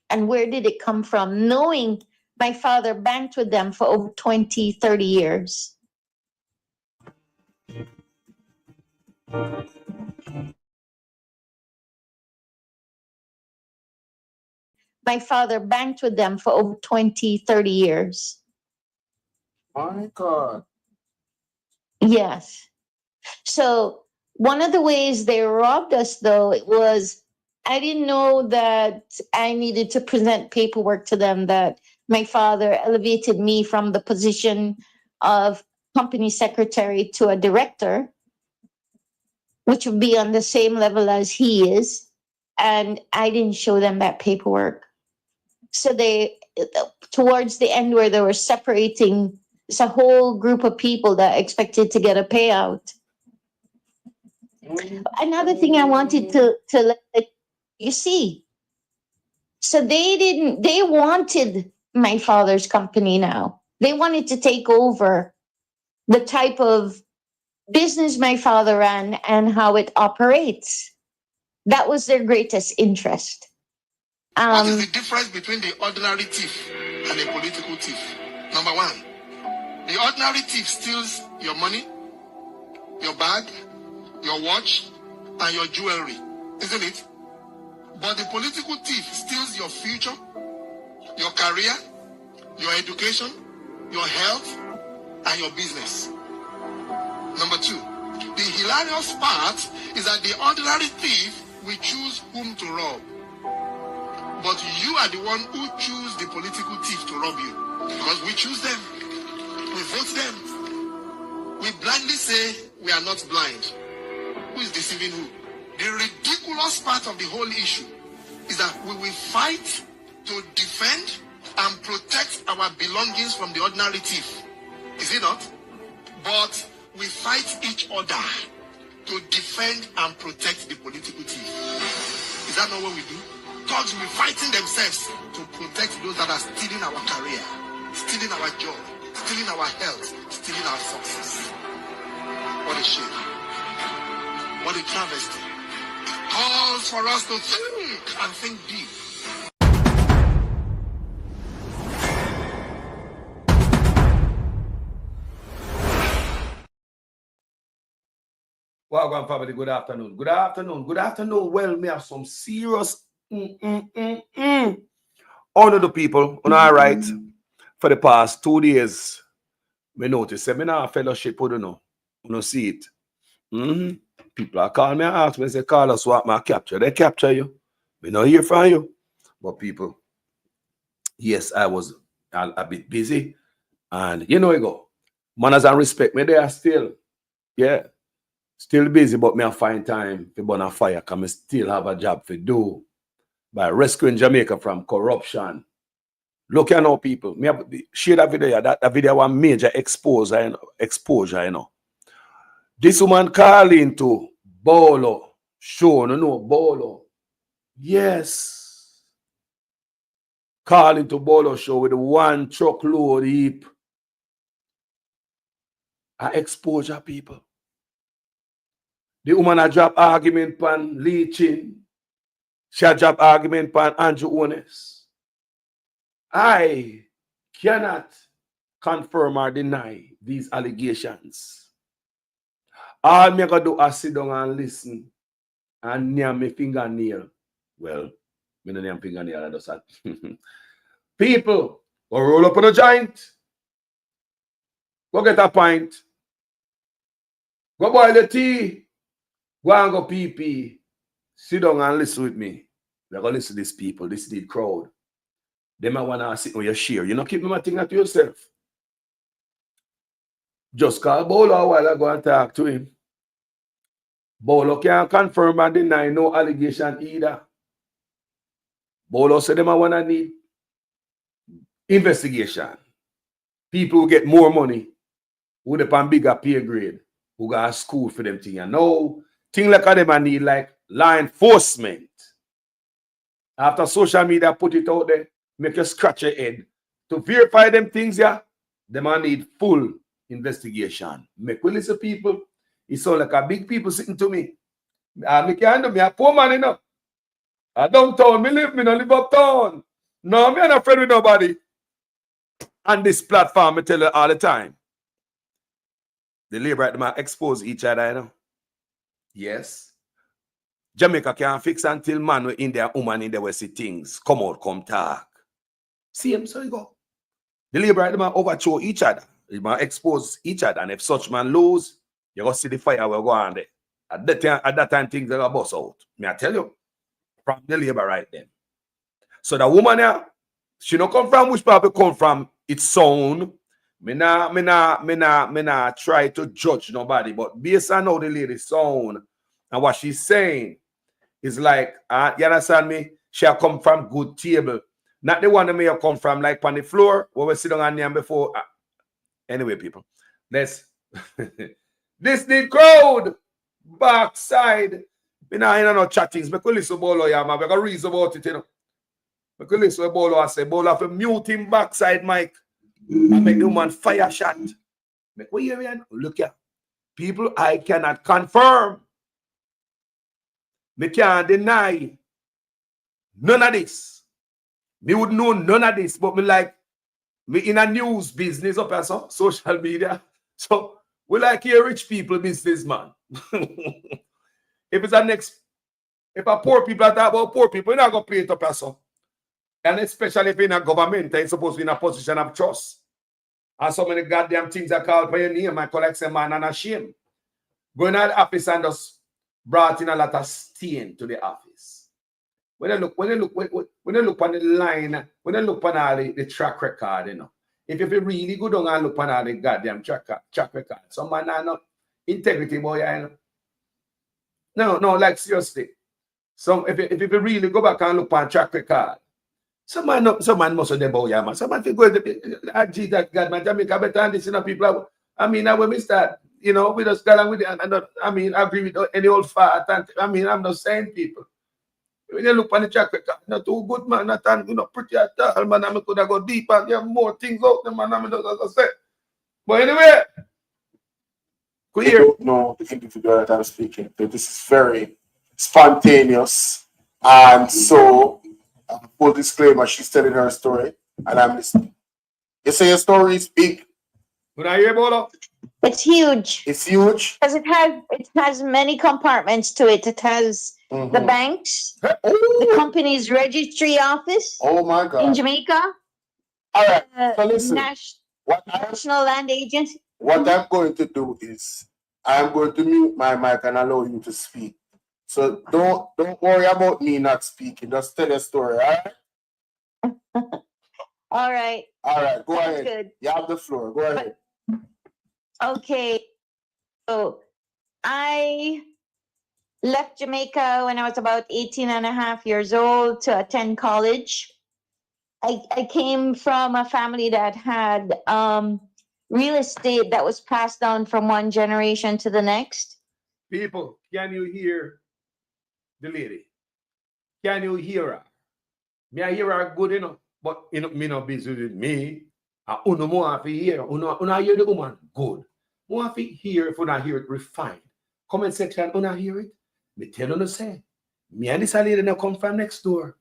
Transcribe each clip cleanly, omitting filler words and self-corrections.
And where did it come from? Knowing my father banked with them for over 20, 30 years. My father banked with them for over 20, 30 years. My God. Yes. So one of the ways they robbed us, though, it was I didn't know that I needed to present paperwork to them that my father elevated me from the position of company secretary to a director, which would be on the same level as he is. And I didn't show them that paperwork. So they, towards the end where they were separating, it's a whole group of people that expected to get a payout. Another thing I wanted to let you see. So they wanted my father's company now. They wanted to take over the type of business my father ran and how it operates. That was their greatest interest. What is the difference between the ordinary thief and a political thief? Number one, the ordinary thief steals your money, your bag, your watch, and your jewelry, isn't it? But the political thief steals your future, your career, your education, your health, and your business. Number two, the hilarious part is that the ordinary thief will choose whom to rob. But you are the one who choose the political thief to rob you. Because we choose them. We vote them. We blindly say we are not blind. Who is deceiving who? The ridiculous part of the whole issue is that we will fight to defend and protect our belongings from the ordinary thief. Is it not? But we fight each other to defend and protect the political thief. Is that not what we do? Thugs will be fighting themselves to protect those that are stealing our career, stealing our job, stealing our health, stealing our success. What a shame. What a travesty. Calls for us to think and think deep. Welcome, family. Good afternoon. Good afternoon. Good afternoon. Well, me have some serious honor the people on our right for the past 2 days. Me notice seminar fellowship, you know. You don't see it. People are calling me and ask me, say, call us what my capture. They capture you. We not hear from you. But people, yes, I was a bit busy. And you know, you go. Manners and respect me, they are still. Yeah. Still busy, but me I find time to burn a fire because I still have a job to do by rescuing Jamaica from corruption. Look at now, people. Me have share that video. That video was major exposure, you know. This woman calling to Bolo show, no Bolo. Yes. Calling to Bolo show with one truckload heap. Exposure, people. The woman a drop argument pan leeching. She a drop argument pan Andrew Ones. I cannot confirm or deny these allegations. All me gonna do is sit down and listen and near my fingernail. Well, me no name fingernail, I just that. People, go roll up on a joint. Go get a pint. Go boil the tea. Go and go pee. Sit down and listen with me. We're going to listen to these people, this is the crowd. They might want to sit on your share. You know, keep them a thing to yourself. Just call Bolo a while ago and talk to him. Bolo can't confirm and deny no allegation either. Bolo said they might want to need investigation. People who get more money, who have a bigger pay grade, who got a school for them thing. And now, things like that they need like law enforcement. After social media put it out there, make you scratch your head. To verify them things, yeah, they might need full investigation. Make we listen people. It sound like a big people sitting to me. I can't do me a poor man enough. I downtown, me no live uptown. No, me not friend with nobody. On this platform, I tell you all the time. The labor at them expose each other, you know. Yes. Jamaica can't fix until man in there, woman in there will see things. Come out, come talk. See him, so you go. The labor at them overthrow each other. They might expose each other. And if such man lose, you go see the fire will go on there. At that time, things are going to bust out. May I tell you? From the labor right then. So the woman here, she don't come from which people come from its sound. Me nah try to judge nobody, but based on how the lady sound and what she's saying, is like, you understand me? She'll come from good table. Not the one that may have come from like on the floor where we sit down on there before. Anyway, people, let's this the crowd backside. Me nah no chattings. Me could listen about lawyer, man. We got reason about it, you know. Me could listen about lawyer say, Bolo have to mute him backside, Mike. And make the woman fire shot. Make we hear me? Look here. People, I cannot confirm. Me can't deny none of this. Me would know none of this, but me like me in a news business up as social media. So we like here rich people business, man. If it's a next, if a poor people are talking about poor people, you're not gonna play it up as so. And especially if you're in a government, you're supposed to be in a position of trust. And so many goddamn things are called by your name, I collect some man and a shame. Going to the office and just brought in a lot of stain to the office. When they look on the line, when they look on all the track record, you know. If you feel really good on and look on all the goddamn track record, some man are not integrity boy, you know. No, like seriously. So if you really go back and look on track record, some man must have boy, man. Some man go to that God, man, Jamaica better than this, you know, people. I mean, when we start, you know, we just got on with it. I mean, I agree with any old fat. I mean, I'm not saying people. When you look on the track record, not too good, man, not you know, pretty at all, man. I could have go deep and have more things out there, man. I just say. But anyway, I don't know the individual that I'm speaking to. This is very spontaneous. And so, full disclaimer, she's telling her story, and I'm listening. You say your story is big. When I hear Bolo? It's huge. It's huge. Because it has many compartments to it. It has the banks, the company's registry office. Oh my God. In Jamaica. All right. So listen. National Land Agency. What I'm going to do is I'm going to mute my mic and allow you to speak. So don't worry about me not speaking. Just tell your story, all right? All right. All right, go That's ahead. good. You have the floor. Go ahead. Okay. So I left Jamaica when I was about 18 and a half years old to attend college. I came from a family that had real estate that was passed down from one generation to the next. People, can you hear the lady? Can you hear her? Me I hear her good enough, but you know, me not busy with me. Uno more have to hear. Uno hear the woman good. More have to hear if una hear it refined. Comment section, una hear it. Me tell you say. Me and this lady now come from next door.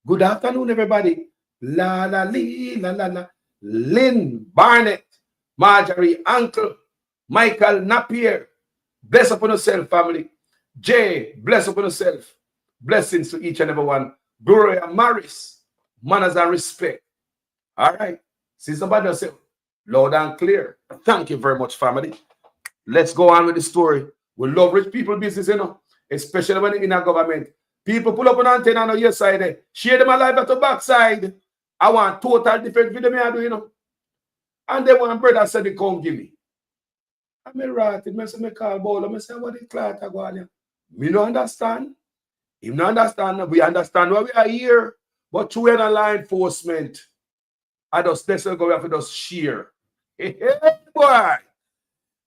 Good afternoon, everybody. La la lee, la la la. Lynn Barnett, Marjorie Uncle, Michael Napier. Bless upon yourself, family. Jay, bless upon yourself. Blessings to each and every one. Gloria Maris, manners and respect. All right. See somebody else say, loud and clear. Thank you very much, family. Let's go on with the story. We love rich people business, you know, especially when in a government. People pull up an antenna on your side, share them alive at the backside. I want total different video me I do, you know. And then one brother said, they come give me. I'm a rat. I say, me call Bolo. I say, what is clat? I go on. Me don't understand. If you understand, we understand why we are here. But through a law enforcement, I just let's go, we have to just share. Hey, boy.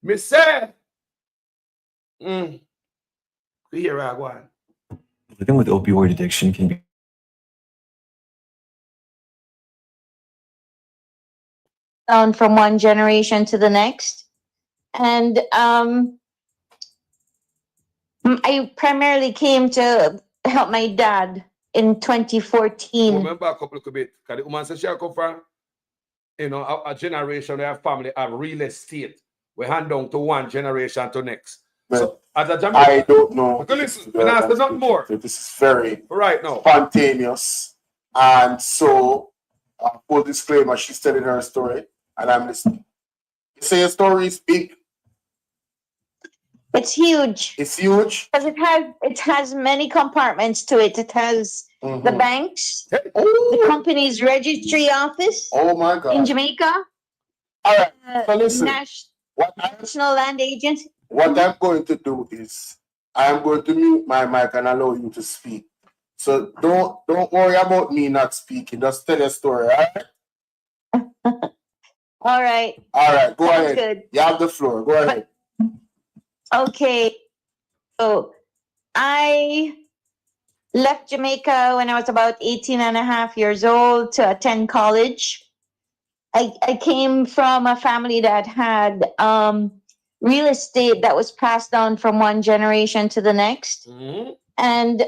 Me say, here I go on. Living with opioid addiction can be Down from one generation to the next. And I primarily came to help my dad in 2014. Remember a couple of bit. Because the woman said she come from, you know, a generation where family have real estate. We hand down to one generation to next. But So as a I Jamaican, don't know. because listen, we ask nothing more. This is very Right now. spontaneous. And so, full disclaimer, she's telling her story, and I'm listening. You say your story is big. It's huge It's huge. because it has many compartments to it. It has the Mhm. banks, the Oh, company's registry office oh my in God. Jamaica, All right. So listen, what National Land Agency. I'm going to do is I'm going to mute my mic and allow you to speak. So don't worry about me not speaking. Just tell your story. All right. All right. All right. Go Sounds ahead. good. You have the floor. Go ahead. Okay. So I left Jamaica when I was about 18 and a half years old to attend college. I came from a family that had real estate that was passed down from one generation to the next. And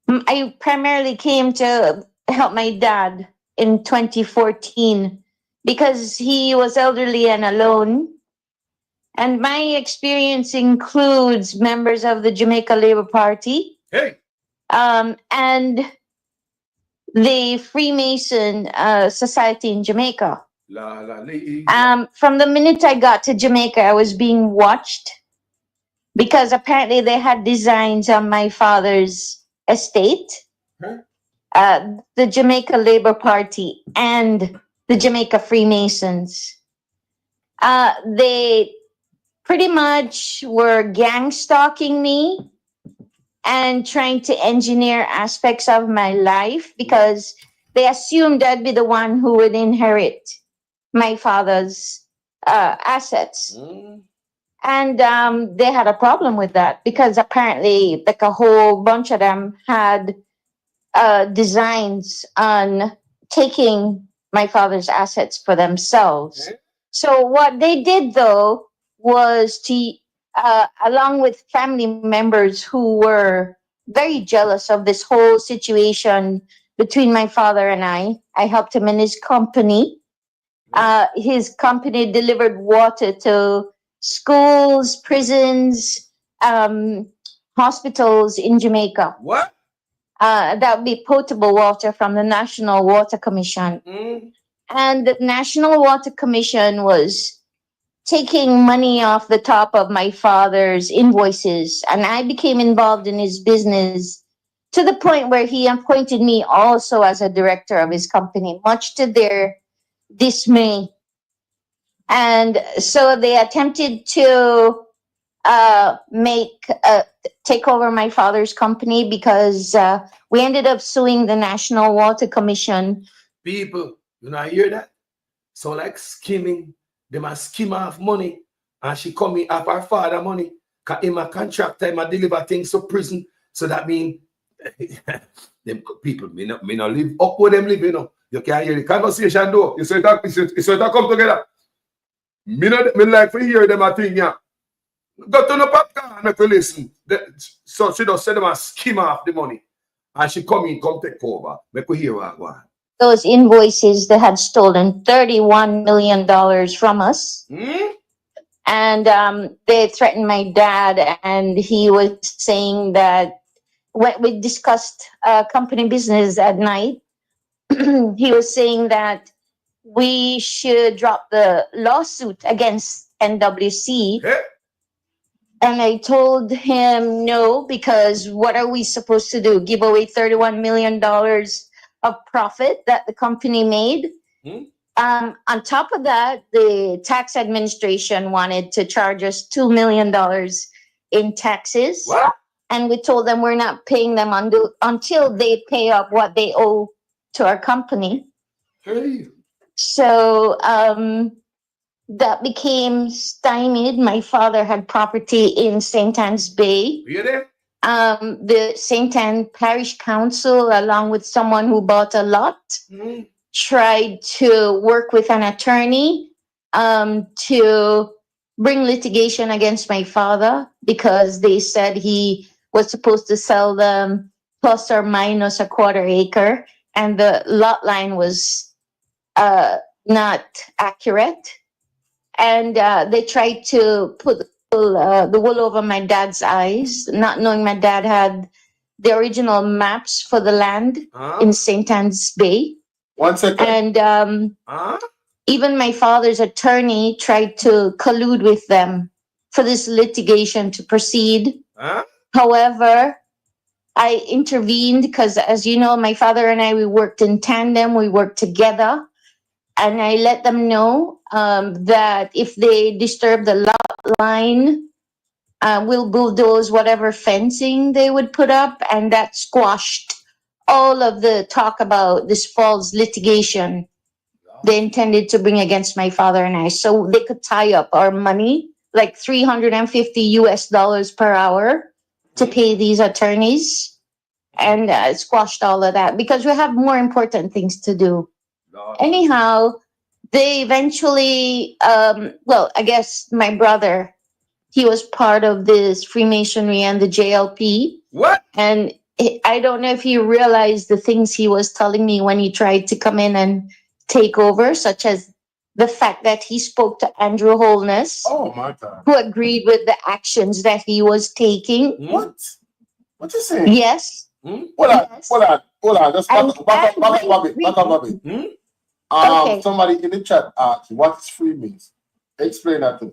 I primarily came to help my dad in 2014 because he was elderly and alone. And my experience includes members of the Jamaica Labour Party. Hey. And the Freemason Society in Jamaica. From the minute I got to Jamaica, I was being watched because apparently they had designs on my father's estate. The Jamaica Labour Party and the Jamaica Freemasons. They pretty much were gang stalking me and trying to engineer aspects of my life because they assumed I'd be the one who would inherit my father's assets. And they had a problem with that because apparently like a whole bunch of them had designs on taking my father's assets for themselves. So what they did though was to along with family members who were very jealous of this whole situation between my father and I helped him in his company. His company delivered water to schools, prisons, hospitals in Jamaica. What? That would be potable water from the National Water Commission. And the National Water Commission was taking money off the top of my father's invoices, and I became involved in his business to the point where he appointed me also as a director of his company, much to their dismay. And so they attempted to take over my father's company because we ended up suing the National Water Commission. People, you know, I hear that? So like skimming. They must skim off money and she come in off her father money. Cause in my contract time I deliver things to prison. So that mean them people me not live up where them live, you know. You can't hear the conversation though. You say that come together. Me like to hear them a thing, yeah. Go to the popcorn and to listen. So she just said them and skim off the money. And she come take over. Make we hear what one. Those invoices that had stolen $31 million from us. And they threatened my dad, and he was saying that when we discussed company business at night, he was saying that we should drop the lawsuit against NWC. And I told him no, because what are we supposed to do? Give away $31 million of profit that the company made? On top of that, the tax administration wanted to charge us $2 million in taxes. What? And we told them we're not paying them until they pay up what they owe to our company. So that became stymied. My father had property in St. Anne's Bay. The St. Anne Parish Council, along with someone who bought a lot, tried to work with an attorney to bring litigation against my father because they said he was supposed to sell them plus or minus a quarter acre, and the lot line was not accurate. And they tried to put the wool over my dad's eyes, not knowing my dad had the original maps for the land in St. Anne's Bay. 1 second. And even my father's attorney tried to collude with them for this litigation to proceed. However, I intervened because, as you know, my father and I, we worked in tandem, we worked together. And I let them know that if they disturb the lot line, we'll bulldoze whatever fencing they would put up. And that squashed all of the talk about this false litigation they intended to bring against my father and I. So they could tie up our money, like $350 per hour to pay these attorneys. And squashed all of that because we have more important things to do. Anyhow, they eventually, well, I guess my brother, he was part of this Freemasonry and the JLP. What? And I don't know if he realized the things he was telling me when he tried to come in and take over, such as the fact that he spoke to Andrew Holness, Oh my God. who agreed with the actions that he was taking. What? What you saying? Yes. Hold on. Yes. Hold on. Just back And- up a bit. Back up a bit. Okay. Somebody in the chat asked what is free means. Explain that to me.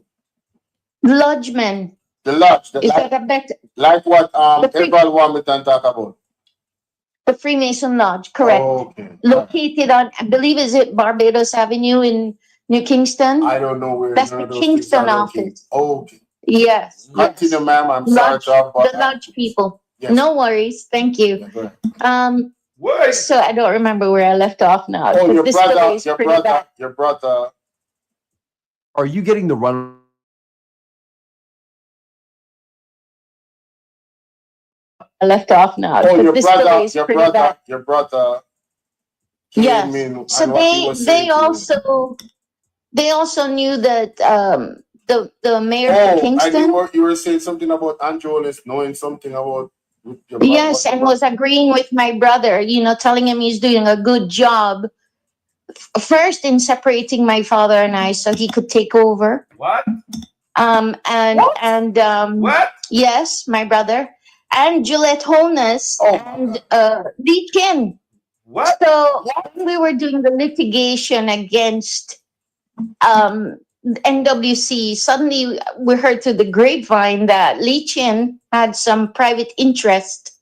Lodgeman. The lodge, Is that a better? like what The free- Everald Warmington talk about. The Freemason Lodge, correct. Okay. Located on, I believe, is it Barbados Avenue in New Kingston? I don't know where That's none the of those Kingston things are located. office. Okay. Yes. Continue, yes. ma'am. I'm sorry Lodge, to have the lodge people. Yes. No worries. Thank you. Yeah, go ahead. Wait. So I don't remember where I left off now. Oh, 'cause your this brother, story is pretty bad. your brother. Are you getting the run? I left off now. Oh, 'cause your this story brother, is pretty bad. your brother. Came Yes. in So and what he was saying they also knew that the mayor to of you. And Kingston. you were saying something about Andrew Holness knowing something about your Yes, and was agreeing with my brother, telling him he's doing a good job. First, in separating my father and I, so he could take over. What? What? Yes, my brother and Juliet Holness and Lee Kin. What? So when we were doing the litigation against NWC, suddenly we heard through the grapevine that Lee Chin had some private interest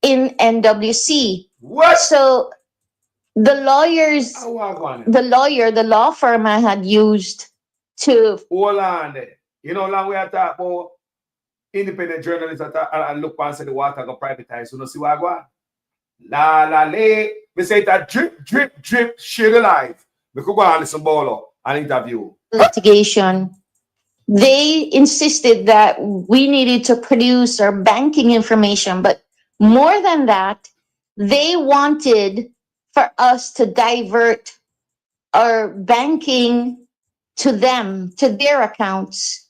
in NWC. What? So the lawyers, the law firm I had used to Hold on there. You know, long we are talking about independent journalists and look past the water go privatize. You know, see what I go on? La la lay. We say that drip, share the life. We could go and listen bolo and interview. litigation, they insisted that we needed to produce our banking information. But more than that, they wanted for us to divert our banking to them, to their accounts,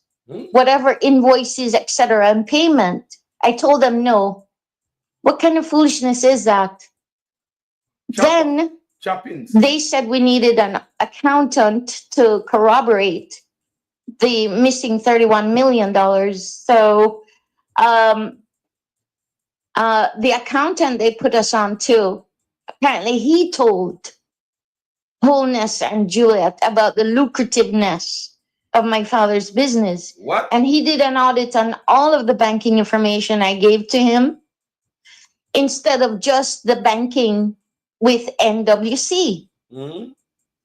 whatever invoices, etc., and payment. I told them no. What kind of foolishness is that? Then Choppings. they said we needed an accountant to corroborate the missing $31 million. So the accountant they put us on to, apparently he told Holness and Juliet about the lucrativeness of my father's business. What? And he did an audit on all of the banking information I gave to him instead of just the banking with NWC. Mm-hmm.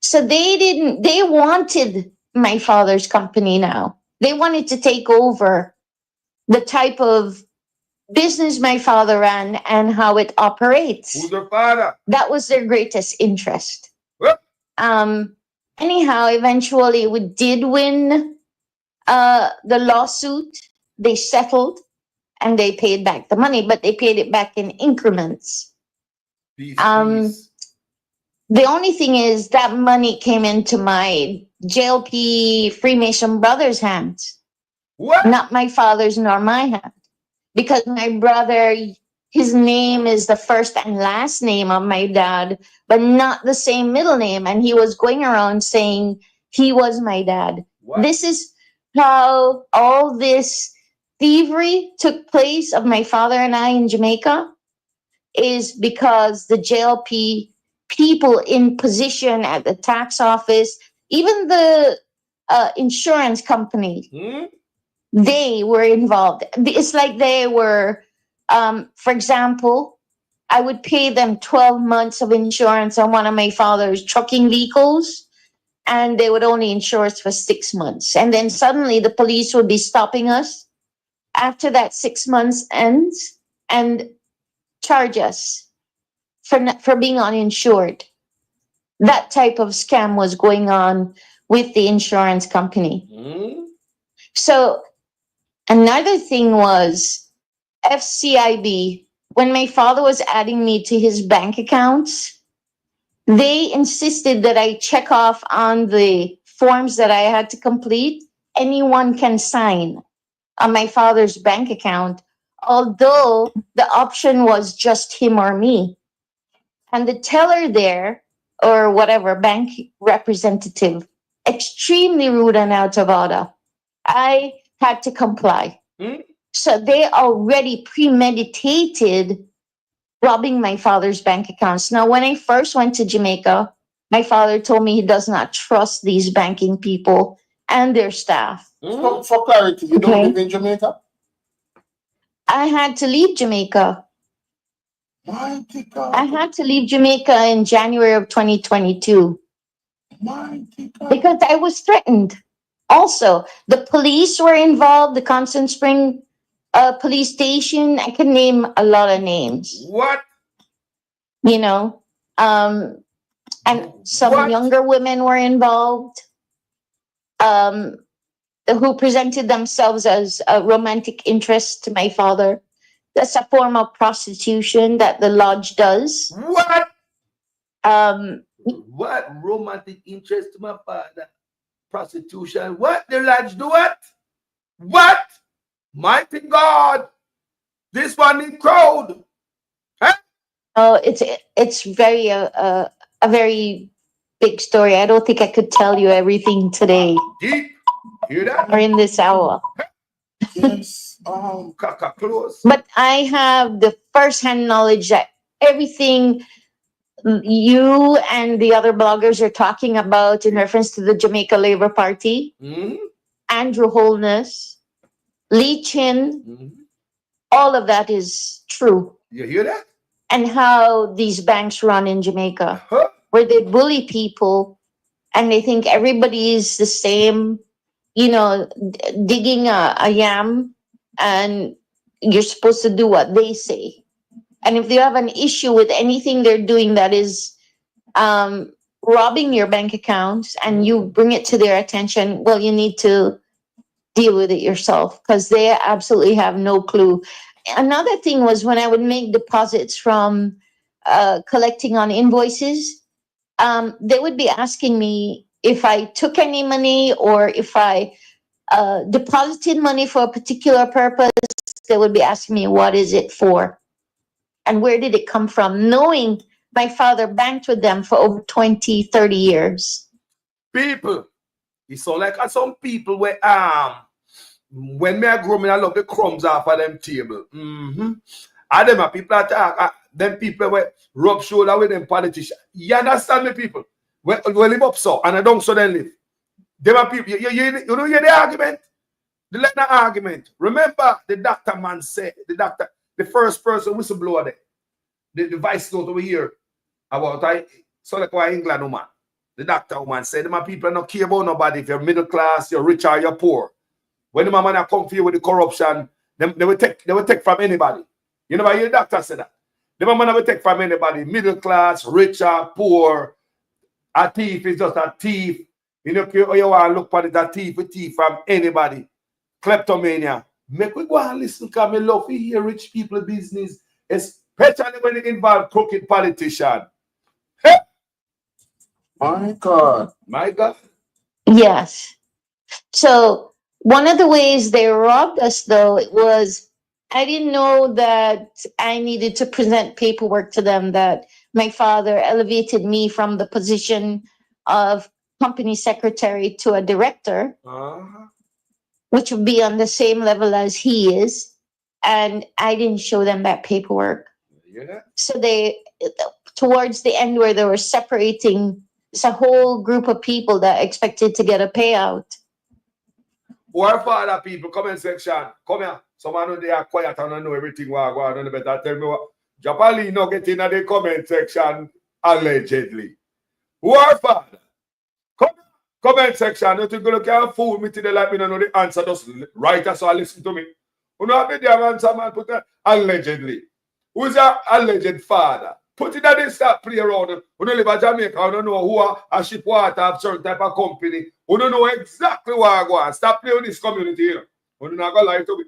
So they wanted my father's company now. They wanted to take over the type of business my father ran and how it operates. Who's your father? That was their greatest interest. What? Anyhow, eventually we did win the lawsuit. They settled and they paid back the money, but they paid it back in increments. Peace. The only thing is that money came into my JLP Freemason brothers' hands, What? not my father's nor my hand. because my brother, his name is the first and last name of my dad, but not the same middle name. And he was going around saying he was my dad. What? This is how all this thievery took place of my father and I in Jamaica, is because the JLP people in position at the tax office, even the insurance company, Hmm? they were involved. It's like they were, for example, I would pay them 12 months of insurance on one of my father's trucking vehicles, and they would only insure us for 6 months. And then suddenly the police would be stopping us after that 6 months ends and charge us for being uninsured. That type of scam was going on with the insurance company. Hmm? So another thing was FCIB. When my father was adding me to his bank accounts, they insisted that I check off on the forms that I had to complete. Anyone can sign on my father's bank account, although the option was just him or me. And the teller there, or whatever, bank representative, extremely rude and out of order. I had to comply. Hmm? So they already premeditated robbing my father's bank accounts. Now, when I first went to Jamaica, my father told me he does not trust these banking people and their staff. Hmm? For clarity, you don't Okay. live in Jamaica? I had to leave Jamaica. Mighty I God. had to leave Jamaica in January of 2022 Mighty God. because I was threatened. Also, the police were involved, the Constant Spring police station. I could name a lot of names, What? you know. And some What? younger women were involved, um, who presented themselves as a romantic interest to my father. That's a form of prostitution that the lodge does. What? Um, What romantic interest to my father? Prostitution. What? The lads do what? What? Mighty God. This one in crowd. Huh? oh, it's very a very big story. I don't think I could tell you everything today Deep. Hear that? or in this hour. Yes. Kaka close. But I have the first-hand knowledge that everything you and the other bloggers are talking about in reference to the Jamaica Labour Party, Hmm? Andrew Holness, Lee Chin, Hmm? all of that is true. You hear that? And how these banks run in Jamaica, Huh? where they bully people and they think everybody is the same, digging a yam, and you're supposed to do what they say. And if you have an issue with anything they're doing that is robbing your bank accounts and you bring it to their attention, well, you need to deal with it yourself because they absolutely have no clue. Another thing was when I would make deposits from collecting on invoices, they would be asking me if I took any money or if I deposited money for a particular purpose. They would be asking me, what is it for? And where did it come from? Knowing my father banked with them for over 20, 30 years. People. It sound like some people were when me I grow me, I love the crumbs off of them table. Mm-hmm. And them are people attack. Them people were rub shoulder with them politicians. You understand me, people? We live up so, and I don't so then live. Them are people, you know hear the argument? The letter argument. Remember the doctor man said, the first person whistleblower there, the vice note over here about so like why England woman. The doctor woman said, my people don't care about nobody if you're middle class, you're rich or you're poor. When the man come for you with the corruption, they will take from anybody. You know why your doctor said that? The man will take from anybody, middle class, rich or poor. A thief is just a thief. You know, you want to look for it, a thief from anybody. Kleptomania. Make we go and listen because I love to hear rich people business, especially when it involves crooked politician. Hey! My God. My God. Yes. So one of the ways they robbed us, though, it was I didn't know that I needed to present paperwork to them that my father elevated me from the position of company secretary to a director, Uh-huh. which would be on the same level as he is. And I didn't show them that paperwork. You hear that? So towards the end where they were separating, it's a whole group of people that expected to get a payout. Our father people, comment section. Come here. Someone who they are quiet and don't know everything what go on. Better tell me what. Japali no get in the comment section allegedly. Our father. Comment section. You think you can fool me today like me don't know the answer. Just write us or listen to me. You know what the answer man put that allegedly. Who's your alleged father? Put it that they start play around. You don't live in Jamaica. You don't know who a ship water have certain type of company. You don't know exactly what I go on. Stop playing with this community here. You don't know lie to me.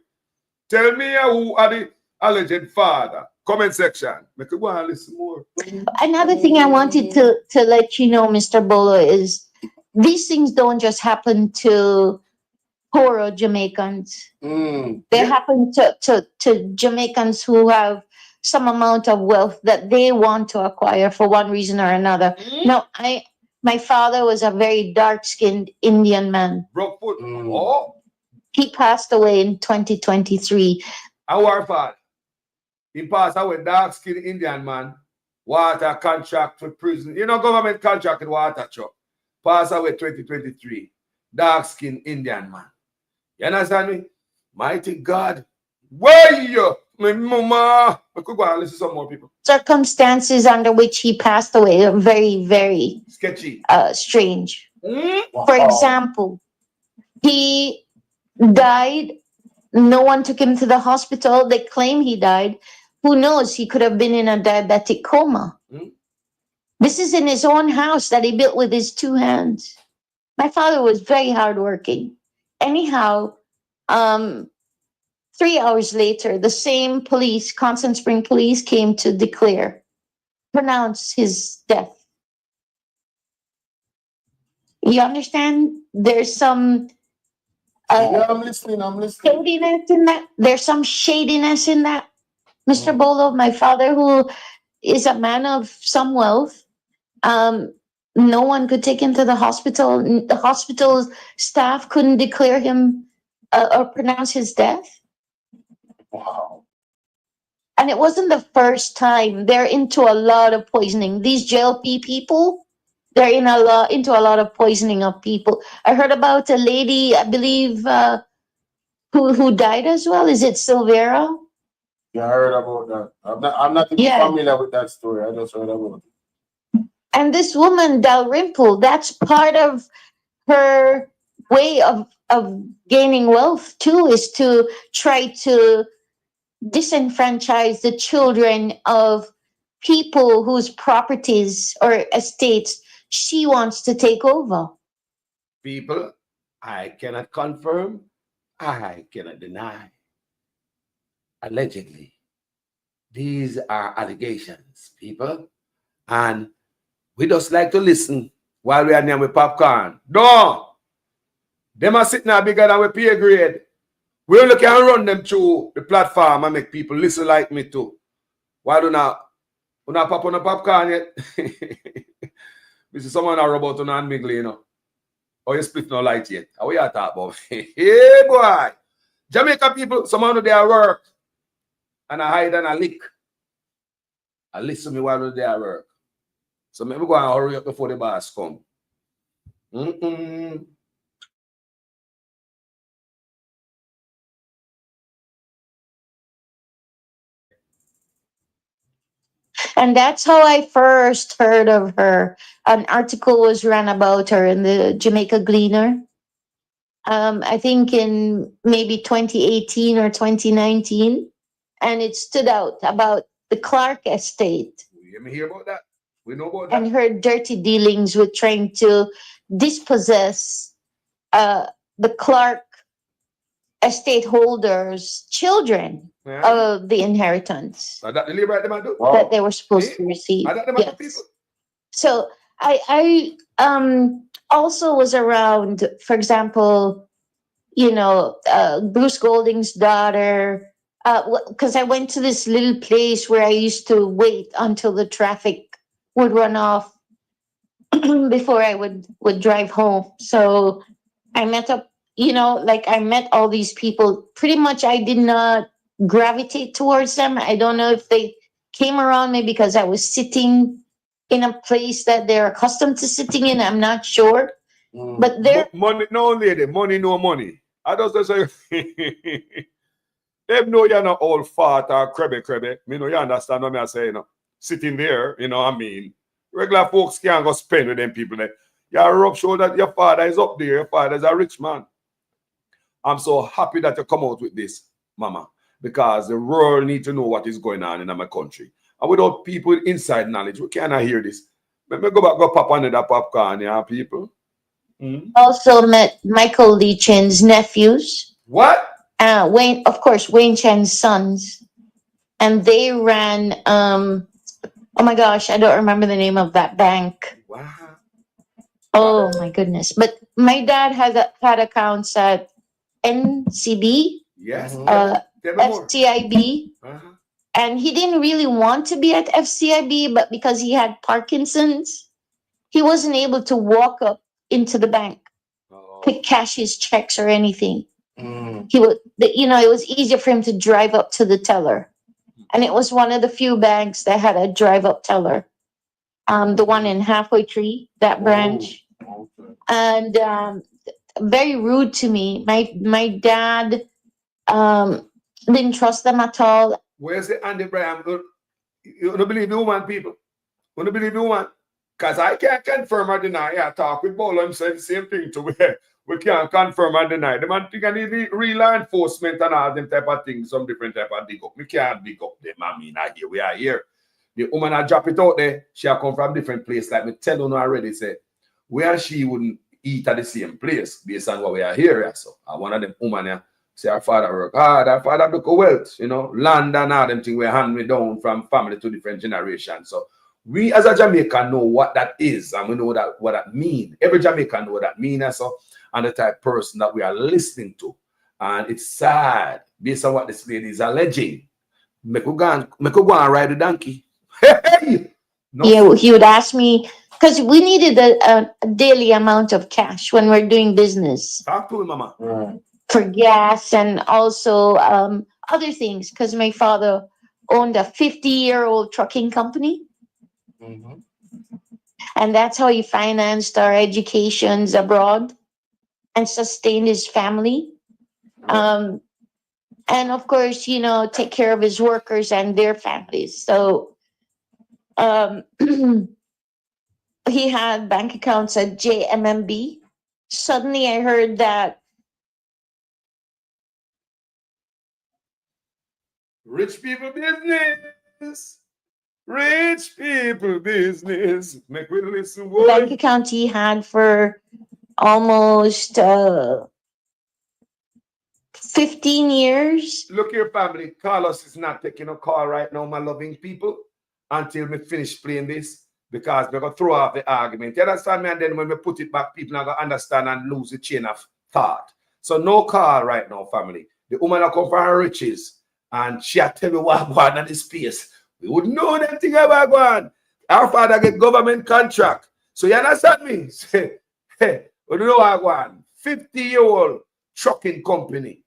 Tell me who are the alleged father. Comment section. Make you go and listen more. Another thing I wanted to let you know, Mr. Bolo, is these things don't just happen to poorer Jamaicans. They happen to Jamaicans who have some amount of wealth that they want to acquire for one reason or another. Now, my father was a very dark-skinned Indian man. Broke foot. Oh. He passed away in 2023. Our father. He passed away, dark-skinned Indian man. Water contract with prison. You know, government contract with water truck. Passed away 2023. Dark-skinned Indian man. You understand me? Mighty God. Where you? My mama. I could go and listen to some more people. Circumstances under which he passed away are very, very sketchy. Strange. Wow. For example, he died. No one took him to the hospital. They claim he died. Who knows? He could have been in a diabetic coma. This is in his own house that he built with his two hands. My father was very hardworking. Anyhow, 3 hours later, the same police, Constant Spring Police, came to pronounce his death. You understand? There's some yeah, I'm listening. shadiness in that. There's some shadiness in that, Mr. Bolo. My father, who is a man of some wealth, no one could take him to the hospital. The hospital staff couldn't declare him or pronounce his death. Wow. And it wasn't the first time. They're into a lot of poisoning. These JLP people, they're into a lot of poisoning of people. I heard about a lady, I believe, who died as well. Is it Silvera? Yeah, I heard about that. I'm not even familiar with that story. I just heard about it. And this woman, Dalrymple, that's part of her way of gaining wealth too, is to try to disenfranchise the children of people whose properties or estates she wants to take over. People, I cannot confirm, I cannot deny. Allegedly. These are allegations, people. And we just like to listen while we are there with popcorn. No! Them are sitting there bigger than we pay grade. We only can run them through the platform and make people listen like me too. Why do not pop on the popcorn yet? This is someone I robot on and Migley, you know. Or you split no light yet. How you talk about? Hey boy. Jamaica people, someone do their work. And I hide and I lick. I listen to me while they are work. So maybe go and hurry up before the boss come. And that's how I first heard of her. An article was ran about her in the Jamaica Gleaner. I think in maybe 2018 or 2019. And it stood out about the Clark estate. You me hear about that? We know about that. And her dirty dealings with trying to dispossess the Clark estate holders' children of the inheritance that they were supposed to receive. Yes. So I also was around, for example, Bruce Golding's daughter, because I went to this little place where I used to wait until the traffic would run off before I would drive home. So I met up, like I met all these people. Pretty much, I did not gravitate towards them. I don't know if they came around me because I was sitting in a place that they're accustomed to sitting in. I'm not sure, but they're Money, no lady, money, no money. I just say, them know you're not all fat or crabby. Me know you understand what I say, Sitting there, I mean. Regular folks can't go spend with them people there. You're rub shoulder, your father is up there, your father is a rich man. I'm so happy that you come out with this, Mama, because the world need to know what is going on in my country. And without people with inside knowledge, we cannot hear this. Let me go back, go pop another popcorn, yeah, people. also met Michael Lee Chin's nephews. What? Wayne Chen's sons. And they ran, oh my gosh, I don't remember the name of that bank. Wow. Oh my goodness. But my dad had accounts at NCB, Yes. uh, Tell me more. FCIB. Uh-huh. And he didn't really want to be at FCIB, but because he had Parkinson's, he wasn't able to walk up into the bank to cash his checks or anything. He would, it was easier for him to drive up to the teller. And it was one of the few banks that had a drive-up teller. The one in Halfway Tree, that branch. Okay. And very rude to me. My dad didn't trust them at all. Where's the Andy Bryan? You don't believe the woman, people? You don't believe the woman? Because I can't confirm or deny. I talk with Bolo and say the same thing to me. We can't confirm or deny. The man think I need real law enforcement and all them type of things, some different type of dig up. We can't dig up them. I mean, here we are here. The woman I drop it out there, she come from different place. Like me tell you already, say, where she wouldn't eat at the same place based on what we are here. So one of them woman here say our father work hard, our father look wealth, land and all them things we hand me down from family to different generations. So we as a Jamaican know what that is, and we know that what that means. Every Jamaican know what that means, and the type of person that we are listening to. And it's sad, based on what this lady is alleging. Make go and ride the donkey. Hey! No. Yeah, he would ask me, because we needed a daily amount of cash when we're doing business. Talk to him, Mama. Right. For gas and also other things, because my father owned a 50-year-old trucking company. Mm-hmm. And that's how he financed our educations abroad and sustained his family. And of course, take care of his workers and their families. So he had bank accounts at JMMB. Suddenly I heard that Rich people business. Rich people business. Make we listen. the bank account he had for almost 15 years. Look here, family. Carlos is not taking a call right now, my loving people, until we finish playing this, because we're going to throw off the argument. You understand me? And then when we put it back, people are going to understand and lose the chain of thought. So no call right now, family. The woman will come from her riches, and she'll tell me what going on in this space. We wouldn't know anything about going. Our father get government contract. So you understand me? Say, hey, we don't know what going on. 50-year-old trucking company.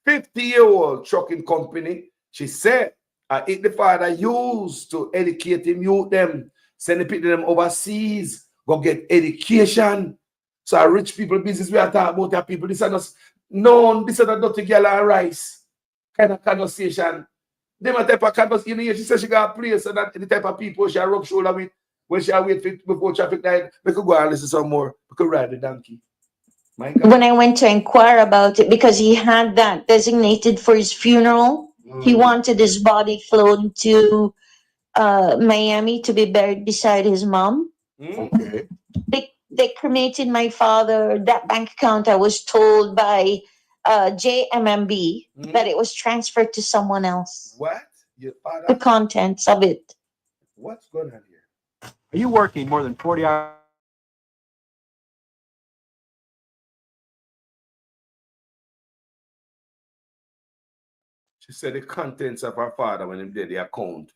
50-year-old trucking company. She said, it the father used to educate him, youth them, send the people them overseas, go get education. So our rich people business, we are talking about our people. This is just known, this is a dirty girl and rice kind of conversation. Them a type of conversation, she said she got a place, and that the type of people she rub shoulder with when she wait before traffic light. We could go and listen some more. We could ride the donkey. My God. When I went to inquire about it, because he had that designated for his funeral, he wanted his body flown to Miami to be buried beside his mom. Okay. They cremated my father. That bank account, I was told by JMMB that it was transferred to someone else. What? Your father? The contents of it. What's going on here? Are you working more than 40 hours? She said the contents of her father when he did the account.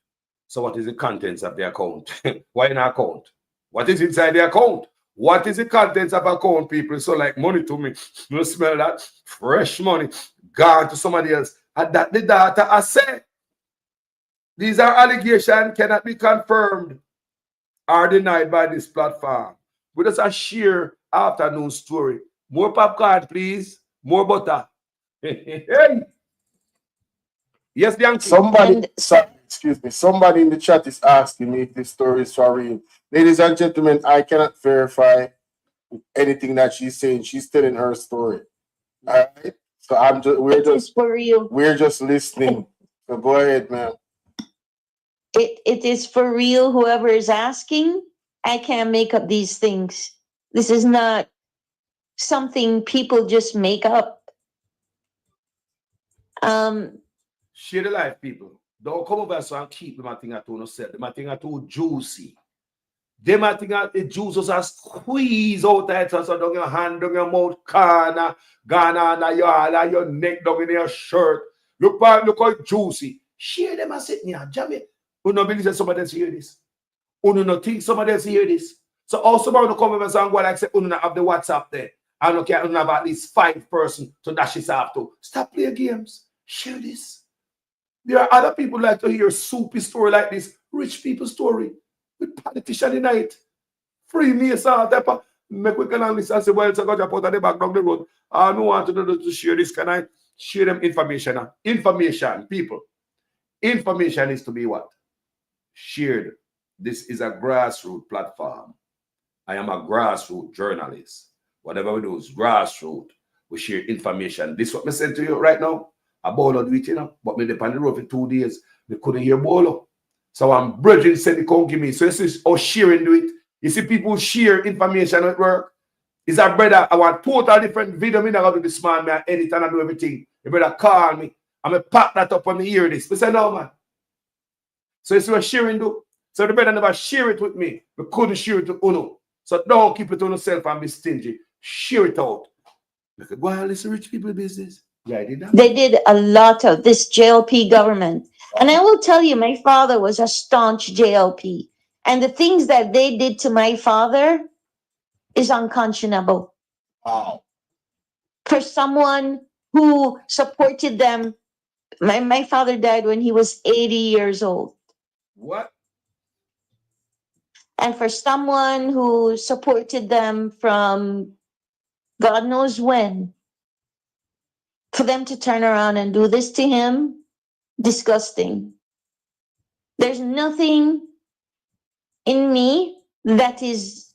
So what is the contents of the account? Why in account? What is inside the account? What is the contents of account, people? So like money to me. You smell that? Fresh money gone to somebody else. And that the data I say. These are allegations cannot be confirmed or denied by this platform. We just share afternoon story. More popcorn, please. More butter. Hey. Yes, Bianchi. Somebody, excuse me, somebody in the chat is asking me if this story is for real. Ladies and gentlemen, I cannot verify anything that she's saying. She's telling her story. All right. So we're just listening. So go ahead, ma'am. It is for real. Whoever is asking, I can't make up these things. This is not something people just make up. Share the life, people. Don't come over so and keep them thing at all. Them thing at all juicy. Them thing at the juices are squeeze out that so down your hand, down your mouth, corner, gone on your neck, down in your shirt. Look how juicy. Share them and sit near. Jam it. You don't believe that somebody else hear this. You don't think somebody else hear this. So also about to come over and go like say, you don't have the WhatsApp there. I don't care, you have at least 5 person to dash this off to. Stop playing games. Share this. There are other people like to hear soupy story like this. Rich people story. With politician in it. Free me all type of make we can listen and say, well, it's a got out of the back down the road. I don't want to share this. Can I share them information? Information, people. Information is to be what? Shared. This is a grassroots platform. I am a grassroots journalist. Whatever we do is grassroots. We share information. This is what I send to you right now. A bolo do it, you know. But me depend on the road for 2 days. Me couldn't hear bolo. So I'm brethren said they can't give me. So this is how sharing do it. You see people share information at work. Is a brother, I want total different video. Me not gonna do this man, me I edit and I do everything. The brother call me. I'm gonna pack that up when me hear this. I say no man. So this is what sharing do. So the brother never share it with me. We couldn't share it with Uno. So don't keep it to yourself and be stingy. Share it out. You could go and listen to rich people business. Yeah, I did that. They did a lot of this JLP government. And I will tell you, my father was a staunch JLP. And the things that they did to my father is unconscionable. Wow. For someone who supported them, my father died when he was 80 years old. What? And for someone who supported them from God knows when, for them to turn around and do this to him, disgusting. There's nothing in me that is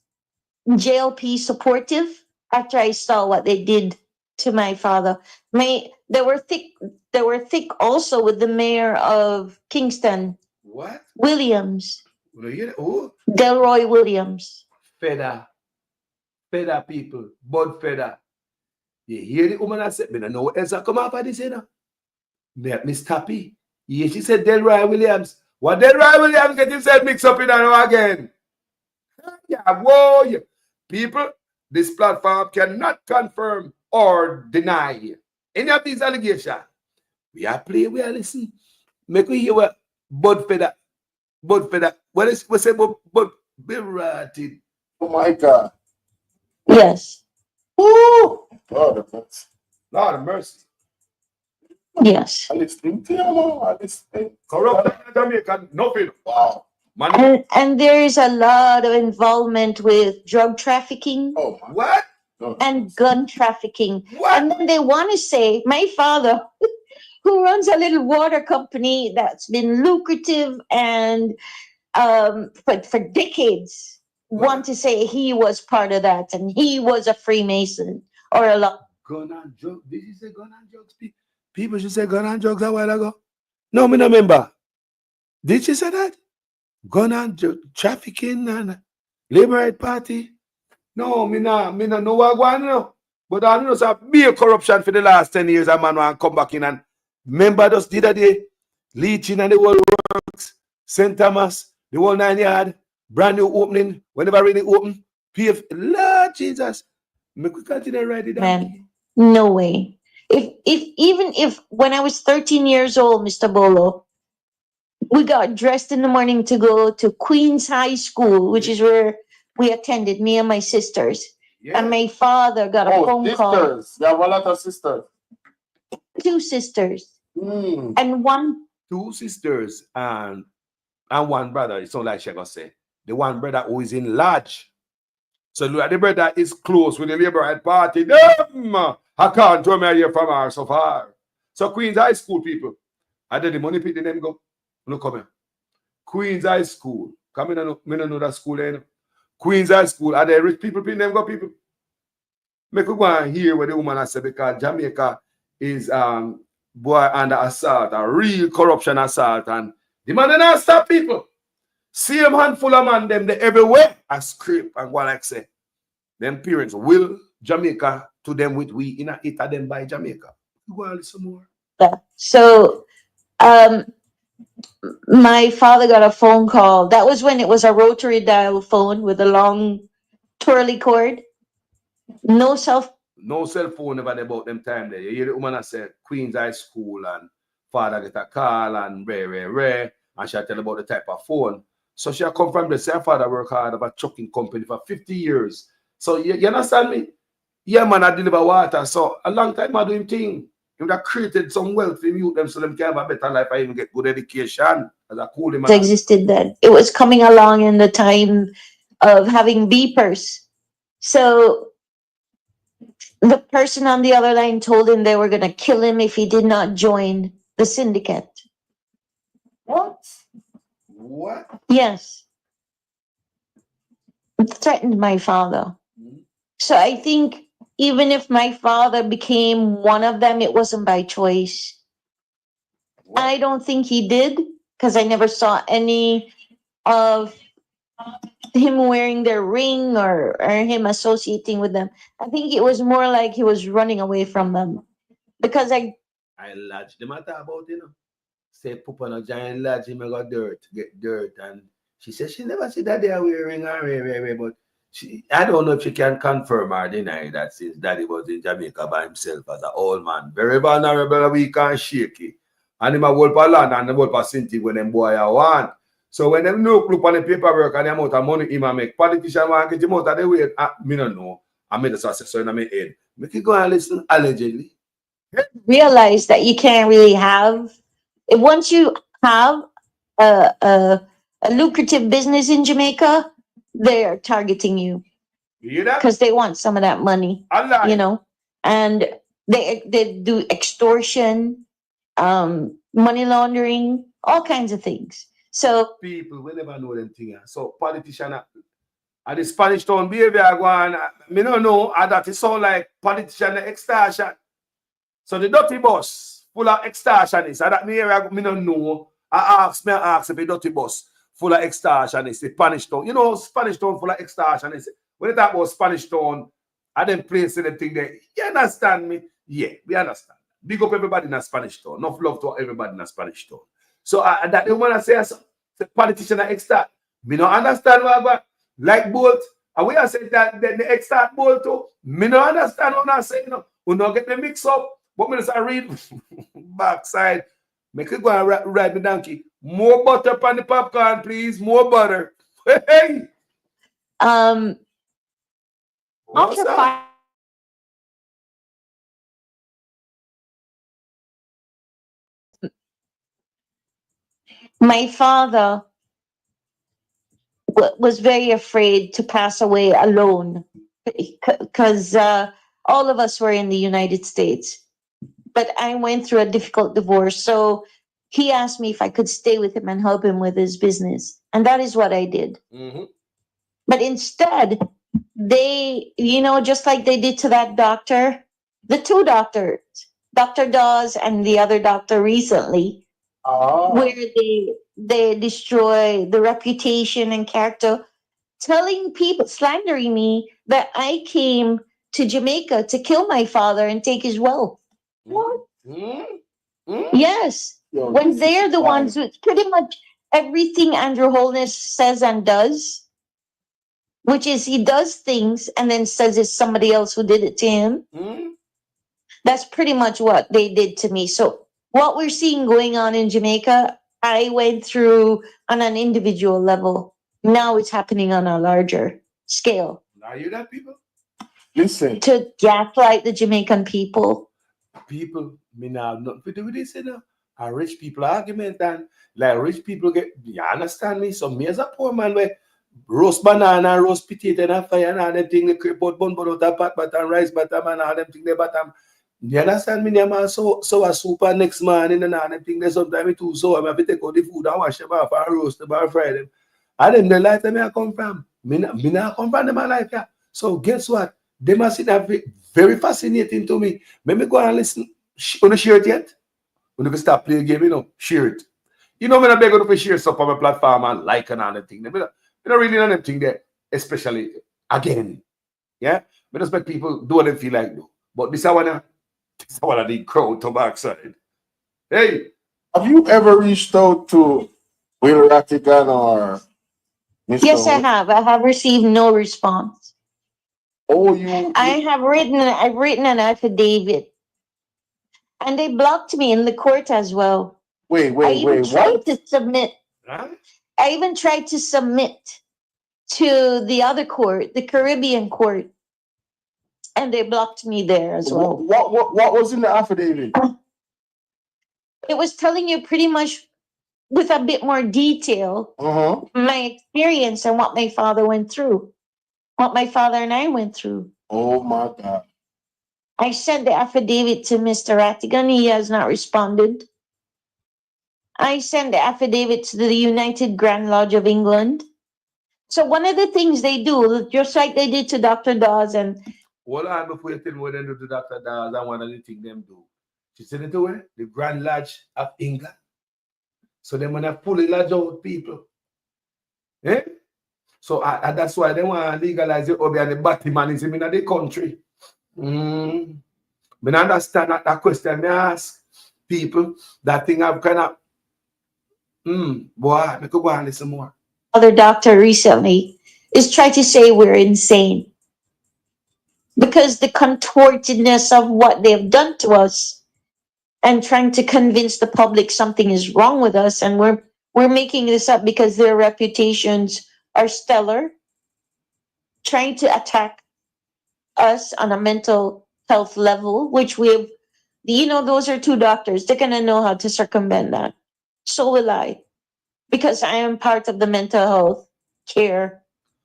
JLP supportive after I saw what they did to my father. They were thick also with the mayor of Kingston. What? Williams. Oh. Delroy Williams. Feather people, bud feather. You hear the woman that said, me don't know what else I come up at this, you know. Miss Tappy. Yeah, she said Delroy Williams. What Delroy Williams get himself mixed up in and again? Yeah, whoa, yeah. People, this platform cannot confirm or deny any of these allegations. We are play, we are listen. Make we hear what bud feather. What is what's it but be ratted? Oh my God. Yes. Woo! Lord of mercy. Lord of mercy. Yes. I listening to you, man. I listening. Corrupt Jamaican, nothing. Wow. And there is a lot of involvement with drug trafficking. Oh my. What? And gun trafficking. What? And then they want to say, my father, who runs a little water company that's been lucrative and for decades, want to say he was part of that and he was a Freemason or a lot. Gun and drugs. Did you say gun and drugs? People should say gun and drugs a while ago. No, me no remember. Did you say that? Gun and trafficking and Labour Right Party? No, me no know what going on. But I know some big corruption for the last 10 years. A man want come back in and remember just the other day, Leaching and the whole works, St. Thomas, the whole 9 yard, brand new opening, whenever really open, PF, Lord Jesus. Me could continue right it down. Man, no way. If when I was 13 years old, Mr. Bolo, we got dressed in the morning to go to Queens High School, which is where we attended, me and my sisters. Yeah. And my father got a phone call. Sisters. You have a lot of sisters. 2 sisters. Mm. And one, 2 sisters and 1 brother. It's not like she gonna say. The 1 brother who is in large. So the brother is close with the Labour Right Party. Them! I can't tell me here from her so far. So Queens High School people. I did the money pit the name go. No come here. Queens High School. Come in and know that school there. Queens High School. Are there rich people pit them go people? Make you go and hear what the woman has said because Jamaica is boy under assault, a real corruption assault, and the man not stop people. Same handful of man them they everywhere a scrape and go like say. Them parents will Jamaica to them with we in a it of them by Jamaica. Go and listen more. so my father got a phone call. That was when it was a rotary dial phone with a long twirly cord. No cell phone about them time there. You hear the woman that said Queens High School and father get a call and rare and she tell about the type of phone. So she come from the same father work hard of a trucking company for 50 years. So you understand me? Yeah, man, I deliver water. So a long time I do him thing. He would have created some wealth for youth them so them can have a better life and even get good education. As a cool man. existed then. It was coming along in the time of having beepers. So the person on the other line told him they were going to kill him if he did not join the syndicate. What? Yes. It threatened my father. So I think even if my father became one of them, it wasn't by choice. What? I don't think he did because I never saw any of him wearing their ring or him associating with them. I think it was more like he was running away from them because I lodge the matter about say poop on a giant lodge him got get dirt and she says she never see that they are wearing her but I don't know if she can confirm or deny that since daddy was in Jamaica by himself as an old man, very vulnerable, weak and shaky. And him a work for land and the work for Cinti when them boy are want. So when them look on the paperwork and the amount of money him a make, politician want to get him out of the way, me don't know. I made a successor in my head. Make you go and listen allegedly. realized that you can't really have, once you have a lucrative business in Jamaica, they're targeting you You hear that? because they want some of that money, Allah. you know, and they do extortion, money laundering, all kinds of things. So People will never know them things. So politician and the Spanish town behavior go on. Me don't know that it sound like politician extortion. So the dirty bus full of extortionists. And that me area me don't know. I ask if the dirty bus full of extortionists, the Spanish town. You know, Spanish town full of extortionists. When you talk about Spanish town, I them place the thing there. You understand me? Yeah, we understand. Big up everybody in the Spanish town. Enough love to everybody in the Spanish town. So that the one I say, the politician are extort. Me don't understand what about like Bolt. And we are saying that the extort Bolt too. Me don't understand what I'm saying. We don't get the mix up. But me just read backside. Make it go and ride me donkey. More butter upon the popcorn, please. More butter. Hey. after What's up? 5 my father was very afraid to pass away alone because all of us were in the United States. But I went through a difficult divorce. So he asked me if I could stay with him and help him with his business. And that is what I did. Mm-hmm. But instead, they, just like they did to that doctor, the 2 doctors, Dr. Dawes and the other doctor recently, where they destroy the reputation and character, telling people, slandering me that I came to Jamaica to kill my father and take his wealth. What? Mm-hmm. Yes. When they're the ones who pretty much everything Andrew Holness says and does, which is he does things and then says it's somebody else who did it to him. Mm-hmm. That's pretty much what they did to me. So what we're seeing going on in Jamaica, I went through on an individual level. Now it's happening on a larger scale Now you that people? Listen, to gaslight the Jamaican people. People, me now not to do with this, you know. A rich people argument and like rich people get, you understand me? So me as a poor man where roast banana, roast potato and a fire and all them things, they create out bun out of pot and rice bottom and all them things they bottom. You understand me? Man, so a super next morning and all them things they sometimes me too so I have to take out the food and wash them off and roast them and fry them. And them the life that me I come from. Me not come from them my life, yeah. So guess what? They must see that very fascinating to me. Let me go and listen. Wanna share it yet? When you can stop playing game, you know, share it. You know, when I beg you to share stuff on my platform and like and all that thing. You don't really know anything there, especially again. Yeah? I just make people do what they feel like do. But this is one of the crowd to backside. Hey, have you ever reached out to Will Rattigan or Mr. Yes, I have. I have received no response. Oh, you. I've written an affidavit. And they blocked me in the court as well. Wait, tried what? to submit. huh? I even tried to submit to the other court, the Caribbean court, and they blocked me there as well. What was in the affidavit? It was telling you pretty much with a bit more detail my experience and what my father went through, what my father and I went through. Oh my God. I sent the affidavit to Mr. Rattigan. He has not responded. I sent the affidavit to the United Grand Lodge of England. So one of the things they do, just like they did to Dr. Dawes and Hold on before you tell me what they do to Dr. Dawes and one of the things them do. She said it away, the Grand Lodge of England. So they want to fully lodge out people. Eh? So that's why they want to legalize it over the Batmanism in the country. But I understand that question they ask people that thing I've kind of boy, I could go and listen more. other doctor recently is trying to say we're insane because the contortedness of what they've done to us and trying to convince the public something is wrong with us, and we're making this up because their reputations are stellar, trying to attack us on a mental health level, which we've, those are two doctors. They're gonna know how to circumvent that. So will I, because I am part of the mental health care.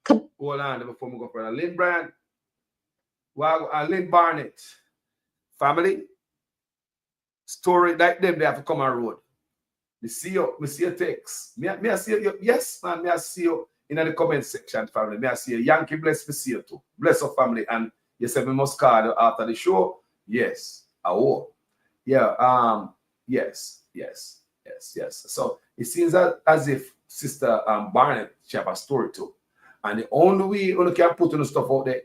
Hold on before we go further. Lynn Brand, well, Lynn Barnett, family, story like them, they have to come on road. Me see your text. Me I see you, yes, man, me I see you in the comment section, family. Me I see you. Yankee bless me see you too. Bless your family. And you said we must call after the show. Yes. Oh. Yeah. Yes. So it seems as if Sister Barnett, she have a story too. And the only way you can put the stuff out there,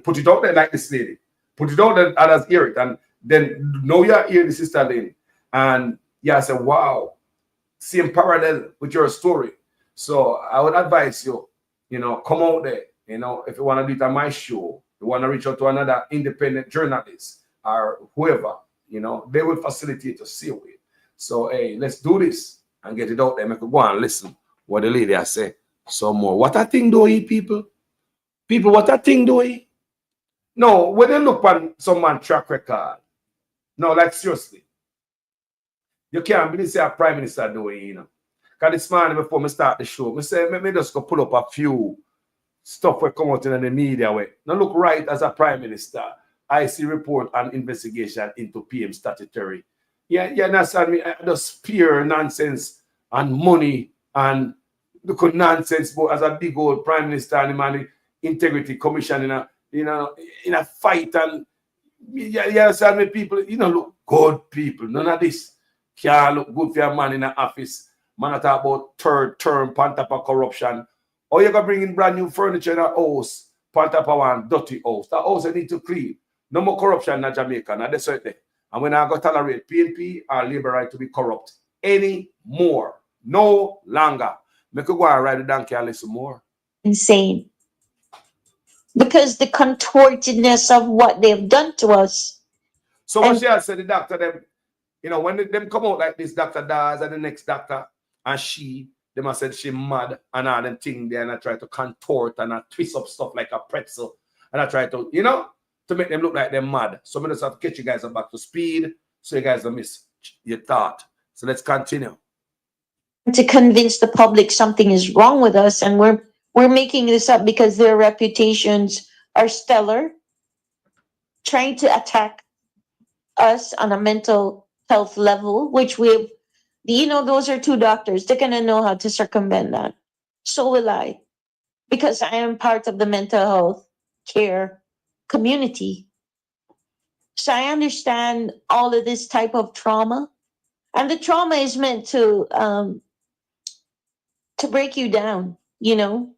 put it out there like this lady. Put it out there and others hear it. And then know you hear the Sister Lynn. And yeah, I said, wow, same parallel with your story. So I would advise you, come out there, if you want to do it on my show, you want to reach out to another independent journalist or whoever, they will facilitate to see it. So, hey, let's do this and get it out there. Make it go and listen what the lady has said. Some more. What I think do you people? People, what I think do you? No, when they look on someone's track record, no, like seriously. You can't believe say a prime minister doing, Because this morning before me start the show, me say, me just go pull up a few stuff that come out in the media way. Now look right as a prime minister. I see report and investigation into PM statutory. Yeah, understand me? I just pure nonsense and money and look at nonsense, but as a big old prime minister and man integrity commission in a fight and you understand me, people, look good people. None of this can't look good for a man in an office. Man, I talk about third term, Pantapa corruption. Or you can bring in brand new furniture in a house, Pantapa one dirty house. That house I need to clean. No more corruption in Jamaica. Now that's right there. And when I go tolerate PNP or Labour right to be corrupt anymore. No longer. Make you go and ride the donkey and listen more. Insane. because the contortedness of what they've done to us. So what And- she has said, the doctor, them, you know, when them come out like this, Dr. Daz and the next doctor, and them have said she mad and all them thing there, and I try to contort and I twist up stuff like a pretzel, and I try to, you know, to make them look like they're mad. So I'm just have to catch you guys up back to speed so you guys don't miss your thought. So let's continue. to convince the public something is wrong with us, and we're making this up because their reputations are stellar, trying to attack us on a mental health level, which we've, you know, those are two doctors. They're gonna know how to circumvent that. So will I, because I am part of the mental health care community. So I understand all of this type of trauma, and the trauma is meant to break you down, you know.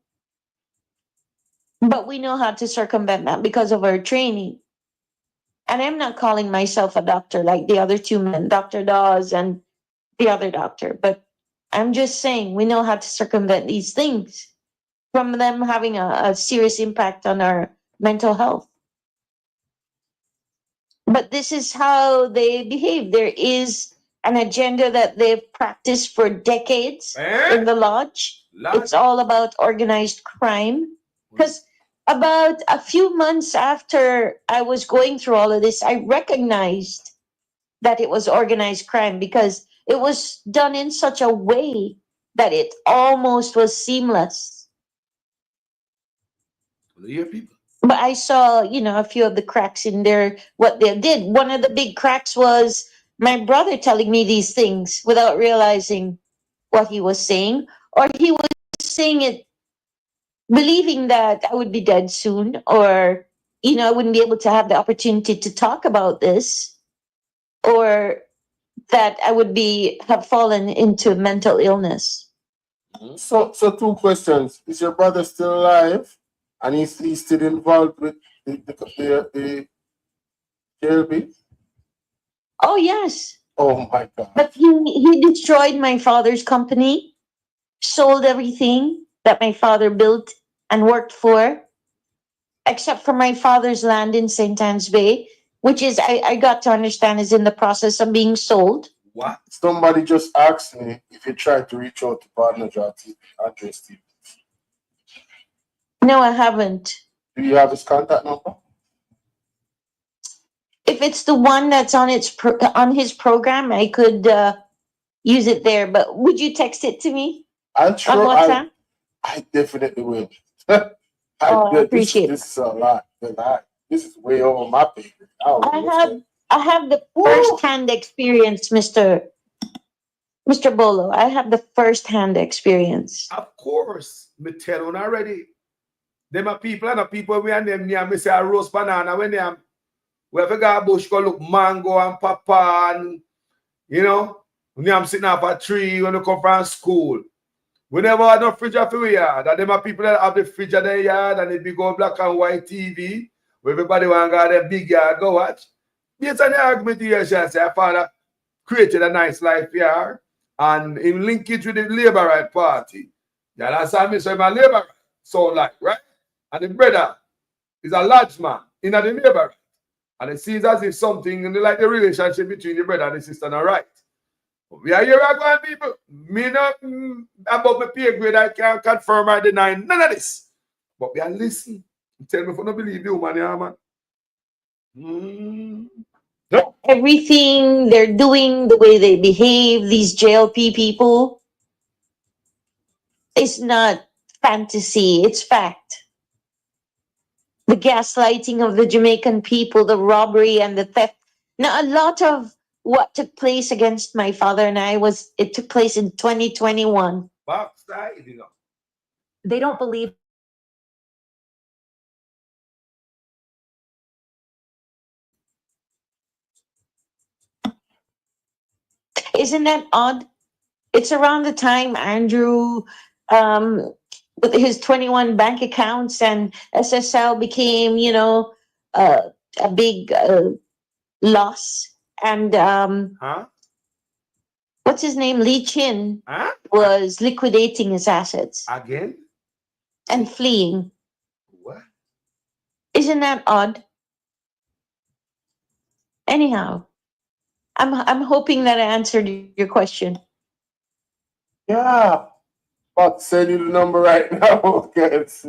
But we know how to circumvent that because of our training. And I'm not calling myself a doctor like the other two men, Dr. Dawes and the other doctor, but I'm just saying we know how to circumvent these things from them having a serious impact on our mental health. But this is how they behave. There is an agenda that they've practiced for decades in the lodge. It's all about organized crime. Because about a few months after I was going through all of this, I recognized that it was organized crime because it was done in such a way that it almost was seamless. Yeah, people. But I saw, you know, a few of the cracks in there, what they did. One of the big cracks was my brother telling me these things without realizing what he was saying, or he was saying it believing that I would be dead soon, or, you know, I wouldn't be able to have the opportunity to talk about this, or that I would have fallen into mental illness. So two questions. Is your brother still alive? And he's still involved with the JLB? Oh yes. Oh my God. But he destroyed my father's company, sold everything that my father built and worked for, except for my father's land in St. Anne's Bay, which is, I got to understand, is in the process of being sold. What? Somebody just asked me if you tried to reach out to Partner Jar TV, Andres TV. No, I haven't. Do you have his contact number? If it's the one that's on on his program, I could use it there. But would you text it to me I'm on sure WhatsApp? I definitely will. I appreciate this is a lot. This is way over my pay grade. I have the first-hand experience, Mr. Bolo. I have the first-hand experience. Of course, me tell you already. Them are people and the people we and them near me say a roast banana when they am we have a guy bush go look mango and papa and you know when I'm sitting up a tree when you come from school. We never had no fridge of the yard. And them are people that have the fridge of their yard and the big old black and white TV where everybody want to go to their big yard go watch. Based on the argument here, she say, father created a nice life here and him link it with the Labour Right Party. Yeah, that's how me say my Labour Right. So like, right? And the brother is a large man in the Labour Right. And it seems as if something like the relationship between the brother and the sister not right. We are here going people. Me not above my pay grade, I can't confirm or deny none of this. But we are listening. Tell me if you don't believe you, man, yeah, man. Everything they're doing, the way they behave, these JLP people, is not fantasy, it's fact. The gaslighting of the Jamaican people, the robbery and the theft. Now, a lot of what took place against my father and I it took place in 2021. Backside, you know. They don't believe. Isn't that odd? It's around the time Andrew, with his 21 bank accounts and SSL became, you know, a big loss. And what's his name? Lee Chin was liquidating his assets Again? and fleeing. What? Isn't that odd? Anyhow, I'm hoping that I answered your question. Yeah. But send you the number right now. Yes.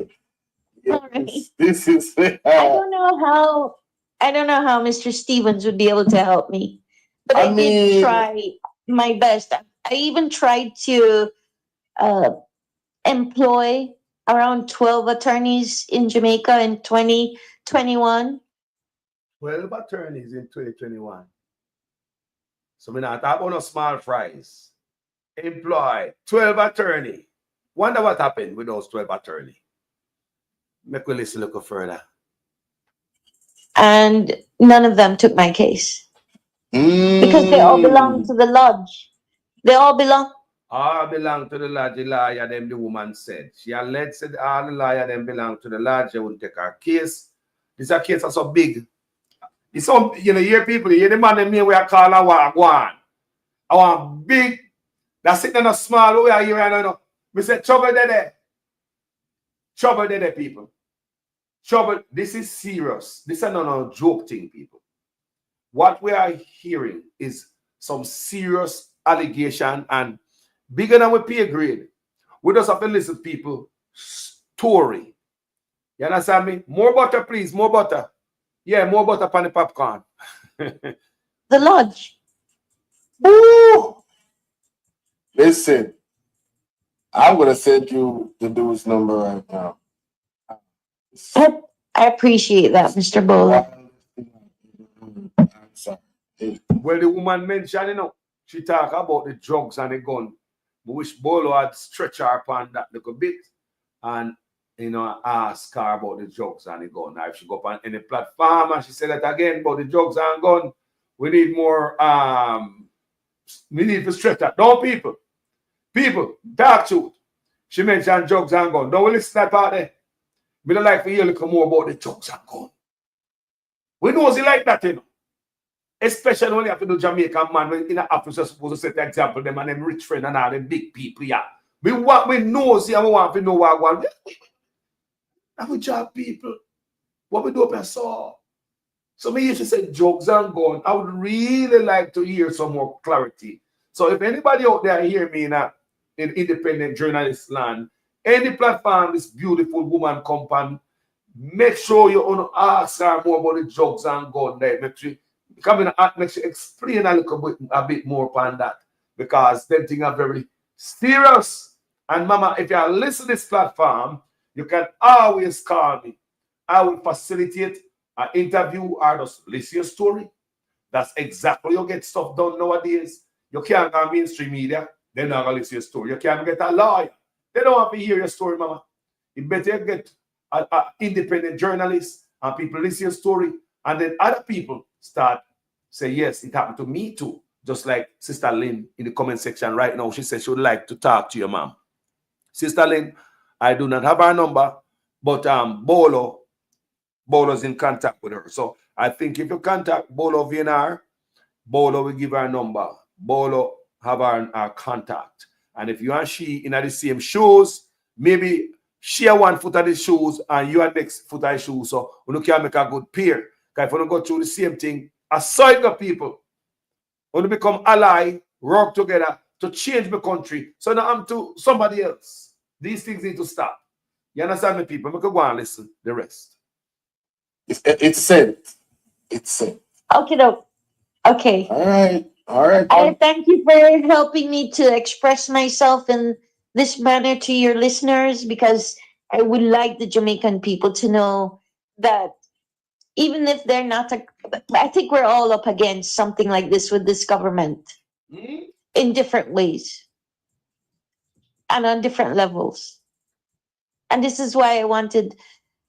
All right. This is I don't know how Mr. Stevens would be able to help me, but I I did mean- try my best. I even tried to employ around 12 attorneys in Jamaica in 2021. 12 attorneys in 2021. So we not talk about no small fries. Employ 12 attorney. Wonder what happened with those 12 attorney. Make we listen a little further. And none of them took my case because they all belong to the lodge. They all belong. All belong to the lodge, the lawyer, them the woman said. She alleged said all the lawyer, them belong to the lodge, they wouldn't take her case. This a case that's so big. It's some, you know, hear people, you hear the man in me we are call a wagwan. I want big, that's sitting in a small way here, I don't know. We say trouble there. Trouble there, people. Trouble, this is serious. This is not a joke thing, people. What we are hearing is some serious allegation and bigger than we pay grade. We just have to listen to people story. You understand me? More butter, please. More butter. Yeah, more butter on the popcorn. The lodge. Woo! Listen, I'm gonna send you the dude's number right now. I appreciate that, Mr. Bowler. I'm sorry. Well, the woman mentioned, you know, she talk about the drugs and the gun. I wish Bolo had stretched her upon that little bit and, you know, ask her about the drugs and the gun. Now, if she go up on any platform and she said that again about the drugs and gun, we need more, we need to stretch that. No, people, dark truth. She mentioned drugs and gun. Don't we listen to that part there? We don't like to hear a little more about the drugs and gun. We know she like that, you know. Especially when you have to do Jamaican man, when in the office you're supposed to set the example, them and them rich friend and all the big people, yeah. We know, see, and we want to know what we want. And we job people. What we do up and saw. So me used to say jokes and gun. I would really like to hear some more clarity. So if anybody out there hear me in independent journalist land, any platform this beautiful woman come on, make sure you want to ask her more about the drugs and gun there. Make sure make you explain a bit more upon that, because them things are very serious. And mama, if you listen to this platform, you can always call me. I will facilitate an interview or just listen your story. That's exactly you get stuff done nowadays. You can't go on mainstream media, they're not gonna listen your story. You can't get a lawyer. They don't want to hear your story, mama. You better get an independent journalist and people listen your story, and then other people start say, yes, it happened to me too. Just like Sister Lynn in the comment section right now. She said she would like to talk to your mom. Sister Lynn, I do not have her number, but Bolo's in contact with her. So I think if you contact Bolo VNR, Bolo will give her a number. Bolo have her contact. And if you and she in the same shoes, maybe share one foot of the shoes and you are next foot of the shoes. So we can make a good pair. Because if we don't go through the same thing, aside the people, when we become ally, work together to change the country. So now I'm to somebody else. These things need to stop. You understand me, people? We can go and listen the rest. It's sent. It's sent. Okay, no. Okay. All right. I thank you for helping me to express myself in this manner to your listeners, because I would like the Jamaican people to know that even if they're not, I think we're all up against something like this with this government in different ways and on different levels. And this is why I wanted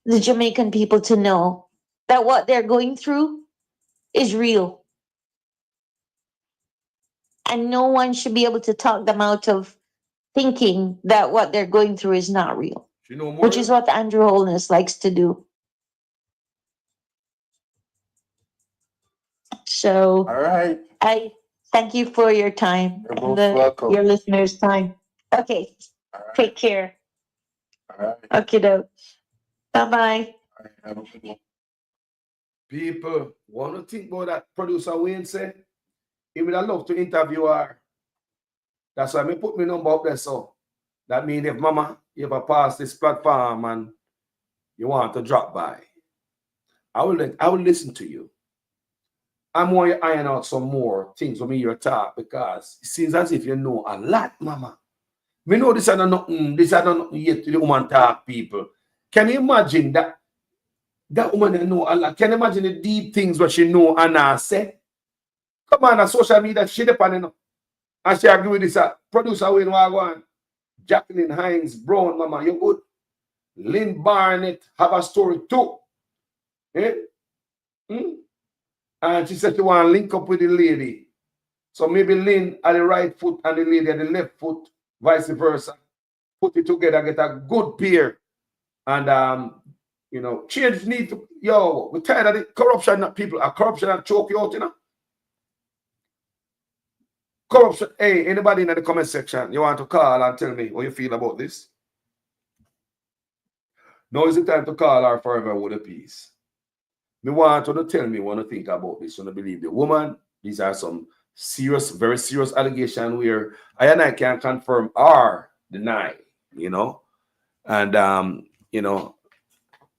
the Jamaican people to know that what they're going through is real. And no one should be able to talk them out of thinking that what they're going through is not real, which is what Andrew Holness likes to do. So, All right. I thank you for your time. You're most welcome. Your listeners' time. Okay. All right. Take care. All right. Okay, doke. Bye-bye. All right. Have a good one. People want to think about that producer Wayne said. He would have loved to interview her. That's why I put my number up there. So that means if mama, you ever pass this platform and you want to drop by, I will listen to you. I'm want you iron out some more things for me your talk because it seems as if you know a lot, mama. We know this is not nothing yet to the woman talk people. Can you imagine that woman know a lot? Can you imagine the deep things what she know and I say? Come on, on social media, she depending on. And she agree with this producer Wayne Wagwan, Jacqueline Hines Brown, mama, you good? Lynn Barnett have a story too. Eh? And she said she want to link up with the lady. So maybe Lynn at the right foot and the lady at the left foot, vice versa. Put it together, get a good pair. And you know, change need to, we're tired of the corruption. People are corruption and choke you out, you know. Corruption. Hey, anybody in the comment section, you want to call and tell me what you feel about this? Now is the time to call her forever with a peace. Me want to tell me what you think about this. You don't believe the woman. These are some serious, very serious allegations where I can't confirm or deny, you know. And you know,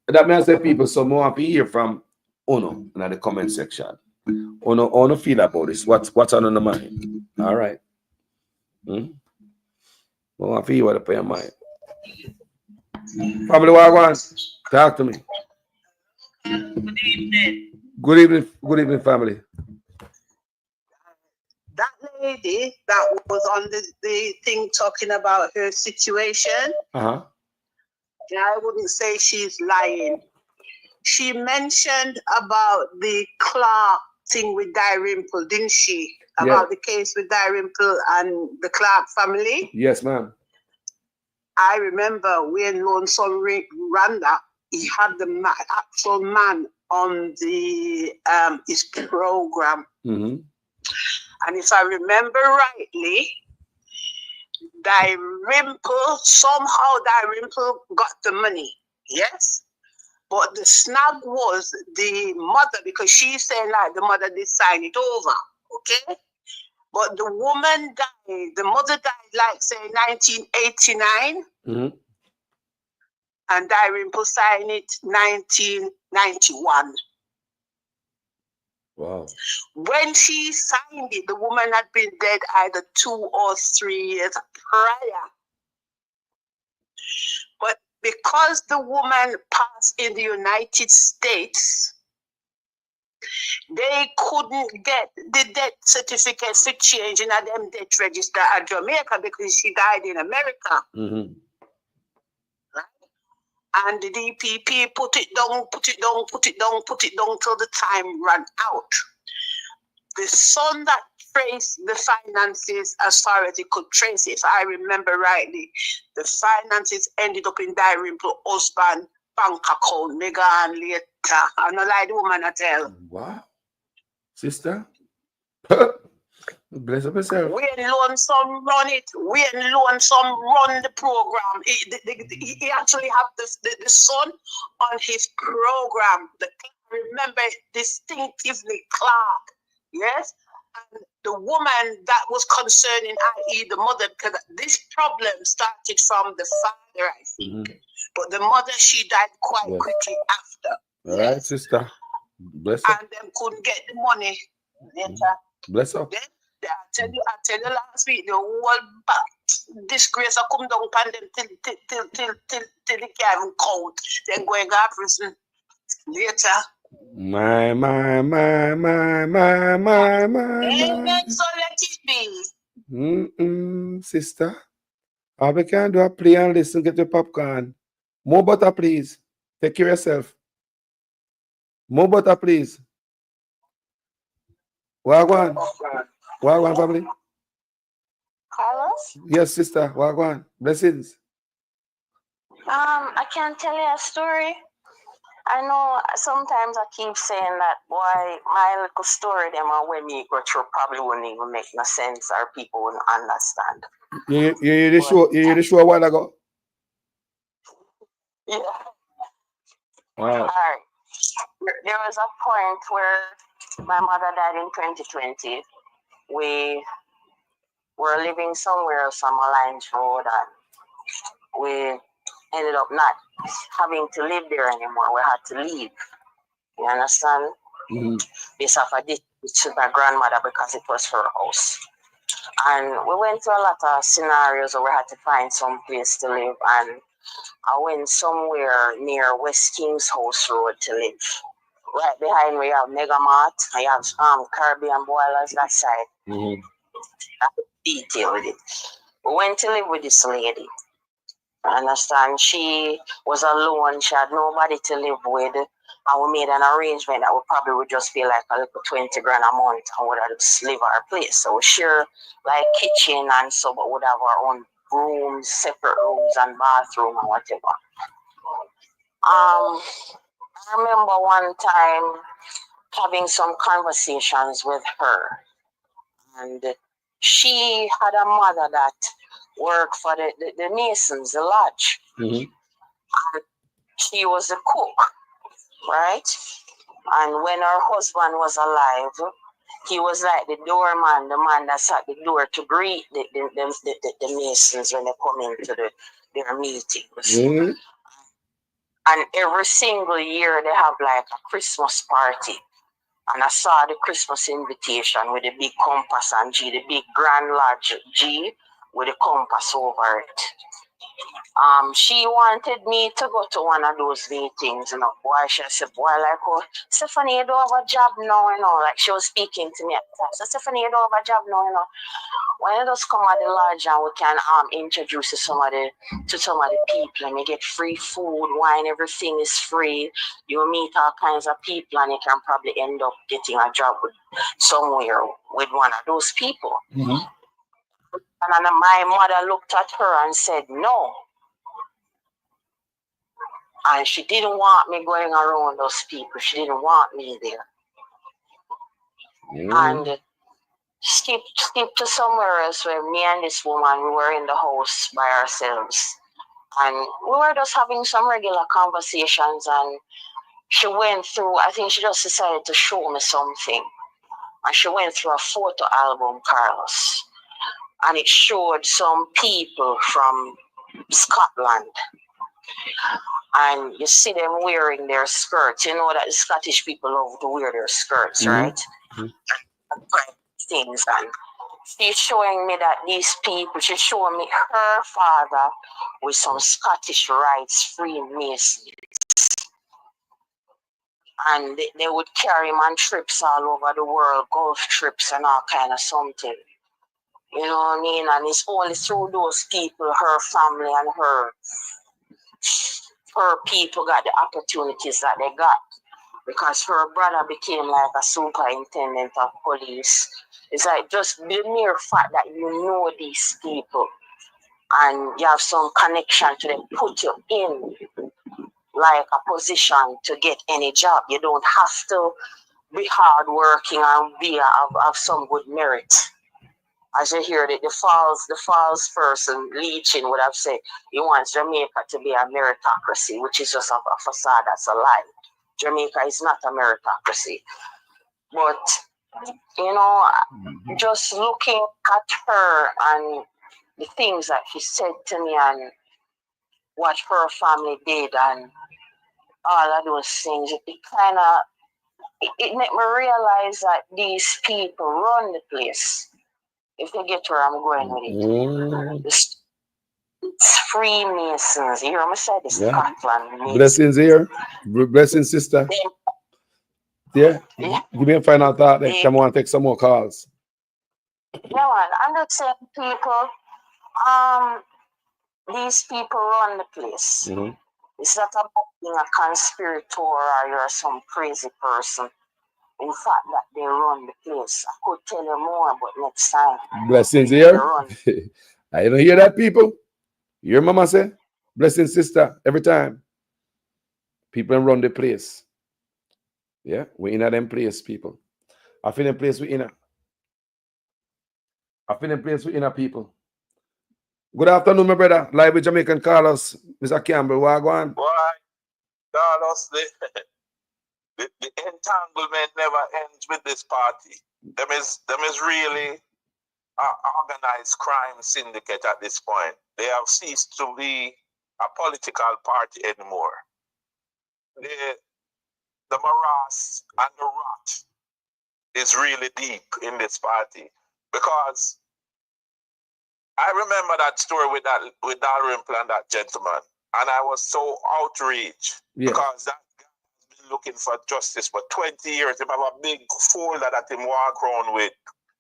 that means that people so more happy hear from Uno in the comment section. Uno feel about this. What's on the mind? All right. Well, I feel what up in your mind. Family Wagwan, talk to me. Good evening. Good evening, family. That lady that was on the thing talking about her situation, I wouldn't say she's lying. She mentioned about the Clark thing with Dalrymple, didn't she? About the case with Dalrymple and the Clark family. Yes, ma'am. I remember when Lonesome Randa, he had the actual man on the his program. And if I remember rightly, somehow Dalrymple got the money, yes? But the snag was the mother, because she said like the mother did sign it over, okay? But the woman died, the mother died like say 1989, and Dalrymple signed it 1991. Wow. When she signed it, the woman had been dead either 2 or 3 years prior. But because the woman passed in the United States, they couldn't get the death certificate for change in them death register at Jamaica because she died in America. Right? And the DPP put it down till the time ran out. The son that traced the finances as far as he could trace it, if I remember rightly, the finances ended up in Dalrymple husband bank account, Megan later. I'm not like the woman I tell. Wow. Sister? Bless up yourself. When Lonesome run it, when Lonesome run the program, he actually have the son on his program. Remember distinctively Clark, yes? And the woman that was concerning, i.e. the mother, because this problem started from the father, I think. But the mother, she died quite quickly after. All right, sister. Bless her. And them couldn't get the money later. Bless her. Then, I tell you last week, the whole disgrace come down upon them till they can't even count. Then going to prison later. My. So let it be. Sister. All we can do is play and listen, get your popcorn. More butter, please. Take care of yourself. More butter, please. Wagwan, family. Carlos? Yes, sister. Wagwan. Blessings. I can tell you a story. I know sometimes I keep saying that, boy, my little story, them and when me go through probably wouldn't even make no sense or people wouldn't understand. You hear the show a while ago? Yeah. Wow. All right. there was a point where my mother died in 2020. We were living somewhere else on Alliance Road, and we ended up not having to live there anymore. We had to leave. You understand? Based off of this to my grandmother because it was her house. And we went through a lot of scenarios where we had to find some place to live. And I went somewhere near West King's House Road to live. Right behind where you have Mega Mart, and you have Caribbean Boilers that side. That's detail with it. We went to live with this lady. Understand? She was alone. She had nobody to live with. And we made an arrangement that probably would just be like a little 20 grand a month and would have just live our place. So we share like kitchen and so, but would have our own rooms, separate rooms and bathroom and whatever. I remember one time having some conversations with her, and she had a mother that worked for the Masons, the lodge. And she was a cook, right? And when her husband was alive, he was like the doorman, the man that's at the door to greet the Masons when they come into their meetings. And every single year they have like a Christmas party. And I saw the Christmas invitation with the big compass and G, the big Grand Lodge G with the compass over it. She wanted me to go to one of those meetings, you know. Why? She said, boy, like, oh, Stephanie, you don't have a job now, you know. Like, she was speaking to me at the time. So, Stephanie, you don't have a job now, you know. When you just come at the lodge and we can introduce you to some of the people, and you get free food, wine, everything is free. You meet all kinds of people, and you can probably end up getting a job somewhere with one of those people. And my mother looked at her and said, no. And she didn't want me going around those people. She didn't want me there. And skip to somewhere else where me and this woman, we were in the house by ourselves. And we were just having some regular conversations, and she went through, I think she just decided to show me something. And she went through a photo album, Carlos. And it showed some people from Scotland. And you see them wearing their skirts. You know that the Scottish people love to wear their skirts, right? Things. And she's showing me that these people, she's showing me her father with some Scottish Rites Freemasons. And they would carry him on trips all over the world, golf trips and all kind of something. You know what I mean? And it's only through those people, her family and her people got the opportunities that they got. Because her brother became like a superintendent of police. It's like just the mere fact that you know these people and you have some connection to them, put you in like a position to get any job. You don't have to be hardworking and be of some good merit. As you hear it, the false person, Leachin, would have said he wants Jamaica to be a meritocracy, which is just a facade, that's a lie. Jamaica is not a meritocracy. But, you know, just looking at her and the things that she said to me and what her family did and all of those things, it made me realize that these people run the place. If you get where I'm going with it. It's Freemasons. You hear me say this? Scotland. Blessings here. Blessings, sister. Yeah. Give me a final thought. Then come on, take some more calls. Yeah, man. I'm just saying, people. These people run the place. It's not about being a conspirator or you're some crazy person. In fact, that they run the place. I could tell you more, but next time. Blessings here. I don't hear that, people. Your mama say, blessings, sister, every time. People run the place. Yeah, we're in a them place, people. I feel in place we're in a. I feel in place we're in a, people. Good afternoon, my brother. Live with Jamaican Carlos. Mr. Campbell, wagwan. Boy, Carlos, the entanglement never ends with this party. Them is really an organized crime syndicate at this point. They have ceased to be a political party anymore. The morass and the rot is really deep in this party, because I remember that story with Dalrymple and that gentleman, and I was so outraged because that guy has been looking for justice for 20 years. He have a big folder that him walk around with.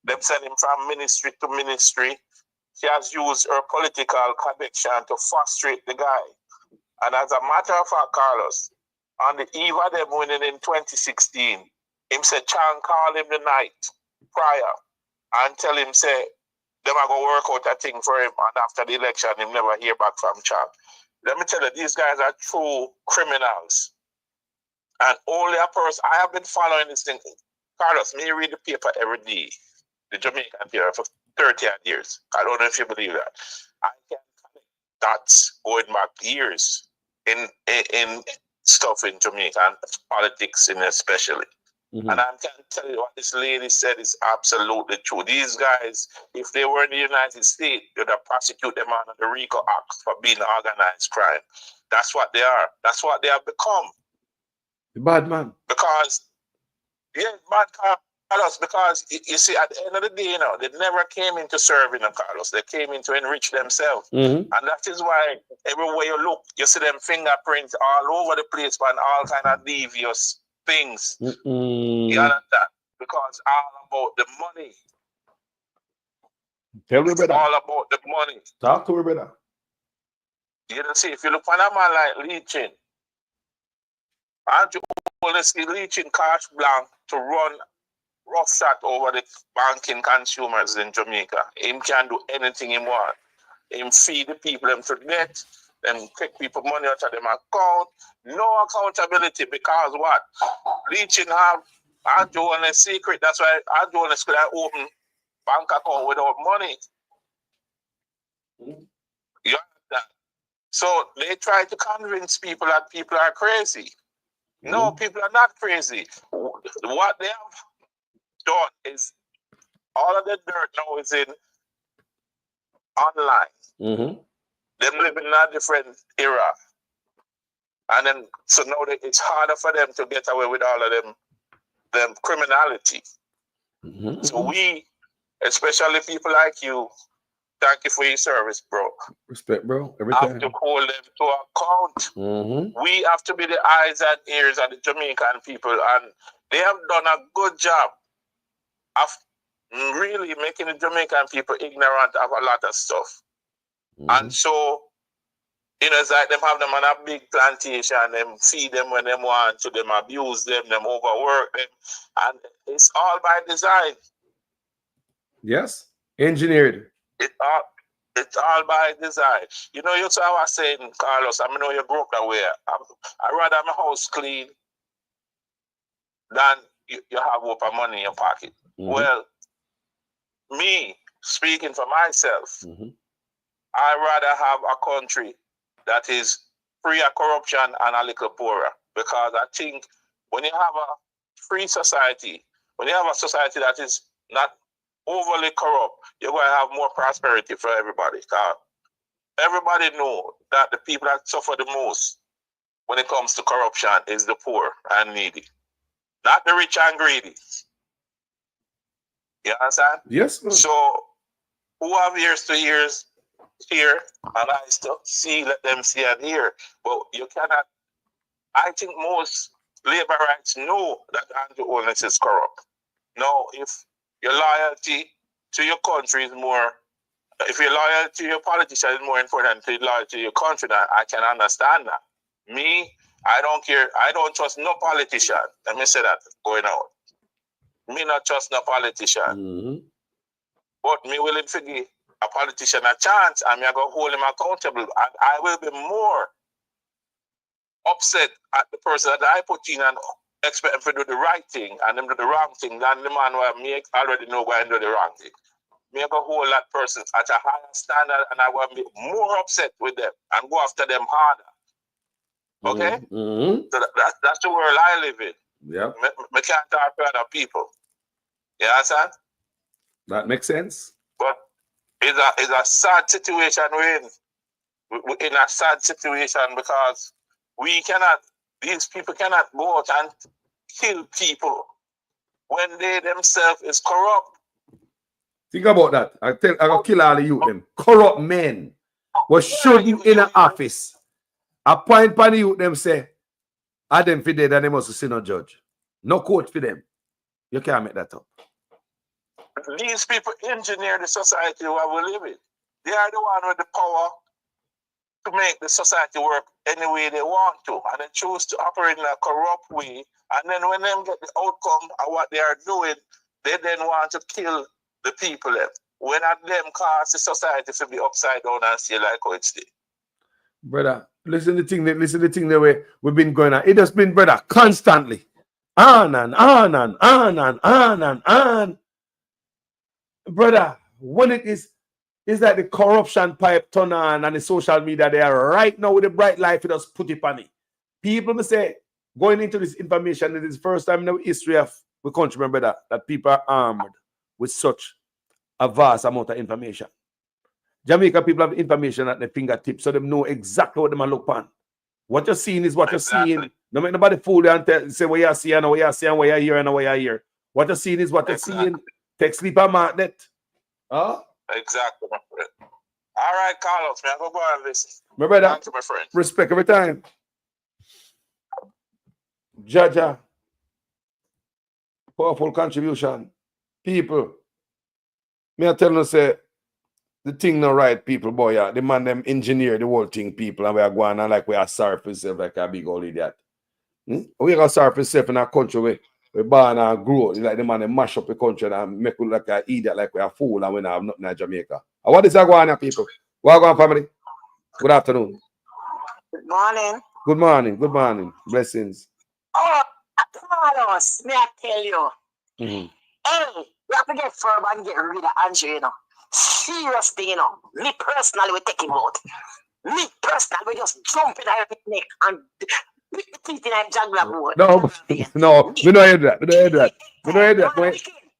Them send him from ministry to ministry. She has used her political conviction to frustrate the guy. And as a matter of fact, Carlos, on the eve of them winning in 2016, him said Chan called him the night prior and tell him say them are gonna work out a thing for him, and after the election him never hear back from Chan. Let me tell you, these guys are true criminals. And only a person, I have been following this thing. Carlos, me read the paper every day, the Jamaican paper, for 30 years. I don't know if you believe that. I can connect dots going back years in stuff in Jamaica and politics in especially. And I can tell you what this lady said is absolutely true. These guys, if they were in the United States, they'd have prosecute them under the RICO Act for being organized crime. That's what they are. That's what they have become. The bad man. Because, bad Carlos, because you see, at the end of the day, they never came into serving them, Carlos. They came in to enrich themselves. And that is why everywhere you look, you see them fingerprints all over the place on all kind of devious things. You understand? Because all about the money. Tell me, brother. All about the money. Talk to me, brother. You know, see, if you look on a man like Leachin, Andrew honestly Leachin cash blank to run rough shot over the banking consumers in Jamaica. Him can do anything he want. Him feed the people them to debt, them take people money out of them account. No accountability, because what? Leachin have Andrew on a secret. That's why Andrew on a could open bank account without money. You understand? So they try to convince people that people are crazy. No, people are not crazy. What they have done is all of the dirt now is in online. Them live in a different era. And then so now it's harder for them to get away with all of them criminality. So we, especially people like you, thank you for your service, bro. Respect, bro. Every have time. to hold them to account. We have to be the eyes and ears of the Jamaican people, and they have done a good job of really making the Jamaican people ignorant of a lot of stuff. And so, it's like them have them on a big plantation, them feed them when they want to, them abuse them overwork them, and it's all by design. Yes, engineered. It's all by design. You know, you saw I was saying, Carlos, I know you broke away. I'd rather my house clean than you have up of money in your pocket. Well, me, speaking for myself, I'd rather have a country that is free of corruption and a little poorer. Because I think when you have a free society, when you have a society that is not overly corrupt, you're going to have more prosperity for everybody. Everybody know that the people that suffer the most when it comes to corruption is the poor and needy, not the rich and greedy. You understand? Yes, sir. So who have ears to hear and eyes to see, let them see and hear. But you cannot. I think most labor rights know that Andrew Holness is corrupt. Now, if your loyalty to your country is more, if your loyalty to your politician is more important than your loyalty to your country, then I can understand that. Me, I don't care. I don't trust no politician. Let me say that going out. Me not trust no politician. But me willing to give a politician a chance, and me I go hold him accountable. And I will be more upset at the person that I put in and expect him to do the right thing and them do the wrong thing than the man where me already know why I do the wrong thing. Me I go hold that person at a higher standard, and I will be more upset with them and go after them harder. Okay? So that's the world I live in. Yeah. Me can't talk to other people. You understand? That makes sense. But it's a sad situation we're in. We're in a sad situation because these people cannot go out and kill people when they themselves is corrupt. Think about that. I go kill all the youth them. Corrupt men was shouldn't in an office. Appoint pan the youth them say, I them for dead and they must see no judge. No court for them. You can't make that up. These people engineer the society where we live in. They are the one with the power to make the society work any way they want to, and they choose to operate in a corrupt way. And then when them get the outcome of what they are doing, they then want to kill the people. When at them cause the society to be upside down and stay like how it's there. Brother, listen to the thing the way we've been going on. It has been, brother, constantly. On and on and on and on and on. Brother, when it is, it's like the corruption pipe turn on and the social media there right now with the bright light, it just put it on it. People may say, going into this information, it is the first time in the history of the country, my brother, that people are armed with such a vast amount of information. Jamaica people have information at their fingertips, so they know exactly what they man look on. What you're seeing is what you're seeing. No make nobody fool you and say what you're seeing and what you're seeing, what you're hearing and what you're hearing. What you're seeing is what you're seeing. Take sleep and mark that. Huh? Exactly, my friend. All right, Carlos, man, go and listen. My brother, Thank you, my friend. respect every time. Jaja, powerful contribution. People, me I tell you, say, the thing not right, people, boy, yeah. The man them engineer the whole thing, people, and we are going on like we are sorry for yourself, like a big old idiot. We are sorry for yourself in our country, we born and grow. It's like the man they mash up the country and make us like an idiot, like we are fool, and we don't have nothing in Jamaica. And what is that going on, people? What going on, family? Good afternoon. Good morning. Good morning. Good morning. Blessings. Oh, Carlos, may I tell you? Mm-hmm. Hey, we have to get firm and get rid of Andrew, you know. Serious thing, you know. Me personally, we take him out. Me personally, we just jump in our neck and put the teeth in our juggler board. No, no, we don't hear that. We don't hear that. We don't hear that.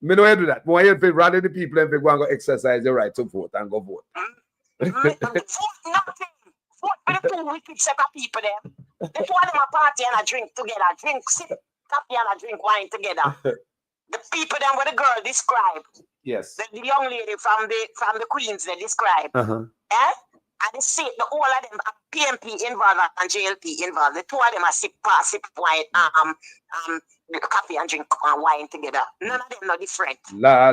We don't hear that. We hear rather the people and go and go exercise their right to vote and go vote. Vote nothing. Vote for the two wicked set of people there. The two of them a party and a drink together. Drink, sip coffee and a drink wine together. The people then what the girl described. Yes. The young lady from the Queens they described. Eh? And they say the all of them are PMP involved and JLP involved. The two of them are sip wine, coffee and drink wine together. None of them are different. I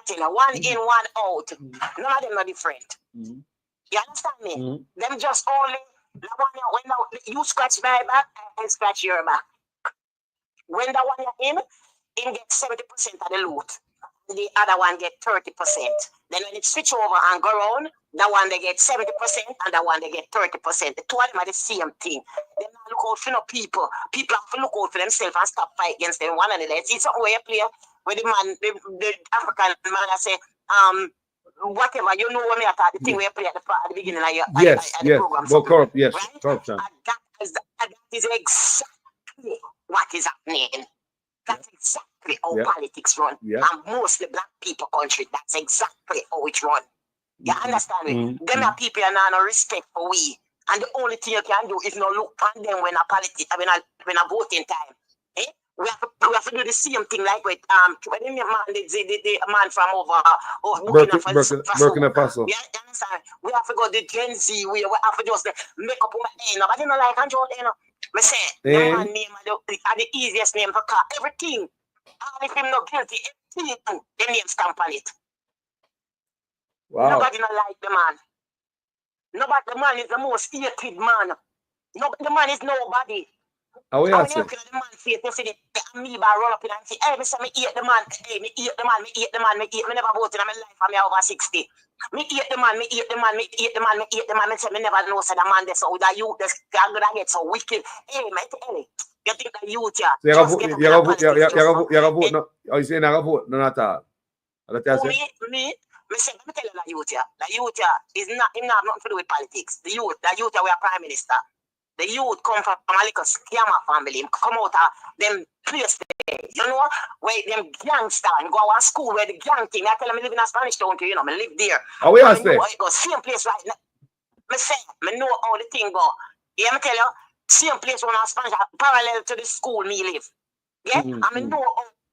tell you, one in, one out. None of them are different. You understand me? Them just only the one when you scratch my back, I scratch your back. When the one you're in gets 70% of the loot. The other one get 30%. Then when it switch over and go around, the one they get 70% and the one they get 30%. The two of them are the same thing. They not look out for no people. People have to look out for themselves and stop fight against them one another. See something where you play with the man, the African man, I say, whatever, you know what me at the thing where you play at the beginning of your the program. Well, corrupt, yes, right? corruption. That is exactly what is happening. That's exactly how politics run. And mostly black people country, that's exactly how it run. You understand me? Them are people and no respect for we. And the only thing you can do is not look on them when a voting time. Eh? We have to do the same thing like with the man from over Burkina Faso. Yeah, you understand? We have to go the Gen Z, we have to just make up my name. But you know, like Andrew, you know, me say the man name are the easiest name to call everything. And if him not guilty, everything the name stamp on it. Wow. Nobody not like the man. Nobody, the man is the most hated man. The man is nobody. How and when you look at the man face, you see the amoeba roll up in and say, hey, me hate the man, hey, me hate the man, me never voted in my life, I'm over 60. Me hate the man, me hate the man, me say me never know say the man that's so that you that's gonna get so wicked. Hey, you think that youth yeah. You have vote no. Are you saying I vote? No, not all. Me say, let me tell you the youth here is not nothing to do with politics. The youth we are prime minister. The youth come from a little scammer family. Him come out of them place there. You know, where them gangster and go to school where the gang thing. I tell them I live in a Spanish town, you know, I live there. How we are I know say? it go same place right now. I say, I know how the thing go. Yeah, I tell you, same place when I'm Spanish, parallel to the school me live. Yeah, I know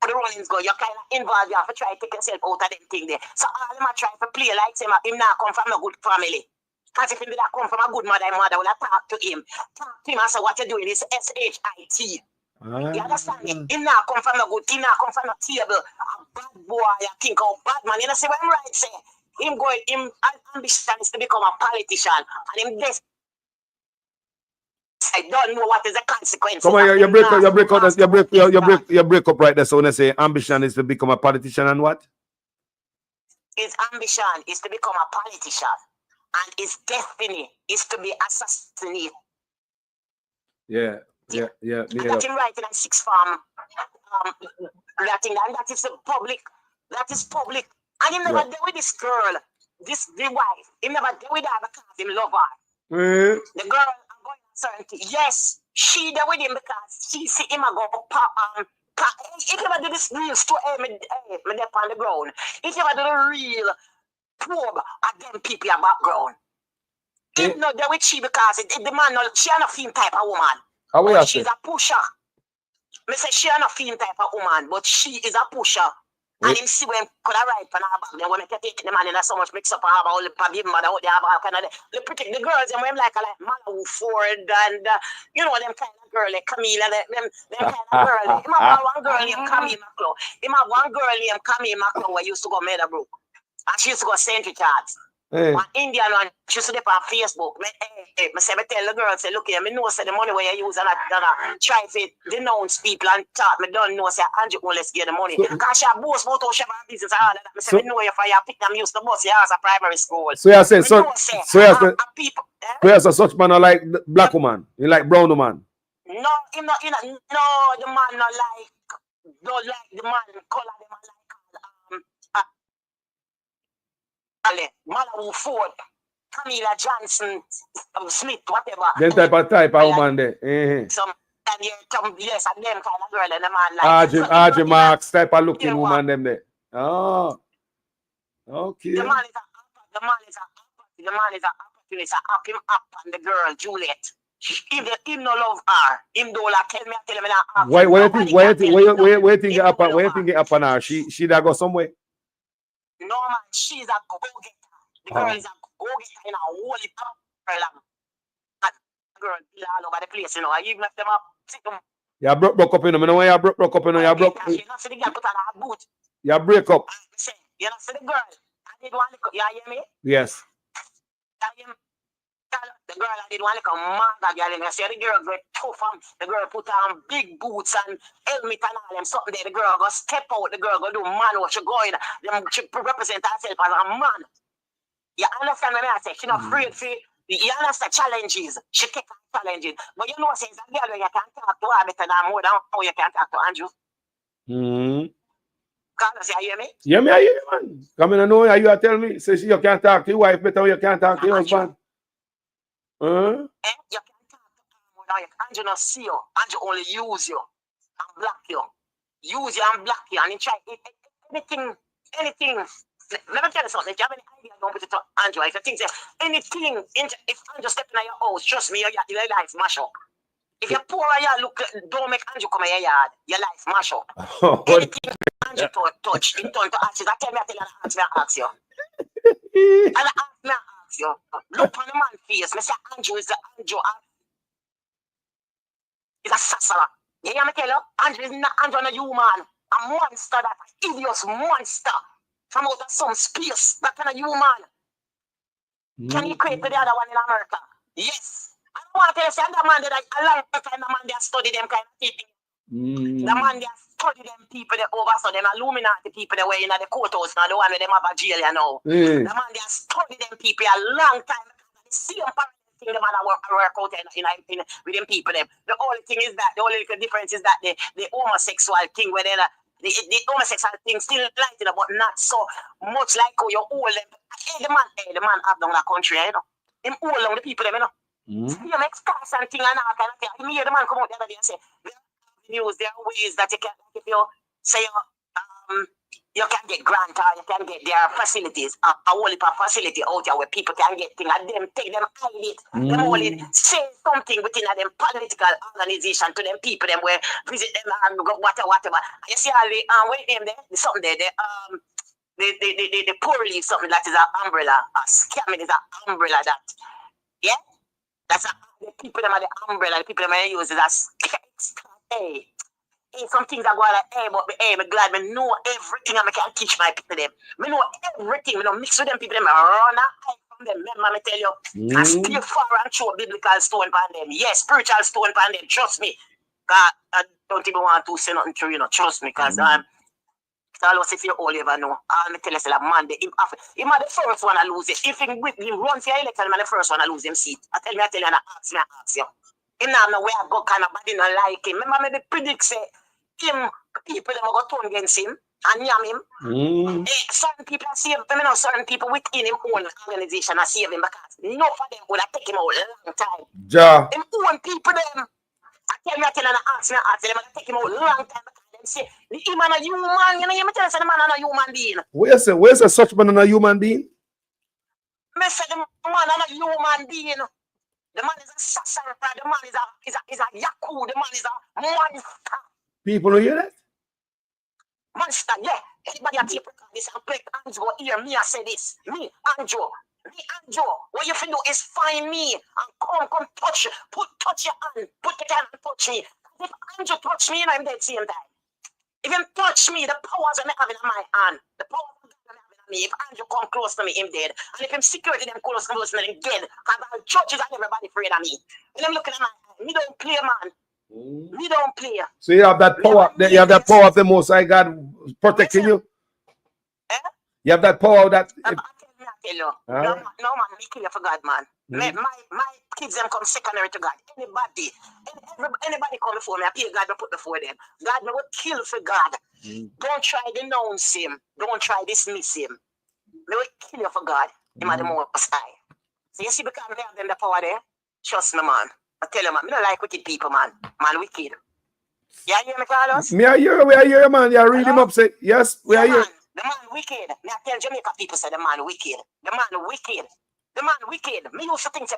how the runnings go. You kind of involved, you have to try to take yourself out of them thing there. So all them are trying to play like him not come from a good family. Because if he did not come from a good mother will have talk to him. Talk to him and say what you're doing is SHIT. You understand me? He not come from a good, he not come from a table. A bad boy, you think of bad man. You know, see what I'm right say? Him ambition is to become a politician. And him this I don't know what is the consequence. Come on, you break up right there. So when I say ambition is to become a politician and what? His ambition is to become a politician. And his destiny is to be assassinated. Yeah. That him writing in sixth form, and that is the public. That is public. And he never deal with this girl, the wife. He never deal with her because he love her. The girl going uncertainty. Yes, she there with him because she see him go pop. If you ever do this real story, me there on the ground. If you ever do the real probe at them people in background. If not there with she because the man she not a film type of woman. She's a pusher. Me say she not a film type of woman, but she is a pusher. And him see when could I ride on her back. Then when I take the man in so much mix up and have all the baby mother out there, kind of the pretty the girls and when like Malawi Ford and you know them kind of girl like Camila, them kind of girl. Him have one girl named Camille Maclo. Him have one girl named Camille Maclo who used to go Meadowbrook. And she used to go St. Richard's. One Indian one, she used to dip on Facebook. I tell the girl, say, look here, I know say the money where you use and I try to denounce people and talk. I don't know, say, Andrew won't let's get the money. Because she have both about how she have business and all that. I say, I know if I pick them use the bus, you as a primary school. So you say, so such man are like black woman, you like brown woman. No, the man not like the man color, the man like Malawi Ford, Camila Johnson, Smith, whatever. Then type of woman there. Some yes, and them kind of girl and the man like RJ Marks type of looking woman them there. Oh, okay. The man is a up him up and the girl Juliet. Him no love her. Him don't like tell me not. Why you think it up on her? She that go somewhere. No man, she's a go-getter. The girl is a go-getter in a whole girl. That girl is all over the place, you know. I even left them up. You broke up, you know. You broke up, you know. You broke. You not see the girl put on her boot. You break up. You not see the girl. I did one. You hear me? Yes. The girl I did one like a mother girl, and I see the girl get tough and the girl put on big boots and helmet and all them something there. The girl go step out, the girl go do man what she going, she represent herself as a man. You understand what I say? She not afraid for you understand challenges. She take challenges. But you know what says that girl you can talk to her better than more than how you can talk to Andrew. Carlos, you hear me? Yeah, me I hear you, man. Come in and know you are telling me. Say you can't talk to your wife better, you can't talk to your husband. You can't talk to her. Andrew not see you. Andrew only use you and block you. Use you and block you. And he try anything. Let me tell you something. If you have any idea, don't put it to Andrew. If you think anything, if Andrew step in your house, trust me, your life mash up. If you're poor, don't make Andrew come in your yard. Your life mash up. Anything Andrew touch, in turn to ask you. I tell you, ask you. And I ask you. Look on the man's face. I say Andrew is a sorcerer. You hear me tell you? Andrew is not a human. A monster, that idiot monster from out of some space. That kind of human. Can you create the other one in America? Yes. I don't want to tell you, say the man that a long time the man they study them kind of thing. The man they study them people they over, so them Illuminati people they were in the courthouse now, the one where them have a jail, you know. The man they study them people a long time. The same thing the man work out in with them people them. The only thing is that the only difference is that the homosexual thing where the homosexual thing still lighting up, but not so much like how you hold them. The man have down the country, you know. Him hold down the people them, you know. You make scars and thing and all kind of thing. I hear the man come out the other day and say, there are news, there are ways that you can, if you say you can get grant or you can get their facilities, a whole heap of facility out there where people can get things and them take them hide it. Them only say something within them political organization to them people them where visit them and go whatever. You see all the what name there? Something there, the poor relief something that is an umbrella. A scamming is an umbrella that. Yeah? That's the people that are the umbrella, the people that are use it as hey. Hey, some things are going like, hey, but hey, I'm glad I know everything and I can teach my people them. I know everything, I know mix with them people them, I run out from them. Remember, I tell you, I still far and show biblical stone upon them. Yes, spiritual stone upon them, trust me. I don't even want to say nothing true, you know, trust me, because always if you all ever know, I'll tell you, say, like, man, he might the first one to lose it. If he run for your election, I'm the first one to lose him seat. I tell you, and I ask you. Him now know where I go kind of body not like him. Remember, me predict say, him, people that go turn against him and yam him. Certain people are saved him, you know, certain people within him own organization are saved him because none of them would have taken him out a long time. Ja. Him own people them. I tell you, and I ask them, I take him out a long time because them say, the man a human, you know, you tell us the man is a human being. Where's a such man a human being? Me say the man is a human being. The man is a assassin, the man is a yaku, the man is a monster. People don't hear that? Monster, yeah. Anybody a tape record this and play Andrew here, me I say this. Me, Andrew. What you do is find me and come touch your hand. Put your hand and touch me. If Andrew touch me, I'm dead same time. If him touch me, the powers I have in my hand. The powers I have in me. If Andrew come close to me, him dead. And if him security them close to me, him dead. Because the judges and everybody afraid of me. When I'm looking at my hand, me don't play, man. We don't play. So you have that power. You have that power of the Most High God protecting you. You have that power that. I tell you. No man, me kill you for God, man. My kids them come secondary to God. Anybody come before me, I pay God to put before them. God me will kill for God. Don't try to denounce him. Don't try to dismiss him. Me will kill you for God. Him are the Most High. So you see, because they have them the power there. Trust me, man. I tell you, man, I don't like wicked people, man. Man, wicked. You hear me, Carlos? We are here, man. You read him up, say, yes, we are here. The man wicked. Me I tell Jamaica people say the man wicked. The man wicked. The man wicked. Me used to think say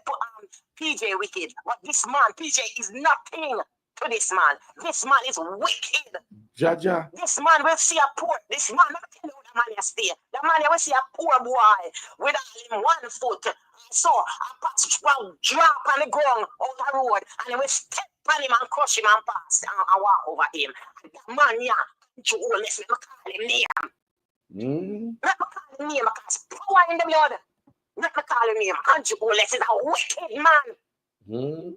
PJ wicked. But this man, PJ, is nothing to this man. This man is wicked. Jaja. This man will see a poor. This man, let me tell you the man you stay. The man will see a poor boy with him 1 foot. So a patch will drop on the ground out the road and he will step on him and crush him and pass and walk over him. And that man, yeah, you let me call him name. Let me call him name because power in the blood. Let me call him name. Andrew Oles is a wicked man.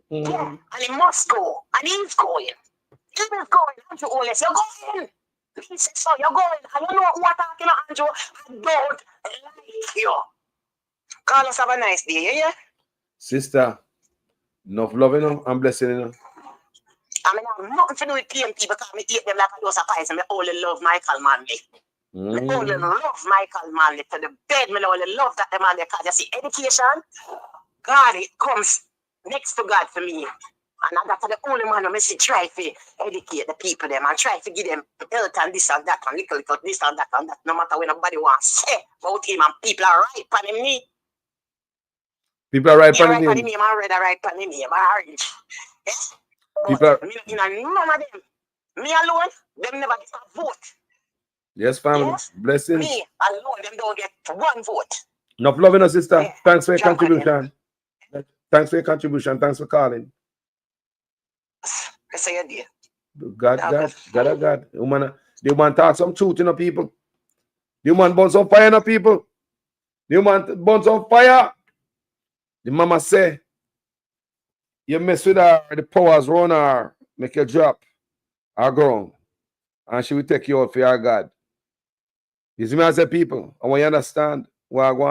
Yeah, and he must go. And he's going. He's going, Andrew Oles. You're going. He said, so you're going. And you know what I'm talking about, Andrew? I don't like you. Carlos, have a nice day, yeah? Sister, enough love, you know, and blessing, you know. I mean, I have nothing to do with PMP because I eat them like a dose of pies and I only love Michael Manley. I only love Michael Manley to the bed. I only love that man because you see, education, God, it comes next to God for me. And that's the only man who must try to educate the people them and try to give them health and this and that and little this and that, no matter what nobody wants to say about him and people are right on him knee. People are right on him. I'm red, right on him, I'm orange. Yes? People are... none of them. Me alone, them never get a vote. Yes, family. Yes? Blessings. Me alone, them don't get 1 vote. Enough love, you know, sister. Yeah. Thanks for your contribution. Thanks for your contribution. Thanks for calling. I say you did. God. Woman, they want to talk some truth, you know, people. They want burn some fire, you know, people. They want to burn some fire. The mama say, you mess with her, the powers run her, make you drop her ground. And she will take you out for your God. You see me as a people, I want you to understand where I go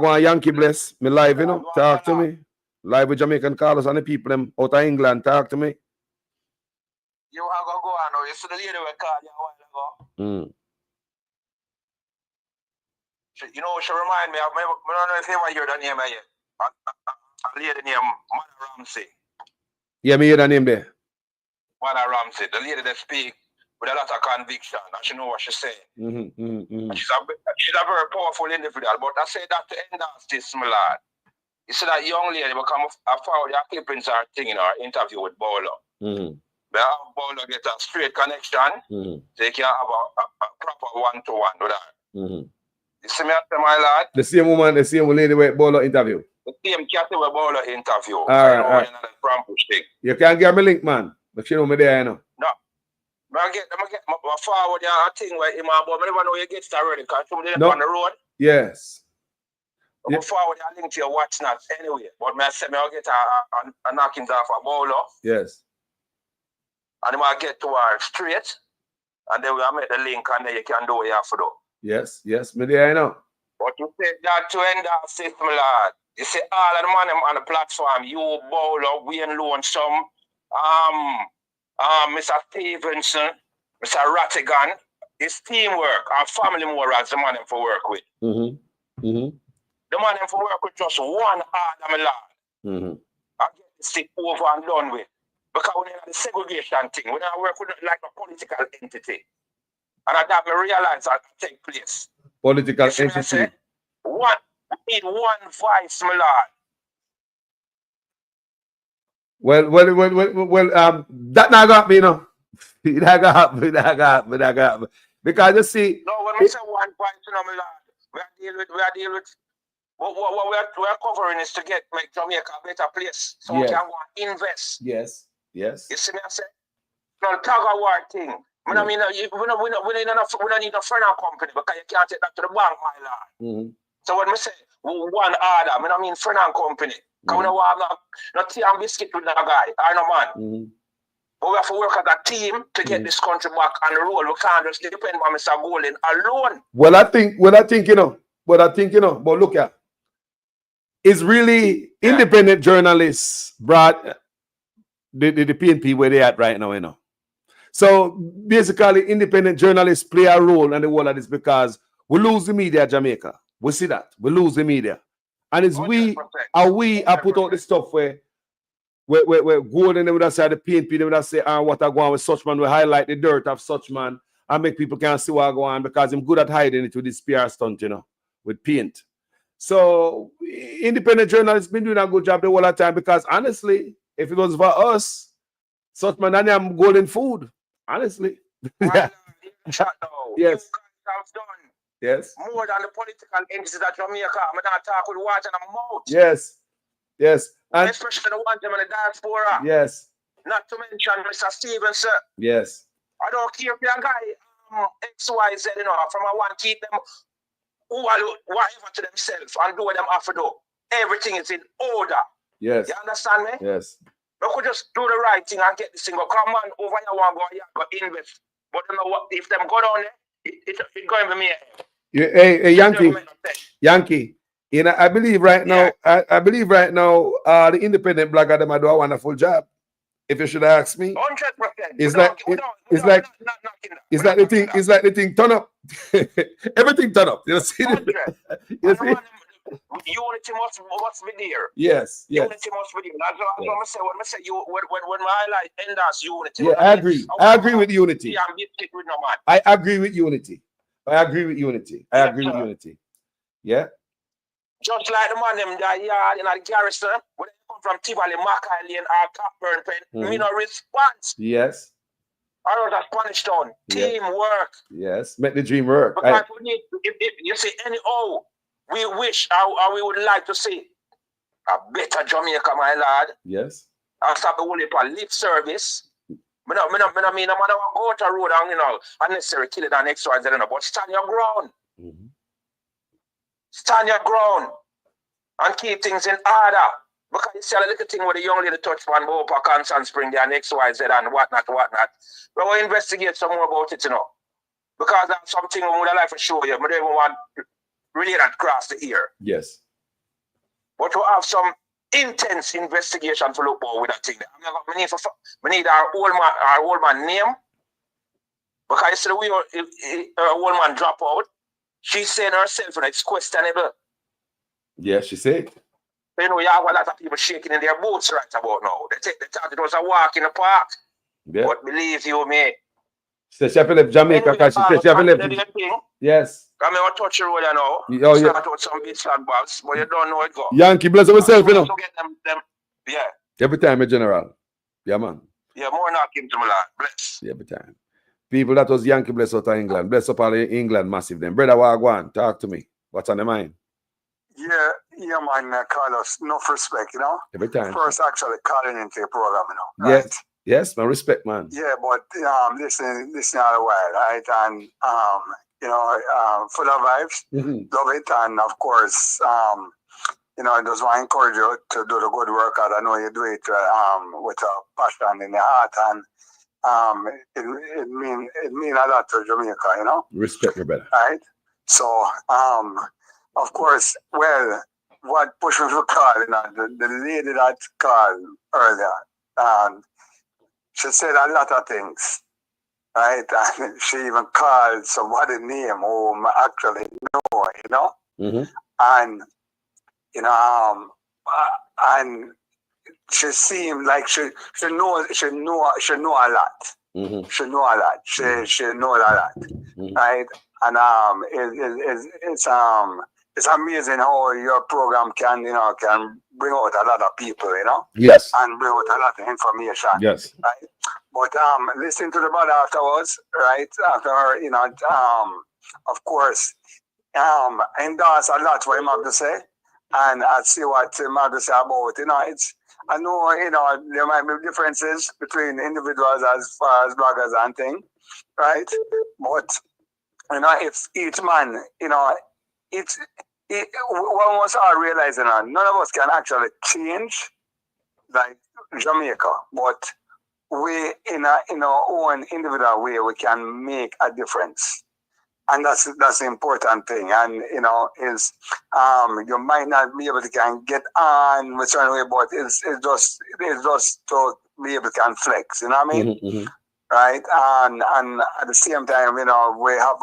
on Yankee Bless, me live, you know, talk to me. Live with Jamaican Carlos and the people them out of England, talk to me. You are going to go on now. You see the lady we called you a while ago? You know, she remind me of, I don't know if you ever heard the name of yet. a lady named Mother Ramsey. Yeah, me hear the name there. Mother Ramsey, the lady that speak with a lot of conviction, and she know what she's saying. She's a very powerful individual. But I say that to endorse this, my lad. You see that young lady become a forward your clippings are thing in our interview with Bowler. They have Bowler get a straight connection. They can have a proper one-to-one with her. You see me after my lad? The same woman, the same lady with Bowler interview. The same cat with Bowler interview. All right. You can't get me link, man. But you know me there, you know. No. I get my forward a thing where him about I never know you get started already because somebody on the road. Yes. I'm forward a link to your watch not anyway. But I say I'll get a knockings off a Bowler. Yes. And then I get to her straight. And then we'll make the link and then you can do what you have to do. Yes, me there, you know. But you say that to end that system, lad. You say all of the money on the platform, you, Bowler, Wayne Lonesome, Mr. Stevenson, Mr. Rattigan, it's teamwork and family more as the money for work with. The money for work with just one hard, my lad. I get this thing over and done with. Because when you have the segregation thing, when I work with like a political entity, and I that me realize that take place. Political entity. We need one voice, my lord. Well, that not got me, you know. That got me. Because you see. No, when we say one voice, you know, my lord, we are dealing with what we're covering is to make Jamaica a better place. So we can go and invest. Yes. You see me, I say? No, tug of war thing. We don't need a friend company because you can't take that to the bank, my lord. So when we say one order, I don't mean friend and company. Because we don't have no tea and biscuit with that guy, I know man. But we have to work as a team to get this country back on the road. We can't just depend on Mr. Golden alone. Well, I think, you know, but look at it's really independent journalists brought the PNP where they at right now, you know. So basically, independent journalists play a role in the whole of this because we lose the media, Jamaica. We see that. We lose the media. And it's 100%. we put out the stuff where Golden, they would have said the PNP, they would have said, what I go on with such man, we highlight the dirt of such man and make people can't see what I go on because I'm good at hiding it with this PR stunt, you know, with paint. So independent journalists been doing a good job the whole of the time because honestly, if it was for us, such man, I am golden food. Honestly. Yes. Yes. More than the political entities that Jamaica. I'm not talking with water in my mouth. Yes. And especially the ones in the diaspora. Yes. Not to mention Mr. Stevenson. Yes. I don't care if you're a guy XYZ, you know, from I want to keep them whatever to themselves and do what them have to do. Everything is in order. Yes. You understand me? Yes. We could just do the right thing and get this thing. Come on, over here, one go invest. But you know what? If them go down there, it's going to be me. Hey, Yankee. You know, I believe right now, the independent blogger them do a wonderful job. If you should ask me, 100%. It's like the thing turn up. Everything turn up. You see it? Unity must be there. Yes. Unity must be there. That's what I say. When I say when I highlight endorse unity. Yeah, I agree with unity. I agree with unity. Yeah. Just like the man them that yard in the garrison, when they come from Tivoli, Mackay Lane, or Cockburn Pen, me no response. Yes. I was a Spanish town. Teamwork. Yes. Make the dream work. Because we need, if you say we wish or we would like to see a better Jamaica, my lad. Yes. I'll stop the whole heap of lip service. I mean, no matter what go to road and, you know, unnecessary kill it and XYZ, but stand your ground. Stand your ground and keep things in order. Because you see a little thing with the young lady touch on Bopa, Constant Spring there and XYZ and whatnot. But we'll investigate some more about it, you know. Because that's something we would like to show you. We don't even want really not cross the ear. Yes. But we have some intense investigation to look for with that thing. We need our old man name. Because you see the way our old man drop out. She's saying herself and it's questionable. Yes, she said. You know, you have a lot of people shaking in their boots right about now. They thought it was a walk in the park. Yeah. But believe you me. She said she left Jamaica because she said she left. Yes. Come here, touch the road, you know. Oh, yeah. Start out some big flag balls, but you don't know it go. Yankee, bless yourself, you know. To get them, yeah. Every time, a general. Yeah, man. Yeah, more knock him to my lad. Bless. Every time. People that was Yankee bless out of England. Bless up all England massive then. Brother Wagwan, talk to me. What's on the mind? Yeah, man, Carlos, enough respect, you know. Every time. First actually calling into the program, you know. Right? Yes. Yes, my respect, man. Yeah, but listen all the while, right? And you know, full of vibes, love it, and of course, you know, I just want to encourage you to do the good work. I know you do it with a passion in your heart, and it mean a lot to Jamaica, you know. Respect me, brother. Right. So of course, well, what pushed me to call, you know, the lady that called earlier, she said a lot of things, right? And she even called somebody name whom I actually know, you know. And you know, and she seemed like she know a lot. She know a lot. She knows a lot, right? And it's amazing how your program can bring out a lot of people, you know. Yes. And bring out a lot of information. Yes. Right. But listen to the brother afterwards, right? After her, you know, of course, endorse a lot what him have to say, and I see what him have to say about it. You know, I know, you know, there might be differences between individuals as far as bloggers and things, right? But you know, if each man, you know, one must all realize, you know, none of us can actually change like Jamaica, but we in our own individual way we can make a difference, and that's the important thing. And you know, is you might not be able to can get on with certain way, but it's just to be able to can flex. You know what I mean? Right, and at the same time, you know, we have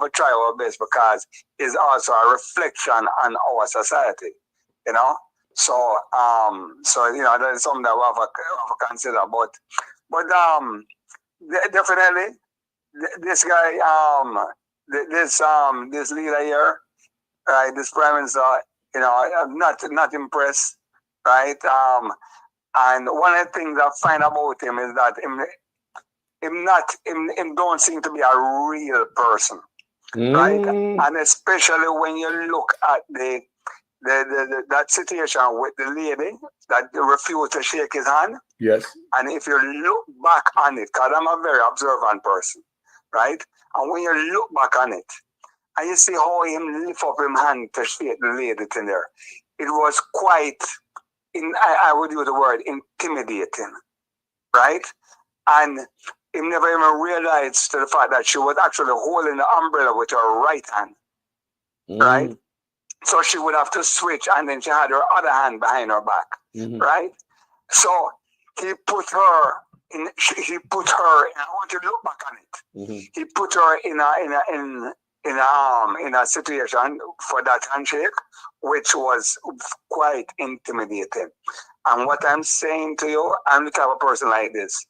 a try our best because it's also a reflection on our society, you know. So you know, that is something that we have to consider. But definitely, this guy, this leader here, right, this prime minister, you know, I'm not impressed, right. And one of the things I find about him is that him don't seem to be a real person, right? And especially when you look at that situation with the lady that refused to shake his hand. Yes. And if you look back on it, because I'm a very observant person, right? And when you look back on it, and you see how him lift up his hand to shake the lady in there, it was quite, I would use the word intimidating, right? And he never even realized to the fact that she was actually holding the umbrella with her right hand, right? So she would have to switch, and then she had her other hand behind her back, right? So he put her in. He put her. I want you to look back on it. He put her in a situation for that handshake, which was quite intimidating. And what I'm saying to you, I'm the type of person like this.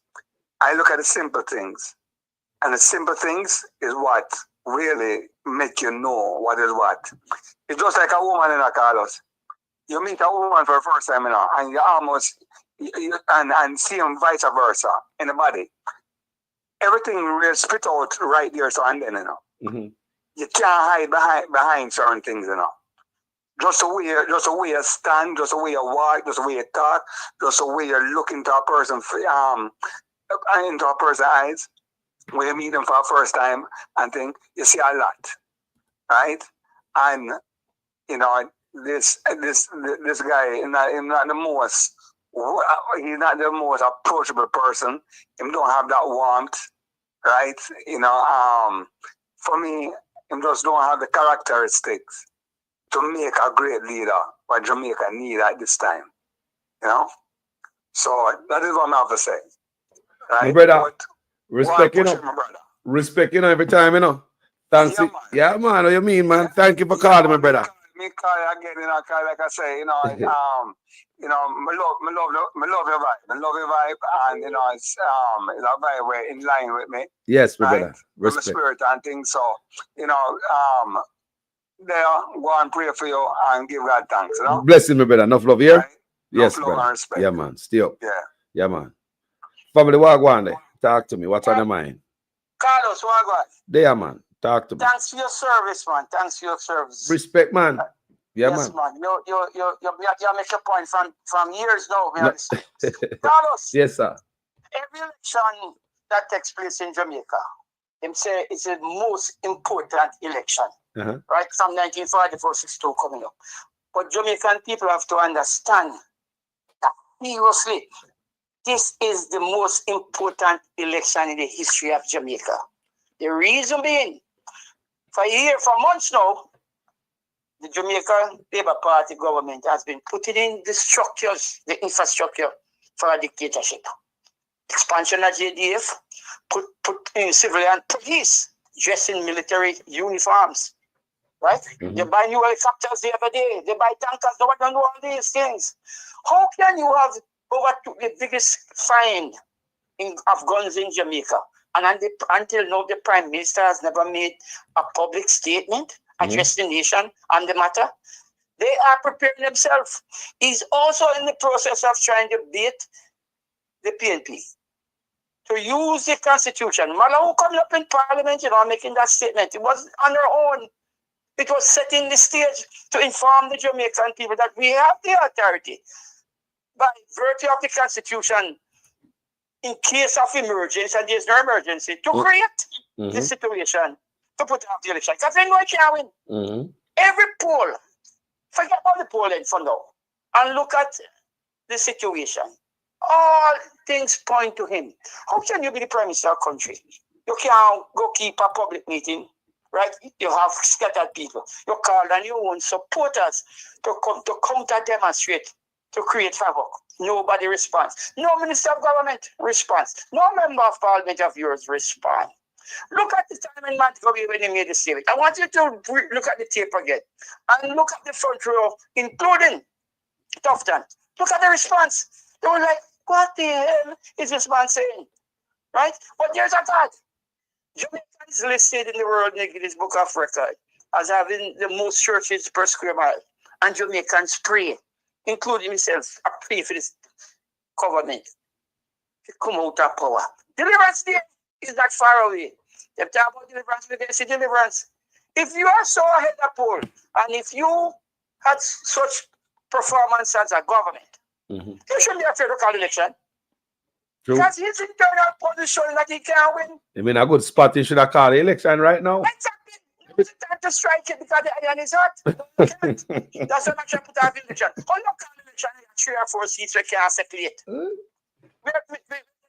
I look at the simple things, and the simple things is what really make you know what is what. It's just like a woman in a Carlos. You meet a woman for the first time, you know, and you almost and see him vice versa in the body. Everything will spit out right there, so and then, you know. You can't hide behind certain things, you know. Just the way you stand, just the way you walk, just the way you talk, just the way you look into a person's eyes when you meet them for the first time and think, you see a lot, right? And you know, this guy is not the most, he's not the most approachable person. He don't have that warmth, right? You know, for me, he just don't have the characteristics to make a great leader what Jamaica need at this time, you know. So that is what I have to say. Right? My brother, respect, you know. Respect, you know, every time, you know. Thanks. Yeah, man. What you mean, man? Thank you for calling, my brother. me call you again, you know, cause like I say, you know, you know, me love your vibe. I love your vibe, and you know, it's you know, vibe were in line with me. Yes, my Right? brother. With my Respect. spirit and things. So, you know, there, go and pray for you and give God thanks, you know? Bless him, my brother. Enough love here. Right? Yes, Enough love brother. and respect. Yeah, man. Stay up. Yeah. Yeah, man. Family, what go on there? Talk to me. What's on your mind? Carlos, what God? There, man. Talk to me. Thanks for your service, man. Thanks for your service. Respect, man. Yeah, yes, man. You make a point from years now. No. Carlos. Yes, sir. Every election that takes place in Jamaica, them say it's the most important election, right? From 1944, 62 coming up. But Jamaican people have to understand that seriously, this is the most important election in the history of Jamaica. The reason being, for months now, the Jamaica Labour Party government has been putting in the structures, the infrastructure for a dictatorship. Expansion of JDF, put in civilian police dressed in military uniforms, right? They buy new helicopters the other day, they buy tankers, nobody don't know all these things. How can you have the biggest find of guns in Jamaica? And until now, the Prime Minister has never made a public statement addressing the nation on the matter. They are preparing themselves. He's also in the process of trying to beat the PNP to use the Constitution. Malou coming up in Parliament, you know, making that statement. It wasn't on her own. It was setting the stage to inform the Jamaican people that we have the authority by virtue of the Constitution in case of emergency, and there's no emergency, to create the situation to put off the election. Because they know it can't win. Every poll, forget about the polling for now, and look at the situation. All things point to him. How can you be the Prime Minister of a country? You can't go keep a public meeting, right? You have scattered people. You call on your own supporters to come to counter-demonstrate, to create havoc. Nobody responds. No Minister of Government responds. No Member of Parliament of yours respond. Look at the time in Montgomery when he made the statement. I want you to look at the tape again and look at the front row, including Tufton. Look at the response. They were like, what the hell is this man saying? Right? But there's a God. Jamaica is listed in the World Guinness Book of Records as having the most churches per square mile. And Jamaicans pray, including myself, I pray for this government to come out of power. Deliverance Day is not far away. They talk about deliverance, we're going to see deliverance. If you are so ahead of poll, and if you had such performance as a government, you shouldn't be afraid to call election. True. Because his internal position that he can't win. I mean, a good spot you should have called the election right now. Exactly. Now's the time to strike it because the iron is hot. No, you can't. That's why I'm trying to put out election. How you call election? You have 3 or 4 seats we can't circulate. The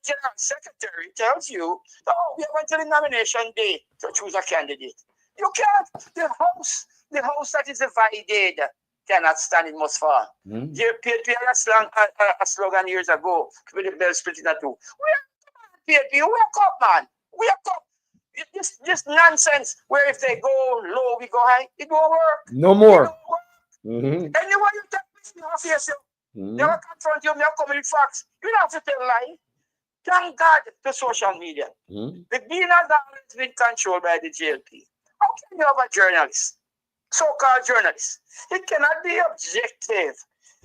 General Secretary tells you, oh, we went to the nomination day to choose a candidate. You can't. The house that is divided cannot stand, it must fall. They had a slogan years ago with the bell split in two. Wake up, man. Wake up. This nonsense where if they go low, we go high, it won't work. No more. Anyone you take me off yourself, they will confront you, they'll come with facts. You don't have to tell a lie. Thank God to social media. The being has always been controlled by the JLP. How can you have a journalist, so-called journalist? It cannot be objective.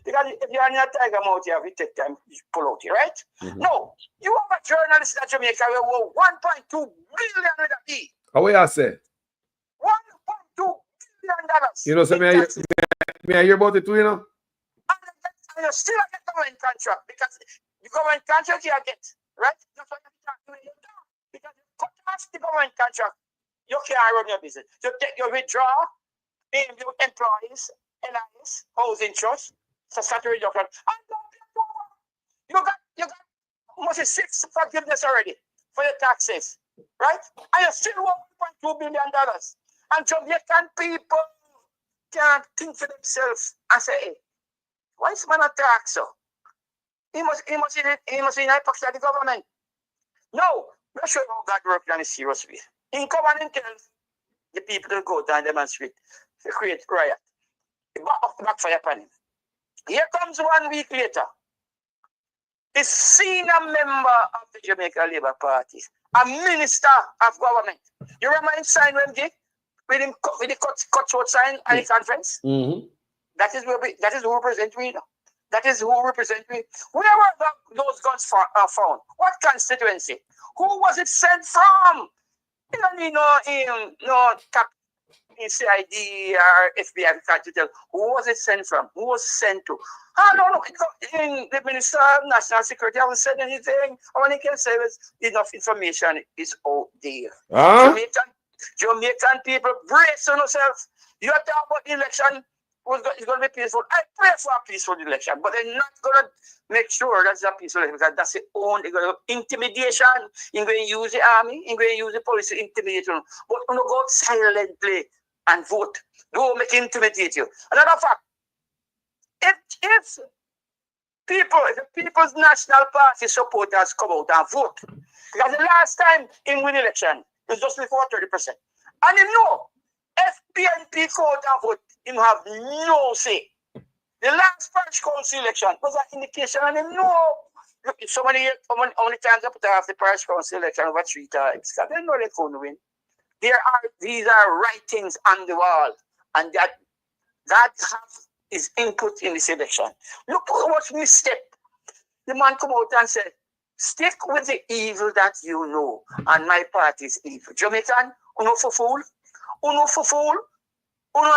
Because if you're in a tiger mouth, you have to take time to pull out, right? No, you have a journalist in Jamaica who will 1.2 billion with a B. How will I say? $1.2 billion. You know, so may I hear about it too, you know? And you still get government contract because the government contract you get, right? That's what you're talking about. Because you cut off the government contract, you can't run your business. You take your withdraw, name your employees, NIS, housing trust, statutory reduction, and you got almost 6 forgiveness already for your taxes, right? And you still $1.2 billion. And Jamaican people can't think for themselves and say, hey, why is man a tax so? He must be in hypocrisy of the government. No, let's show you how God works in a serious way. He come and tell the people to go down and demonstrate to create riot. backfire upon him. Here comes 1 week later. The senior member of the Jamaica Labour Party, a minister of government. You remember him sign when he with the cut sign at the conference? Mm-hmm. That is who represents me now. That is who represents me. Where were those guns found? What constituency? Who was it sent from? You don't need no CID or FBI to tell who was it sent from? Who was sent to? I don't know. In the Minister of National Security haven't said anything. All he can say is enough information is out there. Huh? Jamaican people, brace on yourself. You are talking about the election. It's going to be peaceful. I pray for a peaceful election, but they're not going to make sure that's a peaceful election because that's the only intimidation. You're going to use the army, you're going to use the police to intimidate you. But you go silently and vote. Don't make it intimidate you. Another fact, if the People's National Party supporters come out and vote, because the last time in win election, it was just before 30%. And you know, if PNP come out and vote, him have no say. The last parish council election was an indication, and him know how many times I put off the parish council election over 3 times. Because they know they're going to win. These are writings on the wall, and that have his input in this election. Look what we step. The man come out and said, stick with the evil that you know, and my party is evil. Jamaican, uno for fool. Uno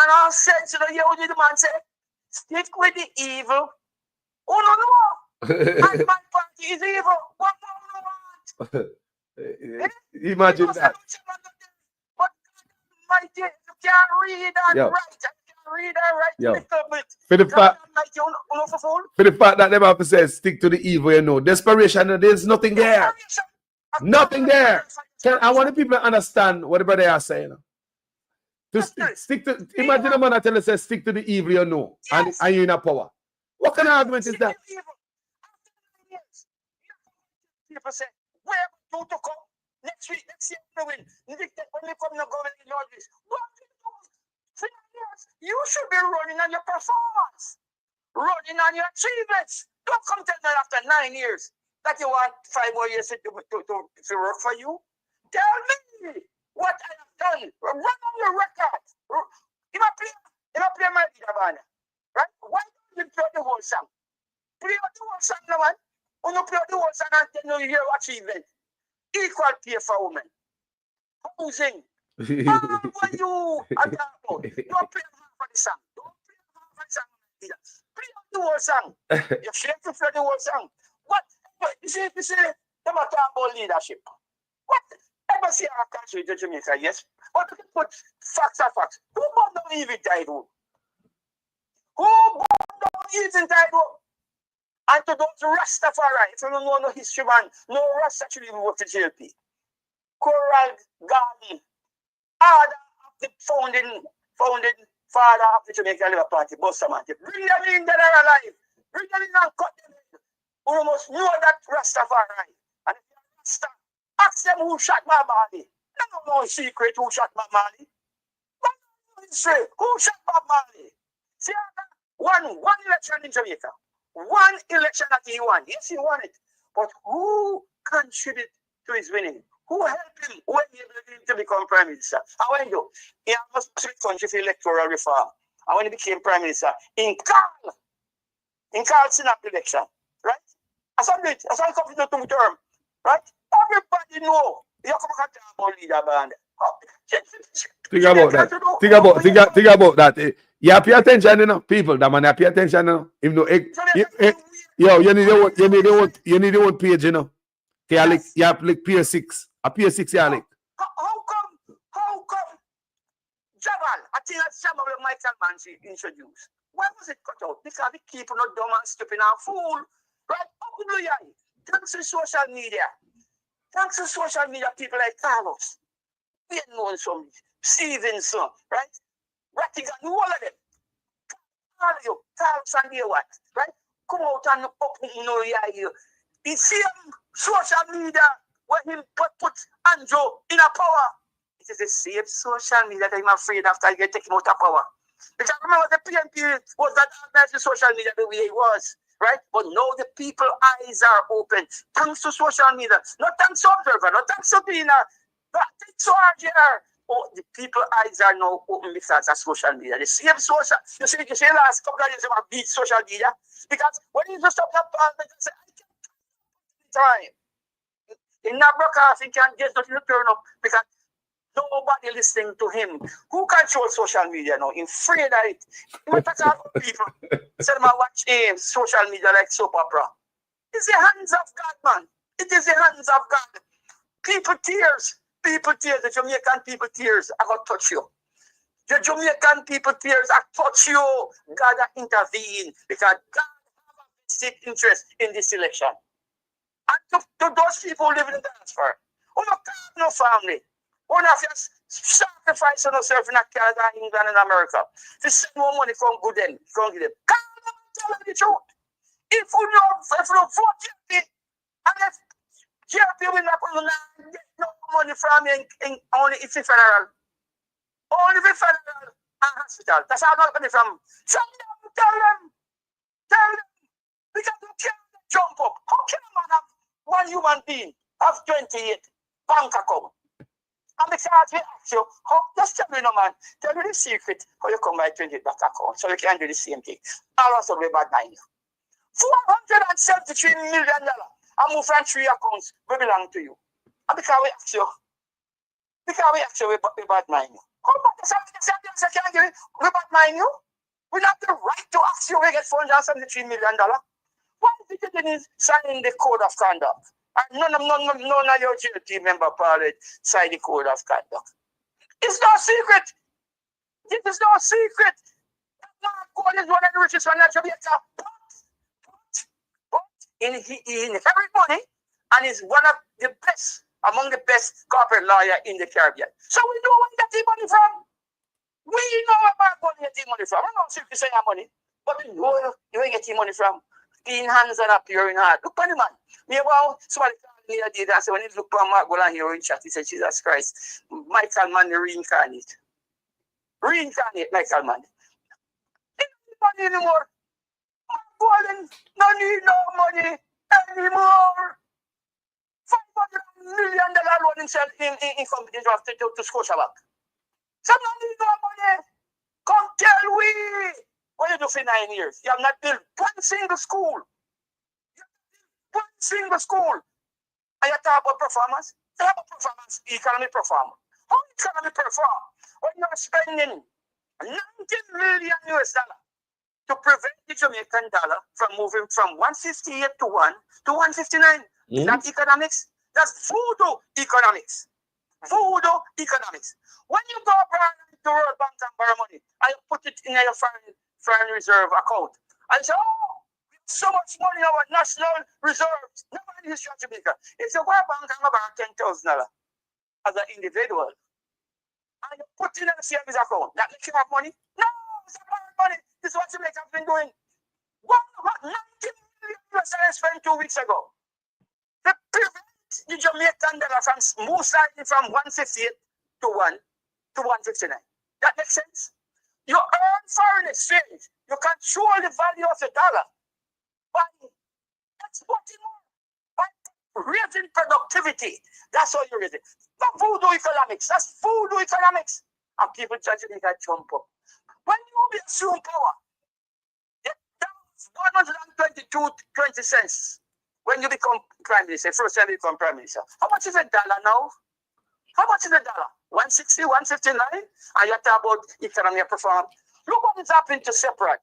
no sense, you know, hear what the man said? Stick with the evil. Uno no. And my party is evil. What do you want? Imagine that. But mighty, you can't read and write. Yo. A little bit. For the fact, Uno for fool. for the fact that them have to say stick to the evil, you know, desperation, there's nothing there. Nothing there. I want the people to understand what the brother are saying. To stick to, imagine a man that tell us, say, stick to the evil, you know, and you're in a power. What kind of argument is that? People say, where do to come? Next week, next year, when we come to government in Northeast, what do you do? 3 years, you should be running on your performance, running on your achievements. Don't come tell me after 9 years that you want 5 more years to work for you. Tell me what I have done. Run on your record. If I play my leader band, right? Why don't you play the whole song? Play the whole song, no man. When you play the whole song and then you hear achievement. Equal pay for women. Housing. What you are talking about? Don't play half of the song. Don't play half of the song. Play the whole song. You shake to play the whole song. What? You see, them are talking about leadership. What? Ever see our country to Jamaica? Yes. But you can put facts are facts. Who bought them even died? Who bought them even died? And to those Rastafari, if you don't know no history, man, no Rasta actually even work for JLP. Coral Garden, father of the founding father of the Jamaica Labour Party, Bustamante. Bring them in that are alive. Bring them in and cut them in. We must know that Rastafari. And if you're Rasta, ask them who shot my Marley. They don't know secret who shot my Marley. But who shot Bob Marley? See, one election in Jamaica. One election that he won. Yes, he won it. But who contributed to his winning? Who helped him when he was to become prime minister? And when he almost switched country for electoral reform. And when he became prime minister, in Carl Sinap election, right? As I come to the term, right? Everybody know you come back to about leader band. Think about that. Think about that. You pay attention, you know, people. That man, pay attention, you know. If no, yo, you need the one page, you know. You have to like peer 6. A peer 6, yeah, like. How come? Jabal, I think that's some of the Michael Manzi introduced. Why was it cut out? Because the people not dumb and stupid and fool. Right? Open your eye. Thanks to social media. Thanks to social media, people like Carlos. We had known some Stevenson, right? Rattigan, all of them. All of you, Carlos and you what? Right? Come out and open your eye. The same social media where him put Andrew in a power. It is the same social media that I'm afraid after I get taken out of power. Because remember, the PNP was not organized in social media the way it was, right? But now the people eyes are open thanks to social media. Not thanks to Observer, not thanks to Dina, not thanks to RGR. Oh, the people eyes are now open because of social media. The same social, you see last couple of years about beat social media. Because when you just stop that parliament and say, I can't time. In that broadcast, he can't get nothing to turn up because nobody listening to him. Who controls social media now? In afraid of it. You might talk about people. Say them watch social media like soap opera. It's the hands of God, man. It is the hands of God. People tears. People tears. The Jamaican people tears. I got touch you. The Jamaican people tears. I touch you. God intervene because God have a vested interest in this election. And to those people who live in the diaspora, who don't have no family, who have just sacrificed themselves in Canada, England, and America to send more money from good end, from them. Can't tell them the truth. If you don't vote JP, and if JP will not get no money from you only if it's federal. Only if it's federal and hospital. That's how I'm going from. Tell them. Because you can't jump up. How can a man have one human being have 28 bank account? And because we ask you, just tell me, no man, tell me the secret how you come by 28 bank account so you can do the same thing. I'll also be bad mind. $473 million I move from 3 accounts will belong to you. And because we ask you, we bad mind you. How about the something can't give it? We bad mind you? We have the right to ask you we get $473 million. Why did you didn't sign the code of conduct? And none of your GLT member parliament signed the code of conduct. It's no secret. This is no secret. That code is one of the richest one that Jamaica. But he inherit money and is one of the best, among the best corporate lawyer in the Caribbean. So we know where he get the money from. We know about where he get the money from. I'm not sure if you say money, but we know where he get the money from. Clean hands and a pure in heart. Look on the man. Me about somebody called me a day and said when he look on Mark Golan here in chat, he said, Jesus Christ, Michael Mann reincarnate. Reincarnate Michael Mann. He don't need money anymore. Mark Golan don't need no money anymore. $500 million loan himself in company to Scotiabank. So don't need no money. Come tell we. What you do for 9 years? You have not built one single school. One single school. And you talk about performance? You have a performance, economy perform. How economy perform? When you're spending $90 million to prevent the Jamaican dollar from moving from 158 to 159. Is that economics? That's voodoo economics. Voodoo economics. When you go abroad to World Bank and borrow money, and you put it in your foreign reserve account, and say, oh, we have so much money in our national reserves. Nobody in history of Jamaica. If you go bank and borrow $10,000 as an individual, and you put it in a savings account, that makes you have money? No, it's a borrowed money. This is what Jamaica has been doing. $90 million spent 2 weeks ago. To prevent the Jamaican dollar from moving from 158 to 159. That makes sense? You earn foreign exchange. You control the value of the dollar by exporting more, by raising productivity. That's how you raise it. That's voodoo economics. That's voodoo economics. And people try to make that jump up. When you assume power, that was 122.20 cents. When you become prime minister, first time you become prime minister. How much is $1 now? How much is $1? 160, 159? And you talk about economic performance. Look what is happening to separate.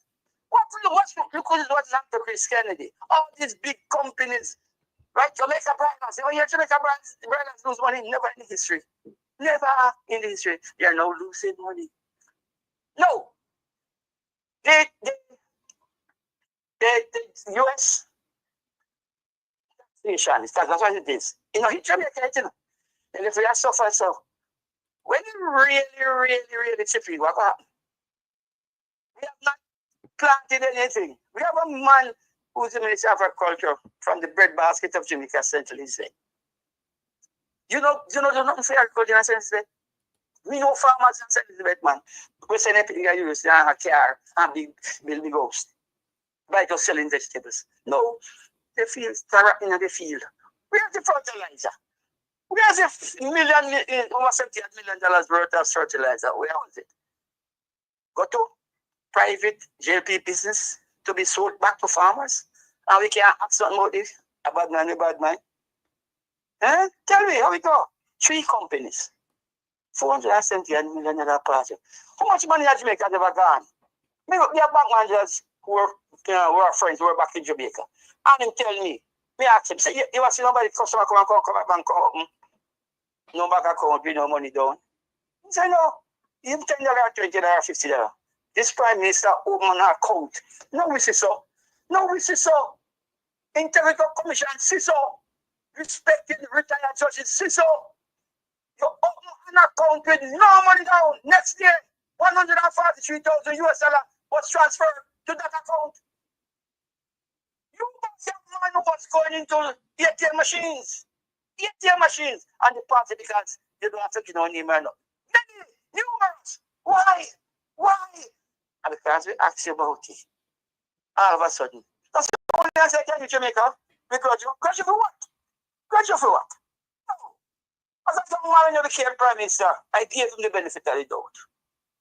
Look what happened to Chris Kennedy. All these big companies, right? Jamaica Brothers. You hear Jamaica Brothers lose money? Never in history. Never in history. They are now losing money. No. The US nation, that's what it is. You know, Jamaica, you know. And if we are suffer, so when you really chippy, what happened? We have not planted anything. We have a man who's the Minister of Agriculture from the breadbasket of Jamaica Central, he said. You know, there's nothing for agriculture in a sense, We know farmers in St. Elizabeth, man. We send everything I use a car and build big house. By just selling vegetables. No, the fields are in the field. Where's the fertilizer? Where's the over $78 million worth of fertilizer? Where was it? Go to private JLP business to be sold back to farmers. And we can't ask something about this. A bad man. Eh? Tell me how we go. 3 companies. $470 million project. How much money has Jamaica ever gone? We have bank managers who are friends who are back in Jamaica. And him tell me ask him, say, you ever see nobody customer come back bank open? No bank account with no money down. He said, no. Even $10, $20, $50. This Prime Minister open an account. No, we see so. Intellectual Commission, see so. Respected retired judges, see so. You open an account with no money down. Next year, $143,000 was transferred to that account. You must have money what's going into ATM machines. And the party because they don't have to give no name or no. Many numerous. Why? And because we ask you about it, all of a sudden, that's the only answer I tell you, Jamaica. We grudge you. Grudge you for what? No. As a young man when you became Prime Minister, I gave him the benefit of the doubt.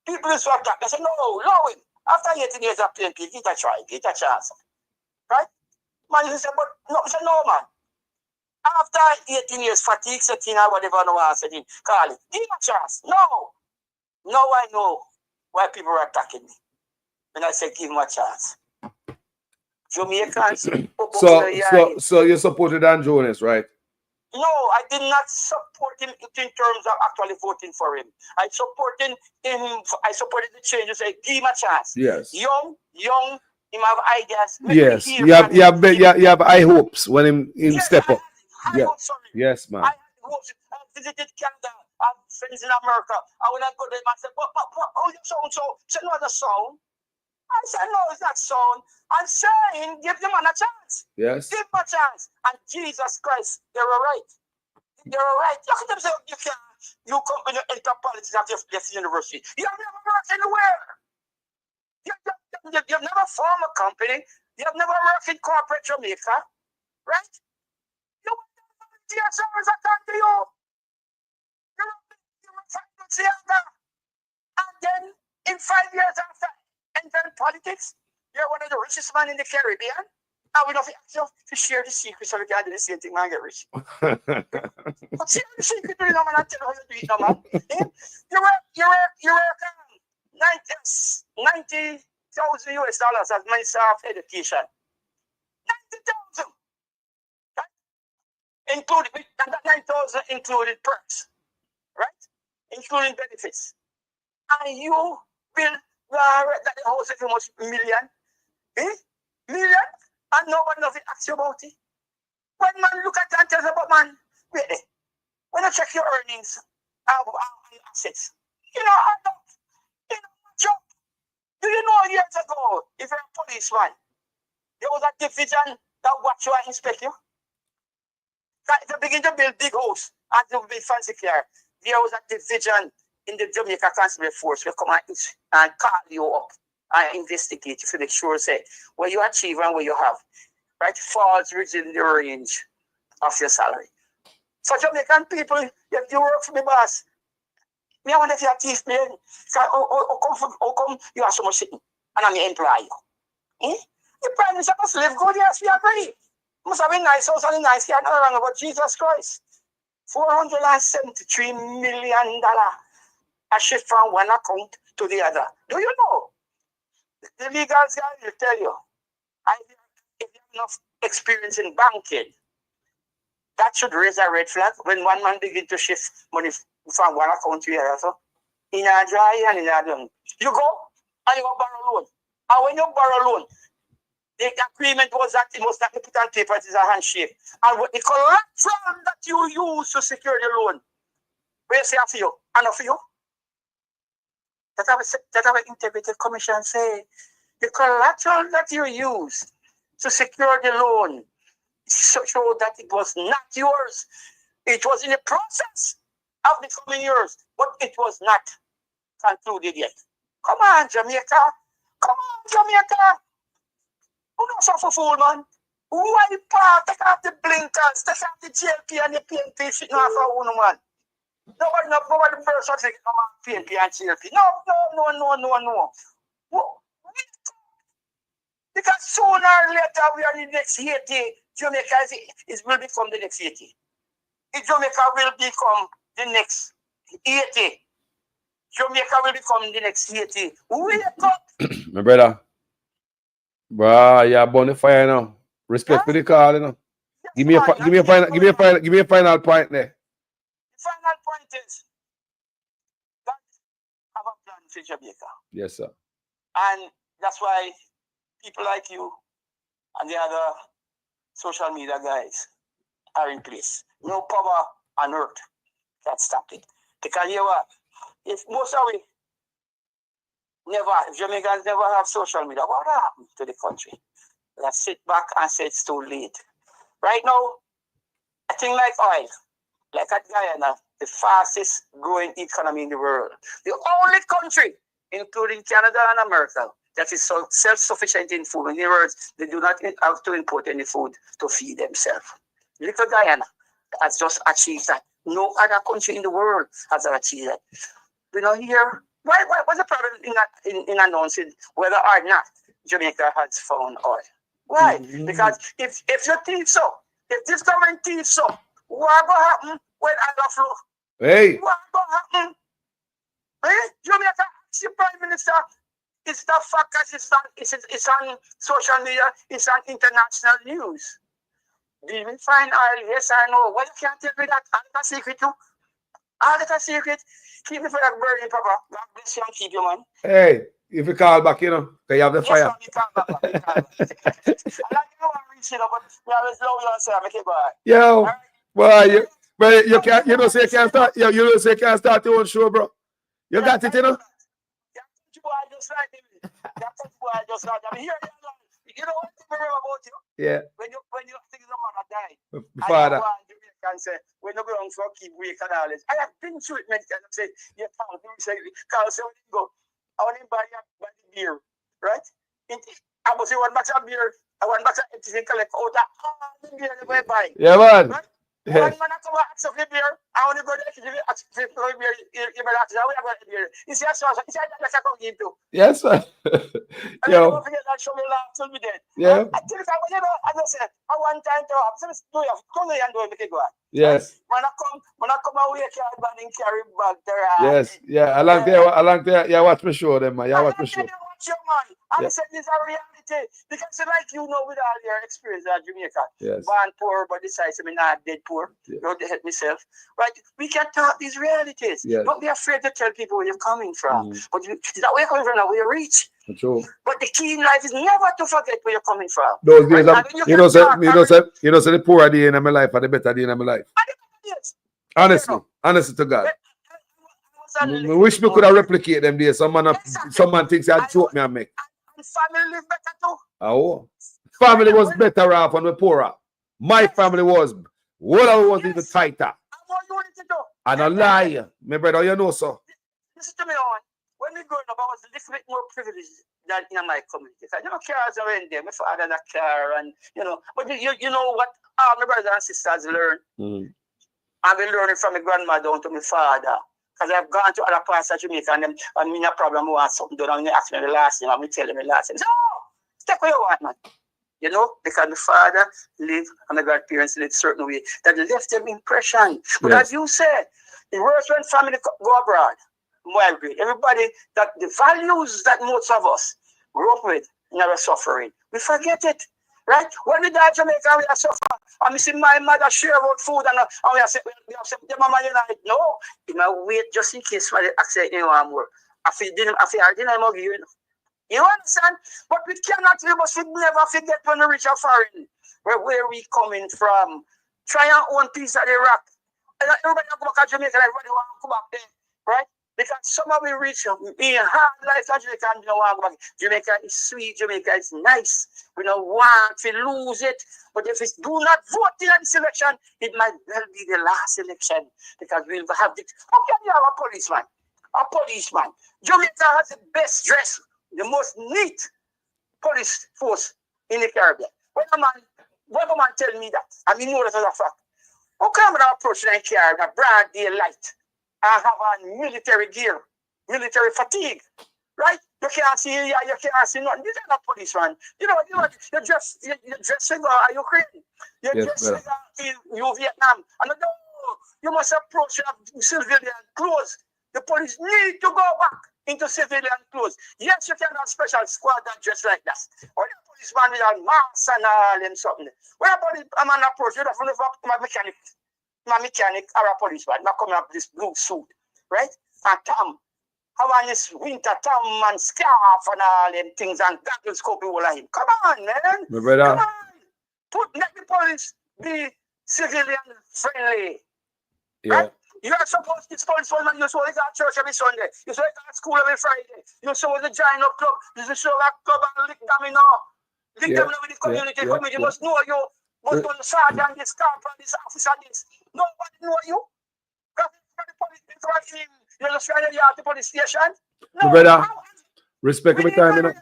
People used to attack. They said, no, allow him. After 18 years of playing, give it a try, give it a chance. Right? Man, you say, but no, I said, no, man. After 18 years, fatigue set in or whatever no one said in, call it. Give him a chance. No. Now I know why people are attacking me. When I say give him a chance. Jamaicans. So you supported Dan Jonas, right? No, I did not support him in terms of actually voting for him. I supported the change to say give him a chance. Yes. Young, him have ideas. Yes. You have high hopes when him yes, step up. Yes, man. I had hopes. I visited Canada. I have friends in America. I when I go there, I said, but oh, you so say no other song. I said, no, it's not sound. I'm saying, give the man a chance. Yes. Give him a chance. And Jesus Christ, they're all right. Look at them say, you come when you enter politics after you left university. You have never worked anywhere. You've never formed a company. You have never worked in corporate Jamaica. Right? You want to volunteer service I come to you. You're a finance younger. And then in 5 years after, entering politics, you're one of the richest men in the Caribbean. And we don't have to share the secrets so we can do the same thing, man, get rich. But share the secret, you know, man, I tell you how you do it, no, man. You work $90,000 as Minister of Education. 90,000. Right? Included, and that 9,000 included perks, right? Including benefits. And you will that the house is almost $1 million. Million? And nobody nothing asks you about it. When man look at that and tells about man, wait there. When you check your earnings and assets, you know, I don't. You know, job. Do you know years ago, if you're a policeman, there was a division that watch you and inspect you? If you begin to build big house and to build fancy car, there was a division in the Jamaica Constable Force will come and call you up and investigate you to make sure say what you achieve and what you have, right, falls within the range of your salary. For Jamaican people, if you work for me, boss, me I wonder if you have teeth, man. How come you have so much sitting and I'm your employer? The Prime Minister must live good, yes, we agree. Must have a nice house and a nice car, nothing wrong about Jesus Christ. $473 million. A shift from one account to the other. Do you know? The legal guy will tell you, if you have enough experience in banking, that should raise a red flag when one man begin to shift money from one account to the other. So, in a dry and in a dung. You go and you go borrow loan. And when you borrow loan, the agreement was that it must not be put on paper, it is a handshake. And what the collateral that you use to secure the loan, where you say for you and not for you? That our Integrity Commission say the collateral that you use to secure the loan show that it was not yours. It was in the process of the coming years, but it was not concluded yet. Come on, Jamaica. Come on, Jamaica. Who don't suffer fool, man? Why part? Take off the blinkers, take off the JLP and the PNP sitting off for one man. Nobody first one say come on PNP and JLP. No. Because sooner or later we are in the next Haiti. Jamaica will become the next Haiti. Jamaica will become the next Haiti. Jamaica will become the next Haiti. Wake up. My brother. Bro, you're burning fire now. Respect for the call, you know. Give me a final point there. The final point is that have a plan for Jamaica. Yes, sir. And that's why people like you and the other social media guys are in place. No power on earth can stop it. Because you know what? If most of it if Jamaicans never have social media, what happened to the country? Let's sit back and say it's too late. Right now, a thing like oil, like at Guyana, the fastest growing economy in the world. The only country, including Canada and America, that is so self-sufficient in food. In other words, they do not have to import any food to feed themselves. Little Guyana has just achieved that. No other country in the world has achieved that. We don't hear. What's the problem in announcing whether or not Jamaica has found oil? Why? Because if you think so, if this government thinks so, what will happen when oil flow? Hey. What will happen? Hey, Jamaica, the Prime Minister, it's the fact that it's on social media, it's on international news. Did we find oil? Yes or no? Well, you can't tell me that. All that secret too. All that secret. Keep me for that burning, Papa. God bless you and keep you, man. Hey, if you call back, you know, because you have the fire. Yes, man, you call back. I like you know I'm reaching up, but you always love you and say, make it bad. Yo, Right? well, you can't, you know, say you can't start, you know, say you can't start your own show, bro. You got it, you know? You're just like me. You're just like me. Here, you know what I remember about you? Yeah. When you think the mother died, Father. And say, when you go on for keep weak and all this. I have been through it many times. I say, yeah, Carl, Carl, say, when you go, I want to buy the beer, right? I will say, one box of beer, I want box of empty collect out of the beer they go buy. Yeah, man. Right? One man I come and ask for the beer, I want to go there, ask for the beer, you better ask, I want to go to the beer. You see, that's what I said, that's what I come to. Yes, sir. And Yo. don't forget that show me laugh till me dead. Yeah. I tell you, you know, as I said, I one time to have some do you come here and do it, make it go on. Yes. When I come away, carry bag and carry bag there. Yes. Yeah. Along there. Yeah, watch me show them, man. Yeah, watch me show. Watch your man. I said this is a reality. Because like you know with all your experience at Jamaica. Yes. Born poor, but decides I'm not dead poor. Yeah. Don't help myself. Right? We can talk these realities. Yes. Don't be afraid to tell people where you're coming from. But that way you're coming from, that way you reach. True. But the key in life is never to forget where you're coming from. Those days, you know, the poor day in my life and the better day in my life. Yes. Honestly to God. I wish we could have replicated them days. Some man thinks I joke me and make. And family live better too. Oh, family was better off when we poorer. My family was. What I was even tighter. And a lie, my brother, you know so. Listen to me on. When we growing up, I was a little bit more privileged than in my community. I know cars are in there. My father had a car, and you know. But you know what? All my brothers and sisters learn. I've been learning from my grandma down to my father. Because I've gone to other parts of Jamaica and me no problem want something done. And they ask me the last name, and me tell them the last name. No, take what you want, man. You know, because my father lived and my grandparents lived a certain way that left them impression. But as you said, it works when family go abroad. Migrate. Everybody that the values that most of us grew up with in our suffering, we forget it. Right? When we die in Jamaica, we are suffering. And we see my mother share about food and we are saying, the mama unite. No, you know, wait just in case somebody accept you more. I feel I didn't know you. You understand? But we must never forget when we reach a foreign, where we coming from. Try our own piece of the rock. And everybody go back to Jamaica, everybody want to come back there. Right? Because some of we reach in hard life that Jamaica and don't want to go back. Jamaica is sweet, Jamaica is nice. We don't want to lose it. But if we do not vote in this election, it might well be the last election. Because we'll have this. How can you have a policeman? A policeman. Jamaica has the best dress, the most neat police force in the Caribbean. When a man tell me that, I mean, know that as a fact. How come I approach the car in a broad daylight and have on military gear, military fatigue, right? You can't see, you can't see nothing. You're not a policeman. You dress in Ukraine. You dress in Vietnam. And no, you must approach civilian clothes. The police need to go back into civilian clothes. Yes, you can have special squad that dress like that. Or the policeman with a mask and all and something. When a man approach, you don't have to my mechanic or a policeman. Now come up with this blue suit, right? And Tom, how on this winter Tom and scarf and all them things and goggles copy all of him. Come on, man. My brother. Come on. Let the police be civilian friendly. Yeah. Right? You are supposed to police woman, you're supposed to go to church every Sunday. You're supposed to go to school every Friday. You're supposed to join up club. You're supposed to go club and lick them in now. Lick them with the community. You must know you. Must know the sergeant, this corporal, this officer, this. Nobody know you. Because the police because you're just trying to get out the police station. No, brother, respect every time, you know.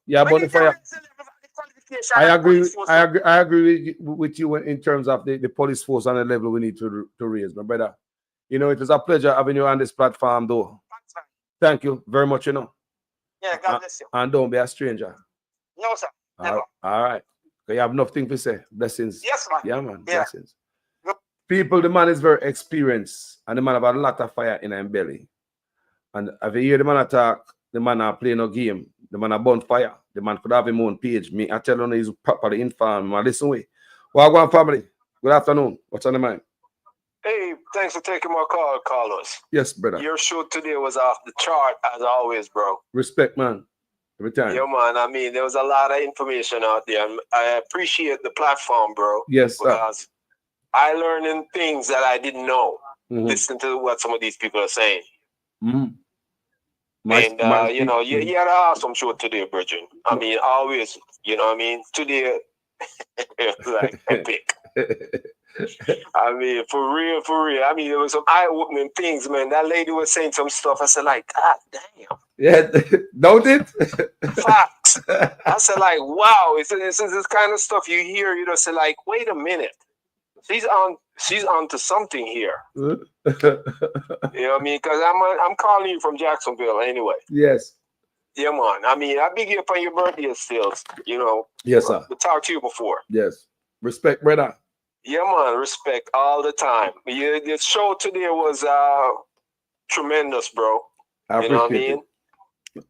Yeah, but if I agree with you in terms of the police force and the level we need to raise, my brother. You know, it is a pleasure having you on this platform, though. Thank you very much, you know. Yeah, God bless you. And don't be a stranger. No, sir. Never. All right. You have nothing to say. Blessings. Yes, man. Yeah, man. Yeah. Blessings. People, the man is very experienced, and the man have a lot of fire in his belly. And if you hear the man attack, the man not play no game. The man a burn fire. The man could have his own page. Me, I tell you, he's properly informed. Man, listen way. Well, go on, family. Good afternoon. What's on the mind? Hey, thanks for taking my call, Carlos. Yes, brother. Your show today was off the chart, as always, bro. Respect, man. Every time. Yeah, man. I mean, there was a lot of information out there. And I appreciate the platform, bro. Yes, sir. Because I learning things that I didn't know. Listen to what some of these people are saying. And, you know, you had an awesome show today, Bridget. I mean, always, you know what I mean? Today, it was like epic. I mean, for real. I mean, there was some eye-opening things, man. That lady was saying some stuff. I said, like, God damn. Yeah, don't it? Facts. I said, like, wow. It's this kind of stuff you hear, you know, say, like, wait a minute. She's on to something here. You know what I mean? Because I'm calling you from Jacksonville anyway. Yes. Yeah, man. I mean, I big you up on your birthday still, you know. Yes, sir. We talked to you before. Yes. Respect, brother. Yeah, man. Respect all the time. The show today was tremendous, bro. You know what I mean?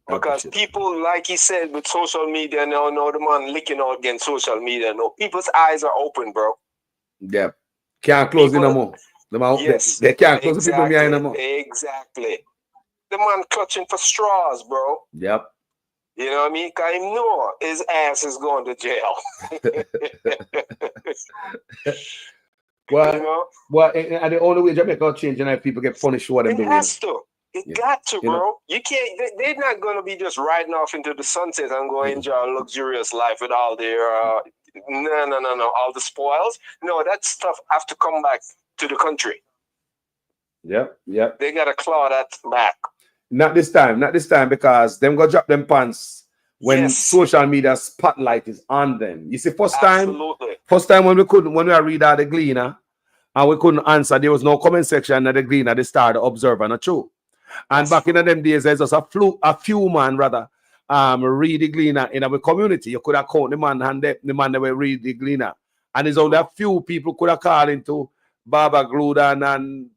Because people, like he said, with social media now, the man licking out against social media. No, people's eyes are open, bro. Yeah. Can't close in no more. Yes, they can't close the people behind no more. Exactly. The man clutching for straws, bro. Yep. You know what I mean? Because he know his ass is going to jail. Well, you know? Well, and the only way Jamaica change and people get punished for what they're doing. It has to. It got to, bro. Know? You can't. They're not gonna be just riding off into the sunset and go enjoy a luxurious life with all their no, all the spoils. No, that stuff have to come back to the country. Yep. They gotta claw that back. Not this time, because them go drop them pants when social media spotlight is on them. You see, first time when we read out the Gleaner and we couldn't answer, there was no comment section at the Gleaner, they started Observer, not true. And back in them days, there's just a few man rather read the Gleaner in our community. You could have called the man and the man that will read the Gleaner. And there's only a few people could have called into Baba Gludan and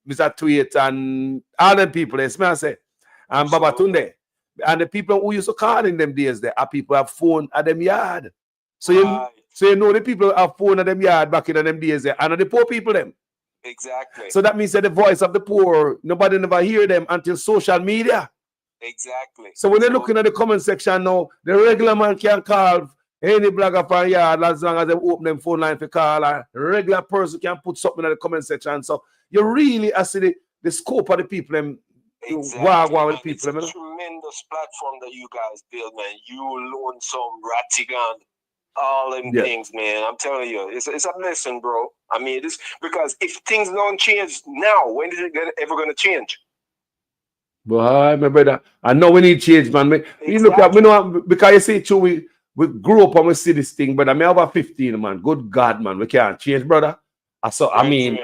Mr. Tweet and all them people, and Baba Tunde. And the people who used to call in them days, there are people have phone at them yard. So you know the people have phone at them yard back in them days there, and the poor people them. Exactly. So that means that the voice of the poor, nobody never hear them until social media. Exactly. So when they're looking at the comment section now, the regular man can call any blogger for a yard as long as they open them phone line for call. A regular person can put something in the comment section. So you really see the scope of the people them Exactly, Wow, man. people, It's a tremendous platform that you guys build, man. You alone, some Ratigan, all them things, man. I'm telling you, it's a blessing, bro. I mean, this because if things don't change now, when is it ever gonna change? Boy, my brother, I know we need change, man. You look at, we know, because you see, too, we grew up and we see this thing, but I'm over 15, man. Good God, man, we can't change, brother. I mean,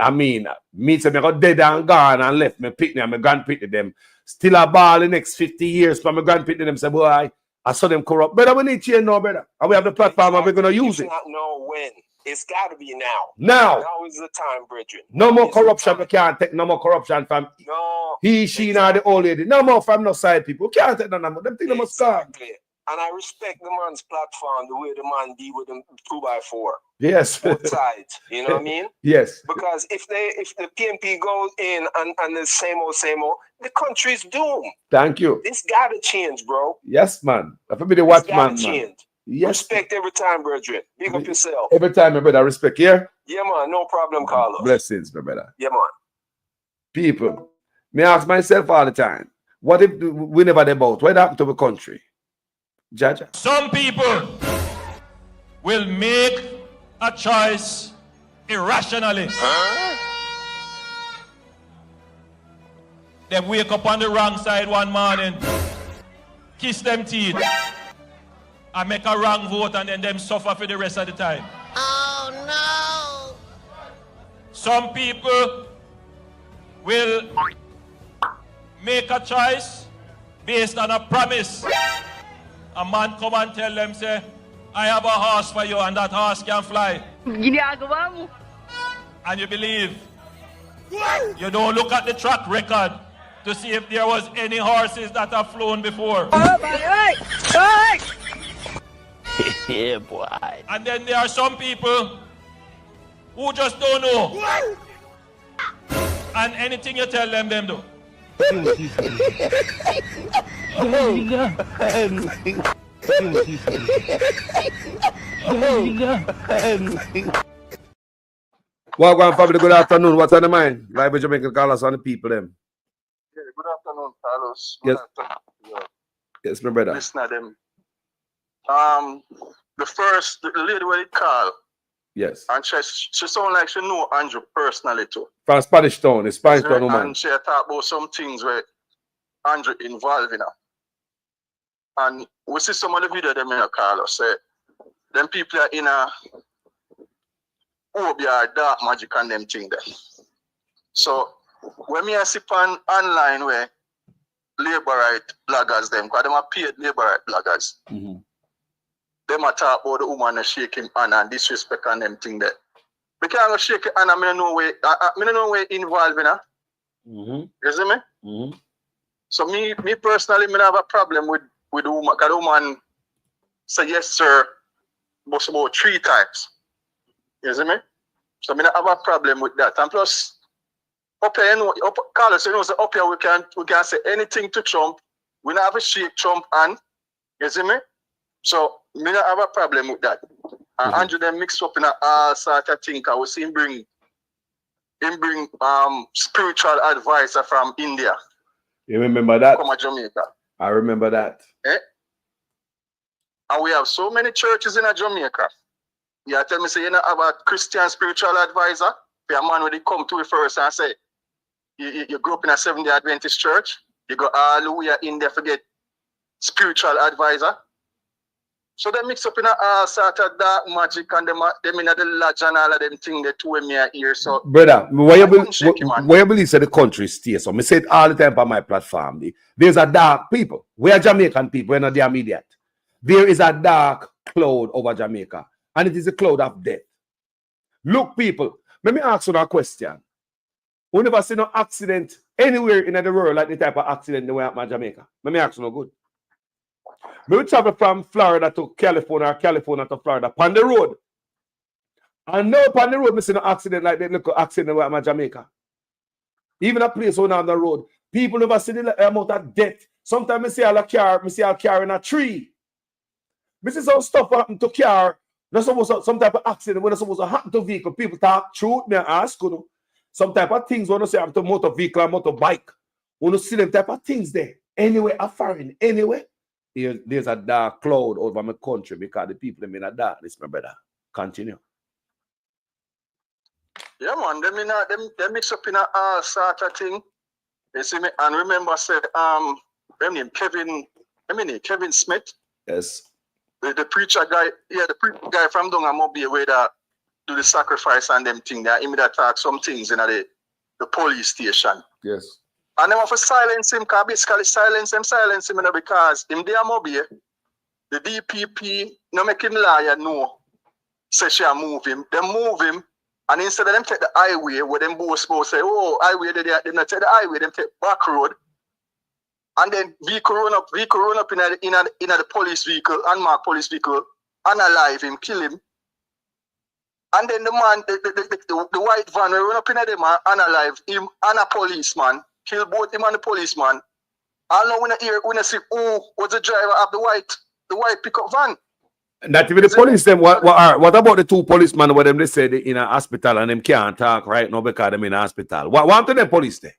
me say me got dead and gone and left me picnic and my grandpicnic them. Still a ball the next 50 years, but my grandpicnic them say, boy, I saw them corrupt. Brother, we need change now, brother. And we have the platform and we're going to use it. Not know when. It's got to be now. Now is the time, Bridget. No more corruption. We can't take no more corruption from he, she, now the old lady. No more from no side people. We can't take none of them. Them things must start. And I respect the man's platform, the way the man deal with them 2x4. Yes. Both sides. You know what I mean? Yes. Because if the PNP goes in and the same old, the country's doomed. Thank you. This gotta change, bro. Yes, man. I feel be the watchman, man. Change. Yes. Respect every time, Bridget. Big up yourself. Every time, my brother. Respect, yeah? Yeah, man. No problem, Carlos. Blessings, my brother. Yeah, man. People, me ask myself all the time, what if we never about? What happened to the country? Jaja. Some people will make a choice irrationally. They wake up on the wrong side one morning, kiss them teeth, and make a wrong vote, and then them suffer for the rest of the time. Oh no! Some people will make a choice based on a promise. A man come and tell them, say, I have a horse for you and that horse can fly. And you believe. You don't look at the track record to see if there was any horses that have flown before. Yeah, boy. And then there are some people who just don't know. And anything you tell them, them do. Well, family, good afternoon. What's on the mind? Live with Jamaican Carlos on the people, them. Yeah, good afternoon, Carlos. Yes. Good afternoon. Yes, my brother. Listen to them. The lady where they call. Yes. And she sound like she know Andrew personally too. From Spanish Town, the Spanish Town woman. And she talk about some things where Andrew involved in her. And we see some of the video them in a Carlos say them people are in a Obia dark magic and them thing there. So when me I see on online where labor right bloggers them, because them are paid labor right bloggers. Them a talk about the woman and shake him hand and disrespect and them thing there. We can't go shake it and I don't know where involved in her. You see me? So me personally, me have a problem with the woman, because the woman say yes sir about 3 times. You see me? So me have a problem with that. And plus, up here, Carlos, so up here we can say anything to Trump. We don't have a shake Trump hand. You see me? So me not have a problem with that. And Andrew them mix up in a sort of thing. I see him bring spiritual advisor from India. You remember that? From Jamaica. I remember that. And we have so many churches in Jamaica. You tell me, say you know have a Christian spiritual advisor? For a man when they come to you first and say, you grew up in a Seventh-day Adventist church, you go all the way in there to get spiritual advisor. So they mix up in a sort of dark magic and them in the lodge and all of them things they two me here. So brother, why you believe that the country stays so? I say it all the time on my platform. There's a dark people. We are Jamaican people, we're not the immediate. There is a dark cloud over Jamaica, and it is a cloud of death. Look, people, let me ask you a question. We never see no accident anywhere in the world like the type of accident the way at Jamaica. Let me ask you no good. We travel from Florida to California or California to Florida upon the road. And now upon the road, we see no accident like that little accident where I'm at Jamaica. Even a place on the road, people never see the amount of death. Sometimes I see a car in a tree. I see some stuff happen to car. There's some type of accident when it's supposed to happen to vehicle. People talk truth, me ask you. Some type of things when I say happen to motor vehicle and motorbike. When you see them type of things there, anyway, a foreign, anyway, there's a dark cloud over my country because the people them in a darkness, my brother. Continue. Yeah, man, them mix up in a all sort of thing. You see me, and remember, said them name Kevin Smith. Yes. The preacher guy, the preacher guy from Dungamobi where that do the sacrifice and them thing. They immediately talk some things in the police station. Yes. And they want to silence him, because basically silence him, because in the Amobi, the DPP no make him liar, no. Say she move him. They move him, and instead of them take the highway where them both supposed to say, oh, highway, they not take the highway, them take back road. And then vehicle run up in the police vehicle, unmarked police vehicle, unalive him, kill him. And then the man, the white van, run up in the man, unalive him and a policeman, kill both him and the policeman. I know when I see who was the driver of the white pickup van. Not even the police them. What about the two policemen where them they say they in a hospital and them can't talk right now because them in a hospital? What to them police there?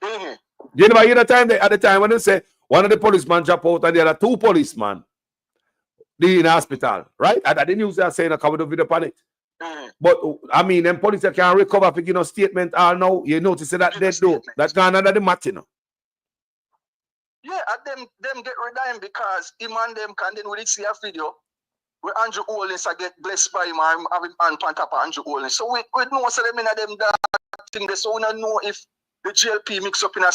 Mm-hmm. You never hear the time at the time when they say one of the policemen drop out and the other two policemen they in a hospital, right? And the news they are saying a covered up video upon it. Mm-hmm. But I mean, them police that can recover for no statement all now. You notice that they do. That's gone under the mat, you know. Yeah, and them get rid of him because him and them can then when they see a video where Andrew Owens get blessed by him and have him hand on top of Andrew Owens. So we know so them in them that thing there. So we don't know if the GLP mix up in a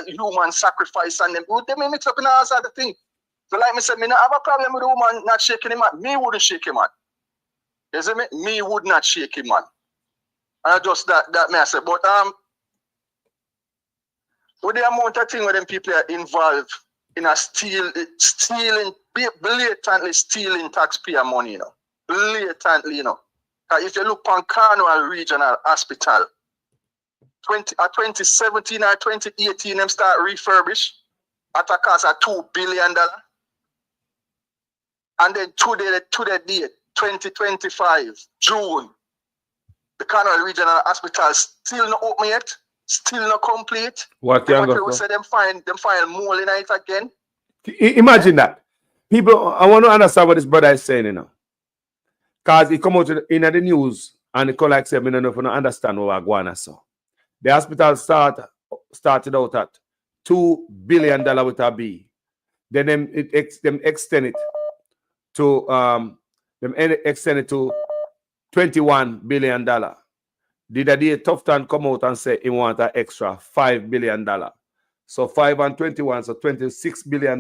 human sacrifice and them mix up in all sort of thing. So like me said, me not have a problem with the woman not shaking him man. Me wouldn't shake him man. You see me? Me would not shake him man. And just that me I say. But with the amount of thing where them people are involved in a blatantly stealing taxpayer money, you know. Blatantly, you know. If you look on Cornwall Regional Hospital, 2017 or 2018, them start refurbish at a cost of $2 billion. And then to the date, 2025, June, the Cornwall Regional Hospital still not open yet. Still not complete. What can go? Say them find more in it again. Imagine that. People, I want to understand what this brother is saying, you know. Because he come out in the news and he like say, I don't know if you don't understand what I'm going to say. The hospital started out at $2 billion with a B. Then them extend it to $21 billion. Did a day Tufton come out and say he want an extra $5 billion. So 5 and 21, so $26 billion.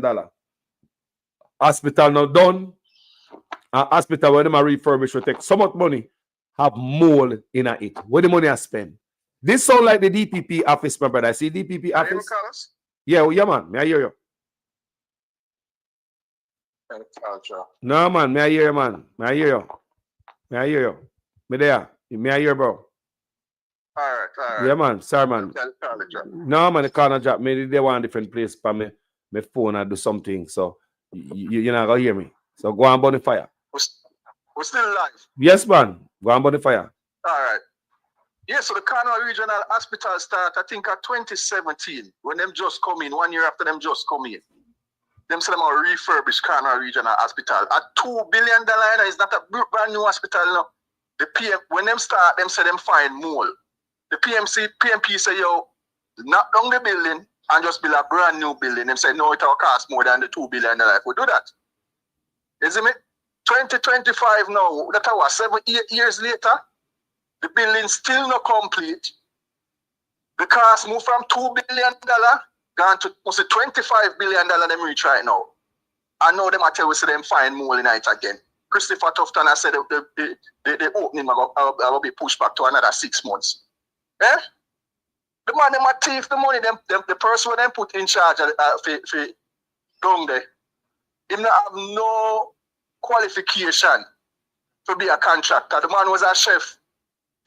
Hospital now done. Hospital when them a refurbish will take so much money, have mold in it. Where the money I spend? This sound like the DPP office, my brother. I see DPP office. Yeah, yeah, man. May I hear you? No, man. May I hear you, man? May I hear you? May I hear you? Me there. May I hear, bro? All right. Yeah, man. Sorry, man. No, man. The corner drop. Maybe they want a different place for me. My phone and do something. So you're not gonna hear me. So go on burn the fire. We're still live. Yes, man. Go on burn the fire. All right. Yeah, so the Cornwall Regional Hospital start, I think, at 2017, when them just come in, 1 year after them just come in. Them say them will refurbish Cornwall Regional Hospital. At $2 billion, it's not a brand new hospital, you know. The PM, when them start, them say them find more. The PMP say, yo, knock down the building and just build a brand new building. Them say, no, it will cost more than the $2 billion. We do that. You see me? 2025 now, that was 7-8 years later. The building still not complete. The cost moved from $2 billion gone to mostly $25 billion them reach right now. And now them I tell we say them find more in it again. Christopher Tufton has said the opening will be pushed back to another 6 months. Eh? The man them a thief the money, the person them put in charge of for down there. Him not have no qualification to be a contractor. The man was a chef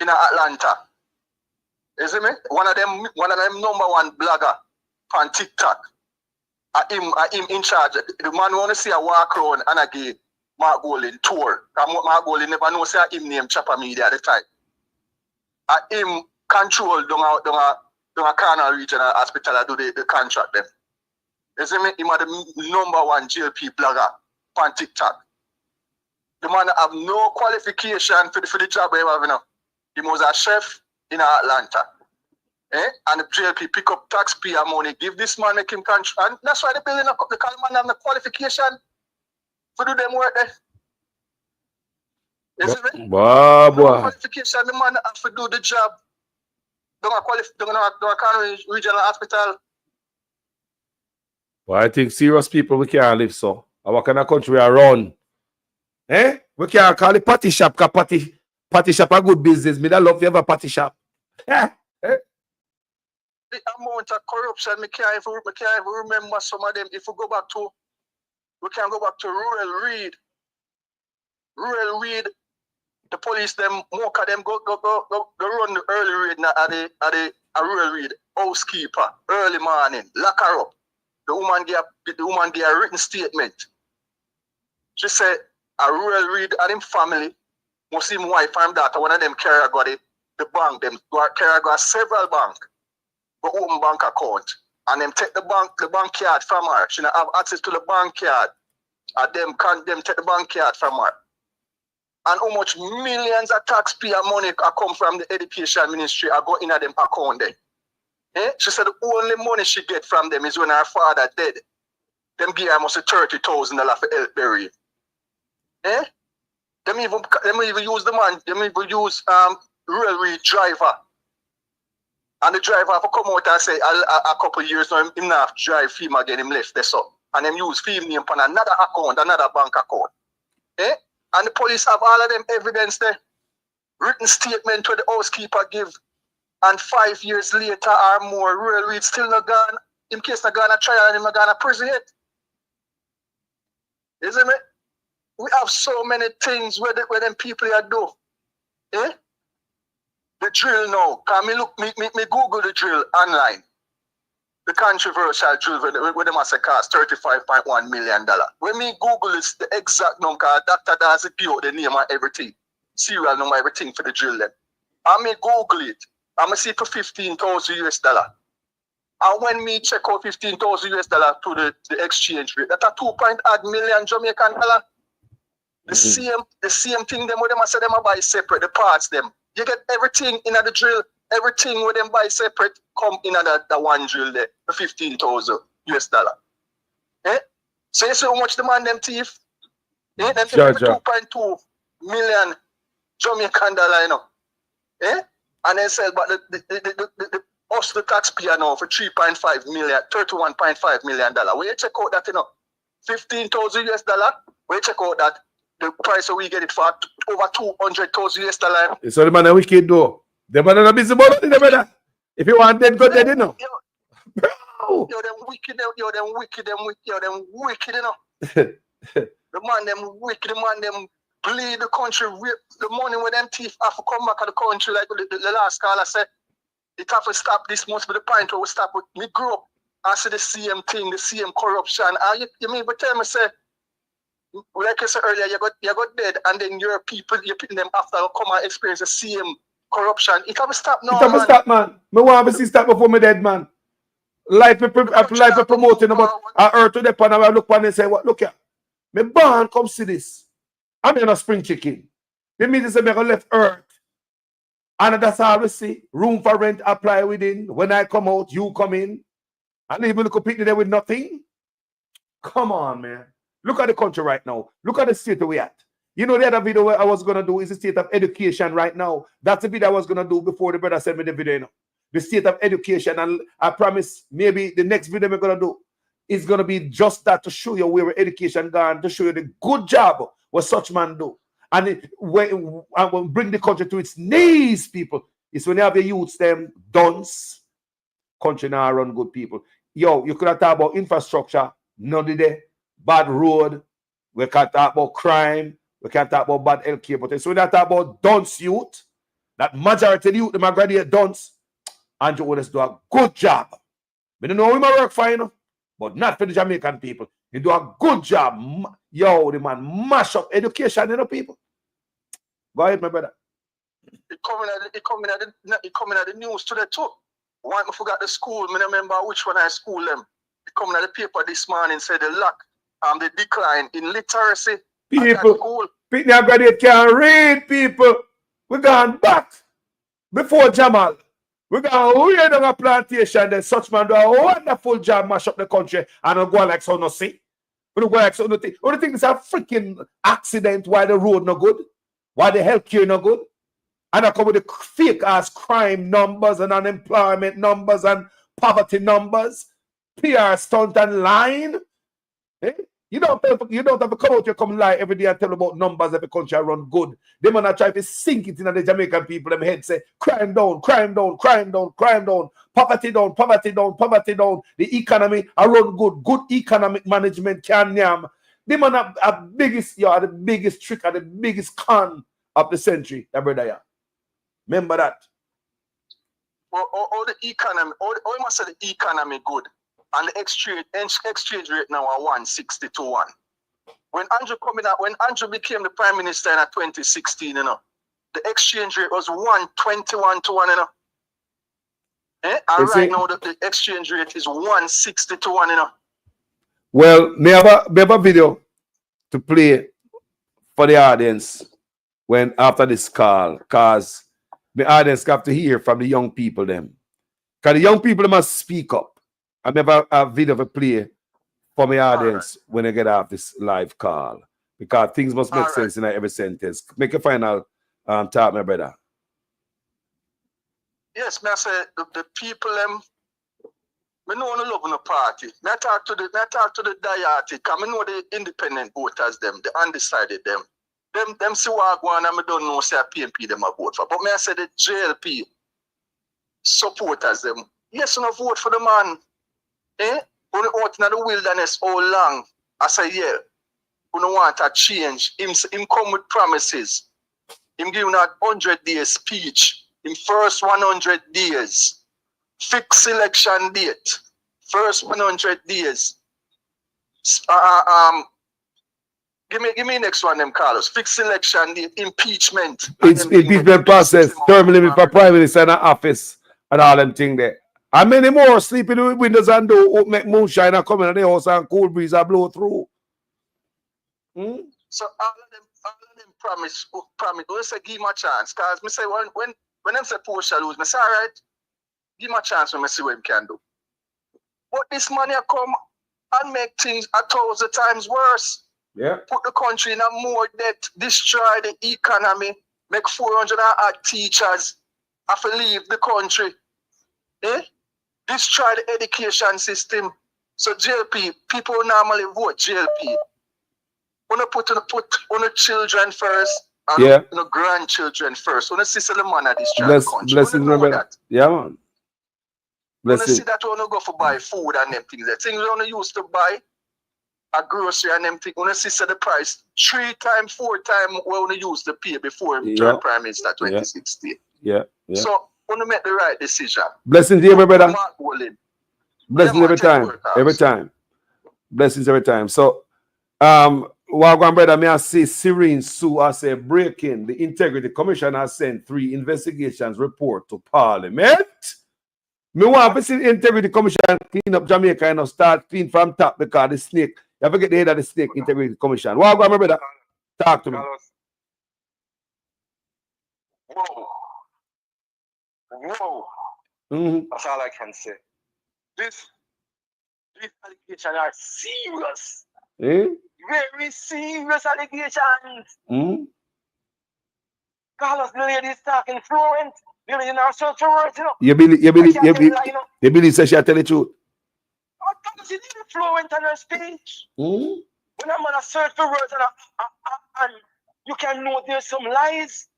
in Atlanta. You see me? One of them #1 blogger on TikTok. Him in charge. The man want to see a walk around and a give Mark Golding tour. Mark Golding never know say him name Chopper Media at the time. Him control the the Carnal Regional Hospital I do the contract them. You see me? He was the #1 JLP blogger on TikTok. The man have no qualification for the job he have, you know. He was a chef in Atlanta. And the JLP pick up taxpayer money, give this man, make him contract. And that's why the building the man have no qualification to do them work there. You see me? Boy. No qualification, the man have to do the job. Don't Carnal Regional Hospital. Well, I think serious people we can't live so. What kind of country we are run? We can't call it party shop, because party shop a good business. Me that love you have a party shop. The amount of corruption, I can't even remember some of them. If we can go back to Rural Reed. Rural Reed, the police them mocha them go run the early read at the Rural Reed housekeeper early morning, lock her up. The woman gave a written statement. She said a Rural Reed and him family, must him wife and daughter, one of them carry got the bank, them carry got several bank, but open bank account. And them take the bank card from her. She don't have access to the bank card. And them take the bank card from her. And how much millions of taxpayer money come from the education ministry are go in them account there. She said the only money she get from them is when her father dead. Them give her almost $30,000 for help bury. Them even use the man, them even use Rural Reed driver. And the driver have to come out and say a couple of years now him not drive him again, him left this up. And them use film name on another account, another bank account. And the police have all of them evidence there. Written statement where the housekeeper give. And 5 years later or more, Rural Reed still not gone. In case not gonna trial and him not gonna prison yet. Isn't it? We have so many things where them people are do. The drill now. Can me Google the drill online. The controversial drill where they must cost $35.1 million. When me Google is the exact number, Dr. Dazi give out the name and everything. Serial number, everything for the drill then. I me Google it. I see it for $15,000. And when me check out $15,000 to the exchange rate, that's a 2.8 million Jamaican dollar. The same thing them where them say them buy separate, the parts them. You get everything in the drill, everything where them buy separate come in the one drill there, for $15,000. So you see how much demand them thief? Them take 2.2 million Jamaican dollar, you know. And they sell but the taxpayer now for $31.5 million. When you check out that, you know, $15,000, when you check out that, the price we get it for over $200,000. So the man are wicked though. The man are busy about it. If you want dead, go dead, you know. Yo, them wicked, you know. The man them bleed the country, rip the money when them thief have to come back to the country like the last caller said. It have to stop this must be the point where we stop with me grow up and see the same thing, the same corruption. You mean but tell me say like I said earlier, you got dead and then your people you put them after come and experience the same corruption. It have to stop now. It have to stop, man. Me want to see stop before me dead, man. Life promoting about I heard to the pan and I look pan and say, what look here. Me born come see this. I'm in a spring chicken. They mean to say me left earth. And that's all we see. Room for rent apply within. When I come out, you come in. And even look up there with nothing. Come on, man. Look at the country right now. Look at the state we at. You know the other video I was going to do is the state of education right now. That's the video I was going to do before the brother sent me the video. You know. The state of education. And I promise maybe the next video we're going to do is going to be just that to show you where education gone, to show you the good job what such man do. And when bring the country to its knees, people. It's when you have the youths, them dunce, country now run good people. Yo, you could have talked about infrastructure, none of that. Bad road, we can't talk about crime, we can't talk about bad healthcare. But so when I talk about dunce youth, that majority of the youth, them are graduate dunce, Andrew Otis do a good job. We don't know him work fine, but not for the Jamaican people. He do a good job. Yo, the man mash up education, you know, people. Go ahead, my brother. It coming at the news today too. One, I forgot the school. I remember which one I school them. They come in the paper this morning said the lack, the decline in literacy. People graduate can't read, people. We gone back before Jamal. We gone way down a plantation. Then such man do a wonderful job, mash up the country, and don't go like so no see. We don't go like so nothing. We don't think it's a freaking accident why the road no good, why the healthcare no good. And I come with the fake ass crime numbers and unemployment numbers and poverty numbers, PR stunt and lying. Eh? You don't have to come out here come lie every day and tell about numbers every country run good. They man try to sink it in the Jamaican people, them head say crime down, crime down, crime down, crime down, poverty down, poverty down, poverty down. The economy are run good. Good economic management can yam. They man are the biggest trick and the biggest con of the century, that brother. Yeah. Remember that. All the economy, all must say the economy good. And the exchange rate now are 160 to 1. When Andrew became the prime minister in 2016, you know, the exchange rate was 121 to 1, you know. And right now the exchange rate is 160 to 1, you know. Well, me have a video to play for the audience when after this call, because the audience have to hear from the young people them. Because the young people must speak up. I never have a video of a play for my audience when I get off this live call. Because things must make sense in every sentence. Make a final talk, my brother. Yes, I say the people them. I know want to love in a party. I talk to the diatic. I know the independent voters them, the undecided them. Them see what go on and I don't know say PNP them a vote for. But I say the JLP supporters them. Yes, you know vote for the man. When out in the wilderness how long? I say yeah. We don't want a change. Him come with promises. Him giving a 100-day speech. In first 100 days. Fixed election date. First 100 days. Give me next one, them Carlos. Fixed election date. Impeachment. It's impeachment process. Term limit for prime minister in the office and all them things there. And many more sleeping with windows and door, make moonshine and come in the house and cool breeze and blow through. So all of them promise. We say give him a chance. Because me say when them say Portia lose, me say alright, give him a chance when me see what he can do. But this money come and make things 1,000 times worse. Yeah. Put the country in a more debt, destroy the economy, make 400 odd teachers have to leave the country. Destroy the education system. So JLP, people normally vote JLP. Wanna put on the children first and the grandchildren first. Wanna see the man at destroy the country. Blessings, remember. Yeah, man. Wanna see that wanna go for buy food and them things. The things we wanna use to buy a grocery and them things. Wanna see the price 3 times, 4 times we wanna use to pay before he turned Prime Minister 2016. Yeah. So want to make the right decision. Blessings to you, my brother. Blessings every time. Every time. Blessings every time. So, Wagwan brother, may I say Serene Sue I say breaking. The Integrity Commission has sent 3 investigations report to Parliament. Me want to see the Integrity Commission clean up Jamaica and start clean from top because the snake. You have to get the head of the snake, Integrity Commission. Wagwan, my brother. Talk to me. Whoa. That's all I can say. These allegations are serious. Very serious allegations. Carlos, the lady is talking fluent. The lady in our search for words, you know. You believe she tell the truth? She is fluent in her speech. When I'm on a search for words and you can know there's some lies.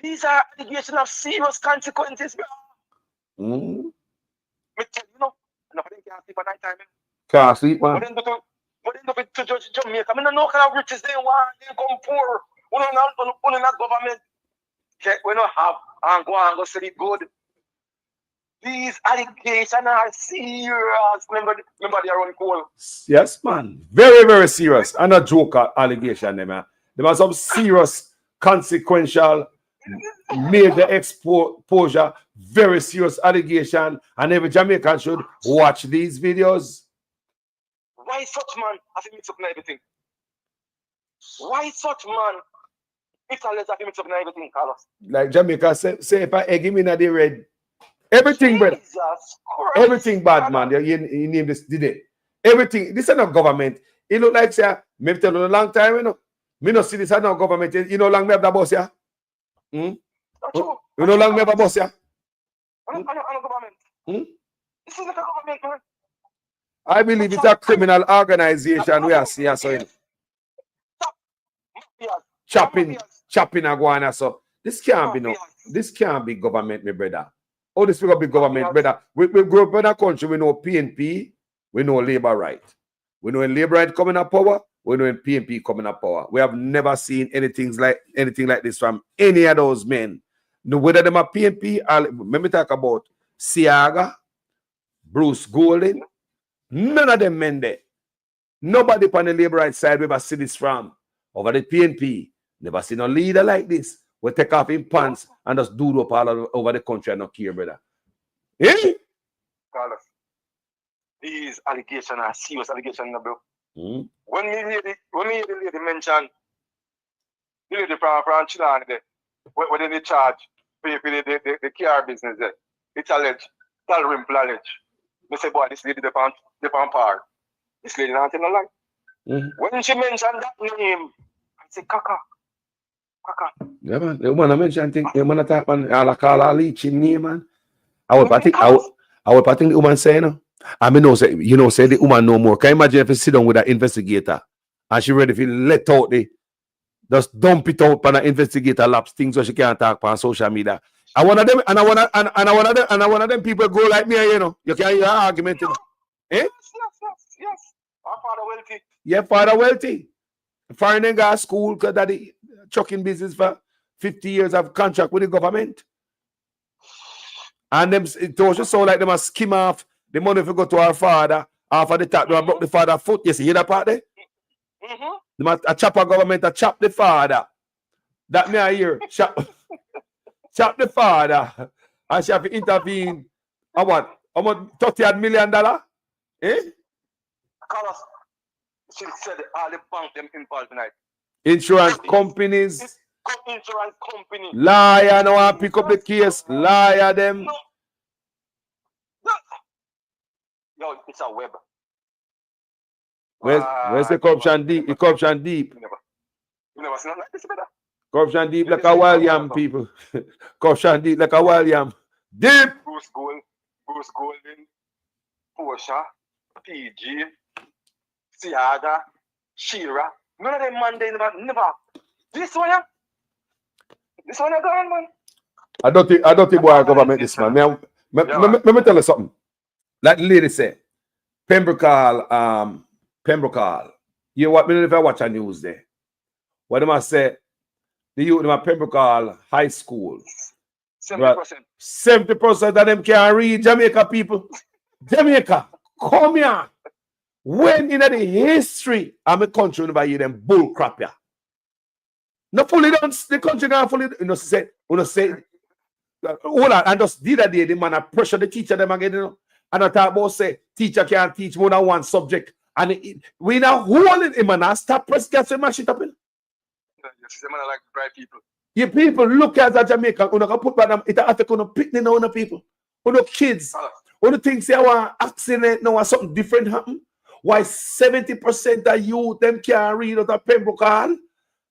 These are allegations of serious consequences, bro. You know, nobody can sleep at night time. Can't sleep, man. But then to judge Jamaica, I mean, no kind of riches they want, they come poor. We not government. We don't have and go sleep good. These allegations are serious. Remember they are on call. Yes, man. Very, very serious. And a joke allegation, man. There was some serious consequential major exposure, very serious allegation, and every Jamaican should watch these videos. Why such man has to mix up in everything? Why such man? It's a letter to mix up in everything, Carlos. Like Jamaica say if I egg him in the red, everything, brother. Jesus Christ. Everything bad, man. You name this, did it? Everything. This is not government. It look like, say, maybe tell you a long time, you know. Me no see this as no government. You know long me have the boss, yeah? You know long me have the boss, yeah? I'm not government. This is not a government, man. I believe it's a criminal organization we are seeing, so you know. Chopping iguana. So this can't be government, my brother. Oh, this will be government, brother. We grow up in a country, we know PNP, we know labor right. We know when labor right coming up power, we know when PNP coming up power. We have never seen anything like this from any of those men. No, whether them are PNP, let me talk about Siaga, Bruce Golding, none of them men there. Nobody on the labor right side we ever see this from. Over the PNP, never seen a leader like this. We take off in pants and just do up all over the country and not care, brother. Eh? Carlos, these allegations are serious allegations, bro. When me hear the lady mention the lady from Chile there, where they charge for the car business there, it's alleged, salary alleged. Me say, boy, this lady the par. This lady not telling a lie. When she mentioned that name, I say, Kaka. Yeah, man. The woman I mentioned, the woman attack, man. I call her leeching name, man. I would think the woman say, you know. I mean, say the woman no more. Can you imagine if you sit down with an investigator and she ready if you let out just dump it out on an investigator laps things so she can't talk on social media. I one of them and I one of them people go like me, you know. You can't hear an argument, you know. Eh? Yes. Our father wealthy. Yeah, father wealthy. Foreign got school because daddy trucking business for 50 years of contract with the government. And them it also so like them a skim off the money if you go to our father, half of the top, they broke the father foot. You see, hear that part there? A chopper government, a chop the father. That me I hear. Chop the father. And she have to intervene. How what? How much? $30 million? Eh? Carlos, she said all the bank them involved tonight. Insurance companies. Insurance company. Liar, no one pick up the case. Liar them. No. Yo, it's a web. Where's the corruption deep? The corruption deep. You never seen nothing like this, brother. Corruption deep like a wild yam, people. Corruption deep like a wild yam. Deep. Bruce Golding, Porsche, PG, Siaga, Shira. None of them man they never. This one, going, man. I don't think boy government this man. Let me tell you something. Like the lady said, Pembroke Hall. You know what? If I watch a news there, what them I say? The youth them at Pembroke Hall High School. 70%. 70% of them can't read. Jamaica people. Jamaica, come here. When in the history of the country, never hear them bull crap here. No fully done. The country can't fully. Say, hold on. And just the other day, the man I pressure the teacher them again. You know. And I talk about say teacher can't teach more than one subject. And we now holding him and I stop press gas and mash it up in. Yes, man like bright people. You people look at Jamaica, you can put them, it affect on picnic now on people. On the kids. On the things say want accident now or something different happen. Why 70% of youth them can't read out of Pembroke Hall?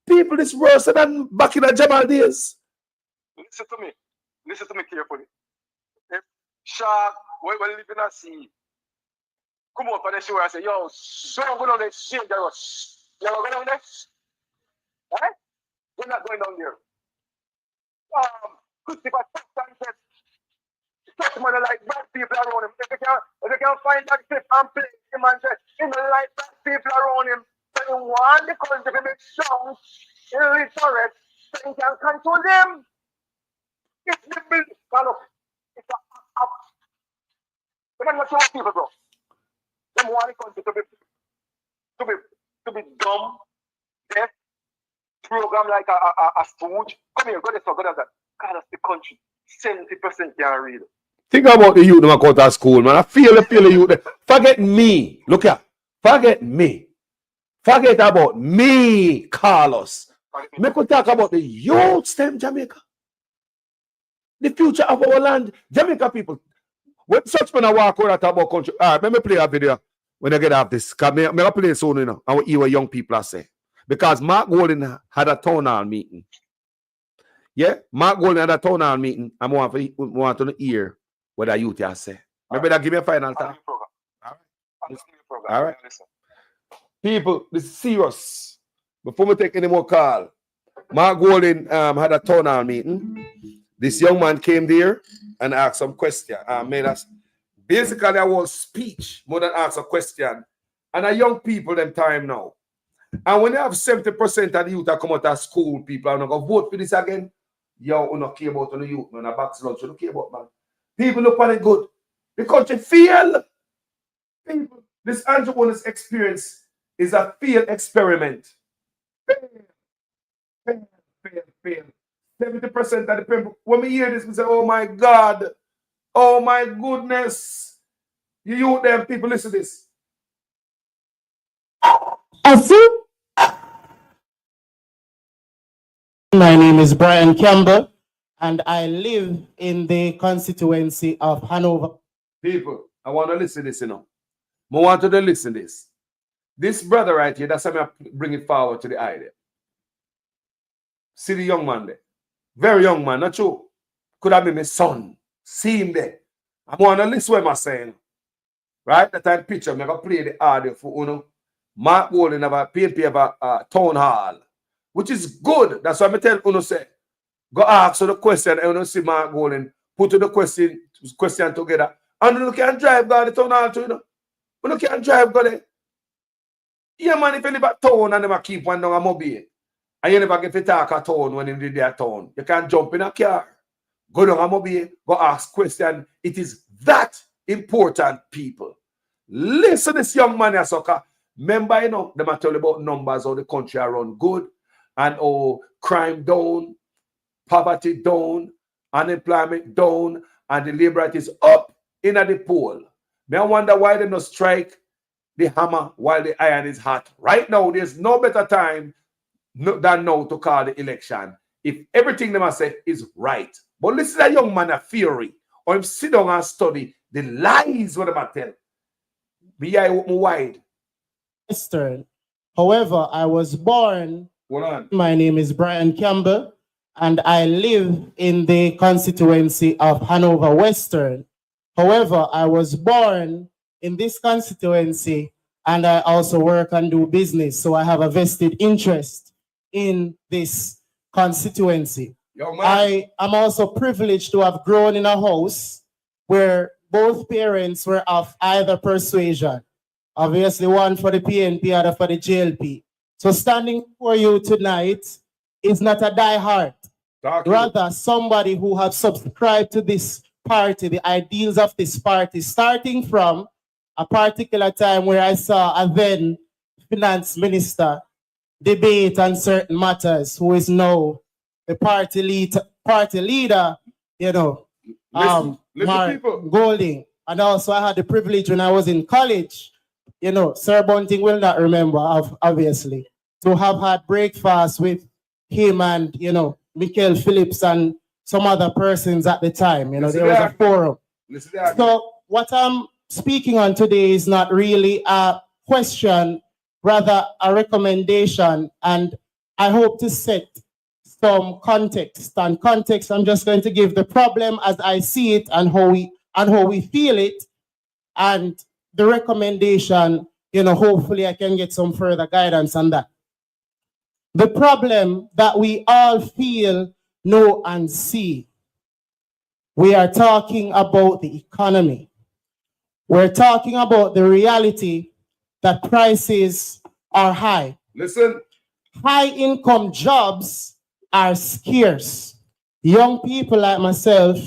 People is worse than back in the Jamal days. Listen to me carefully. If shark we live in a sea, come up on the shore and say, yo, don't go down there, shit, you're going down there? Right? We're not going down there. Christopher Sanchez, touch money like bad people around him. If you can find that clip and play him and say, you know, like bad people around him, so you want the country to make songs illiterate, so you can control them. It's the big kind of, it's a the man not show people, bro. Them want the country to be dumb, deaf, program like a stooge. Come here, go this, go that. God, that's the country. 70% can't read. Think about the youth that go to school, man. I feel the youth. Forget me. Look here. Forget me. Forget about me, Carlos. Me could talk about the youth stem Jamaica. The future of our land. Jamaica people. When such men walk out about country. All right, let me play a video when I get off this. Because I play soon, you know. I want to hear what young people are saying. Because Mark Golden had a town hall meeting. Yeah, Mark Golden had a town hall meeting. I want to hear what the youth have say. Maybe that give me a final time. All right. People, this is serious. Before we take any more call, Mark Golden had a town hall meeting. This young man came there and asked some question. Basically, I was speech more than ask a question. And the young people, them time now. And when you have 70% of the youth that come out of school, people are not going to vote for this again. Yo, you don't care about the youth, man. A box lunch, you don't care about, man. People look at it good. The country fail. People, this entrepreneur's experience is a failed experiment. Fail. 70% of the people, when we hear this, we say, oh my God, oh my goodness. You them people, listen to this. My name is Brian Campbell, and I live in the constituency of Hanover. People, I want to listen to this, you know. I want you to listen to this. This brother right here, that's how I bring it forward to the idea. See the young man there. Very young man, not true. Could have been my son. See him there. I want to listen to what I'm saying. Right? That time picture, I'm going to play the audio for Uno. Mark Golden have a PNP have a town hall, which is good. That's why I tell Uno say, go ask the question and Uno see Mark Golden, put the question together. And Uno can drive go the town hall too, you know. Uno can drive go there. Yeah, man, if you live at town and never keep one down a mobile, and you never get to talk at town when you did their town, you can jump in a car, go down a mobile, go ask question. It is that important, people. Listen to this young man, sucker. Remember, you know, them are telling about numbers, how the country are run good, and crime down, poverty down, unemployment down, and the labor rate is up in the poll. I wonder why they don't strike the hammer while the iron is hot. Right now, there's no better time than now to call the election if everything they must say is right. But listen to that young man, a theory, or him sit down and study the lies what they might tell. Be I open wide. Western. However, I was born. Hold on. My name is Brian Campbell, and I live in the constituency of Hanover Western. However, I was born in this constituency, and I also work and do business, so I have a vested interest in this constituency. I am also privileged to have grown in a house where both parents were of either persuasion. Obviously, one for the PNP, other for the JLP. So standing for you tonight is not a diehard. Rather, somebody who has subscribed to this party, the ideals of this party, starting from a particular time where I saw a then finance minister debate on certain matters, who is now the party leader, you know, Mark Golding. And also I had the privilege when I was in college, you know, Sir Bunting will not remember, obviously, to have had breakfast with him and, you know, Michael Phillips and some other persons at the time. You know, there was a forum. So what I'm speaking on today is not really a question, rather a recommendation, and I hope to set some context. And context, I'm just going to give the problem as I see it and how we feel it, and the recommendation, you know, hopefully I can get some further guidance on that. The problem that we all feel, know, and see, we are talking about the economy. We're talking about the reality that prices are high. Listen. High income jobs are scarce. Young people like myself,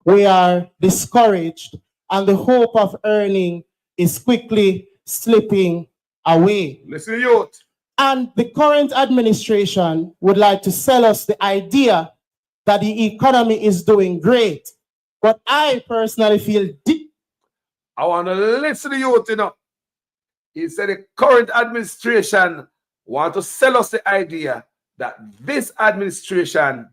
we are discouraged, and the hope of earning is quickly slipping away. Listen, youth. And the current administration would like to sell us the idea that the economy is doing great. But I personally feel I want to listen to you, you know. He said the current administration want to sell us the idea that this administration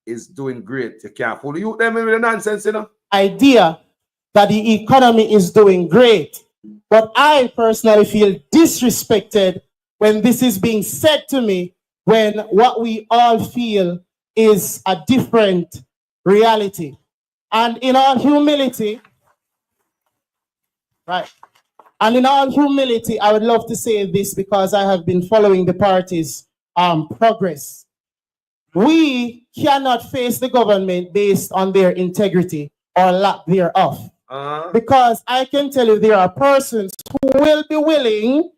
is doing great. You can't fool you them with the nonsense, you know. Idea that the economy is doing great. But I personally feel disrespected when this is being said to me, when what we all feel is a different reality. And in all humility, right? And in all humility, I would love to say this because I have been following the party's progress. We cannot face the government based on their integrity or lack thereof. Because I can tell you there are persons who will be willing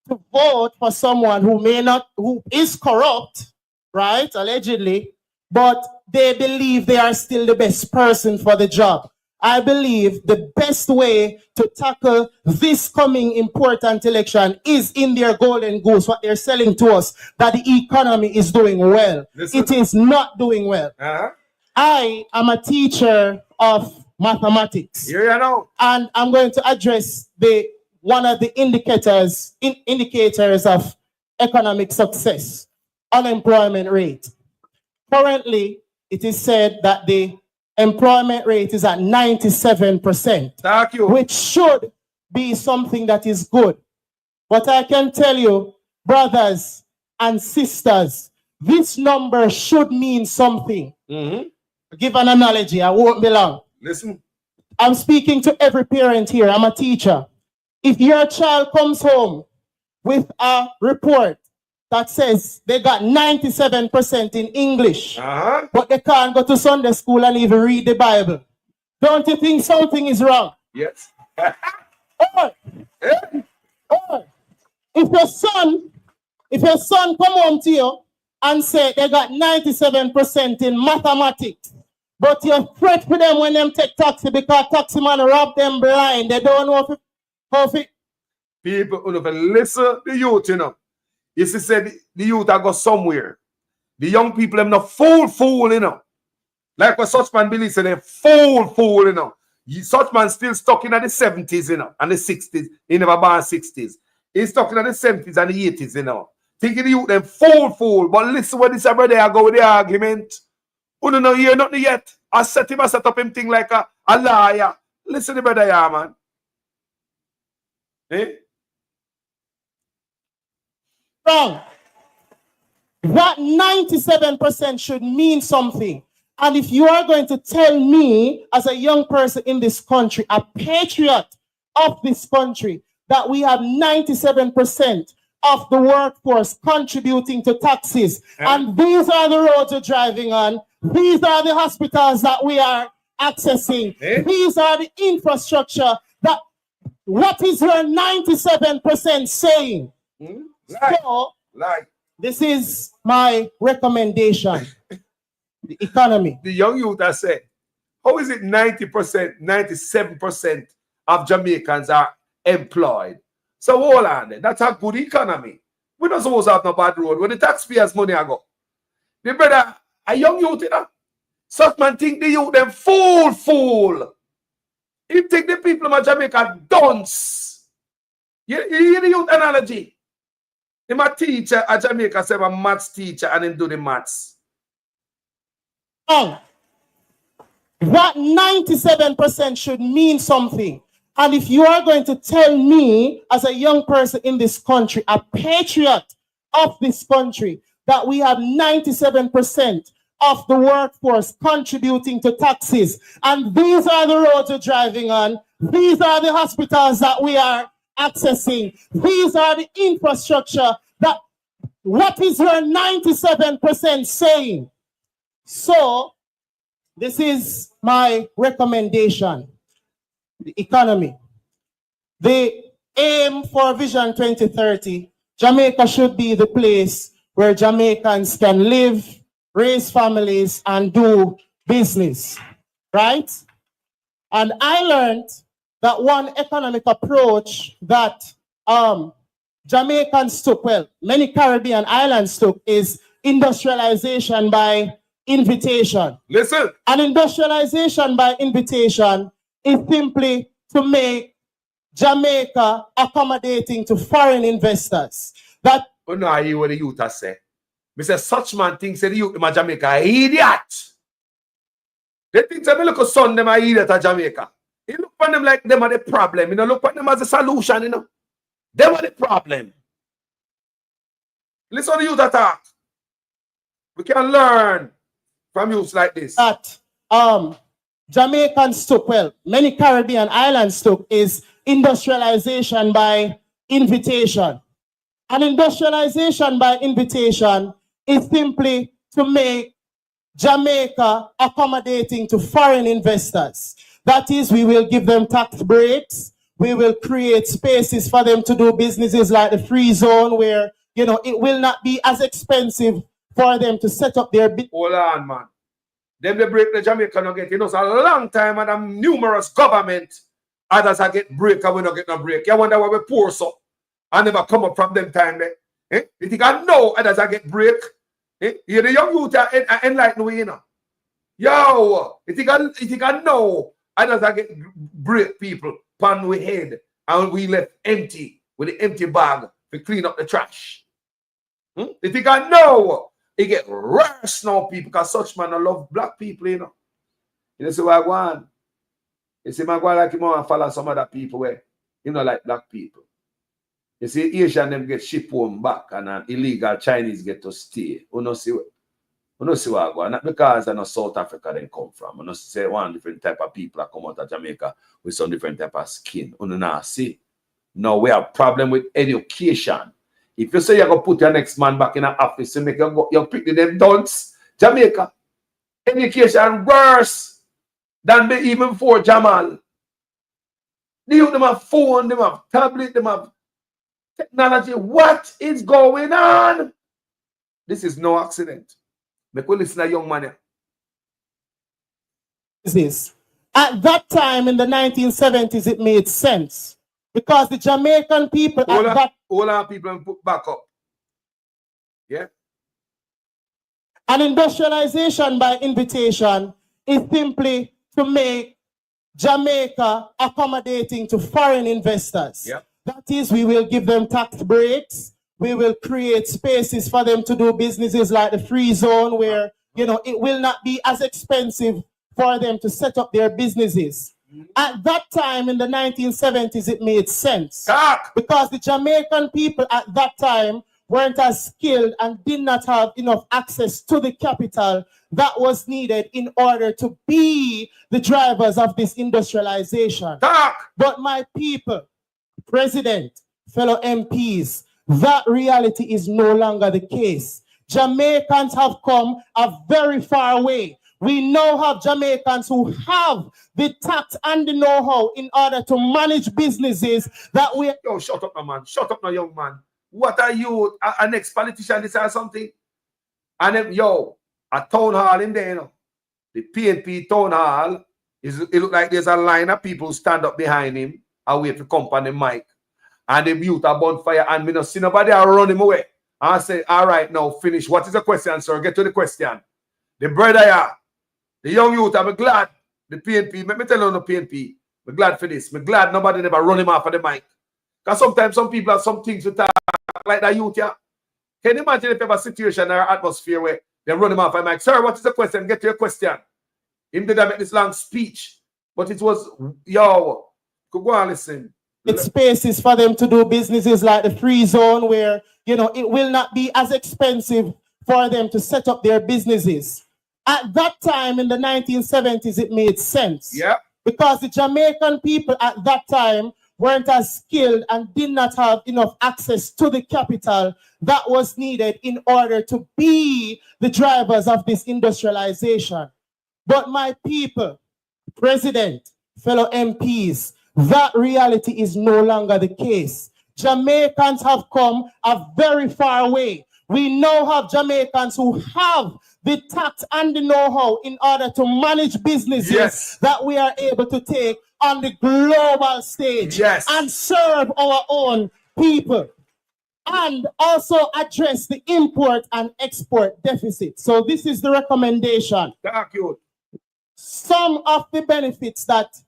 to vote for someone who is corrupt, right, allegedly, but they believe they are still the best person for the job. I believe the best way to tackle this coming important election is in their golden goose, what they're selling to us, that the economy is doing well. Listen. It is not doing well. I am a teacher of mathematics. Here you know. And I'm going to address one of the indicators of economic success, unemployment rate. Currently, it is said that the employment rate is at 97%, which should be something that is good. But I can tell you, brothers and sisters, this number should mean something. Give an analogy, I won't be long. Listen. I'm speaking to every parent here. I'm a teacher. If your child comes home with a report that says they got 97% in English, but they can't go to Sunday school and even read the Bible, don't you think something is wrong? Yes. Or if your son come home to you and say they got 97% in mathematics, but you fret for them when them take taxi because taxi man rob them blind. They don't know how to... People who listen to the youth, you know. You see, said the youth are go somewhere. The young people, them not fool, you know. Like what such man believes, they fool, you know. Such man still stuck in the 70s, you know, and the 60s. He never born 60s. He's stuck in the 70s and the 80s, you know. Thinking the youth, them fool. But listen what this brother I go with the argument. Who don't know hear nothing yet. I set up him thing like a liar. Listen to brother, yeah, man. Eh? Wrong. That 97% should mean something. And if you are going to tell me, as a young person in this country, a patriot of this country, that we have 97% of the workforce contributing to taxes, and these are the roads we're driving on, these are the hospitals that we are accessing, these are the infrastructure, that what is your 97% saying? So, this is my recommendation. The economy. The young youth are saying, how is it 90%, 97% of Jamaicans are employed? So hold on then. That's a good economy. We don't supposed to have no bad road. Where the taxpayers' money I go. The brother, a young youth, you know. Such man think the youth them fool. He think the people of Jamaica dunce. You hear the youth analogy? Him a teacher at Jamaica, say a maths teacher, and him do the maths. That 97% should mean something. And if you are going to tell me, as a young person in this country, a patriot of this country, that we have 97% of the workforce contributing to taxes, and these are the roads we're driving on, these are the hospitals that we are accessing, these are the infrastructure, that what is your 97% saying? So, this is my recommendation. The economy. The aim for Vision 2030, Jamaica should be the place where Jamaicans can live, raise families, and do business, right? And I learned that one economic approach that Jamaicans took, well, many Caribbean islands took, is industrialization by invitation. Listen. And industrialization by invitation is simply to make Jamaica accommodating to foreign investors. That you know, I hear what the youth has said. Mr. Such man thinks that the youth in Jamaica are idiot. They think that me look at son them are idiot at Jamaica. You look at them like them are the problem. You know, look at them as a solution, you know. Them are the problem. Listen to the youth attack. We can learn from youths like this. That Jamaicans took, well, many Caribbean islands took is industrialization by invitation. And industrialization by invitation is simply to make Jamaica accommodating to foreign investors. That is, we will give them tax breaks. We will create spaces for them to do businesses like the free zone where, you know, it will not be as expensive for them to set up their business. Hold on, man. Them they break the Jamaica no get. You know, it's a long time and I'm numerous government. Others I get break and we don't get no break. You wonder why we poor so. I never come up from them time there. Eh? You think I know others I get break? Eh? You're the young youth enlighten we, you know. Yo, you think I know others I get break people pan we head and we left empty with the empty bag to clean up the trash. You think I know? It get worse now, people, because such man I love black people, you know. You see what I want? You see, I go like him and follow some other people where you know like black people. You see, Asian them get ship home back and illegal Chinese get to stay. You know see what I go. Not because I know South Africa they come from. You know say one different type of people that come out of Jamaica with some different type of skin. You know see. Now we have problem with education. If you say you're going to put your next man back in an office to make you pick them dunce, Jamaica, education worse than even before Jamal. They have phone, they have tablet, they have technology. What is going on? This is no accident. Make we listen to young man here. This. At that time in the 1970s, it made sense. Because the Jamaican people all our people put back up. Yeah. And industrialization by invitation is simply to make Jamaica accommodating to foreign investors. Yep. That is, we will give them tax breaks. We will create spaces for them to do businesses like the free zone where, you know, it will not be as expensive for them to set up their businesses. At that time in the 1970s, it made sense. Because the Jamaican people at that time weren't as skilled and did not have enough access to the capital that was needed in order to be the drivers of this industrialization. But my people, President, fellow MPs, that reality is no longer the case. Jamaicans have come a very far way. We now have Jamaicans who have the tact and the know-how in order to manage businesses that we... Yo, shut up now, man. Shut up now, young man. What are you, an ex-politician, this or something? And then, yo, a town hall in there, you know. The PNP town hall, it look like there's a line of people stand up behind him and wait to come on the mic. And the youth are bonfire and me not see nobody run him away. And I say, all right, now finish. What is the question, sir? Get to the question. The brother here. The young youth, I'm glad the PNP, let me tell you the PNP, I'm glad for this. I'm glad nobody never run him off of the mic. Because sometimes some people have some things to talk like that youth, yeah. Can you imagine if you have a situation or atmosphere where they run him off of the mic? Sir, what is the question? Get to your question. Him did make this long speech, but it was, yo, go on, listen. It's spaces for them to do businesses like the free zone where, you know, it will not be as expensive for them to set up their businesses. At that time in the 1970s, it made sense. Yeah. Because the Jamaican people at that time weren't as skilled and did not have enough access to the capital that was needed in order to be the drivers of this industrialization. But my people, President, fellow MPs, that reality is no longer the case. Jamaicans have come a very far way. We now have Jamaicans who have the tact and the know-how in order to manage businesses that we are able to take on the global stage and serve our own people. and also address the import and export deficit. So this is the recommendation. Some of the benefits that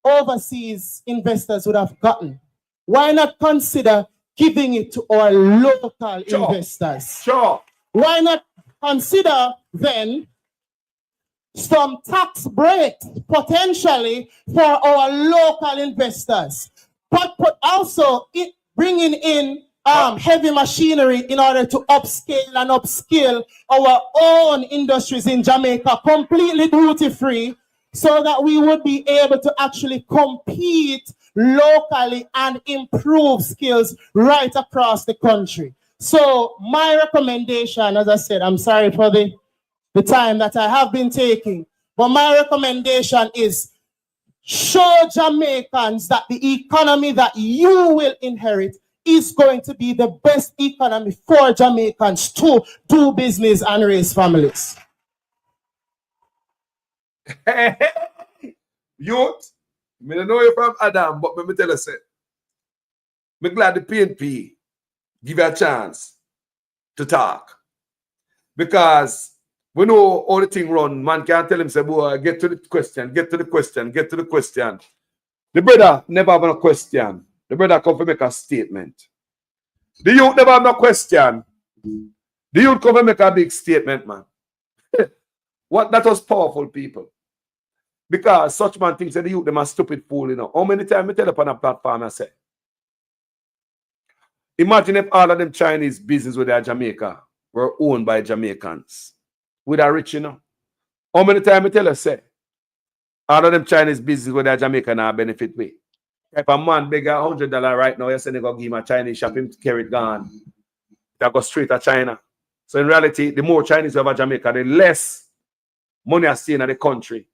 overseas investors would have gotten, why not consider giving it to our local investors? Sure. Why not consider then some tax breaks potentially for our local investors, but also bringing in heavy machinery in order to upscale and upskill our own industries in Jamaica completely duty-free, so that we would be able to actually compete locally and improve skills right across the country. So my recommendation, as I said, I'm sorry for the time that I have been taking, but my recommendation is show Jamaicans that the economy that you will inherit is going to be the best economy for Jamaicans to do business and raise families. Youth, I don't know you from Adam, but let me tell you, I'm glad the PNP give you a chance to talk. Because we know all the thing run, man can't tell him, say, boy, get to the question, get to the question, get to the question. The brother never have a question. The brother come to make a statement. The youth never have no question. The youth come to make a big statement, man. That was powerful, people. Because such man thinks that the youth, them are stupid fool, you know. How many times I tell up on a platform I say, imagine if all of them Chinese business with their Jamaica were owned by Jamaicans. With a rich, you know. How many times I tell you, say, all of them Chinese business with their Jamaica now benefit me. If a man beg $100 right now, you say they go give him a Chinese shop, him carry it gone. They go straight to China. So in reality, the more Chinese you have in Jamaica, the less money are staying in the country.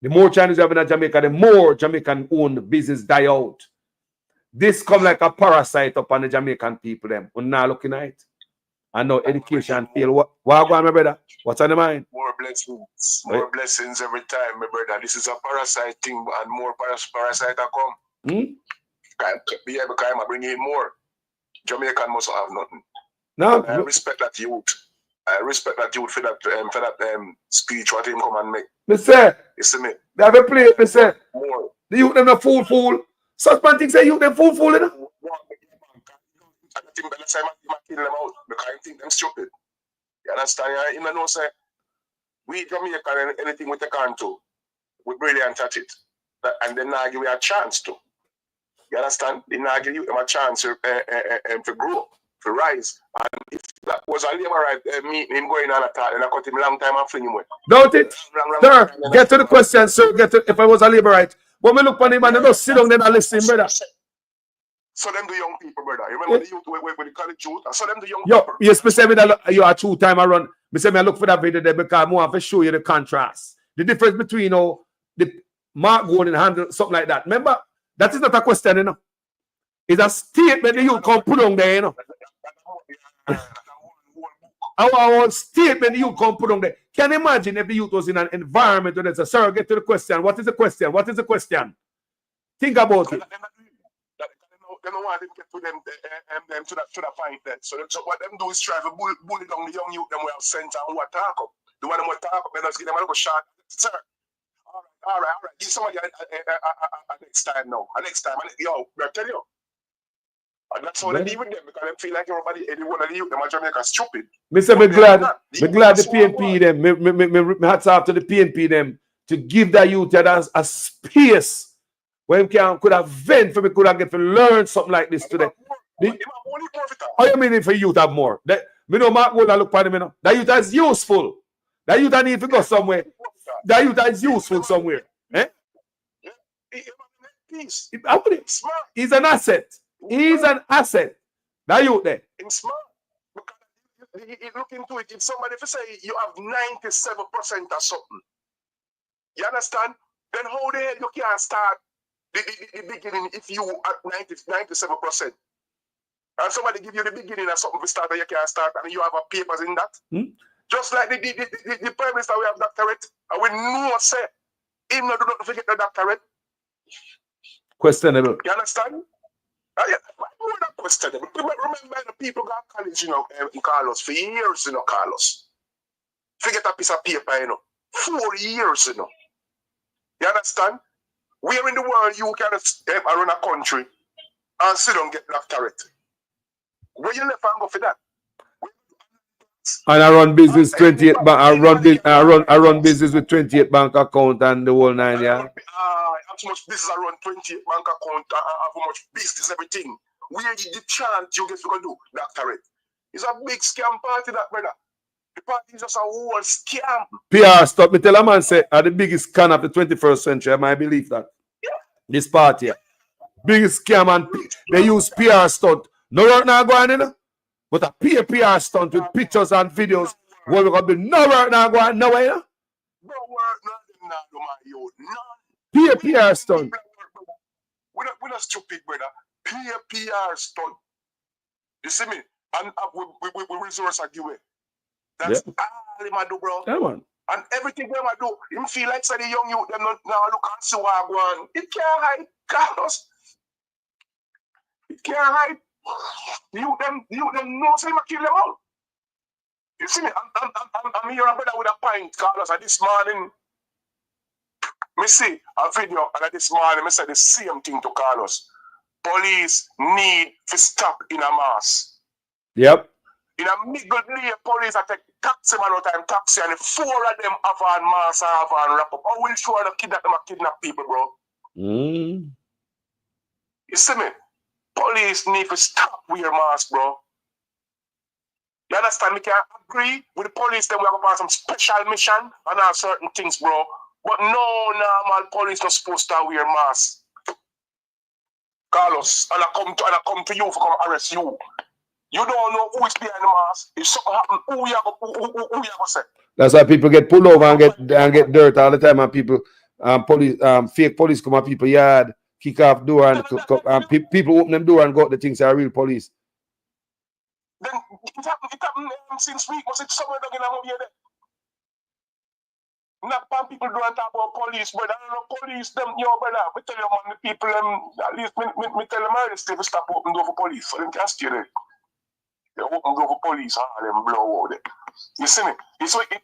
The more Chinese you have in Jamaica, the more Jamaican-owned business die out. This come like a parasite upon the Jamaican people. Them. We're not looking at it. I know education feel. What going, my brother? What's on the mind? More blessings. More blessings every time, my brother. This is a parasite thing, and more parasite are come. Because I bring in more. Jamaican must have nothing. No. I respect that youth. I respect that youth for that speech what him come and make. Me say, you see me? They have a play, me say. More. The youth them a fool. Such man things say youth them fool, you know? I think by the time I kill them out because I think them stupid. You understand? You know, say, we Jamaican anything we take on to, we brilliant at it. And then now give you a chance to. You understand? They now give you a chance to grow, to rise. And if that was a labor meeting him going on a talk, and I cut him a long time and fling him away. Don't it? Sir, get to the question, sir. If I was a labor right. But me look on him and I just sit down there and listen, brother. So them the young people, brother. You remember the youth with the college youth? So them the young people. Yes, me say me that you are 2 time I run. Me say me I look for that video there because I want to show you the contrast. The difference between the Mark Gold and handle something like that. Remember, that is not a question, you know. It's a statement that you can put on there, you know. Our statement you can put on there. Can you imagine if the youth was in an environment where there's a sir, get to the question. What is the question? What is the question? Think about it. They don't want to get to them to that point there. So what them do is try to bully down the young youth them we have sent and what talk up. The one them what talk up, they just give them a little shot. Sir, all right. Give somebody a next time now. A next time. Yo, I tell you. And that's how they deal with them because they feel like everybody, anyone of the youth, them are Jamaica stupid. Me glad the PNP them. Me hats off to the PNP them to give that youth a space. When could have vent for me, could have get to learn something like this today. How you mean for youth have more? Me know Mark Gold look for them, you know. That youth is useful. That youth need to go somewhere. That youth is useful somewhere. Eh? He's an asset. He's an asset. That youth there. It's smart. Because you look into it, if somebody if you say you have 97% or something, you understand? Then how the hell you can't start the beginning if you at 97%. And somebody give you the beginning of something to start and you can't start and you have a papers in that. Just like the Prime Minister, we have doctorate, and we know say him not do nothing to get the doctorate. Questionable. You understand? I want to question them. Remember the people got college, in Carlos for years, Carlos. Forget a piece of paper, 4 years, You understand? Where in the world you can run a country and still don't get doctorate? Where you left and go for that? And I run business 28 bank. I run business with 28 bank account and the whole 9 years. How much business I run 28 bank account, how much business, everything. Where did the chance you guys gonna do doctorate? It's a big scam party, that brother. The party is just a whole scam. PR stuff. Me tell a man say are the biggest scam of the 21st century. I might believe that. Yeah. This party. Biggest scam and they use PR stunt. No work now going in. But a PR stunt with pictures and videos. Where we're gonna be no work now going nowhere. No work, nothing, my youth. None. PR stunt. We're not stupid, brother. PR stunt. You see me? And we resource I give it. That's all him I do, bro. Yeah, man. And everything them I do, him feel like say the young youth them not now look and see what I want. It can't hide, Carlos. It can't hide. You them know say I kill them all. You see me? I'm here, brother, with a pint, Carlos. And this morning, me see a video, and this morning, me say the same thing to Carlos. Police need to stop in a mass. Yep. In a middle day, police are take taxi man out time taxi, and the 4 of them have on mass, have on wrap up. How will sure the kidnap them kidnap people, bro? You see me? Police need to stop wear mask, bro. You understand? We can agree with the police that we have about some special mission and all certain things, bro. But no normal police not supposed to wear mask. Carlos, and I come to you for come arrest you. You don't know who is behind the mask. If something happen, who you gonna say? That's why people get pulled over and get dirt all the time, and people police fake police come at people yard, kick off door, and people open them door and go out the things are real police. Then it happened since week. Was it somewhere down in over here? Not people don't talk about police, but I don't know police them, brother. We tell you, man, the people at least me tell them honestly to stop opening door for police, so them can stay there. They open door for police, and them blow out there. You see me? It's what the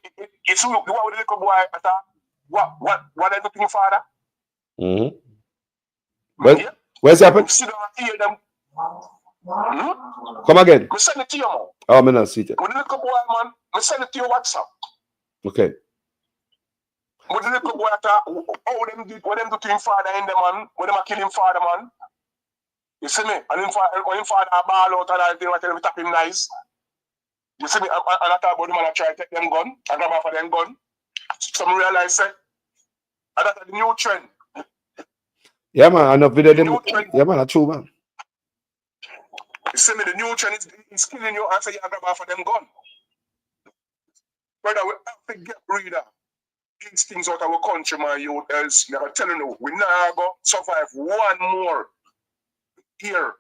little boy attack. What they looking father? Well, where's happened? Sit down and hear them. Come again. I send it to you, man. Oh, I'm not see it. With the little boy, man, I send it to your WhatsApp. Okay. With the little boy attack, what them do to him father in the man, when them kill him father, man. You see me? And him father ball out and I tell him tap him nice. You see me? And I talk about the man I try to take them gun, and grab off of them gun. Some realize say, and that's the new trend. Yeah, man, I know video them. Yeah, man, that's true, man. You see me? The new trend is killing you and say you grab off of them gun. Brother, we have to get rid of these things out of our country, my youth, else I'm telling you, we now go survive one more year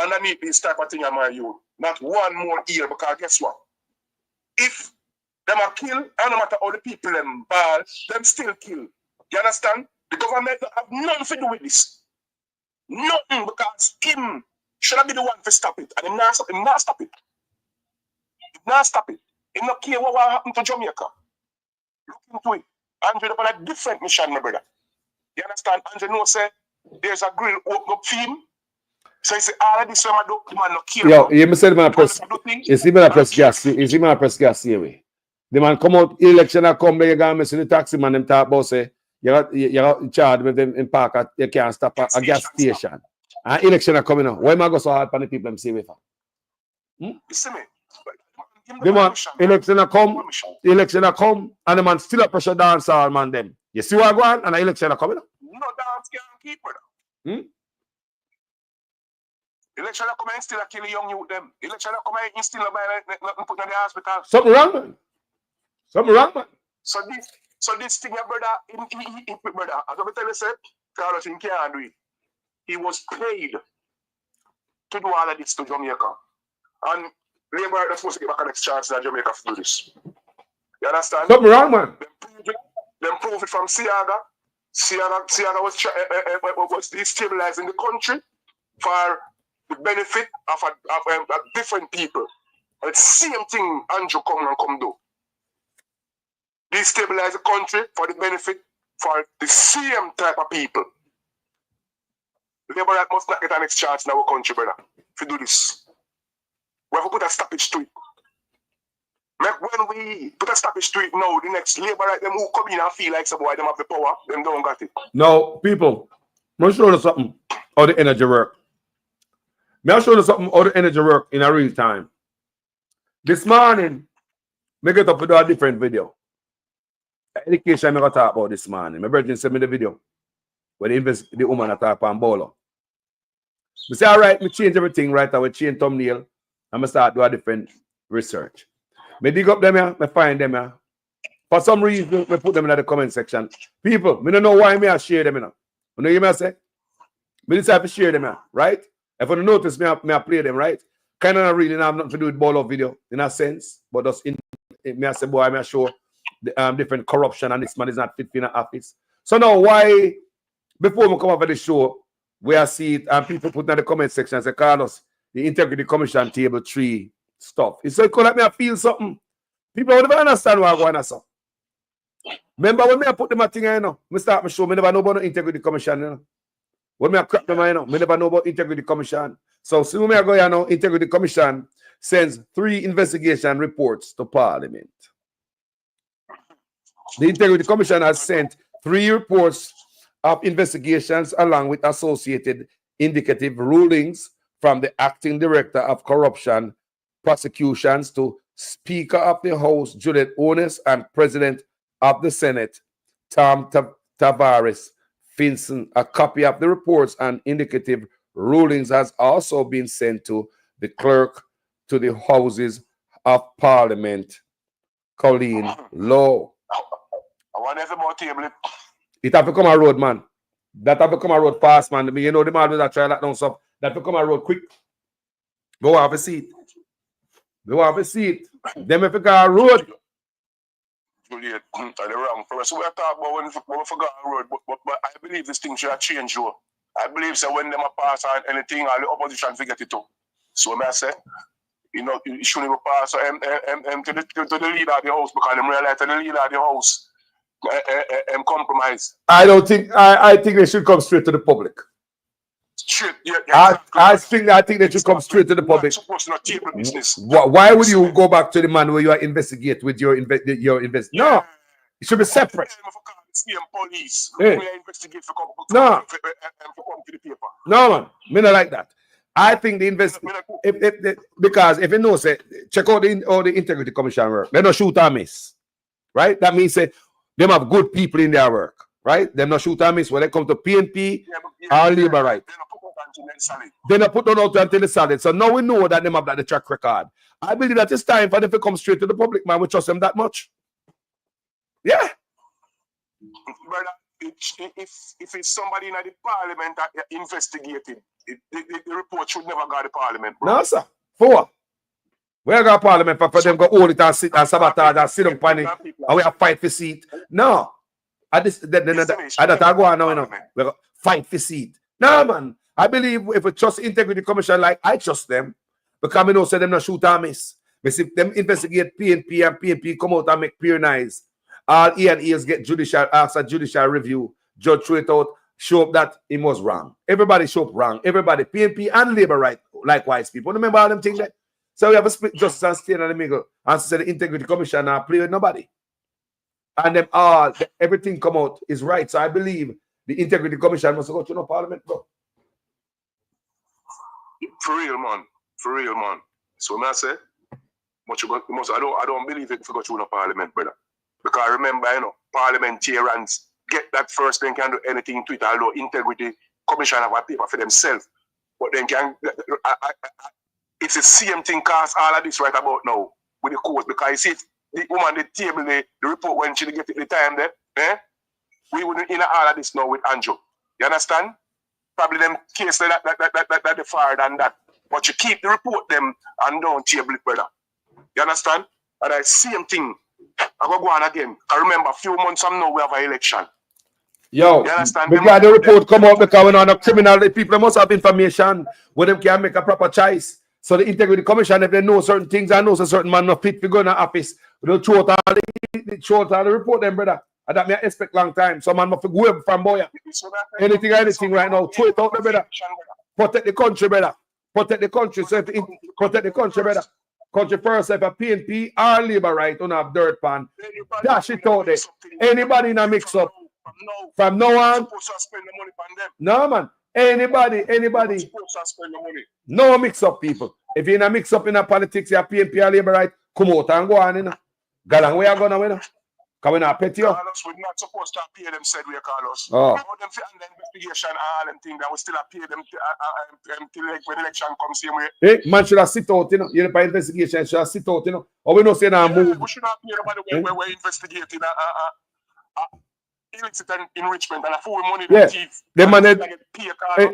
underneath this type of thing, my youth. Not one more year, because guess what? If them are killed, and no matter how the people them bad, them still kill. You understand? The government have nothing to do with this. Nothing, because him should be the one to stop it. And him not stop it. He not stop it. He not care what will happen to Jamaica. Look into it. Andrew on a different mission, my brother. You understand? Andrew knows say there's a grill open up for him. So he say all of this man do, the man not kill. Yo, you said man press. You see man press gas. You see man press gas here. The man come out election and come there, you gonna miss the taxi man. Them talk about say you got charged with them in park at you can't stop at a gas station. And election are coming out. Why am I go so hard on the people them say with? You see me? The man election are come, and the man still a pressure dance all man them. You see what I go on, and the election are coming up. No dance can keep, brother. Election are coming, still a kill young youth them. Election are coming, still a buy nothing put in the hospital. Something wrong, man. Something wrong, man. So this thing, brother, he brother, as I tell you, say, Carlos can't do it. He was paid to do all of this to Jamaica. And Labour are supposed to give back an next chance to Jamaica to do this. You understand? Something wrong, man. Them prove it from Siaga. Siaga was destabilizing the country for the benefit of different people. And the same thing Andrew come do. Destabilize the country for the benefit for the same type of people. The Labour right must not get an next chance in our country, brother. If you do this. We have to put a stoppage to it. When we put a stoppage to it now, the next Labour right, them who come in and feel like some boy, them have the power, them don't got it. Now, people, I'm show you something how the energy work. I'll show you something how the energy work in a real time. This morning, I get up to do a different video. Education I'm going to talk about this morning. My brother sent me the video when the woman attack on Bolo. I say, all right, I change everything right away, change thumbnail, and I start do a different research. I dig up them here, I find them here. For some reason, I put them in the comment section. People, I don't know why I share them. You know what I say? I decide to share them here, right? If you notice, I play them, right? Kind of not really have nothing to do with Bolo video in a sense, but just in I say, boy, I show the different corruption and this man is not fit in the office. So now, why, before we come over the show, we are see it and people put in the comment section and say, Carlos, the Integrity Commission Table 3 stuff. It's so cool, let me feel something. People don't even understand what I'm going to say. Remember when I put them a thing, I know, I start my show, I never know about the Integrity Commission, you know. When I crap them, I know, I never know about Integrity Commission. So, see when I go, you know, Integrity Commission sends 3 investigation reports to Parliament. The Integrity Commission has sent 3 reports of investigations along with associated indicative rulings from the acting director of corruption prosecutions to Speaker of the House Juliet Onus and President of the Senate Tom Tavares Finson. A copy of the reports and indicative rulings has also been sent to the clerk to the Houses of Parliament, Colleen Lowe. I want everybody table. It have become a road, man. That have become a road fast, man. You know, the man that try that down stuff. That become a road quick. Go have a seat. Go have a seat. Them if you got a road. Juliet, the wrong person. So we are talking about when we forgot a road, but I believe this thing should have changed, Joe. I believe so when them pass on anything, all the opposition forget it too. So I say, you know, you shouldn't even pass to the leader of the house because them realize the leader of the house compromise. I don't think I think they should come straight to the public. Straight, yeah, I think they should come straight to the public. Supposed to not table business. Why would you go back to the man where you are investigate with your invest? No, it should be separate. Police. Hey. Investigate for come No. to the paper. No, man, me not like that. I think the because if you know, say check out the Integrity Commission work. They don't shoot or miss, right? That means say them have good people in their work, right? Them not shoot or miss when they come to PNP or Labour right. They not put on out until it's solid. So now we know that them have that the track record. I believe that it's time for them to come straight to the public, man. We trust them that much. Yeah. Brother, if it's somebody in the parliament that investigated, the report should never go to the parliament, bro. No, sir. For what? We are going to parliament for them go hold it and sit and sabotage and sit on panic and we have fight for seat. No. I go on now, you know. We go fight for seat. No, man. I believe if we trust Integrity Commission like I trust them, because I know say them not shoot or miss. But if them investigate PNP and PNP come out and make pure nice, all E&E's get after judicial review, judge threw it out, show up that it was wrong. Everybody show up wrong. Everybody, PNP and Labour right, likewise people. Remember all them things there? So we have a split justice and stay in the middle. And say the Integrity Commission now play with nobody. And them all, everything come out is right. So I believe the Integrity Commission must go to no parliament, bro. For real, man. For real, man. So when I say, I don't believe it for go to no parliament, brother. Because remember, you know, parliamentarians get that first, then can do anything to it, although Integrity Commission have a paper for themselves. But then can it's the same thing cause all of this right about now with the court. Because you see the woman the table the report when she get it the time there, we wouldn't in all of this now with Andrew. You understand? Probably them case that they fired and that. But you keep the report them and don't table it, brother. You understand? And the same thing. I go on again. I remember a few months from now we have an election. Yo, You understand? we glad the report come out because we're not a criminal. The people must have information where them can make a proper choice. So the Integrity Commission, if they know certain things, I know a certain man not fit to go in the office, they'll throw out all the report them, brother. And that may I expect long time. Some man must go from boy. Anything right now, throw it out, brother. Protect the country, brother. Protect the country. So protect the country, brother. Country first, if a PNP or labor right, don't have dirt pan. Dash it out there. Anybody in a mix up. From now on. No, man. Anybody. No mix up, people. If you're in a mix up in a politics, you're PNP or labor right, come out and go on, you know. Galang, where you going now, you know? Come in and pet you. Carlos, we're not supposed to pay them, said we are Carlos. Oh. About them for the investigation and all them things, that we still pay them till when election comes same way. Hey, man should have sit out, you know. You're by investigation, should have sit out, you know. Or we don't say now move. We should not pay nobody when we're investigating illicit enrichment and a full money Yeah. thief. The man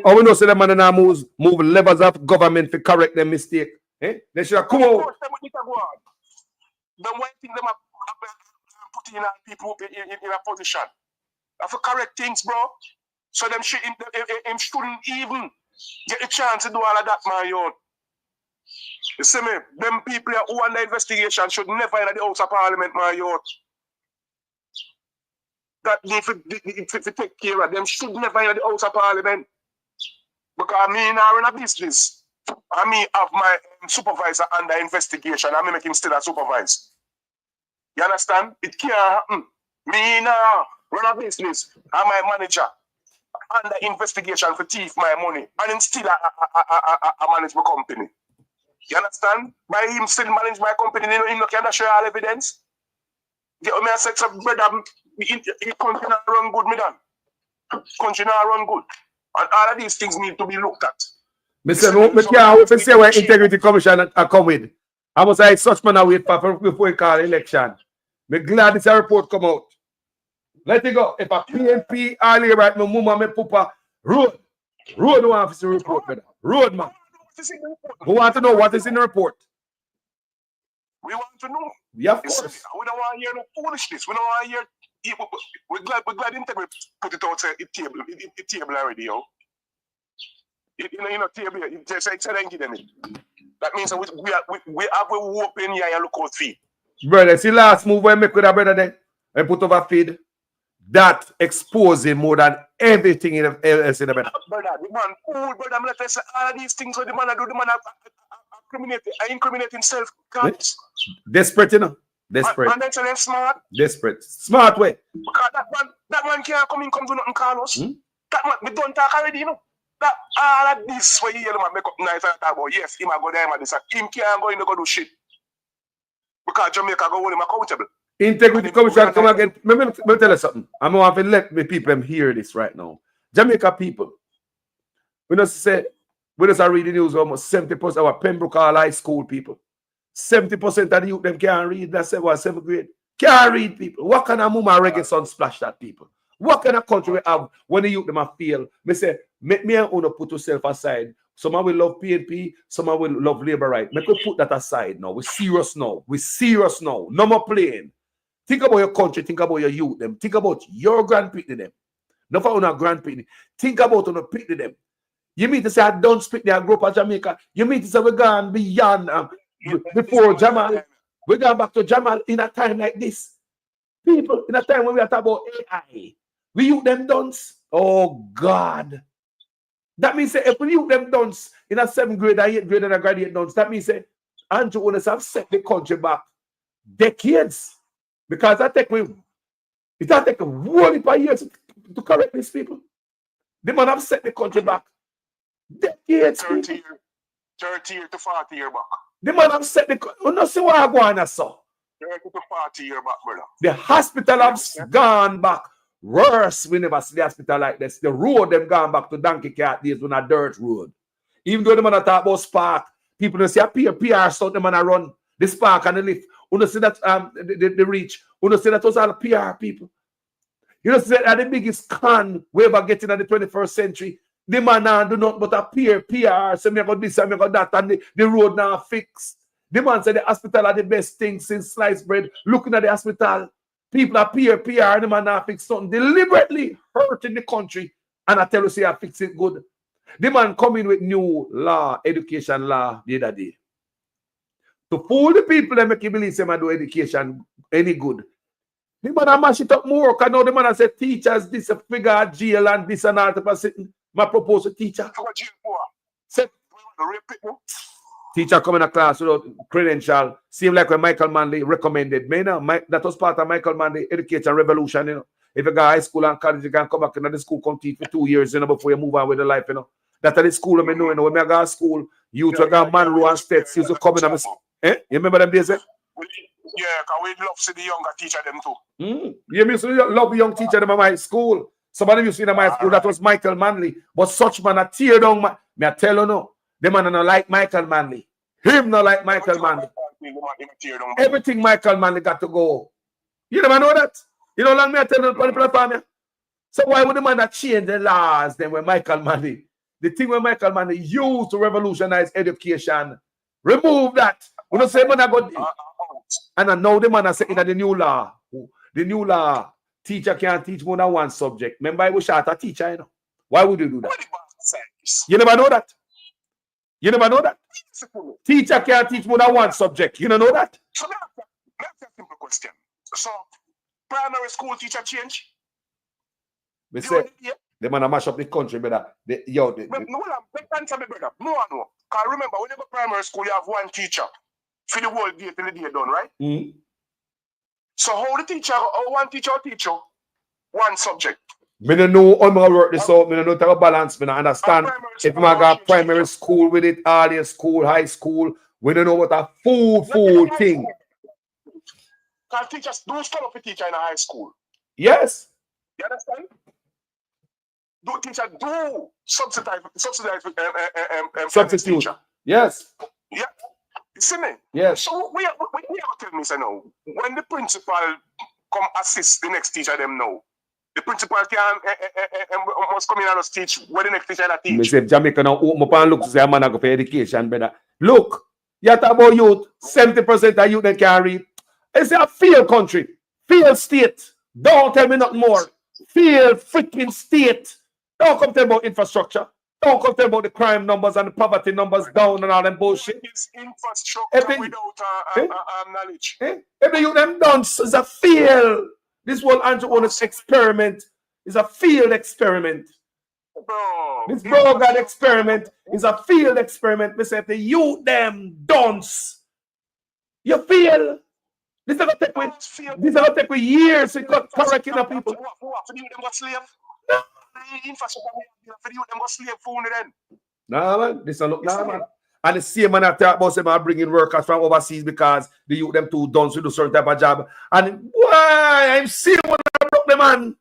or we don't say the man now move levels of government to correct their mistake. Eh? They should have come out. The one thing them are putting people in a position. Have to correct things, bro. So them shouldn't even get a chance to do all of that, man, yo. You see me? Them people who under investigation should never enter the House of Parliament, man, yo. That if you take care of them, should never enter the House of Parliament. Because me now run a business. I mean, have my supervisor under investigation. I make him still a supervisor. You understand? It can't happen. Me now run a business. I'm my manager under investigation for thief my money, and him still a manage my company. You understand? By him still manage my company, him not can share all evidence. The me I said, brother, country not run good, me done. Country not run good, and all of these things need to be looked at. Mr. We can't wait to see where Integrity Commission come with. I must say such man wait for before we call election. Me glad this report come out. Let it go. If a PNP early right, my mama, my papa, road no officer report, brother. Road man. Who want to know what is in the report? We want to know. Yeah, of course. We don't want to hear no foolishness. We don't want to hear. We're glad Integrity put it out. It table already, yo. You know, table. It just excellent give them it. That means we have a open here and look out feed. Brother, see last move I make with a brother then and put over feed. That exposing more than everything else in the brother. Brother, the man cool, brother. I'm like, all these things what the man do, the man incriminate himself. Desperate, you know. Desperate. And then say they're smart. Desperate. Smart way. Because that man can't come do nothing, Carlos. That man, we don't talk already, you know. That all of this where you hear man make up nice and talk about, yes, him a go there, him can't go in to go do shit. Because Jamaica go hold him accountable. Integrity Commission come again. Let me tell you something. I'm going to let the people hear this right now. Jamaica people, we just say, we just read the news almost 70% of our Pembroke High School people. 70% of the youth them can't read. That's what 7th grade. Can't read people. What kind of mama reggae song splash that people? What kind of country we have when the youth them a feel? Me say, make me and Uno put yourself aside. Some will love PNP, some will love labor right. Make we put that aside now. We're serious now. We're serious now. No more playing. Think about your country. Think about your youth. Them. Think about your grandpitney them. Not for our grandpitney. Think about on pitney them. You mean to say I don't speak there, I grew up in Jamaica. You mean to say we're gone beyond before Jamal. We're going back to Jamal in a time like this. People, in a time when we are talking about AI. We youth them dunce. Oh God. That means say, if we youth them dunce in a 7th grade or 8th grade and a graduate dunce, that means say Andrew Owners have set the country back decades. Because it take a whole heap of years to correct these people. The man have set the country back decades. 30 years to 40 years back. The man have set the country. You know see what I go on so. 30 to 40 years back, brother. The hospital have gone back. Worse, we never see the hospital like this. The road them gone back to Donkey Cat days on a dirt road. Even though the man talk about Spark, people don't see a PR stuff the man run. The Spark and the lift. You know see that the reach. You know see that was all PR people. You know see that the biggest con we ever get in the 21st century. The man now do not but a PR. So me got this and me got that and the road now fixed. The man said the hospital are the best thing since sliced bread. Looking at the hospital. People are PR, and the man not fix something deliberately hurting the country. And I tell you, say I fix it good. The man coming with new law, education law the other day. To fool the people that make you believe them and do education any good. The man a mash it up more. Because now the man has said teachers, this a figure jail and this and that. My proposal teacher. Said, teacher come in a class without credential. Seem like when Michael Manley recommended. Me, that was part of Michael Manley education revolution, you know. If you go high school and college, you can come back into the school, come teach for 2 years, you know, before you move on with the life, you know. That's the school I know, you know. When I go to school, youth will go Monroe and States, used to come in and you remember them days, eh? Yeah, because we love to see the younger teacher them too. You used to love young teacher them in my school. Somebody used to in my school, that was Michael Manley. But such man a tear down, me I tell you no. The man don't like Michael Manley. Him not like Michael Manley. Everything Michael Manley got to go. You never know that? You know, long me I tell you on the platform. So why would the man not change the laws then when Michael Manley? The thing when Michael Manley used to revolutionize education. Remove that. We don't say man I got and I know the man I say in the new law. The new law, teacher can't teach more than one subject. Remember I was shot a teacher, you know. Why would you do that? You never know that. You never know that. Teacher can't teach more than one subject. You don't know that. So that's a simple question. So primary school teacher change? We say the man a mash up the country, brother. No, answer me, brother. No. Because remember, when you go primary school, you have one teacher for the whole day till the day done, right? So how one teacher teach you one subject? I don't know how I work this out. I don't know how to balance. I don't understand. If I got primary school with it, early school, high school, we don't know what a fool thing. Because teachers do stuff for teacher in a high school. Yes. You understand? Do teacher do subsidize substitute. Teacher. Yes. Yeah. You see me? Yes. So we have to tell me, say no. When the principal come assist the next teacher, them know. The principal can must come in and teach what the next teacher that teach. Me say Jamaica now open up and look to say a man go for education, brother. Look, you talk about youth, 70% of youth that can read. It's a failed country, failed state. Don't tell me nothing more. Failed freaking state. Don't come tell me about infrastructure. Don't come tell me about the crime numbers and the poverty numbers down and all them bullshit. It's infrastructure without knowledge. Every youth them done is a fail. This whole Andrew Owens experiment is a field experiment. Bro, this Brogard experiment is a field experiment. We say if the youth them dunce, you feel. This is going to take with years to correct enough people. Nah, man. This is man. And the same man I talk about them are bringing workers from overseas because the youth them too done to do certain type of job. And why I'm seeing when I broke the man.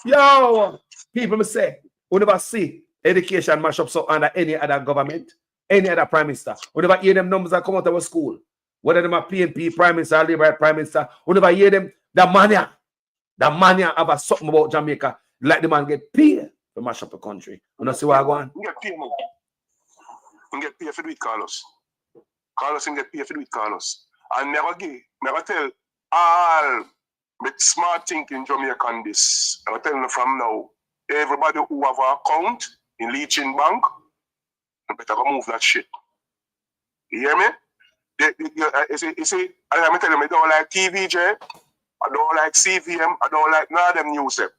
Yo, people say, we never see education mash up so under any other government, any other prime minister. We never hear them numbers that come out of our school. Whether them are PNP, prime minister, Labour prime minister, we never hear them. The mania have a something about Jamaica. Like the man get paid to mash up the country. You know see what I go on? You get paid for do it, Carlos. Carlos get paid for do it, Carlos. And never tell all with smart thinking Jamaican this. I tell you from now, everybody who have an account in Legion Bank, you better go move that shit. You hear me? You see, I'm telling you, I don't like TVJ, I don't like CVM, I don't like none of them news. Them.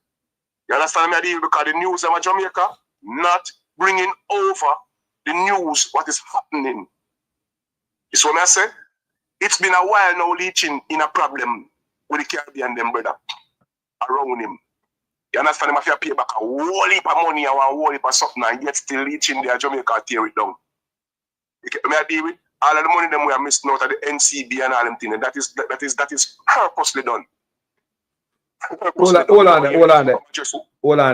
You understand me? Because the news of Jamaica not bringing over the news, what is happening. It's what I say. It's been a while now Leaching in a problem with the Caribbean them brother around him. You understand him if you pay back a whole heap of money or a whole heap of something and yet still Leaching there Jamaica tear it down. May I deal with all of the money them we are missing out of the NCB and all them things. That is purposely done. Hold on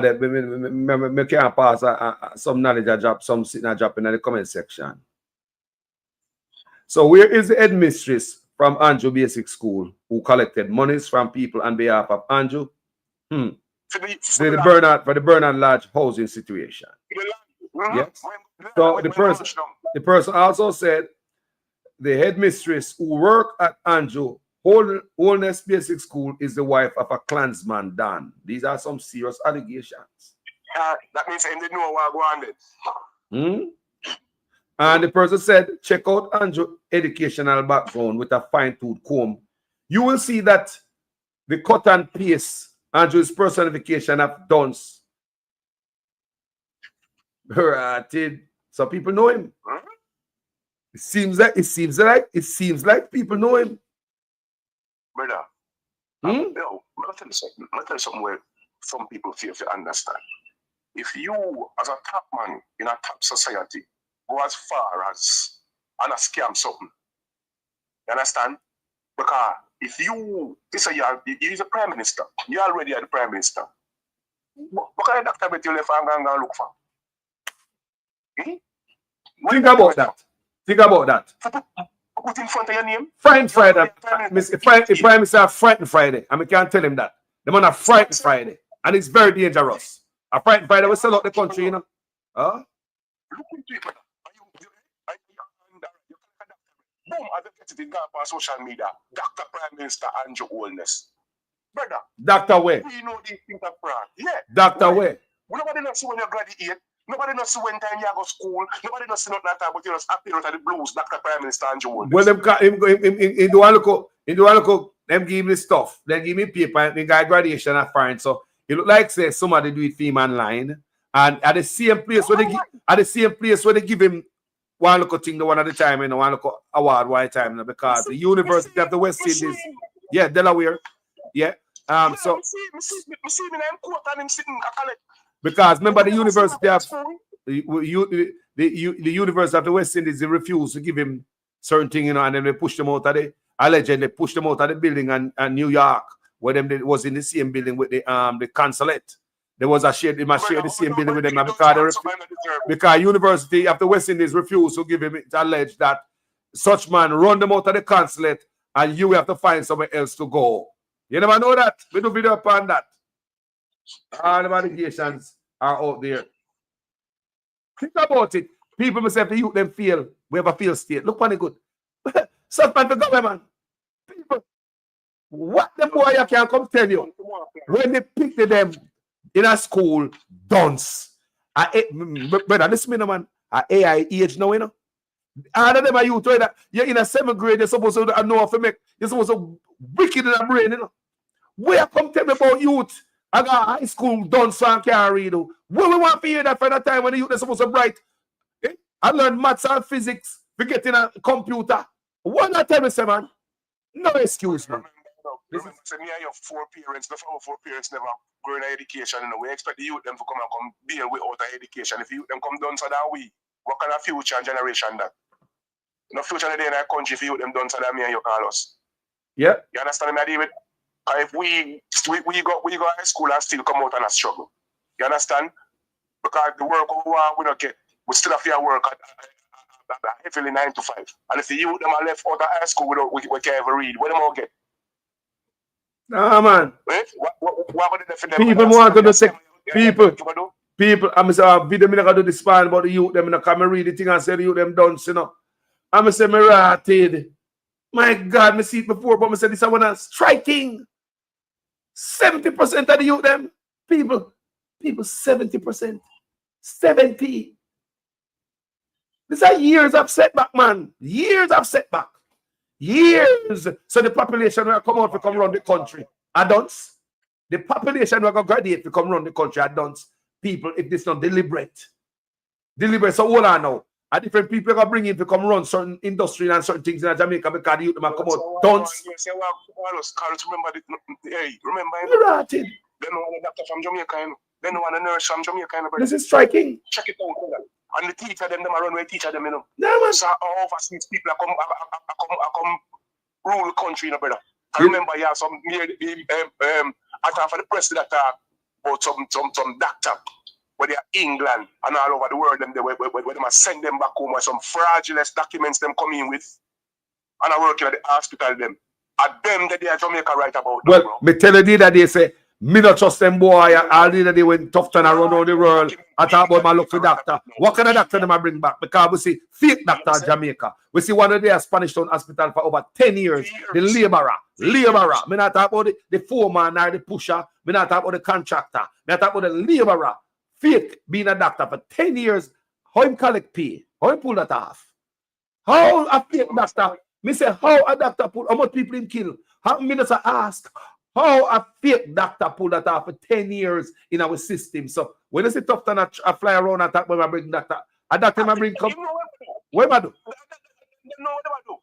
there. Me can't pass some knowledge I drop, some sitting I drop in the comment section. So where is the headmistress from Andrew Basic School who collected monies from people on behalf of Andrew? For the Bernard Lodge housing situation. Yes. So the person also said the headmistress who worked at Andrew Wholeness Basic School is the wife of a Klansman, Dan. These are some serious allegations. That means they know what I wanted. And the person said, check out Andrew's educational background with a fine-tooth comb. You will see that the cut and paste Andrew's personification of Dunce. Some people know him. It seems like people know him. Brother, no, I'll tell you something where some people feel to understand. If you, as a top man in a top society, go as far as and a scam something, you understand? Because if you, this is a prime minister, you already are the prime minister. What kind of doctor bet you left and go look for? Think about that. Put in front of your name. Frightened Friday. The Prime Minister Frightened Friday. And we can't tell him that. The man are Frightened Friday. And it's very dangerous. A Frightened Friday will sell out the country, you know. Huh? Look into it, brother. Boom, I get it in on social media. Dr. Prime Minister Andrew Holness. Brother. Dr. Way. We know these things are fraud. Yeah. Dr. Way. Nobody knows when you graduate. Nobody knows when time you go to school. Nobody knows nothing about you just appear out of the blues, Dr. Prime Minister Andrew Holness. Well, in the one look, them give me stuff. Then give me paper and the guy graduation at fine. So it look like say somebody do it for him online. And at the same place where they give him one look thing the one at the time, and one look award one time, because the University of the West Indies, yeah, Delaware, yeah. So because remember the University of the University of the West Indies, they refused to give him certain thing, you know, and then they pushed him out of the allegedly pushed him out of the building and New York, where them was in the same building with the consulate. There was a share, they must share the same building with them because University of the West Indies refused to give him, it's alleged that such man run them out of the consulate and you have to find somewhere else to go. You never know that. We do video upon that. All the allegations are out there. Think about it. People must have to use them feel. We have a field state. Look funny good. Such man for government. People, what the boy I can come tell you when they pick them in a school, dunce. Brother, listen to me, man. At AI age now, you know. All of them are youth, right? You're in a 7th grade, you're supposed to know how to make, you're supposed to wicked in the brain, you know. Where come tell me about youth? I got high school dunce and can't read. Where we want to hear that for that time when the youth are supposed to bright? Eh? I learned maths and physics, forgetting a computer. What not tell me, say, man? No excuse, man. Remember, me and your 4 parents, the 4 parents never grow in education. You know, we expect the youth them to come and come deal without education. If you them come done so that what kind of future and generation that? No future in the country if you them done so that me and you call us. Yeah. You understand me, David? If we go high school and still come out and a struggle. You understand? Because the work we don't get, we still have to work at heavily 9 to 5. And if the youth them are left out of high school, we can't ever read. What them all get? Nah, man. Wait, what people want to say people. I'm saying video me not do this span about the youth them not come and read the thing and say the youth them done, you know. I'm say me ratted. My God, me see it before, but me say this is one striking. 70% of the youth them people 70%. 70. These are years of setback, man. Years of setback. Years. So the population will come out to come run the country. Adults. The population will go graduate to come run the country. Adults. People, if this not deliberate. Deliberate. So hold on now. A different people are bring in to come run certain industry and certain things in Jamaica because the youth come out. Dunce. Remember. Then one doctor from Jamaica. Then one nurse from Jamaica. This is striking. Check it out. And the teacher them are run where teacher them, you know. No, man. So overseas people are come rule the country, you know, brother. I remember you have some I thought for the president about some doctor where they are England and all over the world them where they must send them back home with some fraudulent documents them come in with and I working at the hospital them. At them that they are Jamaica right about. Well, me tell you that they say Me not trust them boy. All the day when tough time around all the world. I talk about my look for doctor. What kind of doctor them I bring back? Because we see fake doctor in Jamaica. We see one of the Spanish Town Hospital for over 10 years. The laborer. Me not talk about the foreman or the pusher. Me not talk about the contractor. Me not talk about the laborer. Fake being a doctor for 10 years. How him collect pay? How him pull that off? How a fake doctor? Me say how a doctor pull? How much people him kill? How minister ask? How a fake doctor pull that off for 10 years in our system? So when it's a tough time, I fly around and talk when I bring doctor. A doctor I bring come. What am I do? They know what I do.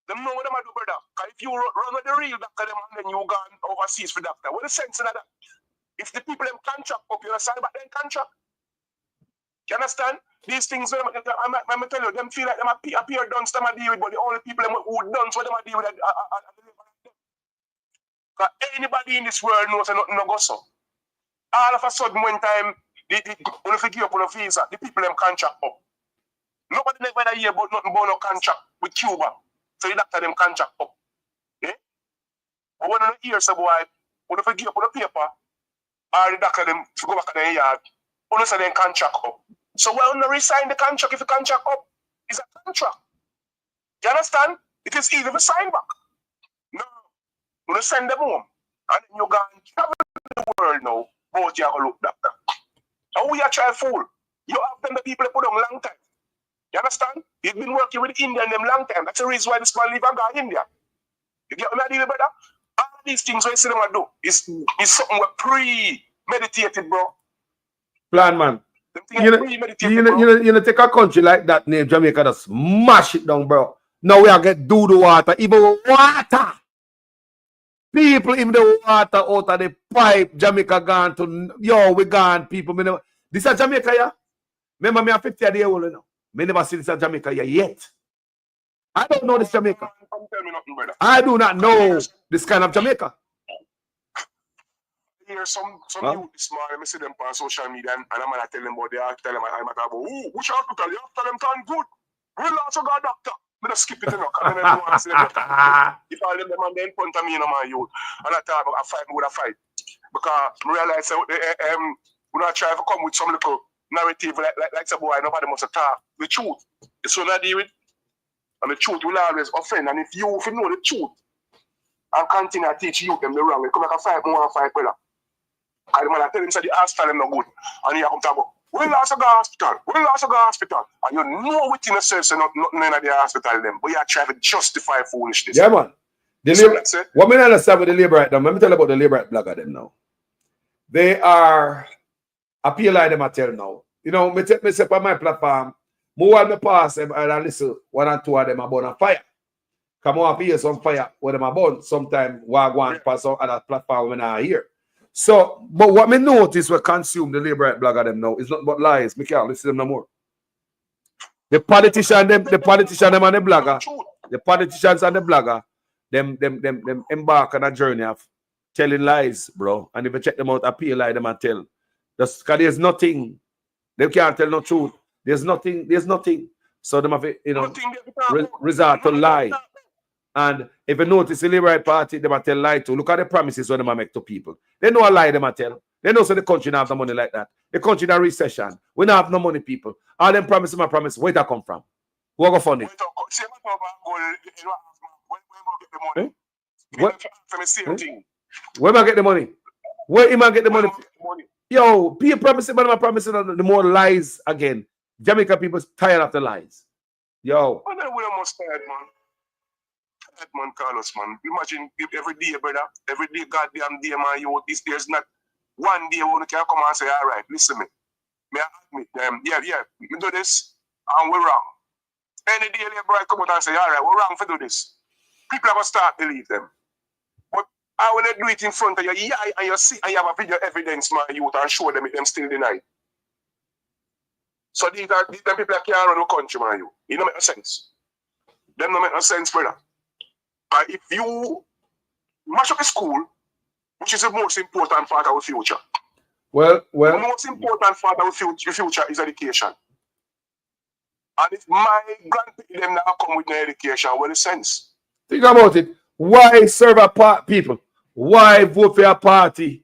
They know what I do, brother. Because if you run with the real doctor, them and then you gone overseas for doctor. What is the sense in that? If the people them contract up, you understand about them contract? You understand? These things, I'm tell you, them feel like them appear done, them are deal with, but the only people them who done what them are deal with because anybody in this world knows nothing no go so. All of a sudden, one time, when you give up on a visa, the people them contract up. Nobody never hear about nothing about no contract with Cuba. So the doctor them contract up. Eh? But when you hear some boy, when you give up on the paper, or the doctor them to go back to the yard, when you say them contract up. So when you resign the contract, if the contract up, it's a contract. You understand? It is easy to sign back. No. When you send them home, and then you go and travel the world now, both you have a look doctor. And we are trying to fool. You have them the people that put on long time. You understand? You've been working with India and them long time. That's the reason why this man live and go in India. You get what I mean, brother? All these things we see them do is something we're premeditated, bro. Plan, man. You know, take a country like that named Jamaica, just smash it down, bro. Now we are get do the water, even water. People in the water out of the pipe. Jamaica gone to we gone. People, this is Jamaica, yeah. Remember, me 50 years old now. Me never see this in Jamaica yet. I don't know this Jamaica. I do not know this kind of Jamaica. Hear some youth this morning, I see them on social media and I'm gonna tell them about I'm talk about which hospital you after them turn good. We'll also got a doctor. I'm gonna skip it enough. And then I want to say if all them and then point to me in my youth and I talk about a fight with a fight. Because I realize we're not trying to come with some little narrative like some boy, nobody must talk the truth. It's what I deal with. And the truth will always offend. And if you know the truth and continue to teach you them the wrong, you come like a fight more and fight better. And the man I tell him say the hospital no good. And he come talk about, we lost a hospital. And you know within yourself say nothing in the hospital them. But you are trying to justify foolishness. Yeah, man. What I understand with the labor right now, let me tell you about the labor right blogger them now. They are appeal like them I tell now. You know, me take myself on my platform, more on me pass them and I listen one and two of them are burn on fire. Come on up here some fire when them are burn. Sometimes one pass on other platform when I hear. So, but what me notice we consume the labor right blogger them now is not but lies. Me can't listen to them no more. The politicians and the blogger, the politicians and the blogger, them embark on a journey of telling lies, bro. And if you check them out, appeal like them and tell. Just because there's nothing, they can't tell no truth. There's nothing. So them have resort to lie. And if you notice the Liberal Party, they might tell lie too. Look at the promises when they make to people. They know a lie they might tell. They know so the country don't have no money like that. The country in a recession. We don't have no money, people. All them promises, my promise, where that come from? Who are going to fund it? Where am I get the money? Where am I get the money? Yo, people promising, but I'm promising the more lies again. Jamaica people tired of the lies. Yo. I know we're almost tired, man. Man, Carlos, man. Imagine if every day, brother, every day, goddamn day, man, there's not one day when you can come and say, all right, listen me. May I admit them? Yeah, we do this, and we're wrong. Any day, brother, come out and say, all right, we're wrong for do this. People are going to start to believe them. But I want to do it in front of you, and you see, and you have a video evidence, man, youth, and show them still deny. So these people that can't run the country, man, you. It don't make no sense. Them don't make no sense, brother. If you mash up the school, which is the most important part of our future. Well. The most important part of our future is education. And if my grandparents them now come with no education, what is sense? Think about it. Why serve a people? Why vote for a party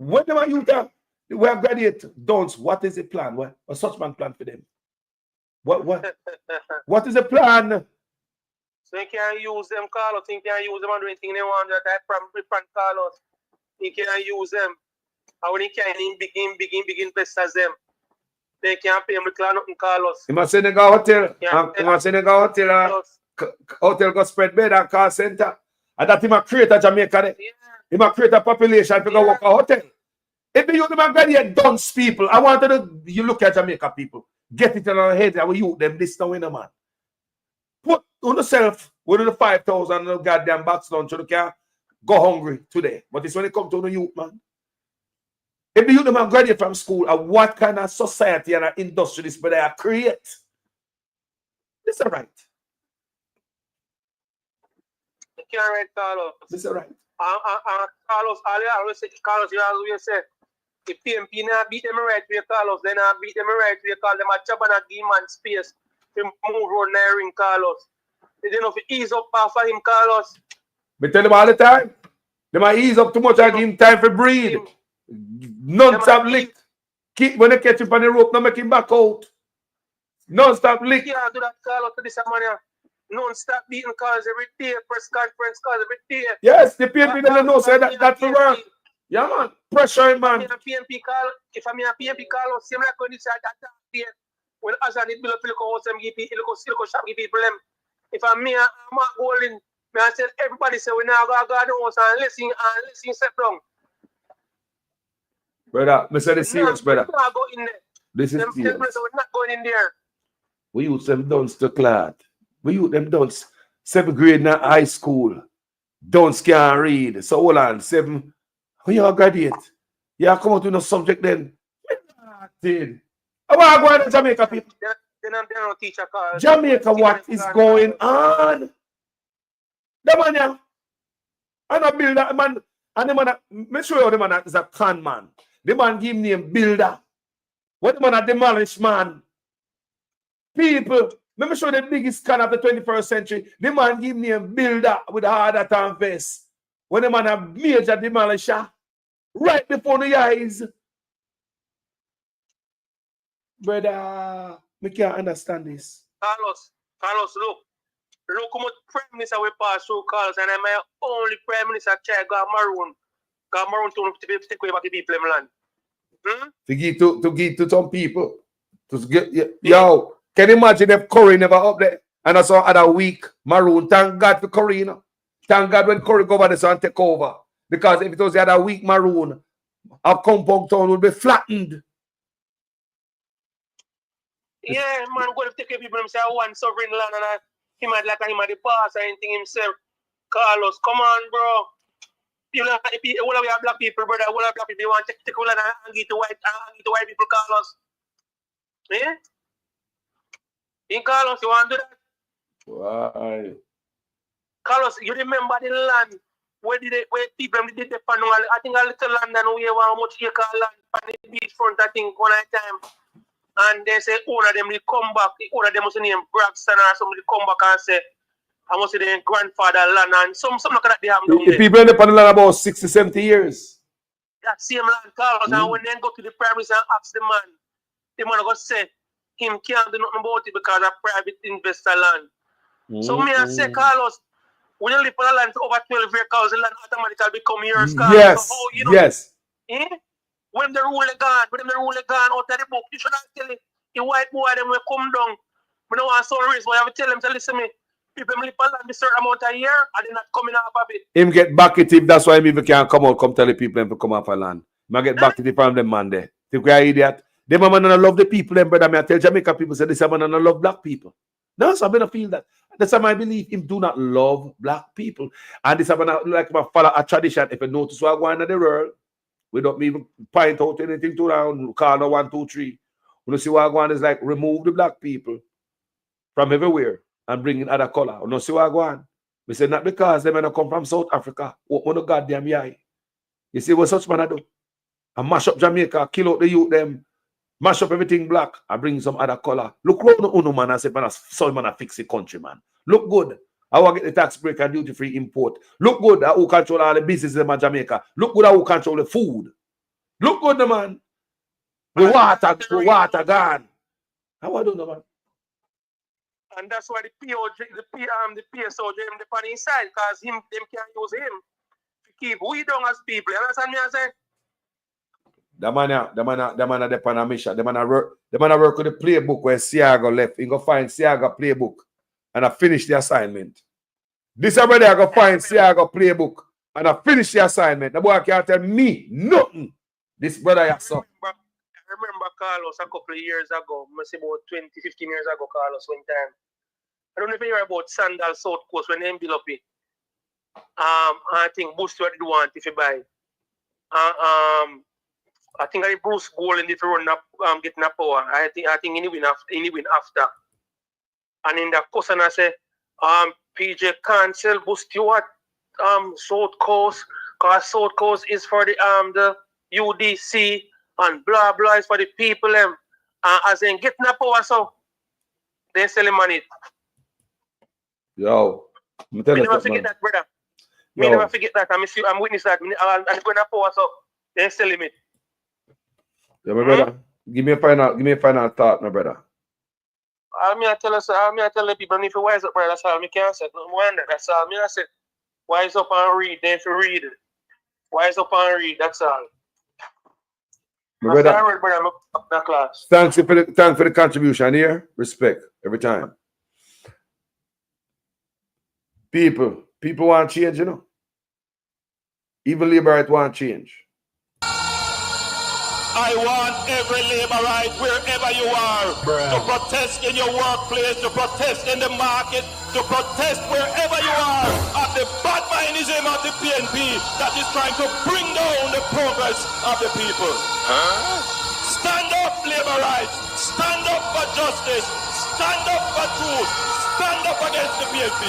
When they youth we are graduate dons, what is the plan? What a such man plan for them? What is the plan? So you can use them, Carlos. You can use them and do anything they want. That from Carlos. You can use them. And when you can begin best as them. They can't pay him the clan nothing, Carlos. You must send a hotel. You must send a hotel. Hotel go spread bed and call center. And that he might create a Jamaica there. He might create a population to go work a hotel. If you them graduate dunce people, I want you look at Jamaica people. Get it in our head and we youth them this now in a man. Put on yourself with the 5,000 goddamn box lunch, you can go hungry today. But it's when it comes to the youth, man. If the youth them graduate from school, what kind of society and industry this but they are create? This is right. You can't write Carlos. This is right. Carlos, Carlos, you always say, if PMP not beat them right way, Carlos, then I beat them right way, call them a job and a give man space to move road near ring, Carlos. They don't know if ease up for him, Carlos. We tell them all the time. They might ease up too much and give him time for breathe. Non-stop lick. Keep when they catch him on the rope, now make him back out. Non-stop lick. You can't do that, Carlos, to this man. Non-stop beating Carlos every day, press conference calls every day. Yes, the PMP doesn't know say that for work. Yeah, man. Pressure him, man. PMP call, if I'm a PMP call, same like when you say that day. When Azan it build up the house, I'm give people, shop give people them. If I'm me, I'm not holding. I said everybody say we now go to the house and listen, step down. Brother, I said it's serious, brother. Not go in there. This is serious. We're not going in there. We use them dunce to clad. We use them dunce 7th grade in high school. Dunce can't read. So hold on, 7. When you graduate, you come out with no subject then. I want to go to Jamaica, people. They don't teach a call. Jamaica, what is going on? The man, yeah. And a builder, man. And the man, make sure the man is a con man. The man give name builder. What the man a demolish man? People, let me show the biggest con of the 21st century. The man give name builder with a hard hat and vest. When the man a major demolisher. Right before the eyes. Brother, we can't understand this. Carlos, look how much Prime Minister we pass through, Carlos, and I'm my only Prime Minister chair got maroon to take away back the people in land. To give to some people. Yo, can you imagine if Curry never up there? And I saw other week, maroon. Thank God for Curry, you know. Thank God when Curry go over there and take over. Because if it was the other week, maroon, our compound town would be flattened. Yeah, man, go to take people himself one sovereign land and him had the pass or anything himself. Carlos, come on, bro. You know, all of you are black people, brother. All of black people, you want to take land and get to white people, Carlos. Yeah? In Carlos, you want to do that? Why? Carlos, you remember the land where people did the panel? I think a little land and we have how much acre land on the beachfront, I think, one time. And they say, one of them will come back. One of them must name Braxton or somebody come back and say, I must say their grandfather land. And some look at that they have down there. People in the panel land about 60, 70 years. That same land, Carlos. And when they go to the prime minister and ask the man go say, him can't do nothing about it because of private investor land. So me I say, Carlos, when you live on a land for over 12 acres, the land automatically become yours, Carlos. Yes, so, you know, yes. When the rule is gone, out of the book, you should not tell it. The white boy, them will come down. We don't want some reason. I have to tell them to listen to me. People live on land a certain amount of year and they're not coming off of it. Him get back it if that's why him even can't come out, come tell the people to come off of land. I get back it from them man there. Think we are idiot. Them man don't love the people, them brother. I tell Jamaica people say this man don't love black people. No, so I don't feel that. That's why I believe him do not love black people. And this man like my follow a tradition. If you notice what going on in the world, we don't even point out anything to round, call no 1, 2, 3. You see what going on is like remove the black people from everywhere and bring in other color. You see what going on? We say not because they may not come from South Africa. Open the goddamn eye. You see what such man do? And mash up Jamaica, kill out the youth them, mash up everything black, and bring some other color. Look round the Uno man and say, man, some man fix the country, man. Look good. I want to get the tax break and duty-free import. Look good at who control all the businesses in Jamaica. Look good at who control the food. Look good, the man. The water gone. How I do, the man? And that's why the PSO them depend inside, because them can use him to keep we down as people. You understand me? I say. The man depend on mission. The man work with the playbook where Siago left. He go find Siago playbook and I finish the assignment. This brother I go find Siago playbook and I finish the assignment. The boy can't tell me nothing. This brother I saw. I remember Carlos a couple of years ago, maybe about 20, 15 years ago, Carlos, one time. I don't know if you hear about Sandal South Coast when they envelope it. I think Bush did want if you buy. I think I Bruce Gold in the run up getting a power. I think he win after. And in the question I say, PJ can't sell Bush Stewart South Coast, because South Coast is for the UDC and blah blah is for the people them. As in getting a power, so they selling money. Yo, Me never forget that, brother. Me never forget that. I'm witness that. I'm going to power, so they selling it. Yeah, my brother. Give me a final thought, my brother. I tell the people, if you wise up, brother, that's all I can say. No wonder, that's all I say. Wise up and read, then if you read it. Wise up and read, that's all. My brother, I read, brother, I'm class. thanks for the contribution here. Respect every time. People want change, you know. Even labor right want change. I want every laborite, wherever you are, to protest in your workplace, to protest in the market, to protest wherever you are at the bad mindism of the PNP that is trying to bring down the progress of the people. Stand up, laborites. Stand up for justice. Stand up for truth. Stand up against the PNP.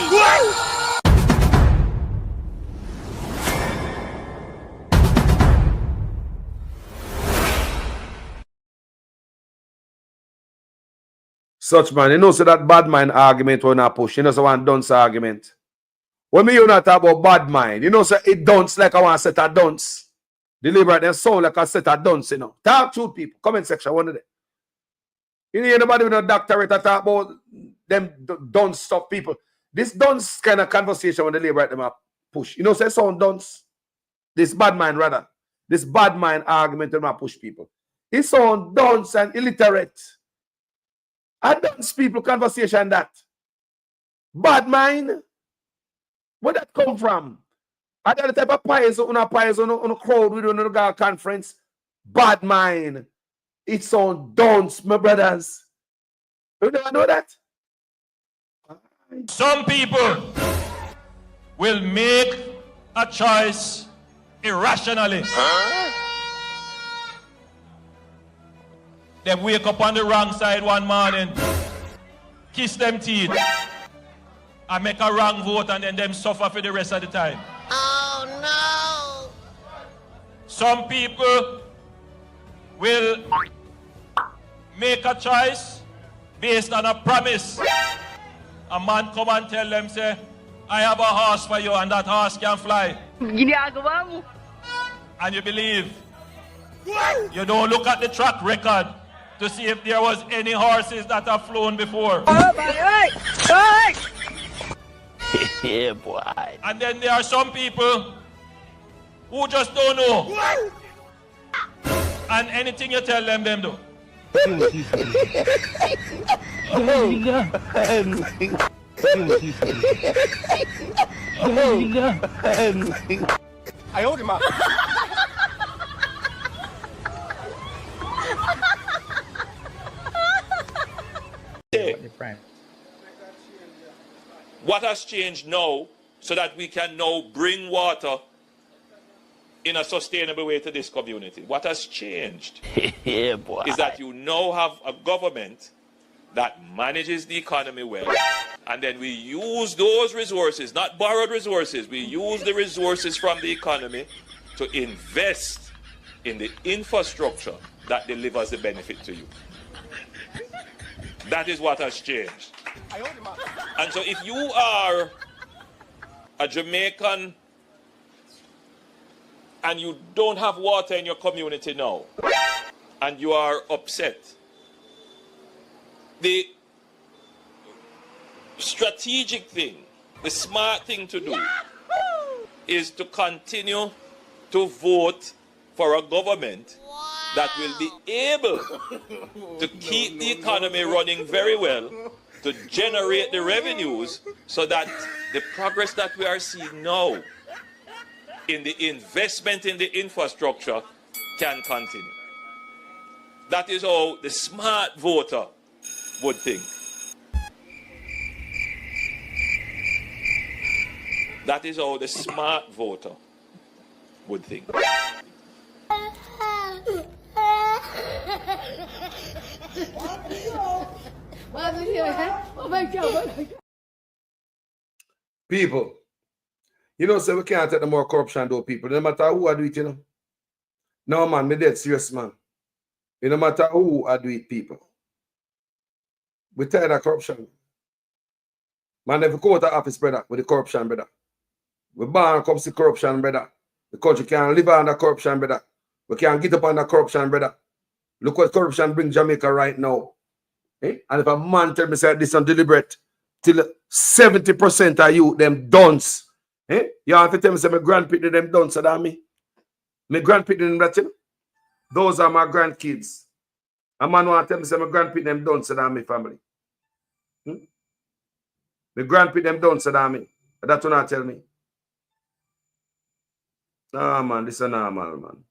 Such man, you know, so that bad mind argument will not push. You know, so one dunce argument. When me you not talk about bad mind, you know, so it dunce like I want to set a dunce. Deliberate and sound like I set a dunce, you know. Talk to people. Comment section, one of them. You know, anybody with a doctorate that talk about them dunce stuff, people. This dunce kind of conversation when the liberate them up push. You know, so it sound dunce. This bad mind, rather. This bad mind argument will not push people. It sound dunce and illiterate. I don't people conversation that. Bad mind. Where that come from? I got the type of pies on a crowd with a conference. Bad mind. It's on dunce, my brothers. You never know that? Some people will make a choice irrationally. They wake up on the wrong side one morning, kiss them teeth, and make a wrong vote, and then them suffer for the rest of the time. Oh no! Some people will make a choice based on a promise. A man come and tell them, say, I have a horse for you, and that horse can fly. And you believe. You don't look at the track record to see if there was any horses that have flown before. Yeah, boy. And then there are some people who just don't know. And anything you tell them do. I owed him up. What has changed now so that we can now bring water in a sustainable way to this community? What has changed Yeah, boy. is that you now have a government that manages the economy well, and then we use those resources, not borrowed resources, we use the resources from the economy to invest in the infrastructure that delivers the benefit to you. That is what has changed. And so if you are a Jamaican and you don't have water in your community now, and you are upset, the strategic thing, the smart thing to do is to continue to vote for a government that will be able to keep the economy running very well, to generate the revenues so that the progress that we are seeing now in the investment in the infrastructure can continue. That is how the smart voter would think. That is how the smart voter would think. People, you know, so we can't take no more corruption though, people. No matter who I do it, you know. No, man, me dead serious, man. It no matter who I do it, people. We tired of corruption. Man, if you go to the office, brother, with the corruption, brother. We born comes to corruption, brother. The country can't live under corruption, brother. We can't get up under corruption, brother. Look what corruption brings Jamaica right now. Eh? And if a man tell me say this is deliberate, till 70% of you, them dunce. Eh? You have to tell me say my grandpicking them dunce, so that me. My grandpicking them that you know? Those are my grandkids. A man want to tell me say my grandpicking them dunce, so that me family. My grandpicking them dunce, so that me. That's what I tell me. Nah, man, this is normal, man.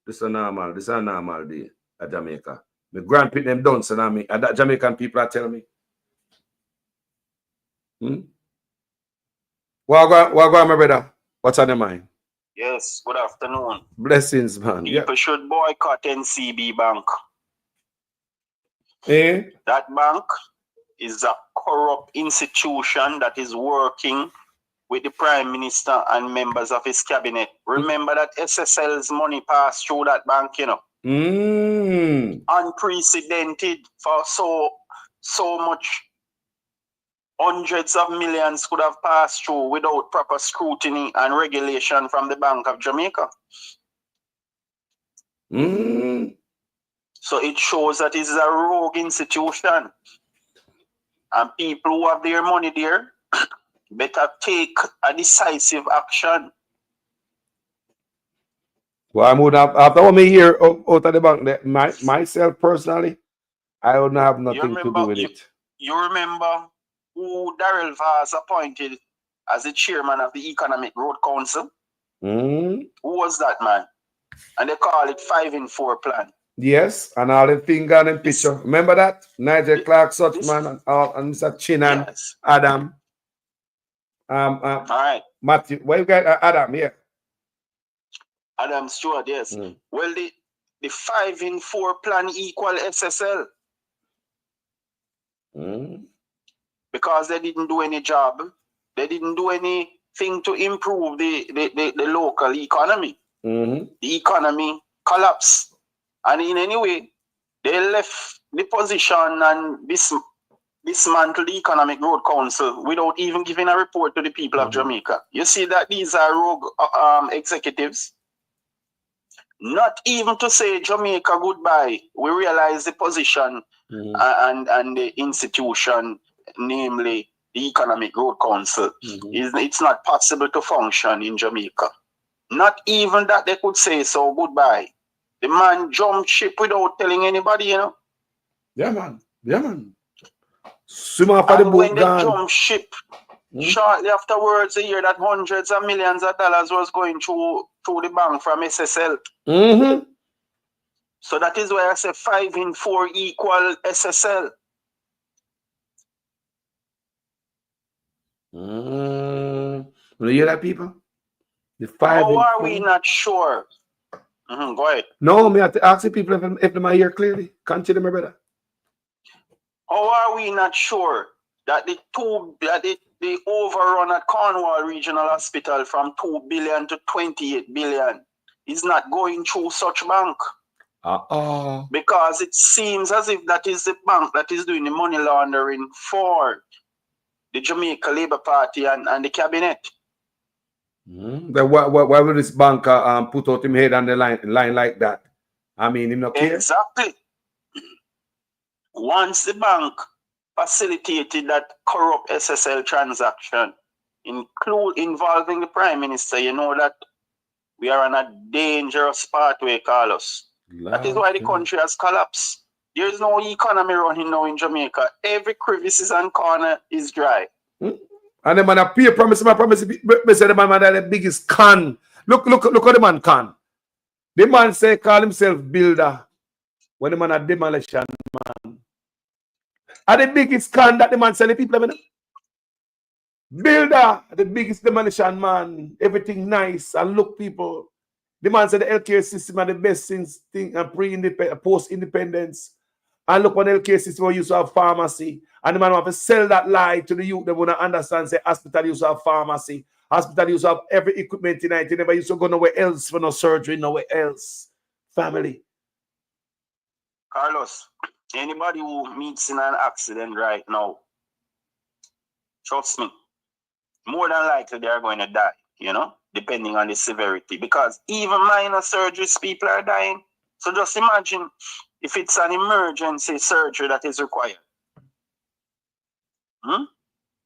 This is a normal day at Jamaica. My grandparents them done, so that me, and that Jamaican people are telling me. What my brother? What's on your mind? Yes, good afternoon. Blessings, man. People should boycott NCB Bank. Eh? That bank is a corrupt institution that is working with the Prime Minister and members of his cabinet. Remember that SSL's money passed through that bank, you know. Unprecedented for so much. Hundreds of millions could have passed through without proper scrutiny and regulation from the Bank of Jamaica. So it shows that it is a rogue institution. And people who have their money there better take a decisive action. Well, I would have, after what me hear out of the bank, myself personally, I would not have nothing to do with it. You remember who Daryl Vaz appointed as the chairman of the Economic Road Council? Who was that man? And they call it 5-in-4 plan. Yes, and all the finger and the picture. Remember that? Nigel Clark, such man, and Mr. Chin and Adam. All right. Matthew, where you got Adam here? Adam Stewart, yes. Well, the 5-in-4 plan equal SSL. Because they didn't do any job. They didn't do anything to improve the local economy. The economy collapsed. And in any way, they left the position and dismantled the Economic Road Council without even giving a report to the people of Jamaica. You see that these are rogue executives. Not even to say Jamaica goodbye. We realize the position and the institution, namely the Economic Road Council. It's not possible to function in Jamaica. Not even that they could say so goodbye. The man jumped ship without telling anybody, you know. Yeah, man. Yeah, man. Swim off of the boat, when they jumped ship, shortly afterwards, they hear that hundreds of millions of dollars was going through the bank from SSL. So that is why I say 5-in-4 equal SSL. You hear that, people? The 5-in-4. How are we not sure? Go ahead. No, me have to ask the people if they might hear clearly. Continue, my brother. How are we not sure that the overrun at Cornwall Regional Hospital from 2 billion to 28 billion is not going through such bank? Because it seems as if that is the bank that is doing the money laundering for the Jamaica Labour Party and the cabinet. Then why would this banker put out him head on the line like that? I mean, him not care. Exactly. Once the bank facilitated that corrupt SSL transaction, involving the Prime Minister, you know that we are on a dangerous pathway, Carlos. That is why the country has collapsed. There is no economy running now in Jamaica. Every crevices and corner is dry. And the man appear promise me say the man had the biggest con. Look how the man con. The man say call himself builder when the man a demolition man. And the biggest con that the man say the people builder, the biggest demolition man, everything nice and look people. The man said the healthcare system are the best since post-independence. And look on the healthcare system we used to have pharmacy. And the man want to sell that lie to the youth. They want to understand, say, hospital used to have pharmacy. Hospital used to have every equipment in it. They never used to go nowhere else for no surgery, nowhere else. Family. Carlos, anybody who meets in an accident right now, trust me, more than likely they are going to die, you know, depending on the severity. Because even minor surgeries, people are dying. So just imagine if it's an emergency surgery that is required.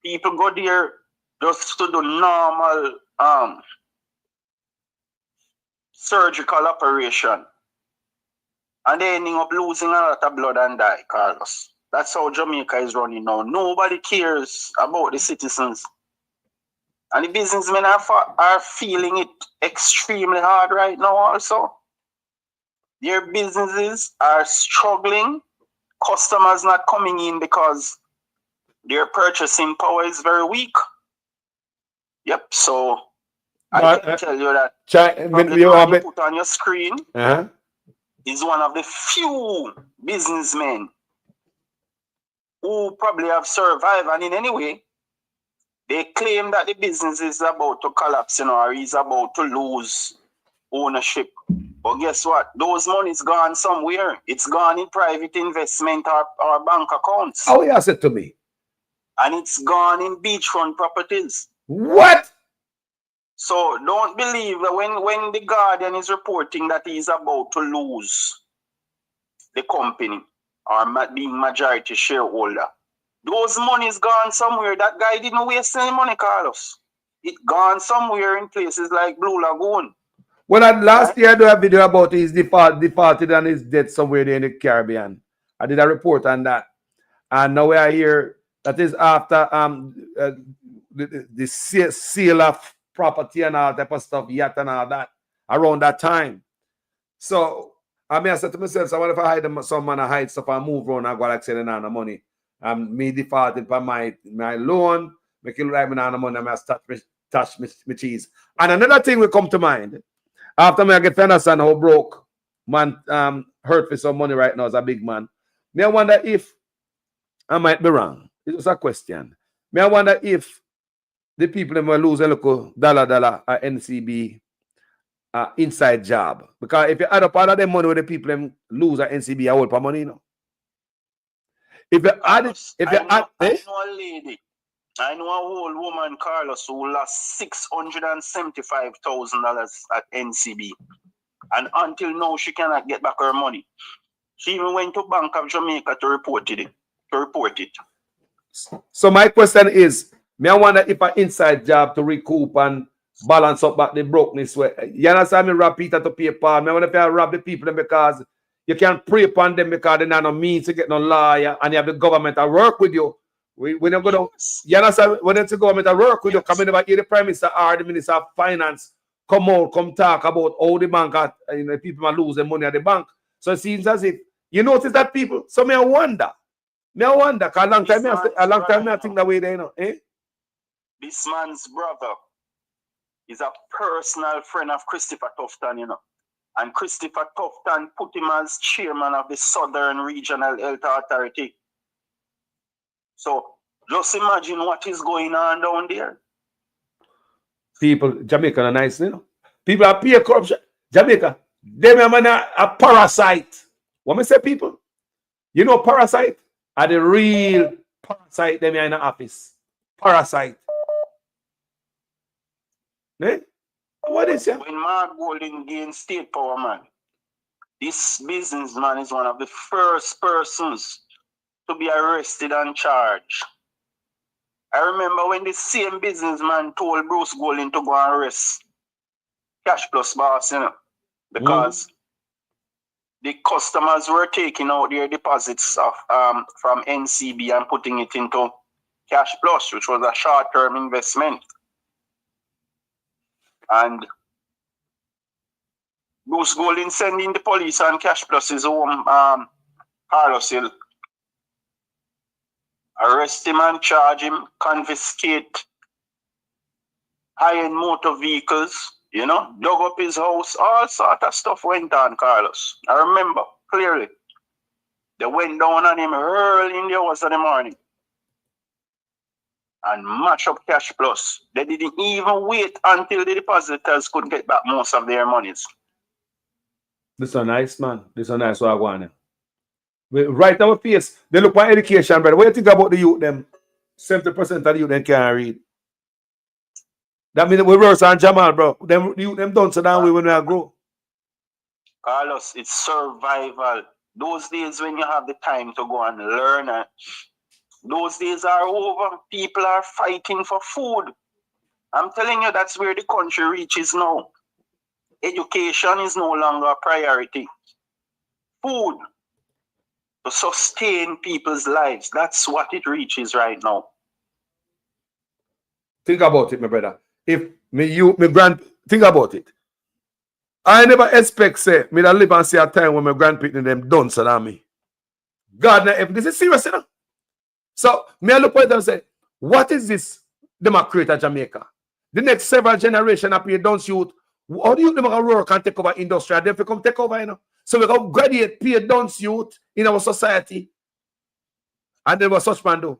People go there just to do normal surgical operation. And they ending up losing a lot of blood and die, Carlos. That's how Jamaica is running now. Nobody cares about the citizens. And the businessmen are feeling it extremely hard right now also. Their businesses are struggling. Customers not coming in because their purchasing power is very weak. Yep, so I can tell you that you put on your screen is one of the few businessmen who probably have survived. And in any way, they claim that the business is about to collapse, you know, or is about to lose ownership. But guess what? Those money's gone somewhere. It's gone in private investment or bank accounts. Oh, yeah, said to me. And it's gone in beachfront properties. What? So don't believe that when the Guardian is reporting that he's about to lose the company or being majority shareholder, those money's gone somewhere. That guy didn't waste any money, Carlos. It gone somewhere in places like Blue Lagoon. Well, last year I did a video about his defaulted and his debt somewhere there in the Caribbean. I did a report on that. And now we are here. That is after the sale of property and all type of stuff, yacht and all that, around that time. So I mean, I said to myself, so what if I hide some man, I hide stuff and move around and go like selling on the money? Me defaulted by my loan, make it look like me on the money, and I touch my cheese. And another thing will come to mind. After me, I get to understand how broke man hurt for some money right now as a big man. Me, I wonder if I might be wrong. It was a question. Me, I wonder if the people that will lose a little dollar at NCB inside job. Because if you add up all of the money with the people them lose at NCB, I hold for money, you know. If you add it, I know a whole woman, Carlos, who lost $675,000 at NCB. And until now, she cannot get back her money. She even went to Bank of Jamaica to report it. So my question is, me I wonder if an inside job to recoup and balance up back the brokenness. You understand me, rob Peter to pay Paul. Me I wonder if I rob the people because you can't prey upon them because they don't mean to get no lawyer and you have the government to work with you. We never go to, you understand, when it's the government to work with you, come in about the Prime Minister or the Minister of Finance come talk about how the bank people might lose their money at the bank. So it seems as if you notice that people. So me I wonder, because a long time I think that way there, you know. This man's brother is a personal friend of Christopher Tufton, you know. And Christopher Tufton put him as chairman of the Southern Regional Health Authority. So just imagine what is going on down there. People, Jamaica are nice, you know. People are peer corruption. Jamaica, they are a parasite. What me say, people? You know, parasite are the real parasite. Them are in the office. Parasite. Eh? What is it? When Mark Golding gained state power, man, this businessman is one of the first persons to be arrested and charged. I remember when the same businessman told Bruce Golding to go and arrest Cash Plus boss, you know, because the customers were taking out their deposits of from NCB and putting it into Cash Plus, which was a short-term investment. And Bruce Golding sending the police and Cash Plus's home, Carlos Hill. Arrest him and charge him, confiscate high-end motor vehicles, you know, dug up his house, all sort of stuff went on, Carlos. I remember clearly. They went down on him early in the hours of the morning and match up Cash Plus. They didn't even wait until the depositors could get back most of their monies. This is a nice man. This is a nice one. Right our face. They look for education, brother. What do you think about the youth them? 70% of the youth them can't read. That means we worse than Jamal, bro. Them done so down when we grow. Carlos, it's survival. Those days when you have the time to go and learn, those days are over. People are fighting for food. I'm telling you, that's where the country reaches now. Education is no longer a priority. Food to sustain people's lives. That's what it reaches right now. Think about it, my brother. If think about it. I never expect say me that live and see a time when my grandparents them done so than me. God, if this is serious, you know. So me I look at it and say, what is this democratic Jamaica? The next several generations of Dons youth, how do you them work and take over industry? And they come take over, you know. So we go graduate peer Dons youth in our society. And then what such man do?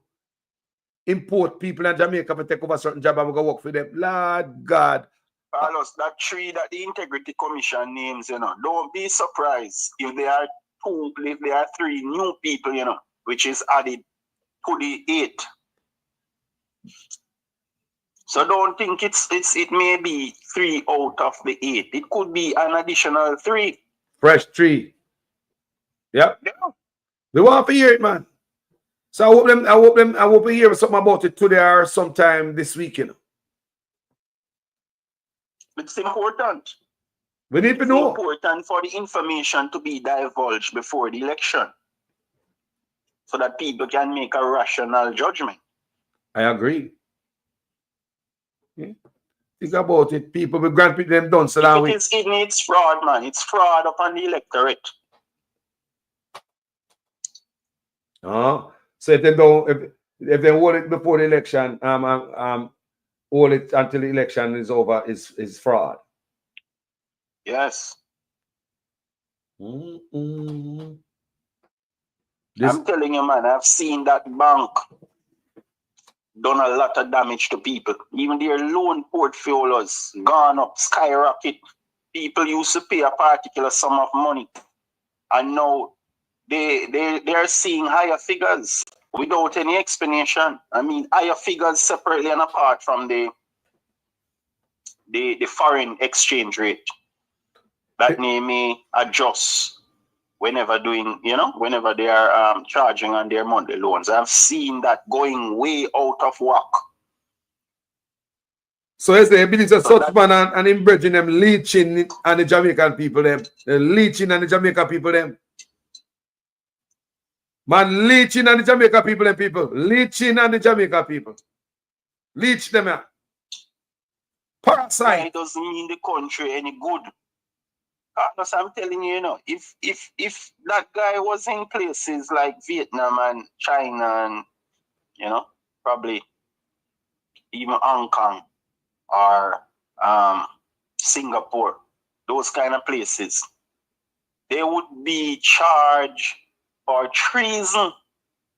Import people in Jamaica to take over certain job and we go work for them. Lord God. Carlos, that tree that the Integrity Commission names, you know, don't be surprised if there are three new people, you know, which is added to the 8. So don't think it may be 3 out of the 8. It could be an additional 3. Fresh 3. Yep. Yeah. We want to hear it, man. So I hope we hear something about it today or sometime this week, you know. It's important. We need to know. It's important for the information to be divulged before the election so that people can make a rational judgment. I agree. Yeah. Think about it. People with grandparents them done so that way. It's fraud, man. It's fraud upon the electorate. So if they don't, if they hold it before the election, hold it until the election is over is fraud. Yes. I'm telling you, man, I've seen that bank done a lot of damage to people. Even their loan portfolios gone up, skyrocket. People used to pay a particular sum of money, and now they are seeing higher figures without any explanation. I mean, higher figures separately and apart from the foreign exchange rate that they may adjust whenever doing, you know, whenever they are charging on their monthly loans. I've seen that going way out of whack. So is the ability of such man and him bridging them leeching on the Jamaican people them. They're leeching on the Jamaican people them. Man, leeching on the Jamaica people and people. Leeching on the Jamaica people. Leech them out. Parasite. It doesn't mean the country any good. Because I'm telling you, you know, if that guy was in places like Vietnam and China and, you know, probably even Hong Kong or Singapore, those kind of places, they would be charged for treason.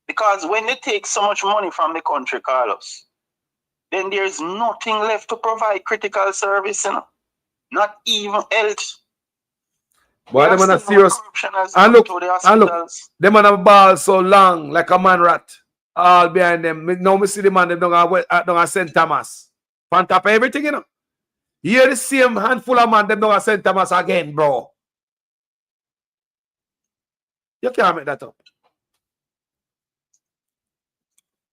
Because when they take so much money from the country, Carlos, then there's nothing left to provide critical service, you know? Not even health. Boy, them man are serious. And look, them man have ball so long, like a man rat, all behind them. Now me see the man, them don't have St. Thomas. On top of everything, you know. Here the same handful of man them now St. Thomas again, bro. You can't make that up.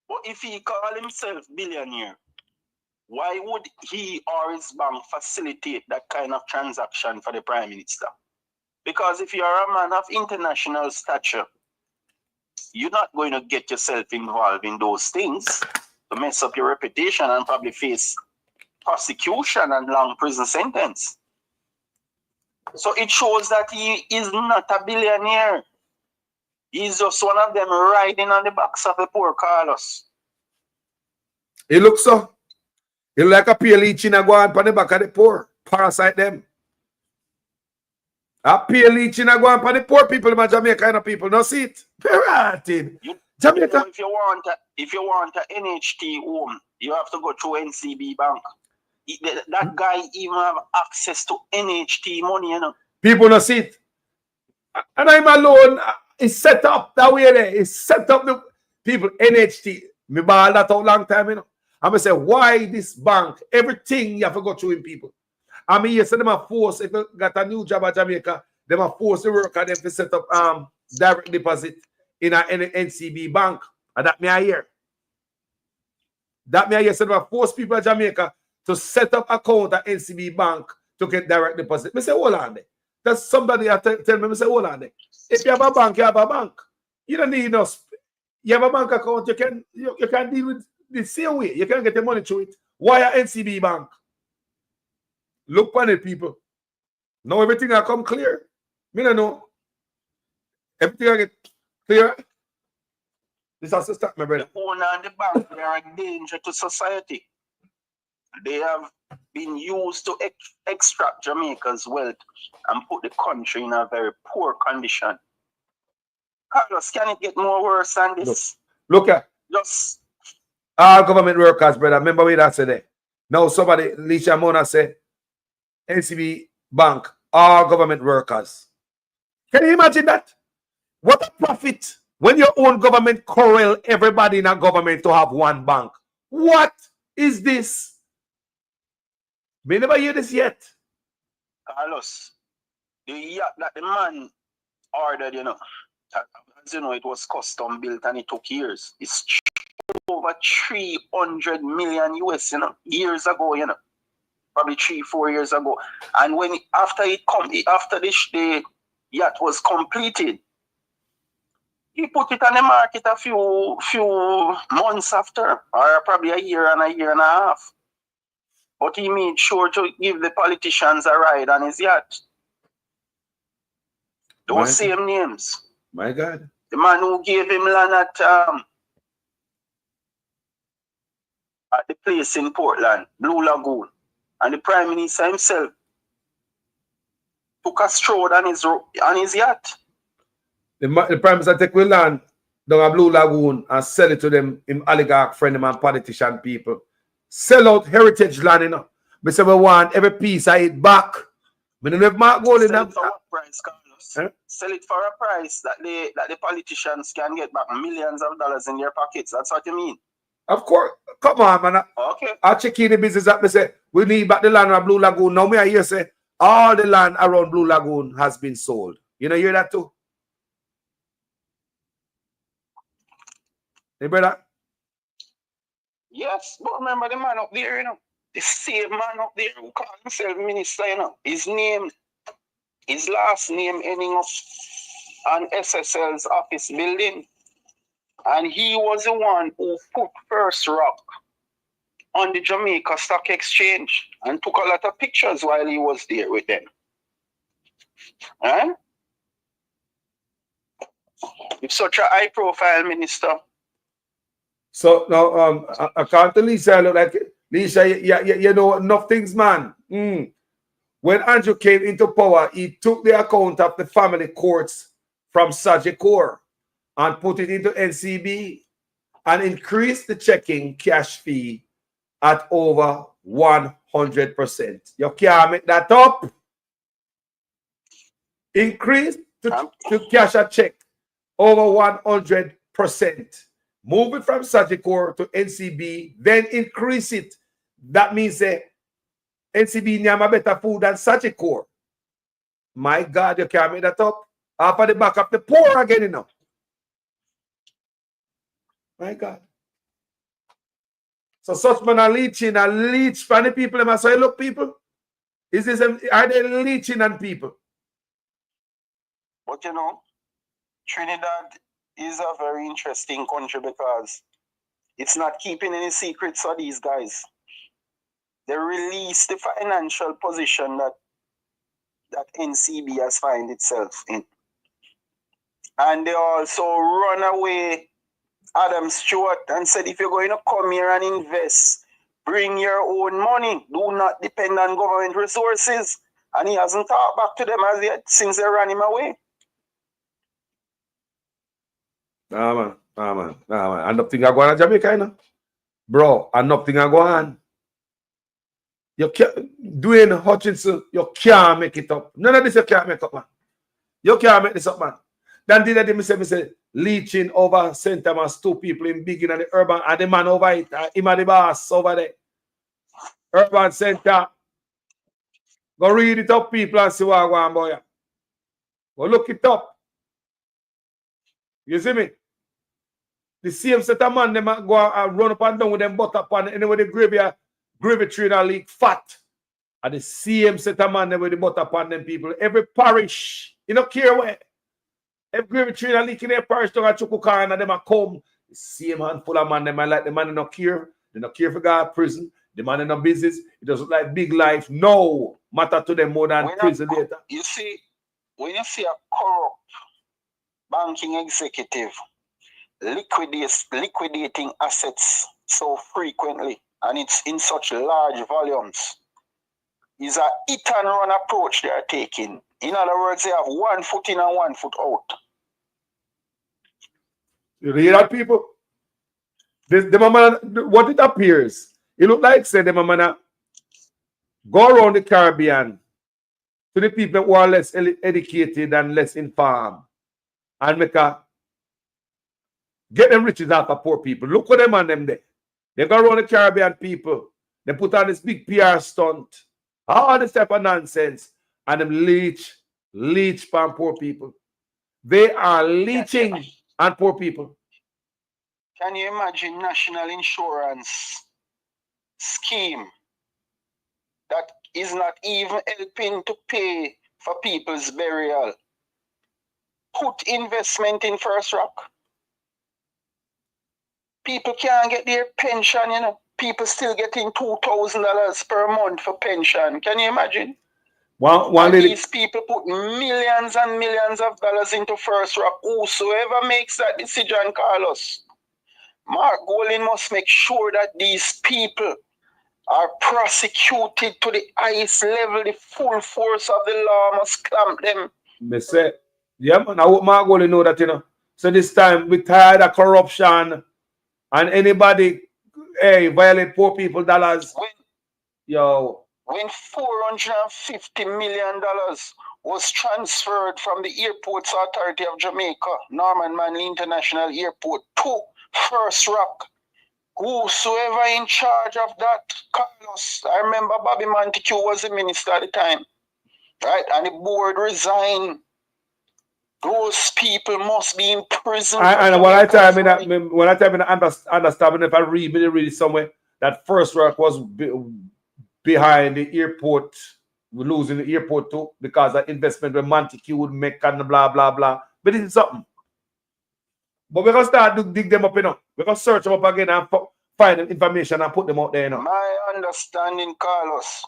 But if he call himself billionaire, why would he or his bank facilitate that kind of transaction for the Prime Minister? Because if you're a man of international stature, you're not going to get yourself involved in those things to mess up your reputation and probably face prosecution and long prison sentence. So it shows that he is not a billionaire. He's just one of them riding on the backs of the poor Carlos. He looks so. He like a pale leeching and go on the back of the poor. Parasite them. A pale leeching and go on the poor people in Jamaica kind of people. No see it. Pirated. Jamaica. You know, if you want a NHT home, you have to go through NCB Bank. That guy even have access to NHT money, you know. People no see it. And I'm alone. It's set up that way there. It's set up the people NHT. Me ball that out long time, you know. I'm gonna say why this bank, everything you have to go through in people. I mean, you say them are forced, if you got a new job at Jamaica, them are forced to work and them to set up direct deposit in an NCB bank. And that me I hear. That me I hear, so them are forced people at Jamaica to set up account at NCB bank to get direct deposit. Me say, hold on there. That's somebody tell me, say, hold on there. If you have a bank, you have a bank. You don't need no. You have a bank account, you can deal with the same way. You can get the money through it. Why a NCB bank? Look on it, people. Now everything will come clear. Me don't know. Everything will get clear. This has to stop, my brother. The owner and the bank, they are a danger to society. They have been used to extract Jamaica's wealth and put the country in a very poor condition. Carlos, can it get more worse than this? Look at just all government workers, brother. Remember what that said there? Now somebody, Lisha Mona said, NCB Bank, all government workers. Can you imagine that? What a profit when your own government corral everybody in a government to have one bank. What is this? We never hear this yet. Carlos, the yacht that the man ordered, you know, as you know, it was custom built and it took years. It's over 300 million US, you know, years ago, you know, probably 3-4 years ago. And when after the yacht was completed, he put it on the market a few months after, or probably a year and a half. But he made sure to give the politicians a ride on his yacht. Those same names. My God. The man who gave him land at the place in Portland, Blue Lagoon, and the Prime Minister himself took a stroll on his yacht. The Prime Minister take with land down a Blue Lagoon and sell it to them, him oligarch friend and politician people. Sell out heritage land, you know. We say we want every piece of it back. We don't have Mark Gold in that. For what price, Carlos? Sell it for a price that the politicians can get back millions of dollars in their pockets. That's what you mean? Of course. Come on, man. Okay. I check in the business up. Me say we need back the land of Blue Lagoon. Now me I hear say all the land around Blue Lagoon has been sold. You know, hear that too? Hey, brother? Yes, but remember the man up there, you know, the same man up there who called himself minister, you know, his last name ending up on SSL's office building. And he was the one who put first rock on the Jamaica Stock Exchange and took a lot of pictures while he was there with them. Huh? He's such a high-profile minister. So now, according to Lisa, look like Lisa, you know enough things, man. When Andrew came into power, he took the account of the family courts from Sagicor and put it into NCB and increased the checking cash fee at over 100%. You can't make that up. Increase to cash a check over 100%. Move it from Sagicor to NCB, then increase it. That means NCB nyama better food than Sagicor. My God, you can't make that up. After the back of the poor again, you know. My God. So such man are leeching, a leech from the people. I say, look, people, are they leeching on people? But you know, Trinidad is a very interesting country because it's not keeping any secrets for these guys. They release the financial position that NCB has found itself in. And they also run away Adam Stewart and said, if you're going to come here and invest, bring your own money. Do not depend on government resources. And he hasn't talked back to them as yet since they ran him away. Nah, man. And nothing are going on Jamaica, you know? Bro, and nothing are going on. You can't, Dwayne Hutchinson, you can't make it up. None of this you can't make up, man. You can't make this up, man. Then did that, me say, leeching over St. Thomas, 2 people in big in the urban, and the man over it, him and the boss over there. Urban Center. Go read it up, people, and see what I want, boy. Go look it up. You see me? The same set of man, them go and run up and down with them butt up and anyway the gravy tree in a leak fat. And the same set of man with the butt up on them people. Every parish, you don't care where. Every gravy tree in a leak in their parish, don't have Chukukan and them a come. The same handful of man, them like the man in no care. They don't care for God prison. The man in no business. It doesn't like big life. No matter to them more than prison later. You see, when you see a corrupt banking executive liquidating assets so frequently and it's in such large volumes, is a hit and run approach they are taking. In other words, they have 1 foot in and 1 foot out. You hear that, people? The mama, what it appears, it look like say the mama go around the Caribbean to the people who are less educated and less informed and make a get them riches out of poor people. Look at them and them there. They go around the Caribbean people. They put on this big PR stunt. All this type of nonsense. And them leech from poor people. They are leeching on poor people. Can you imagine national insurance scheme that is not even helping to pay for people's burial? Put investment in First Rock. People can't get their pension, you know. People still getting $2,000 per month for pension. Can you imagine? These people put millions and millions of dollars into First Rock. Whosoever makes that decision, Carlos, Mark Golding must make sure that these people are prosecuted to the highest level. The full force of the law must clamp them. Me say, yeah, man, I hope Mark Golding know that, you know. So this time, we tired of corruption and anybody, hey, violate poor people dollars. When $450 million was transferred from the Airports Authority of Jamaica, Norman Manley International Airport, to First Rock, whosoever in charge of that, Carlos, I remember Bobby Montague was the minister at the time, right? And the board resigned. Those people must be in prison. And when I tell me that, understand, if I read it somewhere, that First Rock was behind the airport, we're losing the airport too, because of investment with Montague would make and blah, blah, blah. But this is something. But we're going to start to dig them up, you know. We're going to search them up again and find the information and put them out there, you know. My understanding, Carlos,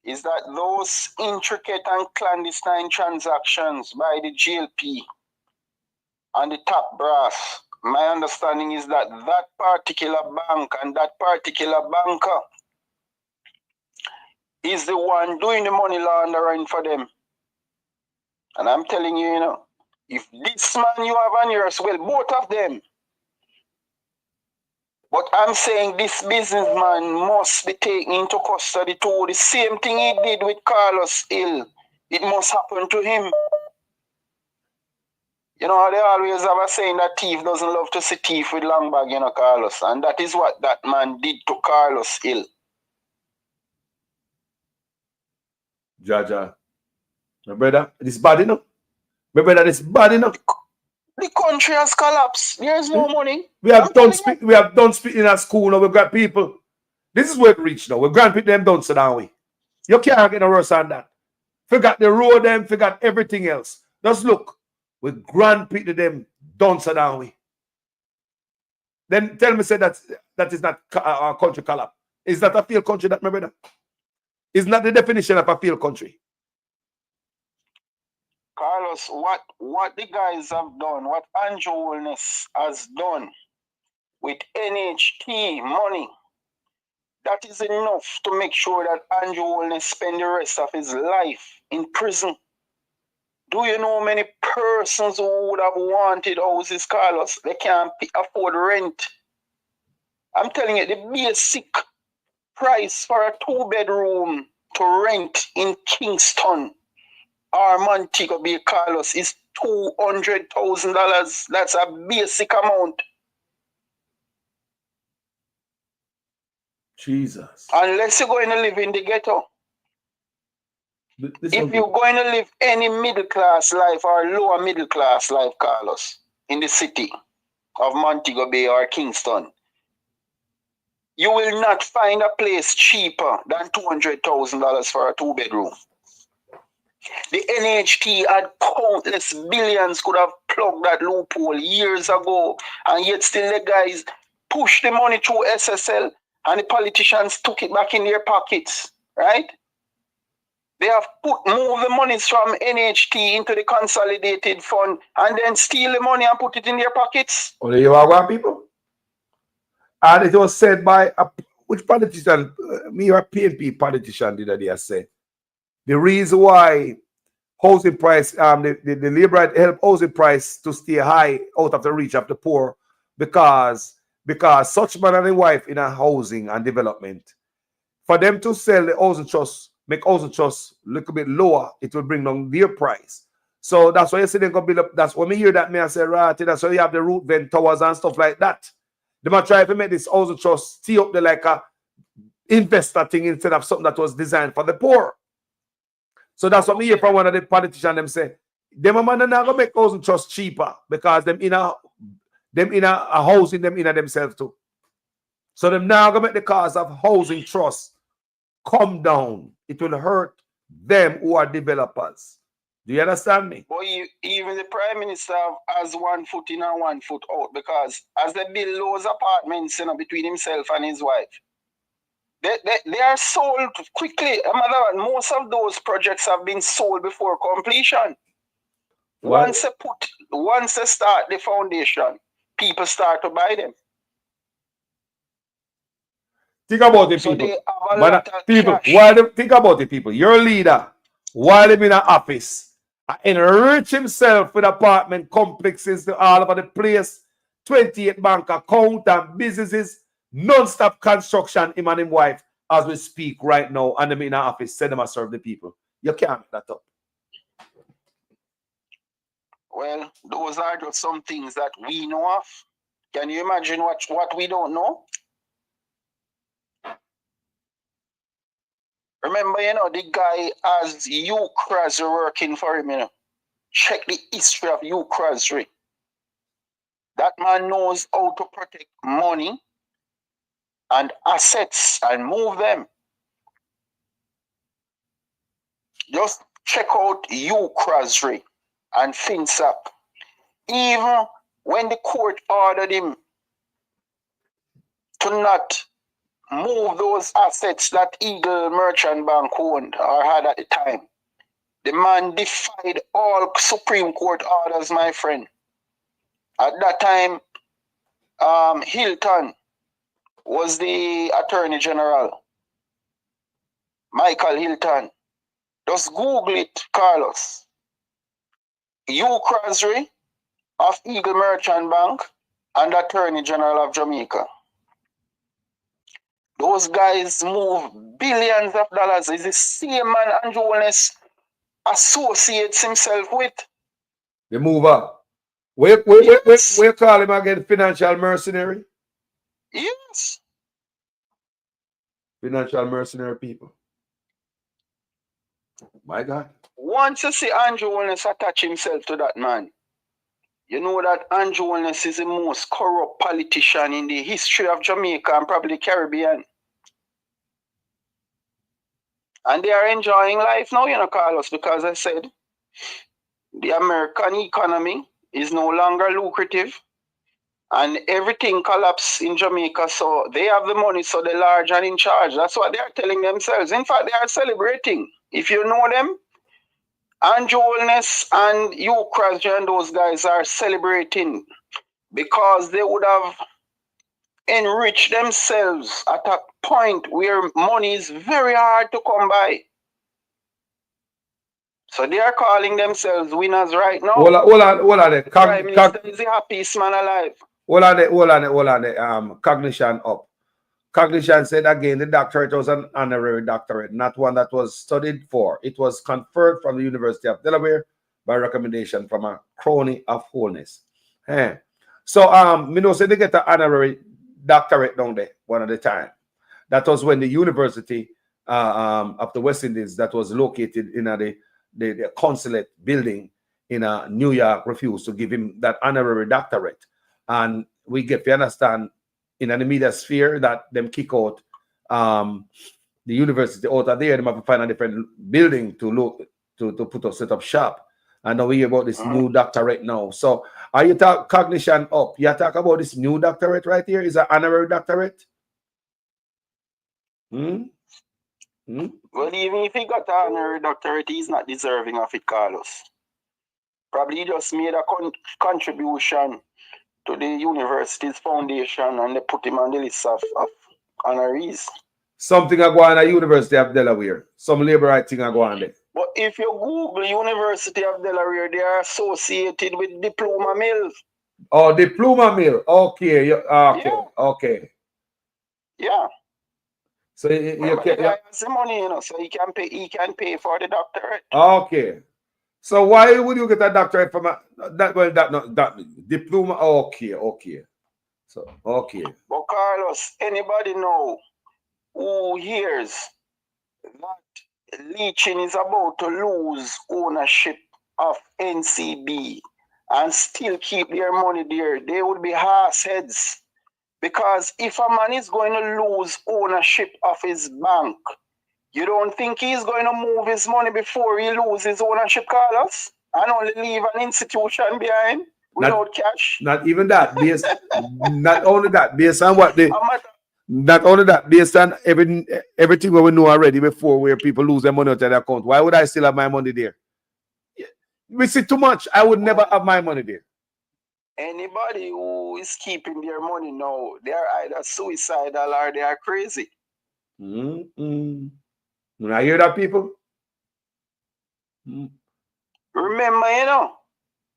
is that those intricate and clandestine transactions by the GLP and the top brass, my understanding is that that particular bank and that particular banker is the one doing the money laundering for them. And I'm telling you, you know, if this man you have on yours, well, both of them. But I'm saying this businessman must be taken into custody too. The same thing he did with Carlos Hill. It must happen to him. You know, they always have a saying that thief doesn't love to see thief with long bag, you know, Carlos. And that is what that man did to Carlos Hill. Jaja. My brother, this bad enough. My brother, this bad enough. The country has collapsed. There's no money. We have done speaking at school now. We've got people. This is where it reached now. We've grandpit them done so that way. You can't get no worse than that. Forgot the road them, forgot everything else. Just look. We grandpit them done so that way. Then tell me, say that is not a country collapse. Is that a failed country, that, my brother? Is not the definition of a failed country. Carlos, what the guys have done, what Andrew Holness has done with NHT money, that is enough to make sure that Andrew Holness spend the rest of his life in prison. Do you know many persons who would have wanted houses, Carlos? They can't afford rent. I'm telling you, the basic price for a 2-bedroom to rent in Kingston or Montego Bay, Carlos, is $200,000. That's a basic amount. Jesus. Unless you're going to live in the ghetto. If you're going to live any middle class life or lower middle class life, Carlos, in the city of Montego Bay or Kingston, you will not find a place cheaper than $200,000 for a 2-bedroom. The NHT had countless billions, could have plugged that loophole years ago, and yet still the guys pushed the money through SSL and the politicians took it back in their pockets, right? They have moved the monies from NHT into the consolidated fund and then steal the money and put it in their pockets. Oh, you are people? And it was said by which politician, me or PNP politician did they say? The reason why housing price, the Labour help housing price to stay high out of the reach of the poor because such man and a wife in a housing and development, for them to sell the housing trust, make housing trust a little bit lower, it will bring down their price. So that's why you see them go build up. That's when me hear that, me I say, right, that's why you have the root vent towers and stuff like that. They might try to make this housing trust stay up there like a investor thing instead of something that was designed for the poor. So that's what me hear from one of the politicians. Them say, them man are not gonna make housing trust cheaper because them in a housing them in a themselves too. So them now gonna make the cost of housing trust come down. It will hurt them who are developers. Do you understand me? But even the Prime Minister has 1 foot in and 1 foot out because as they build those apartments, between himself and his wife, they are sold quickly. Most of those projects have been sold before completion. What? Once they start the foundation, people start to buy them. Think about the people. Think about the people. Your leader, while him in an office, enrich himself with apartment complexes all over the place, 28 bank account and businesses, non-stop construction, him and his wife, as we speak right now, and them in an office, send them to serve the people. You can't make that up. Well, those are just some things that we know of. Can you imagine what we don't know? Remember, the guy has Hugh Crosby working for him, Check the history of Hugh Crosby. That man knows how to protect money and assets and move them. Just check out Hugh Crosby and FinSap. Even when the court ordered him to not move those assets that Eagle Merchant Bank owned or had at the time, the man defied all Supreme Court orders, my friend. At that time, Hilton was the Attorney General. Michael Hilton. Just Google it, Carlos. Hugh Crosby of Eagle Merchant Bank and Attorney General of Jamaica. Those guys move billions of dollars. It's the same man Andrew Holness associates himself with. The mover. We call him again financial mercenary. Yes. Financial mercenary people. My God. Once you see Andrew Holness attach himself to that man, you know that Andrew Holness is the most corrupt politician in the history of Jamaica and probably the Caribbean. And they are enjoying life now, Carlos, because I said the American economy is no longer lucrative and everything collapsed in Jamaica. So they have the money, so they're large and in charge. That's what they are telling themselves. In fact, they are celebrating. If you know them, Andrew Holness and Hugh Crosby and those guys are celebrating because they would have enriched themselves at a point where money is very hard to come by. So they are calling themselves winners right now. Hold on. Prime Minister is the happiest man alive. Hold on. Cognition up. Cognition said again the doctorate was an honorary doctorate, not one that was studied for. It was conferred from the University of Delaware by recommendation from a crony of Holness. So me know say they get an honorary doctorate down there one at a time. That was when the University of the West Indies that was located in the consulate building in New York refused to give him that honorary doctorate. And we get to understand in the media sphere that them kick out the university out of there, them have to find a different building to set up shop. And now we hear about this new doctorate now. So are you talk cognition up? You talk about this new doctorate right here? Is an honorary doctorate? Well, even if he got an honorary doctorate, he's not deserving of it, Carlos. Probably he just made a contribution to the university's foundation and they put him on the list of honorees. Something I go on at University of Delaware. Some labor right thing I go on there. But if you Google University of Delaware, they are associated with Diploma Mill. Oh, Diploma Mill. Okay. Okay. Yeah. So you can has the money, so he can pay for the doctorate. Okay. So why would you get a doctorate from that diploma? Okay. So okay. But Carlos, anybody know who hears that Leachin is about to lose ownership of NCB and still keep their money there? They would be horse heads. Because if a man is going to lose ownership of his bank, you don't think he's going to move his money before he loses ownership, Carlos? And only leave an institution behind without cash? Not even that. Not only that. Based on what they... Not only that. Based on everything we know already before where people lose their money out of their account. Why would I still have my money there? We see too much. I would never have my money there. Anybody who is keeping their money now, they are either suicidal or they are crazy. I hear that, people. Remember,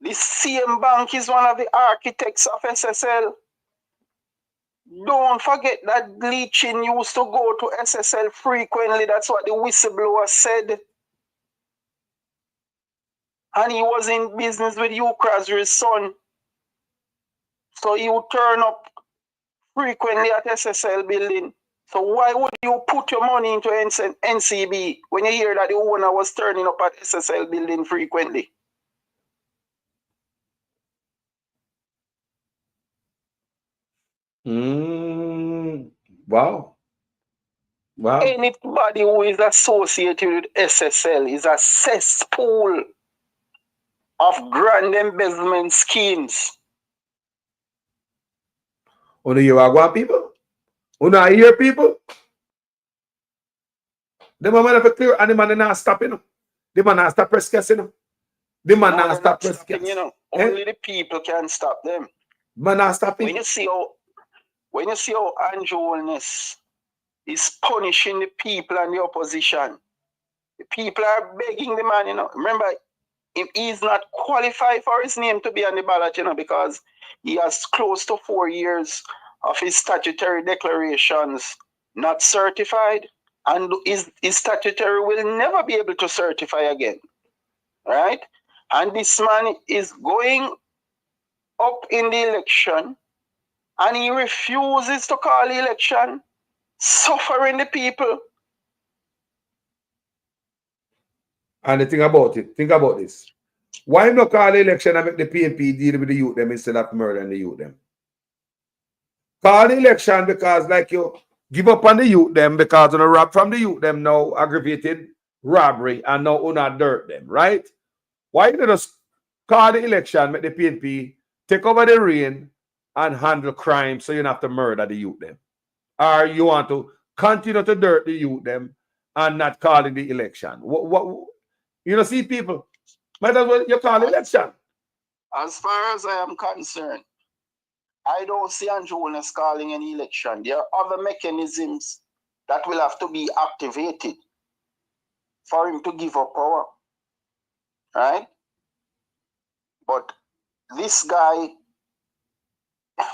the same bank is one of the architects of SSL. Don't forget that Leachin used to go to SSL frequently. That's what the whistleblower said. And he was in business with Hugh Crosby's son. So he would turn up frequently at SSL building. So why would you put your money into NCB when you hear that the owner was turning up at SSL building frequently? Wow. Anybody who is associated with SSL is a cesspool of grand embezzlement schemes. Una hear what people? Una hear people? The man have a clear and the man not stop, The man not stop press gas, The man not stop press gas. Only the people can stop them. Man not stopping. When you see how Andrew Holness is punishing the people and the opposition, the people are begging the man, Remember, he's not qualified for his name to be on the ballot, because he has close to 4 years of his statutory declarations not certified, and his statutory will never be able to certify again, right? And this man is going up in the election, and he refuses to call the election, suffering the people. And the thing about it, think about this. Why not call the election and make the PNP deal with the youth them instead of murdering the youth them? Call the election because like you give up on the youth them because on a rob from the youth them now aggravated robbery and now on a dirt them, right? Why you just call the election, make the PNP take over the reign and handle crime so you don't have to murder the youth them? Or you want to continue to dirt the youth them and not calling the election? What you know, see people, might as well you call election. As far as I am concerned, I don't see Andrew Holness calling any election. There are other mechanisms that will have to be activated for him to give up power. Right? But this guy,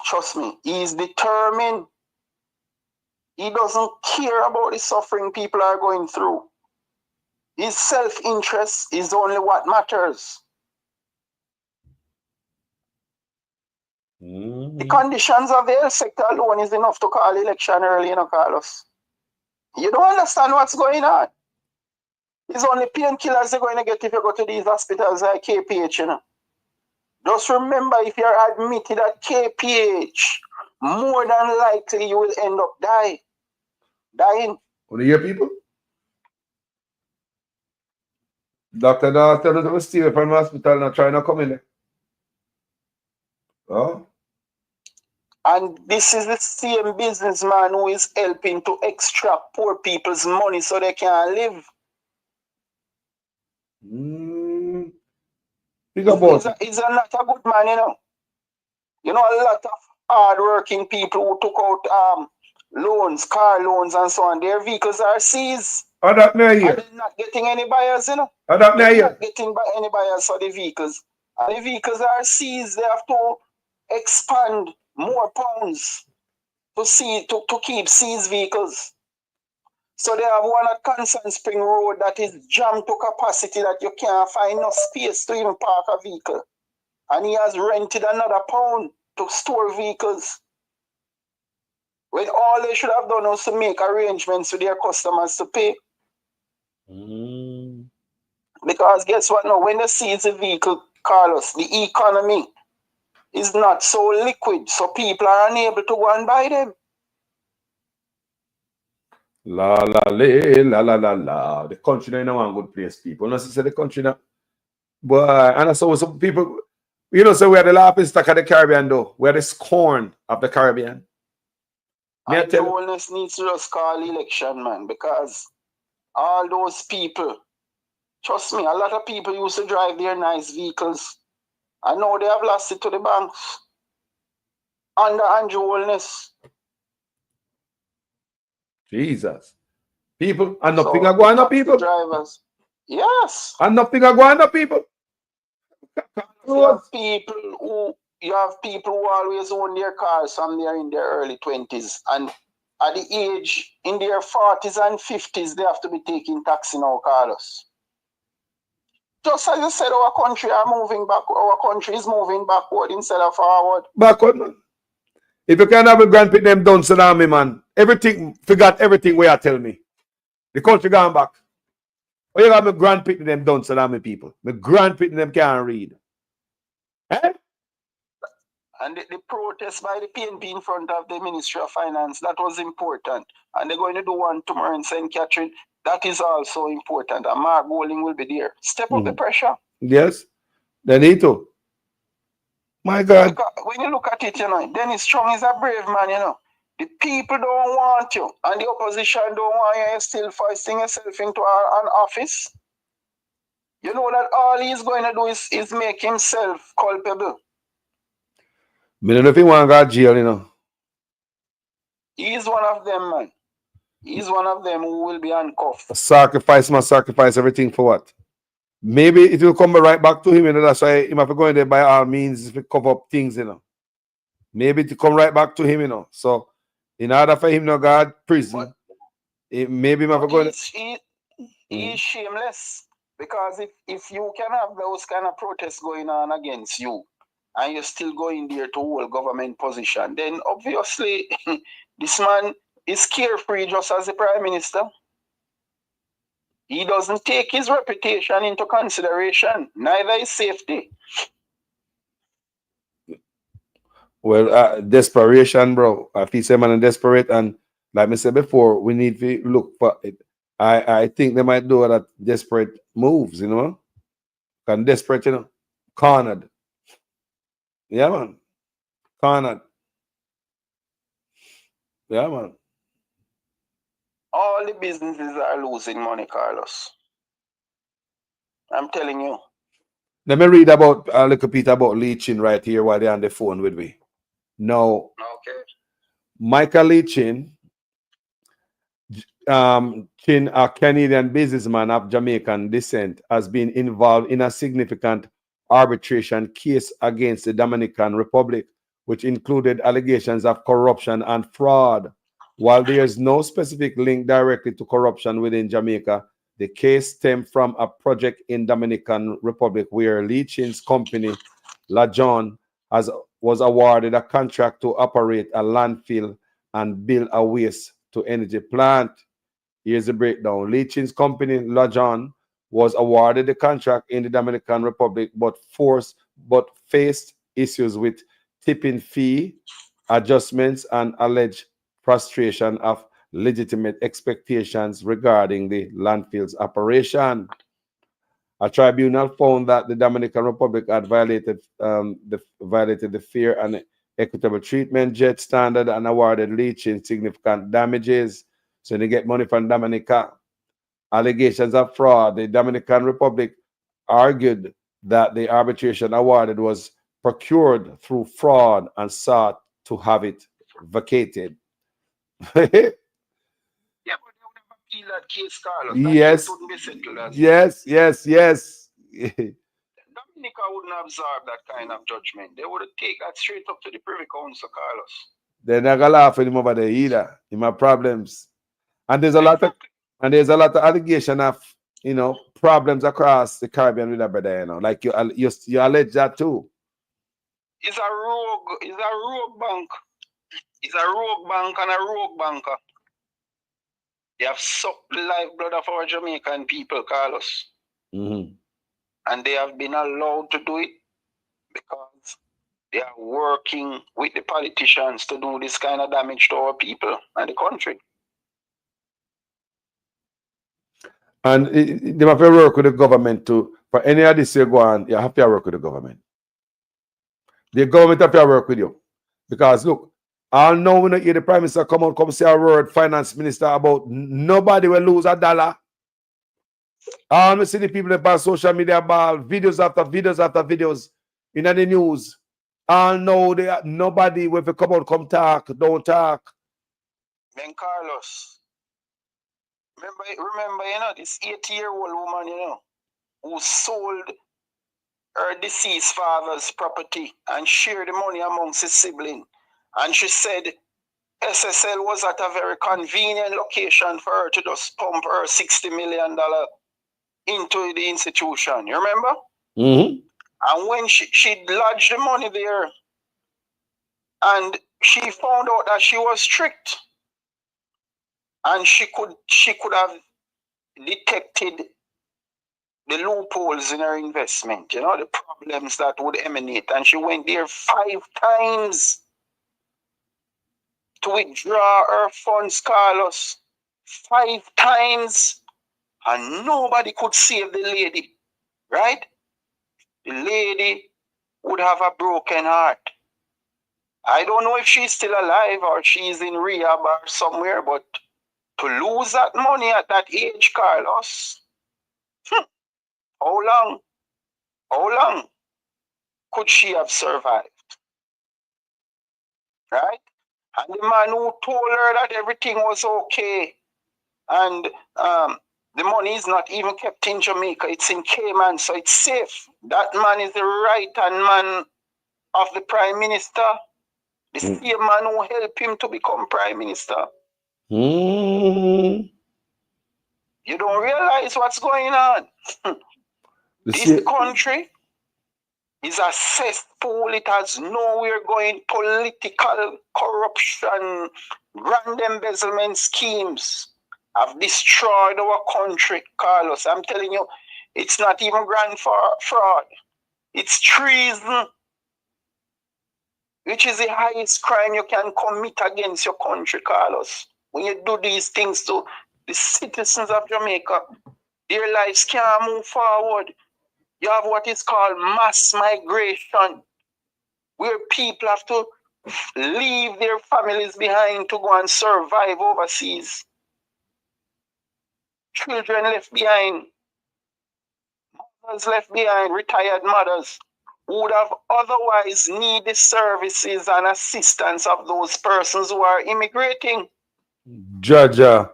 trust me, he is determined. He doesn't care about the suffering people are going through. His self-interest is only what matters. The conditions of the health sector alone is enough to call election early, you know, Carlos. You don't understand what's going on. It's only painkillers they're going to get if you go to these hospitals like KPH, you know. Just remember, if you're admitted at KPH, more than likely you will end up dying. Want to hear people? Dr. Dawes tell us to stay from the hospital and try not come in there. Oh. And this is the same businessman who is helping to extract poor people's money so they can live. Think about it. He's not a good man, you know. You know, a lot of hard-working people who took out loans, car loans and so on, their vehicles are seized. And they're not getting any buyers, you know. They're not getting any buyers for the vehicles. And the vehicles are seized. They have to expand more pounds to keep seized vehicles. So they have one at Constant Spring Road that is jammed to capacity that you can't find no space to even park a vehicle. And he has rented another pound to store vehicles. When all they should have done was to make arrangements with their customers to pay. Because guess what now? When they seize a vehicle, Carlos, the economy is not so liquid, so people are unable to go and buy them. La la la la la la. The country now in a good place, people. Not to say the country now. But and so some people, you know, so we are the laughing stock of the Caribbean though. We are the scorn of the Caribbean. And the wellness needs to just call election, man, because all those people, trust me, a lot of people used to drive their nice vehicles. I know they have lost it to the banks under Andrew Holness. Jesus. People, and nothing are going on, people. Drivers. Yes. And nothing are going on, people. You have people who always own their cars from they're in their early 20s. And at the age, in their 40s and 50s, they have to be taking taxi now, Carlos. Just as you said, our country are moving back. Our country is moving backward instead of forward. Backward, man. If you can't have a grandparent them done, Salami, man. Everything, forgot everything where you tell me. The country gone back. Or you got my grandparent them done, Salami people. My grandparent them can't read. Eh? And the protest by the PNP in front of the Ministry of Finance, that was important. And they're going to do one tomorrow in St. Catherine. That is also important. And Mark Golding will be there. Step up the pressure. Yes. They need to. My God. Because when you look at it, you know, Dennis Strong is a brave man, you know. The people don't want you. And the opposition don't want you. You're still foisting yourself into an office. You know that all he's going to do is make himself culpable. I don't know if he want to go to jail, you know. He's one of them, man. He's one of them who will be handcuffed. Sacrifice everything for what? Maybe it will come right back to him, you know. That's why he might be going there by all means to cover up things, you know. Maybe to come right back to him, you know. So, in order for him to go to prison, maybe he might be going. He's shameless. Because if you can have those kind of protests going on against you, and you're still going there to hold government position, then obviously this man is carefree just as the Prime Minister. He doesn't take his reputation into consideration, neither his safety. Well, desperation, bro. I feel some man desperate, and like I said before, we need to look for it. I think they might do that desperate moves, you know. Can desperate, you know, cornered. Yeah, man. Cornered. Yeah, man. All the businesses are losing money, Carlos. I'm telling you. Let me read about a little bit about leeching right here while they're on the phone with me. Now, okay. Michael Leachin, Chin, a Canadian businessman of Jamaican descent, has been involved in a significant arbitration case against the Dominican Republic, which included allegations of corruption and fraud. While there is no specific link directly to corruption within Jamaica, the case stemmed from a project in Dominican Republic where Leachin's company, LaJohn, was awarded a contract to operate a landfill and build a waste-to-energy plant. Here's the breakdown. Leachin's company, LaJohn, was awarded the contract in the Dominican Republic, but faced issues with tipping fee adjustments and alleged frustration of legitimate expectations regarding the landfill's operation. A tribunal found that the Dominican Republic had violated the fair and equitable treatment jet standard and awarded Leachin significant damages. So they get money from Dominica. Allegations of fraud. The Dominican Republic argued that the arbitration awarded was procured through fraud and sought to have it vacated. That case, Carlos. Yes. Yes. Dominica wouldn't absorb that kind of judgment. They would take that straight up to the Privy Council, Carlos. They're not gonna laugh at him over there either. He my problems. And there's a lot of allegation of, you know, problems across the Caribbean with that brother, you know. Like you allege that too. It's a rogue bank. It's a rogue bank and a rogue banker. They have sucked the lifeblood of our Jamaican people, Carlos. Mm-hmm. And they have been allowed to do it because they are working with the politicians to do this kind of damage to our people and the country. And they have to work with the government too. For any of this you go on, you have to work with the government. The government have to work with you. Because look, I know when you hear the Prime Minister come say a word, Finance Minister, about nobody will lose $1. I see the people about social media about videos after videos in the news. I know nobody will come out, don't talk. Then Carlos, remember, you know, this 80-year-old woman, you know, who sold her deceased father's property and shared the money amongst his siblings. And she said SSL was at a very convenient location for her to just pump her $60 million into the institution. You remember? Mm-hmm. And when she lodged the money there, and she found out that she was tricked, and she could have detected the loopholes in her investment, you know, the problems that would emanate. And she went there 5 times to withdraw her funds, Carlos. 5 times. And nobody could save the lady, right? The lady would have a broken heart. I don't know if she's still alive or she's in rehab or somewhere, but to lose that money at that age, Carlos, how long could she have survived? Right? And the man who told her that everything was okay and the money is not even kept in Jamaica, it's in Cayman, so it's safe. That man is the right-hand man of the Prime Minister. The same man who helped him to become Prime Minister. Mm. You don't realize what's going on. This country is a cesspool. It has nowhere going. Political corruption, grand embezzlement schemes, have destroyed our country, Carlos. I'm telling you, it's not even grand fraud. It's treason, which is the highest crime you can commit against your country, Carlos. When you do these things to the citizens of Jamaica, their lives can't move forward. You have what is called mass migration, where people have to leave their families behind to go and survive overseas. Children left behind, mothers left behind, retired mothers who would have otherwise need the services and assistance of those persons who are immigrating. Jaja.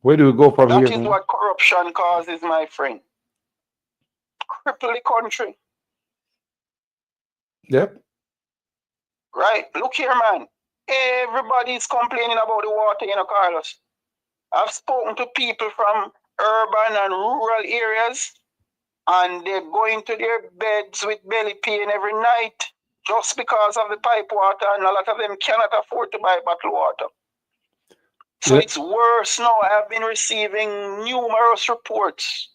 Where do we go from here? That is what corruption causes, my friend. Cripple the country. Yep. Right? Look here, man. Everybody's complaining about the water, Carlos. I've spoken to people from urban and rural areas, and they're going to their beds with belly pain every night just because of the pipe water, and a lot of them cannot afford to buy bottled water. So it's worse now. I've been receiving numerous reports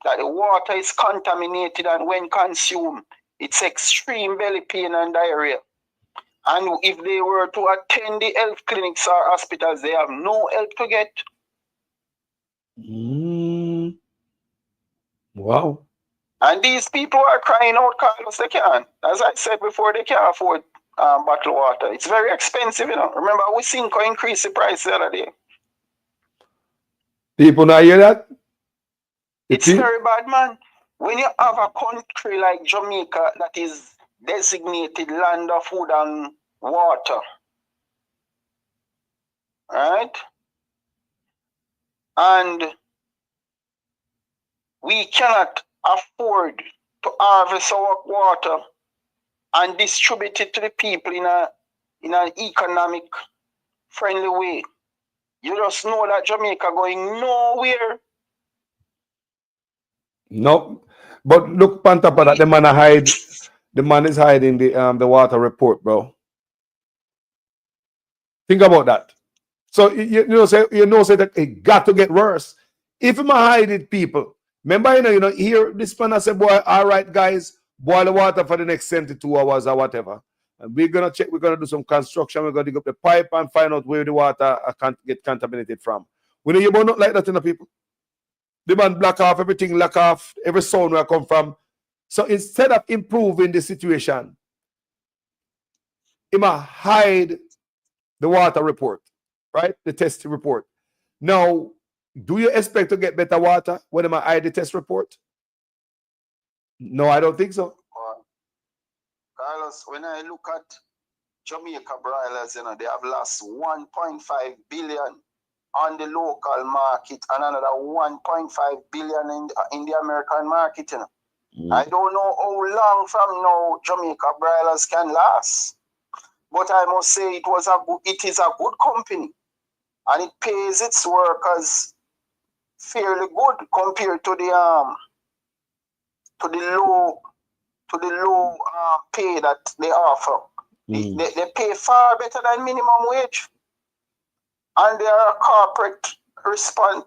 that the water is contaminated, and when consumed, it's extreme belly pain and diarrhea. And if they were to attend the health clinics or hospitals, they have no help to get. Wow. And these people are crying out, Carlos, they can't. As I said before, they can't afford bottled water. It's very expensive, Remember, we seen increase the price the other day. People not hear that? It's very bad, man. When you have a country like Jamaica that is designated land of food and water, right? And we cannot afford to harvest our water and distribute it to the people in an economic friendly way. You just know that Jamaica going nowhere. No. But look, on top of that, the man is hiding the water report, bro. Think about that. So you know that it got to get worse. If you hide it, people, remember, here this man said, boy, all right, guys, boil the water for the next 72 hours or whatever. And we're gonna check, we're gonna do some construction, we're gonna dig up the pipe and find out where the water can't get contaminated from. We know you not like that, people. The man block off everything, lock off every sound where I come from. So instead of improving the situation, he might hide the water report, right? The test report. Now, do you expect to get better water when I hide the test report? No, I don't think so. Carlos, when I look at Jamaica broilers, they have lost 1.5 billion on the local market and another 1.5 billion in the American market. I don't know how long from now Jamaica broilers can last, but I must say it is a good company, and it pays its workers fairly good compared to the low pay that they offer. They pay far better than minimum wage, and they are a corporate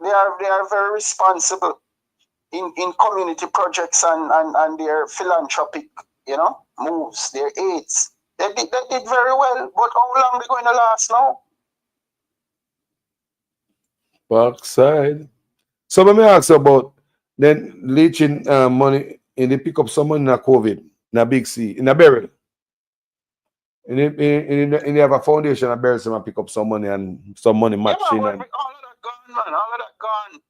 they are very responsible in community projects and their philanthropic moves, their aids. They did very well, but how long they going to last now? Backside. So let me ask about then leeching money in the pick up someone in a COVID, in a big C, in a barrel. And they have a foundation, a barrel, someone pick up some money and some money matching. All of that gone, man. All of that gone.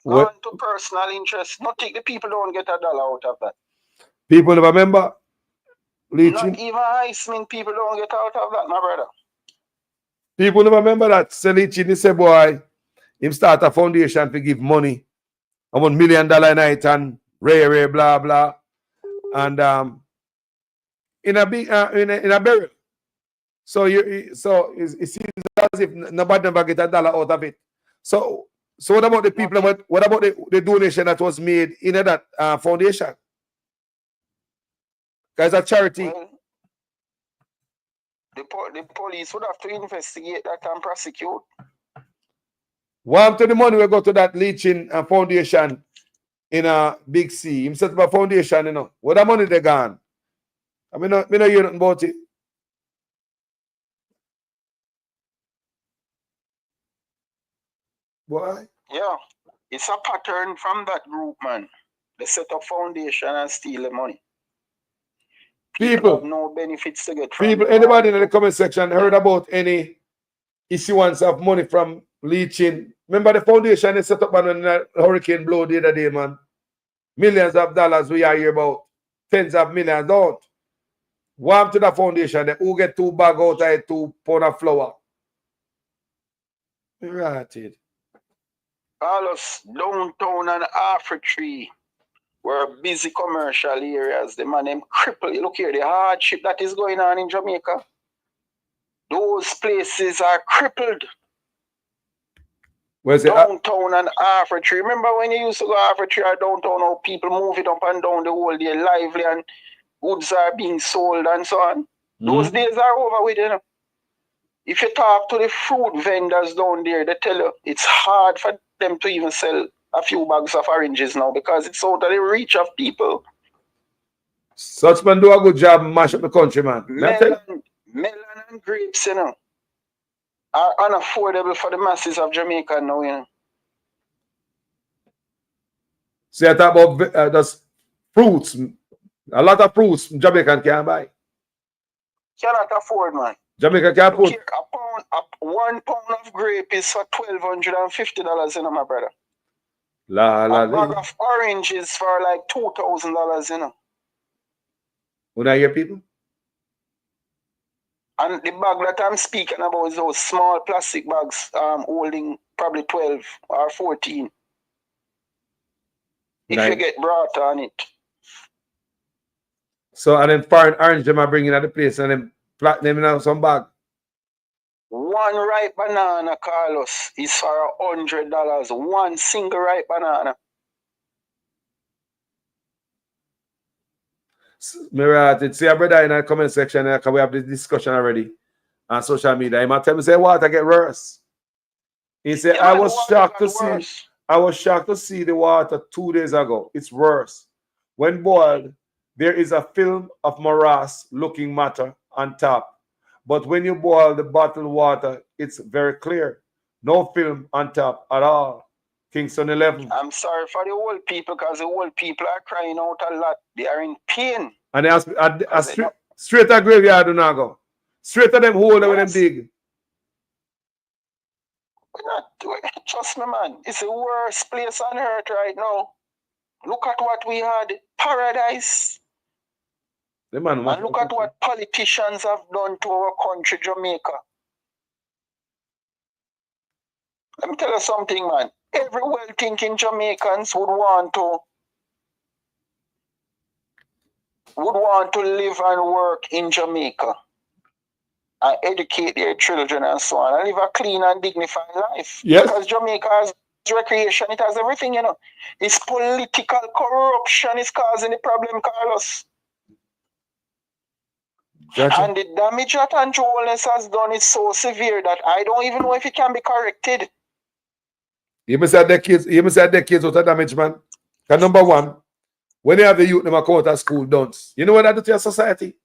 Gone to personal interest. Nothing. The people don't get $1 out of that. People never remember leeching. Not even Iceman people don't get out of that, my brother. People never remember that. So leeching, he say, boy, him start a foundation to give money. I want $1 million a night and rare, blah, blah. And in a big in a barrel. So it seems as if nobody never get $1 out of it. So what about the people? What about the donation that was made in that foundation? Guys, a charity. the police would have to investigate that and prosecute. What to the money we go to that leaching foundation in a Big C? Him set up a foundation, you know. What the money they gone? I mean, I hear nothing about it. Why? Yeah, it's a pattern from that group, man. They set up foundation and steal the money. People have no benefits to get from people, it. anybody in the comment section heard about any issuance of money from leaching? Remember the foundation they set up when the hurricane blow the other day, man? Millions of dollars we are here about. Tens of millions, don't. Warm to the foundation, they who get 2 bags out of 2 pound of flour. Right. Carlos, downtown and Afritree were busy commercial areas. The man them crippled. Look here, the hardship that is going on in Jamaica. Those places are crippled. Where's it? Downtown and Afritree. Remember when you used to go Afritree or downtown, how people move it up and down the whole day lively and goods are being sold and so on? Those days are over with, you know. If you talk to the fruit vendors down there, they tell you it's hard for them to even sell a few bags of oranges now because it's out of the reach of people. Such man do a good job mash up the country, man. Melon and grapes, you know, are unaffordable for the masses of Jamaica now, you know. See, I talk about those fruits. A lot of fruits Jamaican can't buy. Cannot afford, man. Jamaica can't afford. 1 pound of grape is for $1,250, you know, my brother. A bag of oranges for like $2,000, you know. When I hear people? And the bag that I'm speaking about is those small plastic bags holding probably 12 or 14. If you get brought on it. So, and then foreign orange them are bringing at the place and then flat them in some bag. One ripe banana, Carlos, is for $100. One single ripe banana. Mirate, see a brother in the comment section because we have this discussion already on social media. He might tell me, say, water get worse. He said, I was shocked to see the water 2 days ago. It's worse. When boiled, there is a film of morass looking matter on top. But when you boil the bottled water, it's very clear. No film on top at all. Kingston 11. I'm sorry for the old people because the old people are crying out a lot. They are in pain. And they straight to graveyard do not go. Straight to them hole with them dig. Trust me, man. It's the worst place on earth right now. Look at what we had. Paradise. And look at what politicians have done to our country, Jamaica. Let me tell you something, man. Every well-thinking Jamaicans would want to live and work in Jamaica and educate their children and so on and live a clean and dignified life. Yes. Because Jamaica has recreation, it has everything, you know. It's political corruption is causing the problem, Carlos. Gotcha. And the damage that Andrew Holness has done is so severe that I don't even know if it can be corrected. You must have decades out of damage, man. Because number one, when you have the youth them come out of school dunce, you know what that do to your society?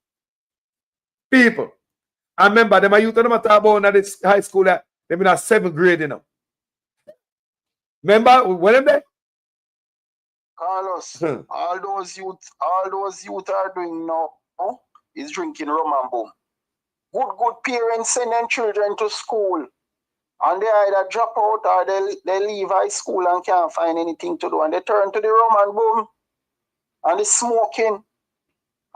People. I remember them youth them talk about at this high school that they've been at 7th grade, you know. Remember when them there? Carlos, all those youth are doing now is drinking rum and boom. Good parents send their children to school and they either drop out or they leave high school and can't find anything to do and they turn to the rum and boom and the smoking.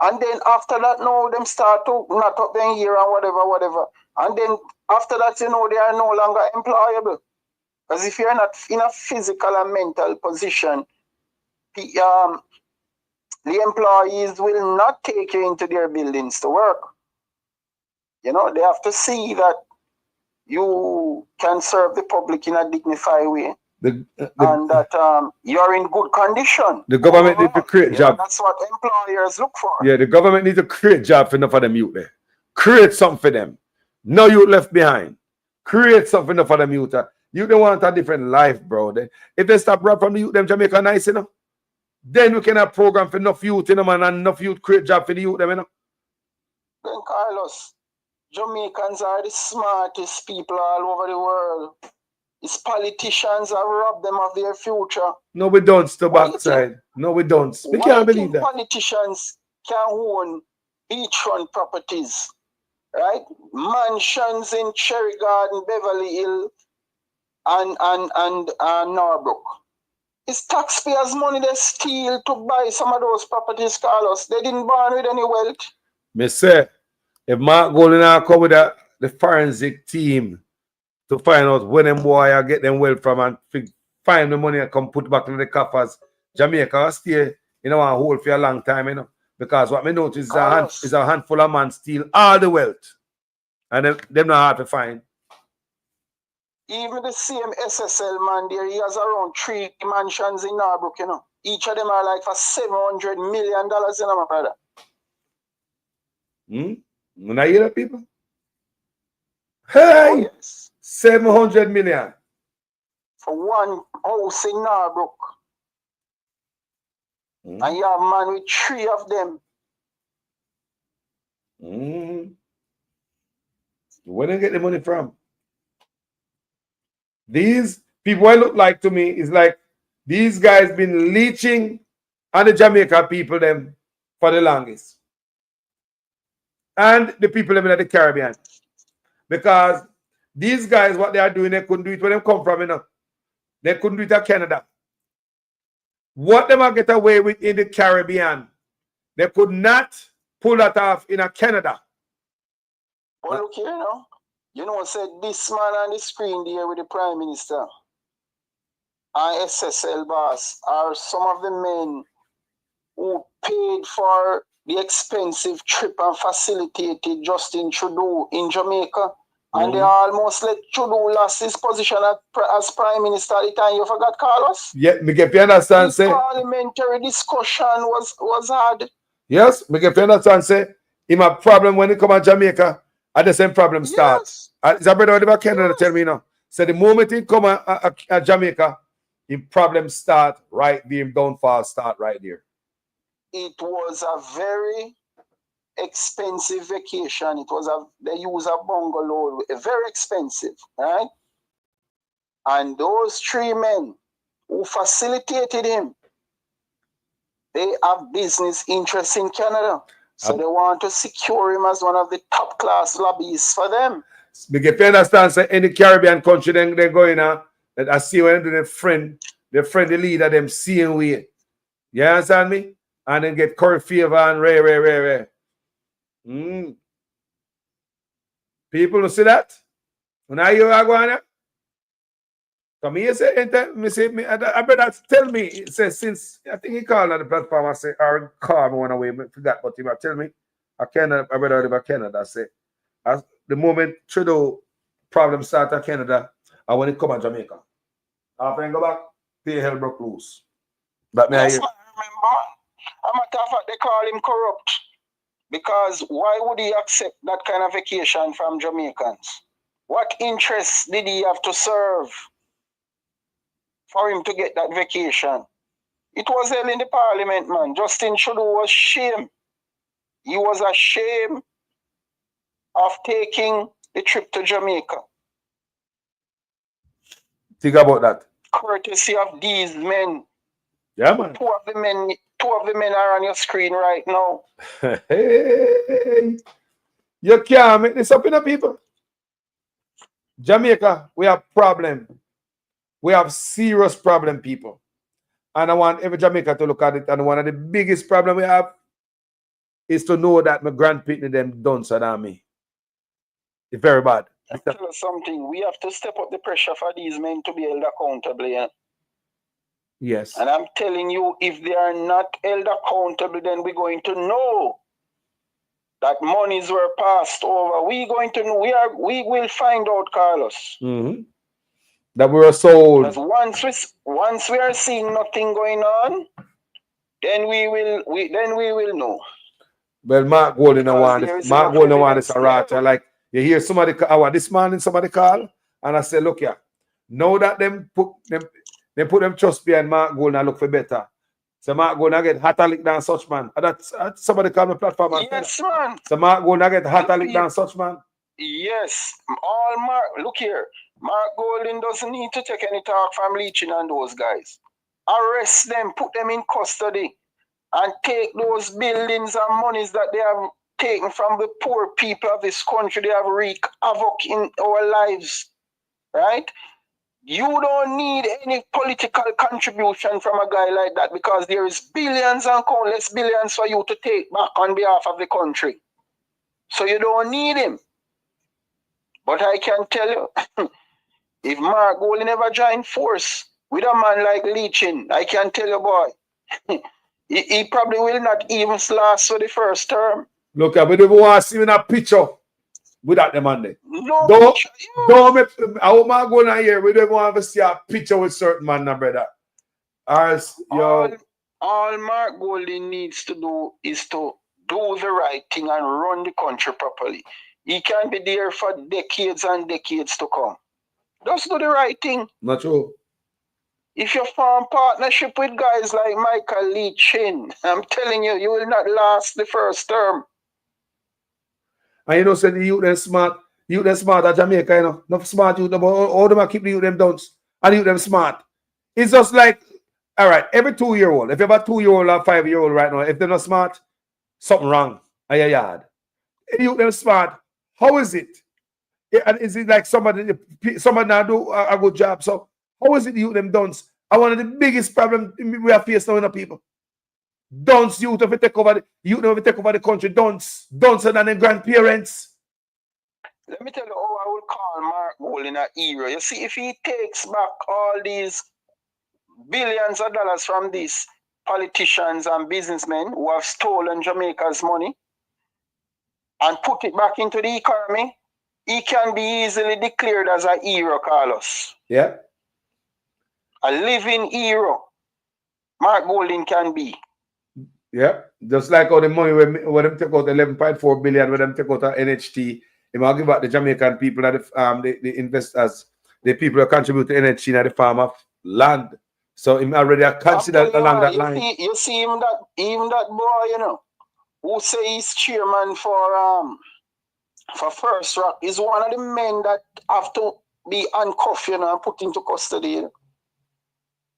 And then after that, now them start to knot up their ear and whatever. And then after that, you know, they are no longer employable. Because if you're not in a physical and mental position, the employees will not take you into their buildings to work. You know, they have to see that you can serve the public in a dignified way. And that you're in good condition. The government need to create jobs. That's what employers look for. Yeah, the government need to create jobs for enough of them youth there. Create something for them. No youth left behind. Create something for them youth. You don't want a different life, bro. If they stop rap from the youth, them Jamaica nice, you know. Then we can have program for enough youth, you know, man, and enough youth create job for the youth, them, you know. Then Carlos, Jamaicans are the smartest people all over the world. These politicians have robbed them of their future. No, we don't, the backside. No, we don't. We can't believe that. Politicians can own beachfront properties, right? Mansions in Cherry Garden, Beverly Hills, and Norbrook. It's taxpayers' money they steal to buy some of those properties, Carlos. They didn't born with any wealth. Me say, if Mark Golden come with the forensic team to find out where them boy are get them wealth from and find the money and come put back in the coffers, Jamaica will stay in our hole for a long time, you know. Because what me notice is a handful of men steal all the wealth. And them not hard to find. Even the same SSL man there, he has around 3 mansions in Norbrook, you know. Each of them are like for $700 million, you know, my brother. When I hear that, people? Hey! Oh, yes. 700 million. For one house in Norbrook. And you have a man with 3 of them. Where they get the money from? These people I look like to me is like these guys been leeching on the Jamaica people them for the longest. And the people living in the Caribbean. Because these guys, what they are doing, they couldn't do it where they come from, you know. They couldn't do it in Canada. What they might get away with in the Caribbean, they could not pull that off in Canada. Well, look here, you know, said this man on the screen there with the Prime Minister and SSL boss are some of the men who paid for the expensive trip and facilitated Justin Trudeau in Jamaica. And they almost let Trudeau lost his position as Prime Minister at the time. You forgot, Carlos? Yeah, me get you understand, say. Parliamentary discussion was hard. Yes, me get you understand, say. Him a problem when he come to Jamaica, and the same problem start. Yes. It's a brother over Canada tell me now. So the moment he come to Jamaica, his problem start right there, him downfall start right there. It was a very expensive vacation. It was they use a bungalow, very expensive, right? And those 3 men who facilitated him, they have business interests in Canada. So they want to secure him as one of the top class lobbyists for them. Because if you understand, say any Caribbean country then they go in that I see when they do the friendly leader them seeing way. You understand me? And then get Curry Favor and Ray. People will see that. When I hear I go on there. Come here, say, I better tell me. It says since I think he called on the platform, I say, or call me one away, I forgot, but he tell me, I better about Canada. I say, as the moment Trudeau problem start in Canada, I want to come to Jamaica. After I go back, pay hell broke loose. But me yes, I remember. I'm a matter of fact, they call him corrupt. Because why would he accept that kind of vacation from Jamaicans? What interests did he have to serve for him to get that vacation? It was held in the parliament, man. Justin Trudeau was ashamed. He was ashamed of taking the trip to Jamaica. Think about that. Courtesy of these men. Yeah, man. Two of the men are on your screen right now. Hey, you can't make this up in the people. Jamaica, we have problem. We have serious problem, people. And I want every Jamaica to look at it. And one of the biggest problem we have is to know that my grandparents them done so than me. It's very bad. I'll tell you something. We have to step up the pressure for these men to be held accountable. Yeah? Yes. And I'm telling you, if they are not held accountable, then we're going to know that monies were passed over. We're going to know. We will find out, Carlos. That we were sold. Because once we are seeing nothing going on, then we will know. Well, Mark Golden Because want there this. is Mark enough Golden want this evidence a like you hear somebody this morning somebody call and I say, look here, now that them put them trust behind Mark Golden and look for better. So Mark Golden get hotter lick than such man. That's somebody call my platform and Yes, man. so Mark Golden get hotter lick than such man. Yes, all Mark. Look here, Mark Golden doesn't need to take any talk from Leachin and those guys. Arrest them, put them in custody, and take those buildings and monies that they have taken from the poor people of this country. They have wreaked havoc in our lives, right? You don't need any political contribution from a guy like that because there is billions and countless billions for you to take back on behalf of the country. So you don't need him. But I can tell you, if Mark Golden never joined force with a man like Leachin, I can tell you, boy, he probably will not even last for the first term. Look, we don't want to see in a picture without them on there. No don't make I want Mark Golden here. We don't want to see a picture with certain man, now, brother. All Mark Golden needs to do is to do the right thing and run the country properly. He can be there for decades and decades to come. Just do the right thing. Not true. If you form partnership with guys like Michael Leachin, I'm telling you, you will not last the first term. And you know, say the youth them smart at Jamaica, you know. Not smart youth, but all them keep the youth them dunce. And the youth them smart. It's just like, all right, every 2-year-old, if you have a 2-year-old or 5-year-old right now, if they're not smart, something wrong in your yard. If the youth them smart, how is it? And is it like somebody now do a good job? So how is it you them dunce? And one of the biggest problems we are facing now in the people. Dunce youth if you take over the country, dunce than the grandparents. Let me tell you how I would call Mark Golden an hero. You see, if he takes back all these billions of dollars from these politicians and businessmen who have stolen Jamaica's money and put it back into the economy, he can be easily declared as a hero, Carlos. Yeah. A living hero. Mark Golden can be. Yeah. Just like all the money when them take out 11.4 billion, when them take out NHT, they might give back the Jamaican people that the investors, the people that contribute to NHT and the farm of land. So he already considered along that line. You see him that boy, you know, who say he's chairman for First Rock, is one of the men that have to be handcuffed, you know, and put into custody, you know,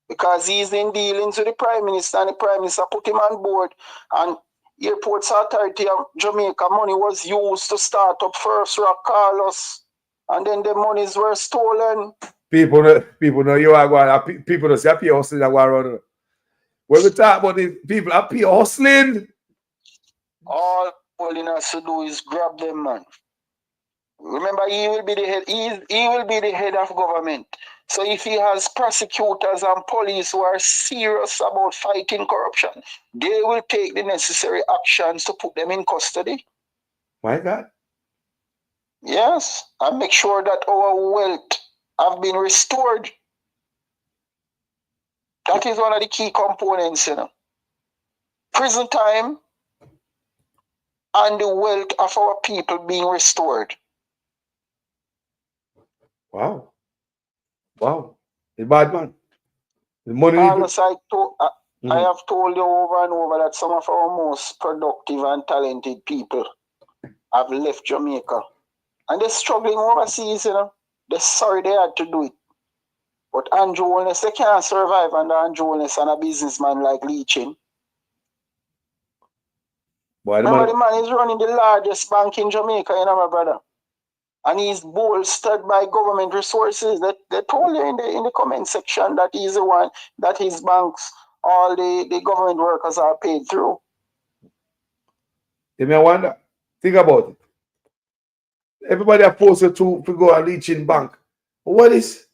because he's in dealings with the Prime Minister, and the Prime Minister put him on board, and Airports Authority of Jamaica money was used to start up First Rock, Carlos, and then the monies were stolen. People know you are going. People don't say happy hustling that go around. When we talk about the people happy hustling, all he has to do is grab them, man. Remember, he will be the head. He will be the head of government. So if he has prosecutors and police who are serious about fighting corruption, they will take the necessary actions to put them in custody. My God. Yes, and make sure that our wealth have been restored. That is one of the key components, you know. Prison time and the wealth of our people being restored. Wow. The bad man. The money. Carlos, I have told you over and over that some of our most productive and talented people have left Jamaica. And they're struggling overseas, you know. They're sorry they had to do it. But Andrew Holness, they can't survive under Andrew Holness and a businessman like Leachin. Remember, the man is running the largest bank in Jamaica, you know, my brother. And he's bolstered by government resources. They told you in the comment section that he's the one that his banks, all the government workers are paid through. You may wonder, think about it. Everybody are forced to go and reach in bank. What is?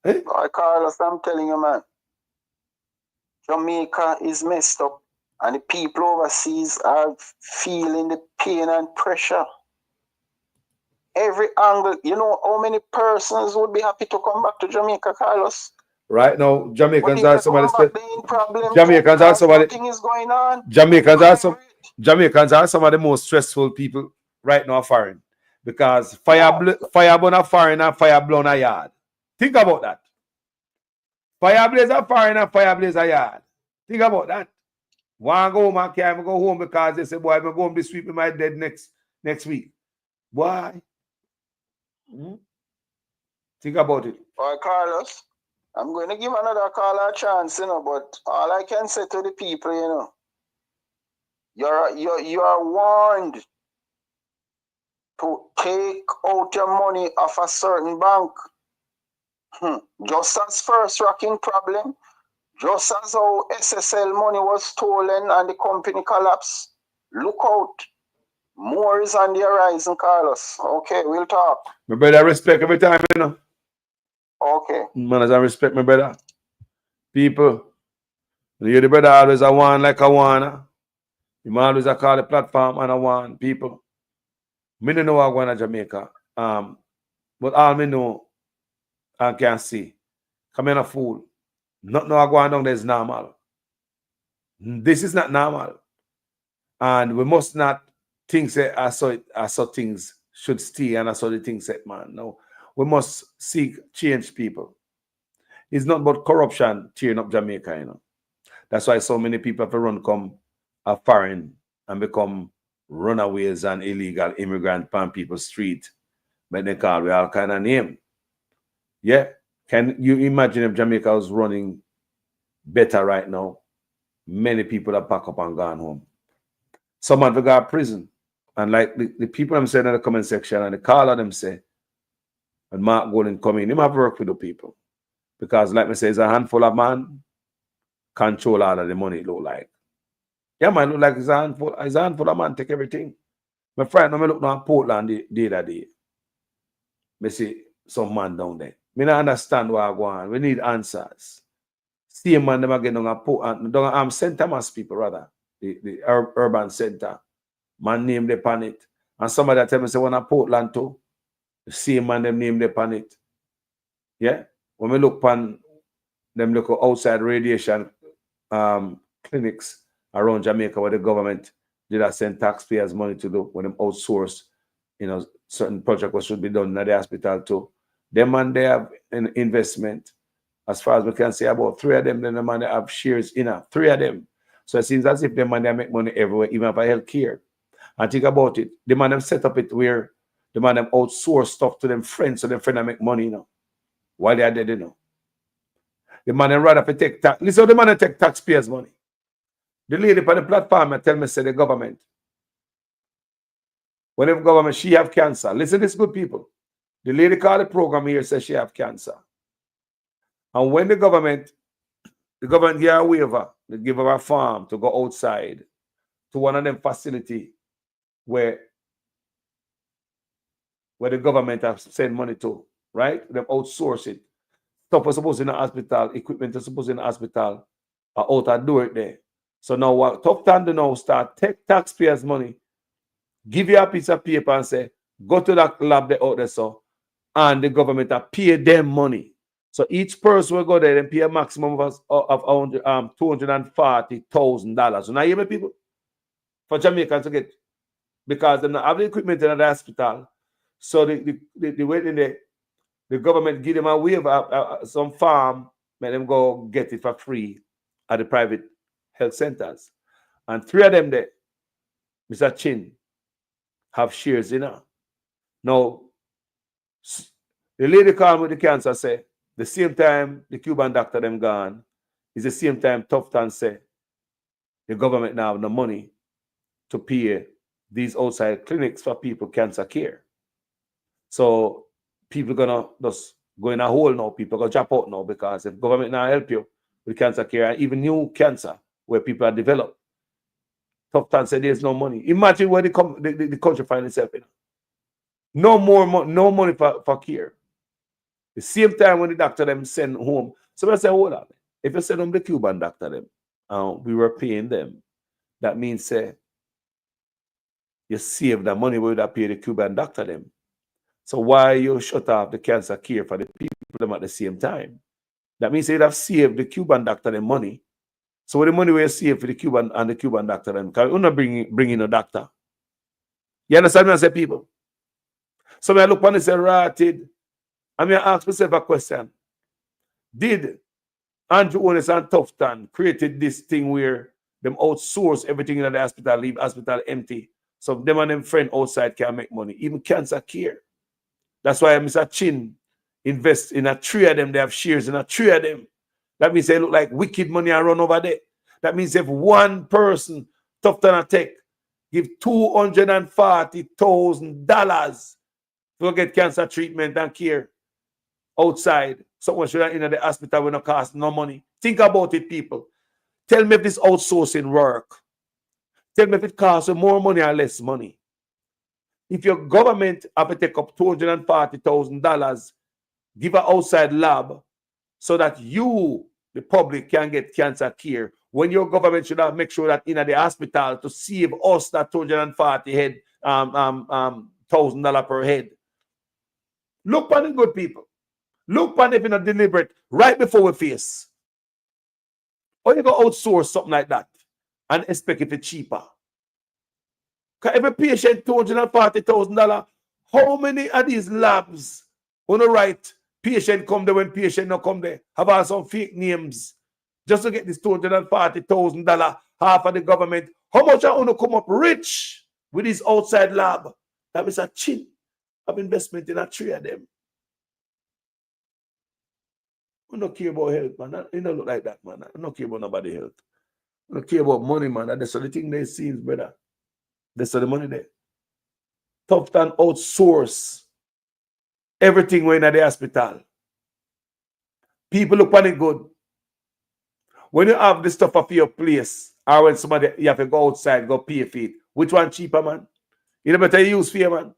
Carlos, I'm telling you, man. Jamaica is messed up. And the people overseas are feeling the pain and pressure. Every angle, you know how many persons would be happy to come back to Jamaica, Carlos? Right now, Jamaicans But are if some of come back the the problem Jamaicans are some of the nothing is going on. Jamaicans are some of the most stressful people right now foreign because fire burn a foreign and fire blown a yard. Think about that. Fire blaze a foreign and fire blaze a yard. Think about that. One go home, I can't go home because they say, boy, I'm going to go home this week, we might dead next week. Why? Think about it. All right, Carlos, I'm going to give another caller a chance, but all I can say to the people, you are warned to take out your money off a certain bank. Just as First Rocking problem, just as how SSL money was stolen and the company collapsed. Look out. More is on the horizon, Carlos. Okay, we'll talk. My brother, I respect every time, Okay. Man, as I respect my brother. People, you're the brother always I want like I wanna. You man always I call the platform and I want people. Me don't know I'm going to Jamaica. But all me know I can see. Come in a fool. Not know I go down there is normal. This is not normal. And we must not think that I saw things should stay and I saw the things set, man. No. We must seek change, people. It's not about corruption tearing up Jamaica, That's why so many people have to run come a foreign and become runaways and illegal immigrant on people's street. But they call we all kind of name. Yeah. Can you imagine if Jamaica was running better right now? Many people have packed up and gone home. Some have got to prison. And like the people I'm saying in the comment section and the caller them say, and Mark Golden come in, him have work with the people. Because like me say, it's a handful of man control all of the money it look like. Yeah, man, look like it's a handful of man take everything. My friend, when I look down Portland the other day, I see some man down there. I don't understand why I go on. We need answers. See a man them again down St. Thomas people rather. The urban center. Man name the pan it. And somebody tell me say when I Portland too. The same man them name the pan it. Yeah? When we look pan them look outside radiation clinics around Jamaica where the government did not send taxpayers money to do when them outsource, certain project what should be done in the hospital too. Them man they have an investment. As far as we can say, about 3 of them, then the man they have shares in 3 of them. So it seems as if the man they make money everywhere, even for health care. And think about it, the man them set up it where the man them outsource stuff to them friends, so them friends make money, while they are dead, The man them rather take tax. Listen how the man take taxpayers' money. The lady on the platform tell me say the government. When the government, she have cancer. Listen to this, good people. The lady called the program here says she have cancer. And when the government give her a waiver, they give her a farm to go outside to one of them facility where the government have sent money to, right? They outsource it. Stuff was supposed in the hospital, equipment is supposed in the hospital, out and do it there. So now what tough time to now start take taxpayers' money, give you a piece of paper and say, go to that lab they out there, so, and the government have pay them money. So each person will go there and pay a maximum of $240,000. So now you hear me, people? For Jamaicans to get, because they don't have the equipment in the hospital. So the government give them a waiver, some farm, let them go get it for free at the private health centers. And 3 of them there, Mr. Chin, have shares in her. Now, the lady called with the cancer say, the same time the Cuban doctor them gone, is the same time Tufton say the government now have no money to pay these outside clinics for people cancer care. So people gonna just go in a hole now, people gonna drop out now because if government now help you with cancer care and even new cancer where people are developed, Tufton said there's no money. Imagine where the country find itself in. No money for care. The same time when the doctor them send home. So I say, hold on. If you send home the Cuban doctor them, we were paying them. That means you save the money we would have paid the Cuban doctor them. So why you shut off the cancer care for the people them at the same time? That means they'd have saved the Cuban doctor the money. So with the money we save for the Cuban and the Cuban doctor, then because we're not bring in a doctor. You understand me? I say people. So I look on this rated. I mean, I ask myself a question. Did Andrew Holness and Tufton created this thing where them outsource everything in the hospital, leave hospital empty, so them and them friend outside can make money, even cancer care. That's why Mr. Chin invest in a three of them. They have shares in a three of them. That means they look like wicked money and run over there. That means if one person, Tufton Tech, give $240,000 to get cancer treatment and care outside, someone should have in the hospital will not cost no money. Think about it, people. Tell me if this outsourcing work. Tell me if it costs more money or less money. If your government have to take up $240,000, give an outside lab so that you, the public, can get cancer care, when your government should have make sure that in the hospital to save us that $240,000 per head. Look on the good people. Look on if in a deliberate right before we face. Or you go outsource something like that and expect it cheaper. Because every patient $240,000, how many of these labs on the right patient come there when patient not come there? Have all some fake names just to get this $240,000 half of the government. How much are going to come up rich with this outside lab? That is a chin of investment in a three of them. I don't care about health, man. You don't look like that, man. I don't care about nobody's health. I don't care about money, man. That's the thing they see, brother. That's the money there. Tufton outsource everything when at the hospital. People look on it good. When you have this stuff for your place, or when somebody you have to go outside, go pay for it, which one cheaper, man? You better use for man.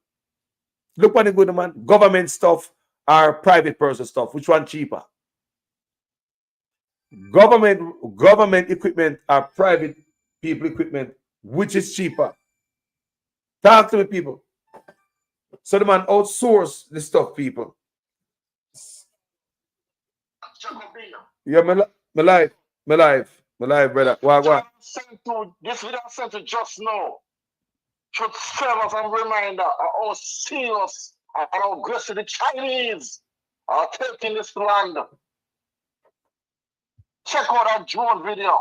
Look on it good, man. Government stuff or private person stuff, which one cheaper? Government equipment or private people equipment, which is cheaper? Talk to me, people. So the man outsource the stuff, people. Yeah, my life, brother. What? This video I sent to just now should serve as a reminder of how serious and how aggressive the Chinese are taking this land. Check out that drone video.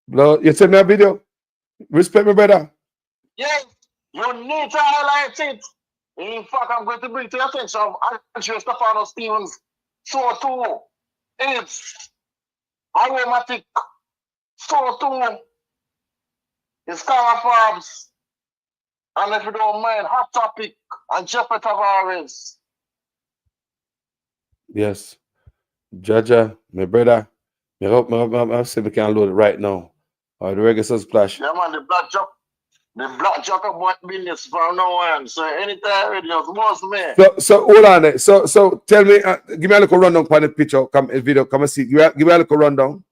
No, you send me a video. Respect me, brother. Yes, you need to highlight it. In fact, I'm going to bring to your attention of Andrew Stefano Stevens. So too, it's aromatic. So too, it's Cara Forbes. And if you don't mind, Hot Topic and Jeffrey Tavares. Yes. Jaja, my brother. I hope I see we can load it right now. Or the regular splash. Yeah, man, the black jock about business from now on. So anytime it just most man. So hold on there. So tell me, give me a little rundown on the picture, video, come and see. Give me a little rundown.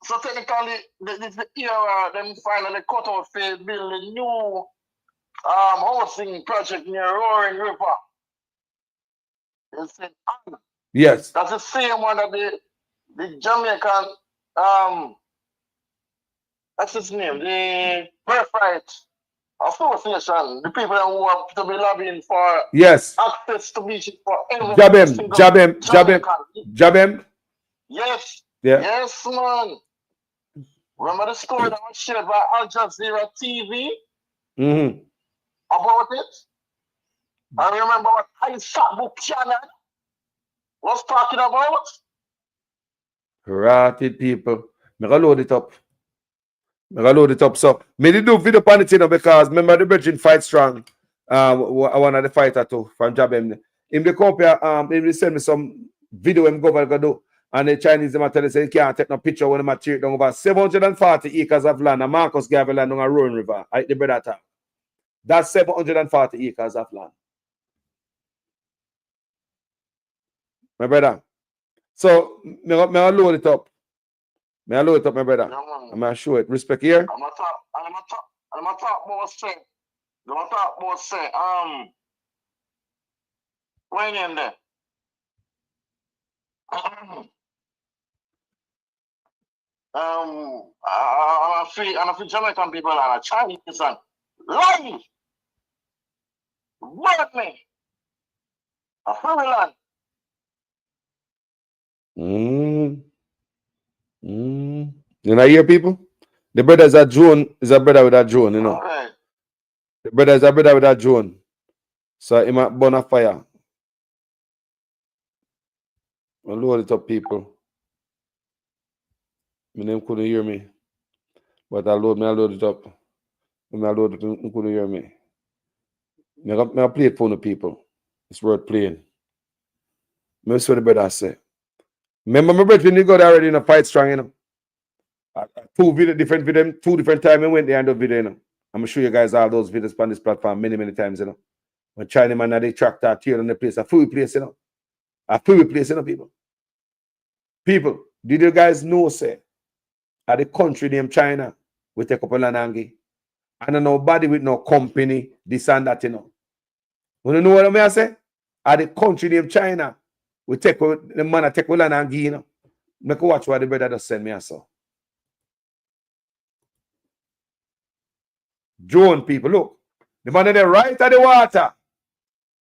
So technically, this is the era them finally cut out for build a new housing project near Roaring River. It's in Yes. That's the same one that the Jamaican what's his name? The Birthright Association, the people who have to be lobbying for access to beaches for every Jab him. Yes. Yeah. Yes, man. Remember the story that was shared by Al Jazeera TV about it? I remember what Isaac Buchanan was talking about. Rotted people. I'm going to load it up. So, me do video on it, because remember the Virgin Fight Strong. One of the fighter too from Jabem. If they compare, if they send me some video I'm going to do, and the Chinese them tell us they can't take no picture when they tear down over 740 acres of land. And Marcus gave land on a Roaring River. I the brother talk. That's 740 acres of land. My brother. So, may I load it up. My brother. Yeah, I'm going to show it. Respect here. I'm going to talk about say, when in there? I'm a free Jamaican people and a Chinese son. Lie! Word me! A free land. You know, hear people? The brother is a drone, is a brother with a drone, you know. Alright. The brother is a brother with a drone. So he might burn a fire. I'll load it up, people. My name couldn't hear me. But I load it up. When I load it, you couldn't hear me. I play it for the people. It's worth playing. That's what the brother say. Remember my brother when you got already in a fight strong, you know. Two different times I went there and the video, you know. I'm gonna show you guys all those videos on this platform many times, you know. When China man had the tractor tear on the place, a full place, you know. A full place, you know, people. People, did you guys know, say, at the country named China, we take up a Lanangi. And nobody with no company, this and that, you know. You know what I say? At the country named China, we take the man take Lanangi, you know. Make watch what the brother just send me, I saw. Drone people, look. The man in the right of the water.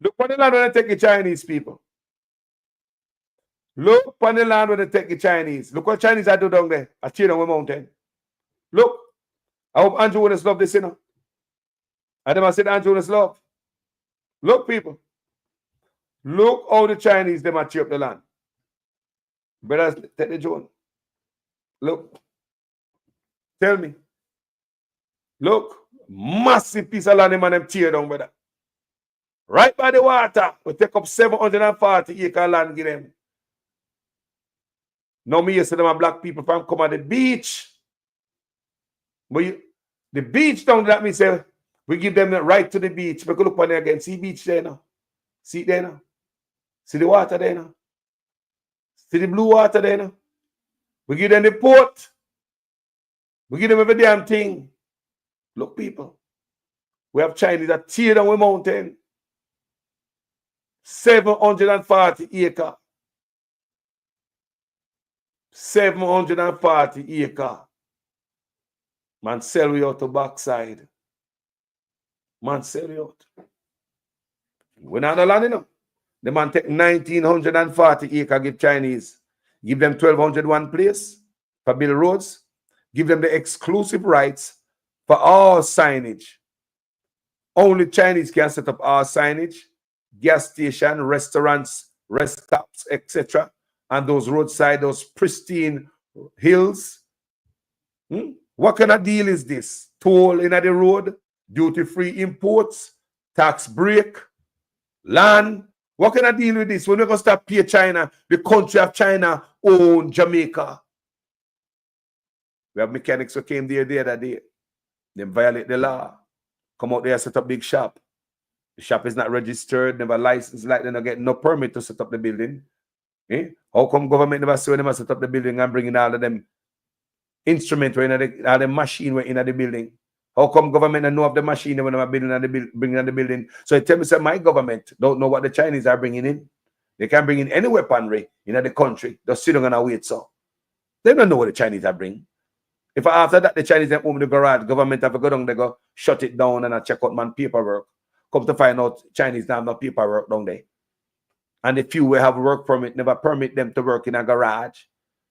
Look on the land when they take the Chinese people. Look on the land when they take the Chinese. Look what Chinese are doing down there. I cheer on the mountain. Look. I hope Andrew Willis love this, you know. I never said Andrew Willis love. Look, people. Look how the Chinese them are cheer up the land. Brothers, take the drone. Look. Tell me. Look. Massive piece of land them and them tear down, brother. Right by the water. We take up 740 acre land, give them. Now me say them are black people from come at the beach. But the beach down that me say, we give them the right to the beach. We go look on there again. See beach there now. See it there now. See the water there now. See the blue water there now. We give them the port. We give them every damn thing. Look, people. We have Chinese that tear down the mountain. 740 acre. 740 acre. Man sell you out to backside. Man sell you out. We're not land, you know. The man take 1,940 acre, give Chinese. Give them 1,201 place for build roads. Give them the exclusive rights for all signage. Only Chinese can set up all signage, gas station, restaurants, rest stops, etc. And those roadside, those pristine hills. What kind of deal is this? Toll in the road, duty-free imports, tax break, land. What kind of deal with this? When we're going to start pay China, the country of China own Jamaica. We have mechanics who came there the other day. They violate the law. Come out there, set up big shop. The shop is not registered, never licensed, like they don't get no permit to set up the building. How come government never say them set up the building and bring in all of them instruments in all the machine in the building? How come government don't know of the machine when they are bringing in the building? So it tell me say my government don't know what the Chinese are bringing in. They can bring in any weaponry in the country. They're sitting on a wait, so they don't know what the Chinese are bringing. If after that the Chinese have opened the garage, government have to go down, they go shut it down and check out man paperwork. Come to find out Chinese don't have no paperwork down there. And the few will have work permit, never permit them to work in a garage.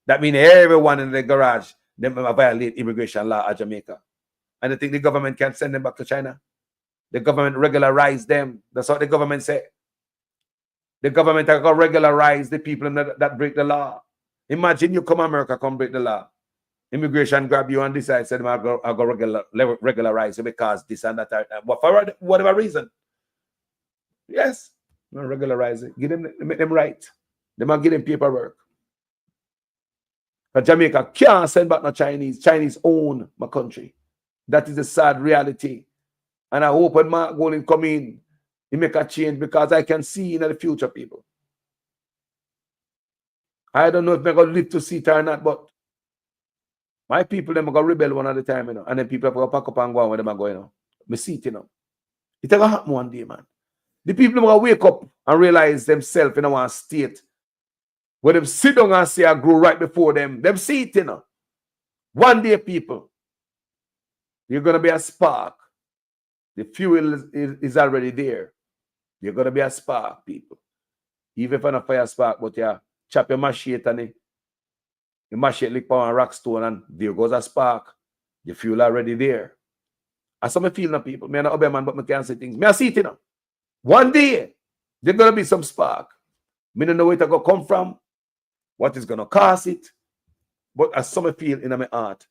That means everyone in the garage, they violate immigration law at Jamaica. And I think the government can send them back to China. The government regularize them. That's what the government say. The government are going to regularize the people that break the law. Imagine you come to America, come break the law. Immigration grab you and decide, say, I'm going to regularize you because this and that. For whatever reason. Yes. Regularize it. Make them right. They might give them paperwork. But Jamaica can't send back no Chinese. Chinese own my country. That is the sad reality. And I hope when Mark Golding come in, he make a change because I can see in the future, people. I don't know if they're going to live to see it or not, but my people, they're going to rebel one at a time, you know. And then people are going to pack up and go on where they're going, you know. I see it, you know. It's going to happen one day, man. The people are going to wake up and realize themselves in one state When them sit down and see I grow right before them see it, you know. One day, people, you're going to be a spark. The fuel is already there. You're going to be a spark, people. Even if you're not a fire spark, but you chop your machete and you machete like power and rock stone and there goes a spark. The fuel already there. As some feel now, people. I'm not a man, but I can't say things. I see it, you know. One day, there's going to be some spark. I don't know where it's going to come from, what is going to cause it. But as some feel in my heart,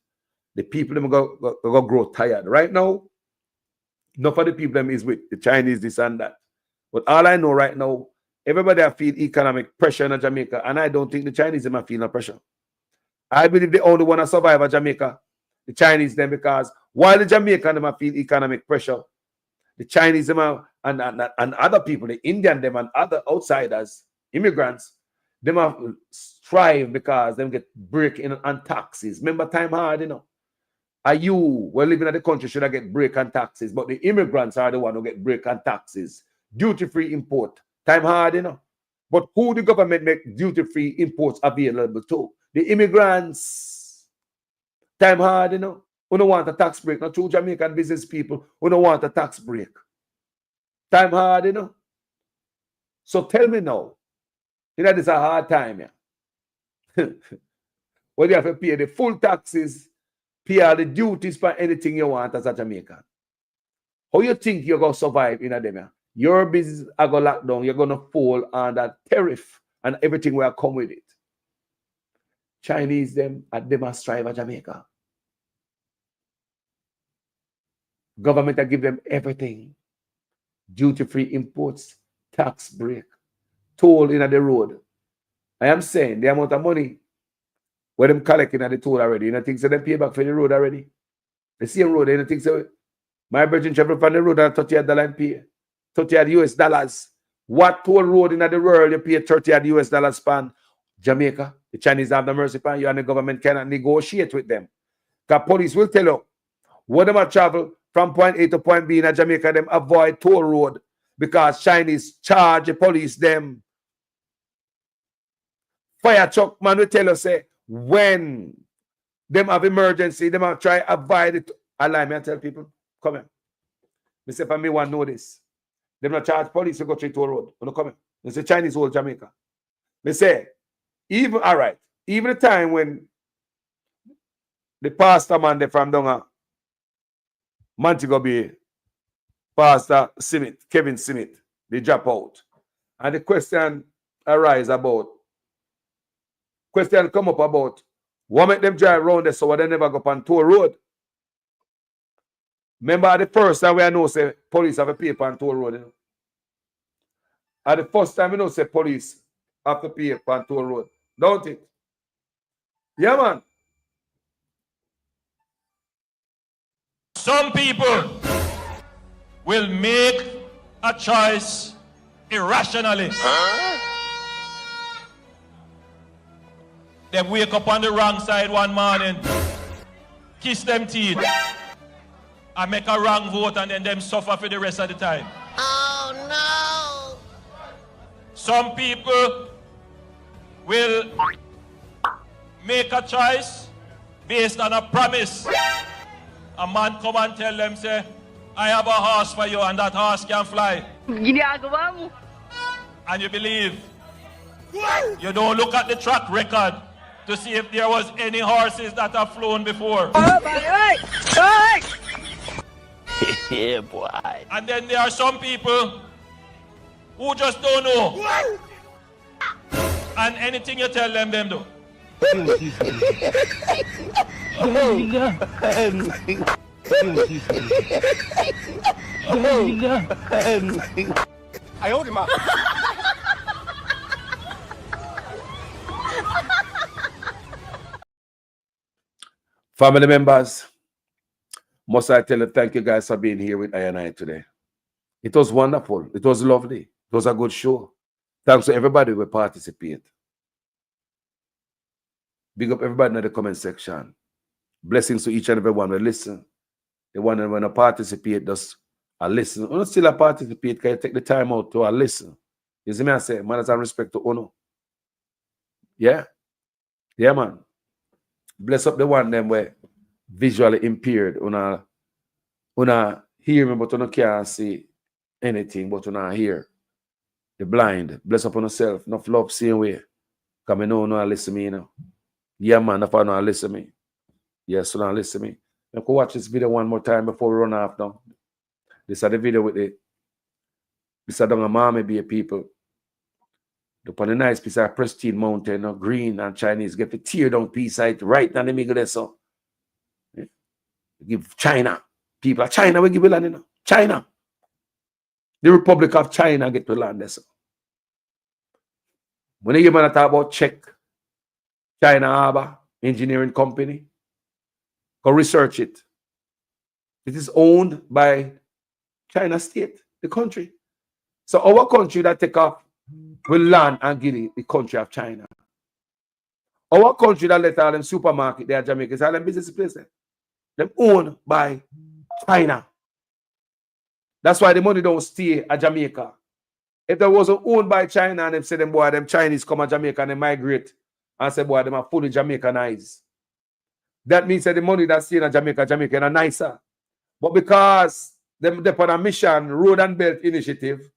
the people are going to grow tired. Right now, enough of the people them is with the Chinese, this and that. But all I know right now, everybody I feel economic pressure in Jamaica, and I don't think the Chinese them feel no pressure. I believe the only one that survive in Jamaica, the Chinese them, because while the Jamaican them feel economic pressure, the Chinese them and other people, the Indian them and other outsiders, immigrants, them strive because them get break in on taxes. Remember time hard, you know. Are you were living in the country should I get break on taxes, but the immigrants are the one who get break on taxes. Duty-free import. Time hard, you know. But who the government make duty-free imports available to? The immigrants. Time hard, you know. Who don't want a tax break? Not true Jamaican business people who don't want a tax break. Time hard, you know. So tell me now. You know, this is a hard time, yeah. When you have to pay the full taxes, pay all the duties for anything you want as a Jamaican. How you think you're going to survive in a them, yeah? Your business are going to lock down. You're going to fall under tariff and everything will come with it. Chinese, them must strive at Jamaica. Government will give them everything. Duty-free imports, tax break, toll in the road. I am saying the amount of money where them collecting at the toll already. You know, think so they pay back for the road already. The same road, you know, think so. My virgin travel from the road and $30 and pay. $30 US dollars. What toll road in the world you pay $30 US dollars span? Jamaica. The Chinese have the mercy upon you and the government cannot negotiate with them. Because police will tell you, when them travel from point A to point B in Jamaica, them avoid toll road because Chinese charge the police them. Fire truck man will tell us, say, when them have emergency, them have try avoid it. Allow me and tell people, come here. Me say, for me, one know this. Them not charge police to go through toll road. No come here. They say Chinese hold Jamaica. They say, even, all right, even the time when the pastor man they from down Montego Bay, Pastor Smith, Kevin Smith, they drop out. And the question arise about, question come up about, what make them drive around there so they never go on toll road? Remember the first time we I know say police have a paper on toll road, you know? At the first time we know say police have to pay on toll road. Don't it? Yeah, man. Some people will make a choice irrationally. They wake up on the wrong side one morning, kiss them teeth, and make a wrong vote, and then them suffer for the rest of the time. Oh no! Some people will make a choice based on a promise. A man come and tell them, say, I have a horse for you and that horse can fly. And you believe. You don't look at the track record to see if there was any horses that have flown before. Yeah, boy. And then there are some people who just don't know. And anything you tell them, them do. I owed him up. Family members, must I tell you, thank you guys for being here with I today. It was wonderful. It was lovely. It was a good show. Thanks to everybody who participate. Big up everybody in the comment section. Blessings to each and every one who listen. The one that want to participate, just listen. You still participate, can you take the time out to listen? You see me I say, manners and respect to Uno. Yeah. Yeah, man. Bless up the one them where visually impaired. Una hear me, but una can't see anything, but una hear. The blind. Bless up on yourself. Enough love same way. Because I know no listen me, you know. Yeah, man, if I know listen me. Yes, so now listen me. You can watch this video one more time before we run off now. This is the video with the this is a mommy be a people. Upon a nice piece of pristine mountain, no green and Chinese get the tear down piece right down the middle there. So yeah. Give China. People of China we give a land, you know. China. The Republic of China get to land there. So. When you talk about Czech, China Harbor Engineering Company, go research it. It is owned by China state, the country. So our country that take off will land and give the country of China. Our country that let all them supermarket there, Jamaica, all them business places, them owned by China. That's why the money don't stay at Jamaica. If they wasn't owned by China and them say them boy, them Chinese come to Jamaica and they migrate and say boy, them are fully Jamaicanized. That means that the money that's staying at Jamaica are nicer. But because them on a mission, Road and Belt Initiative,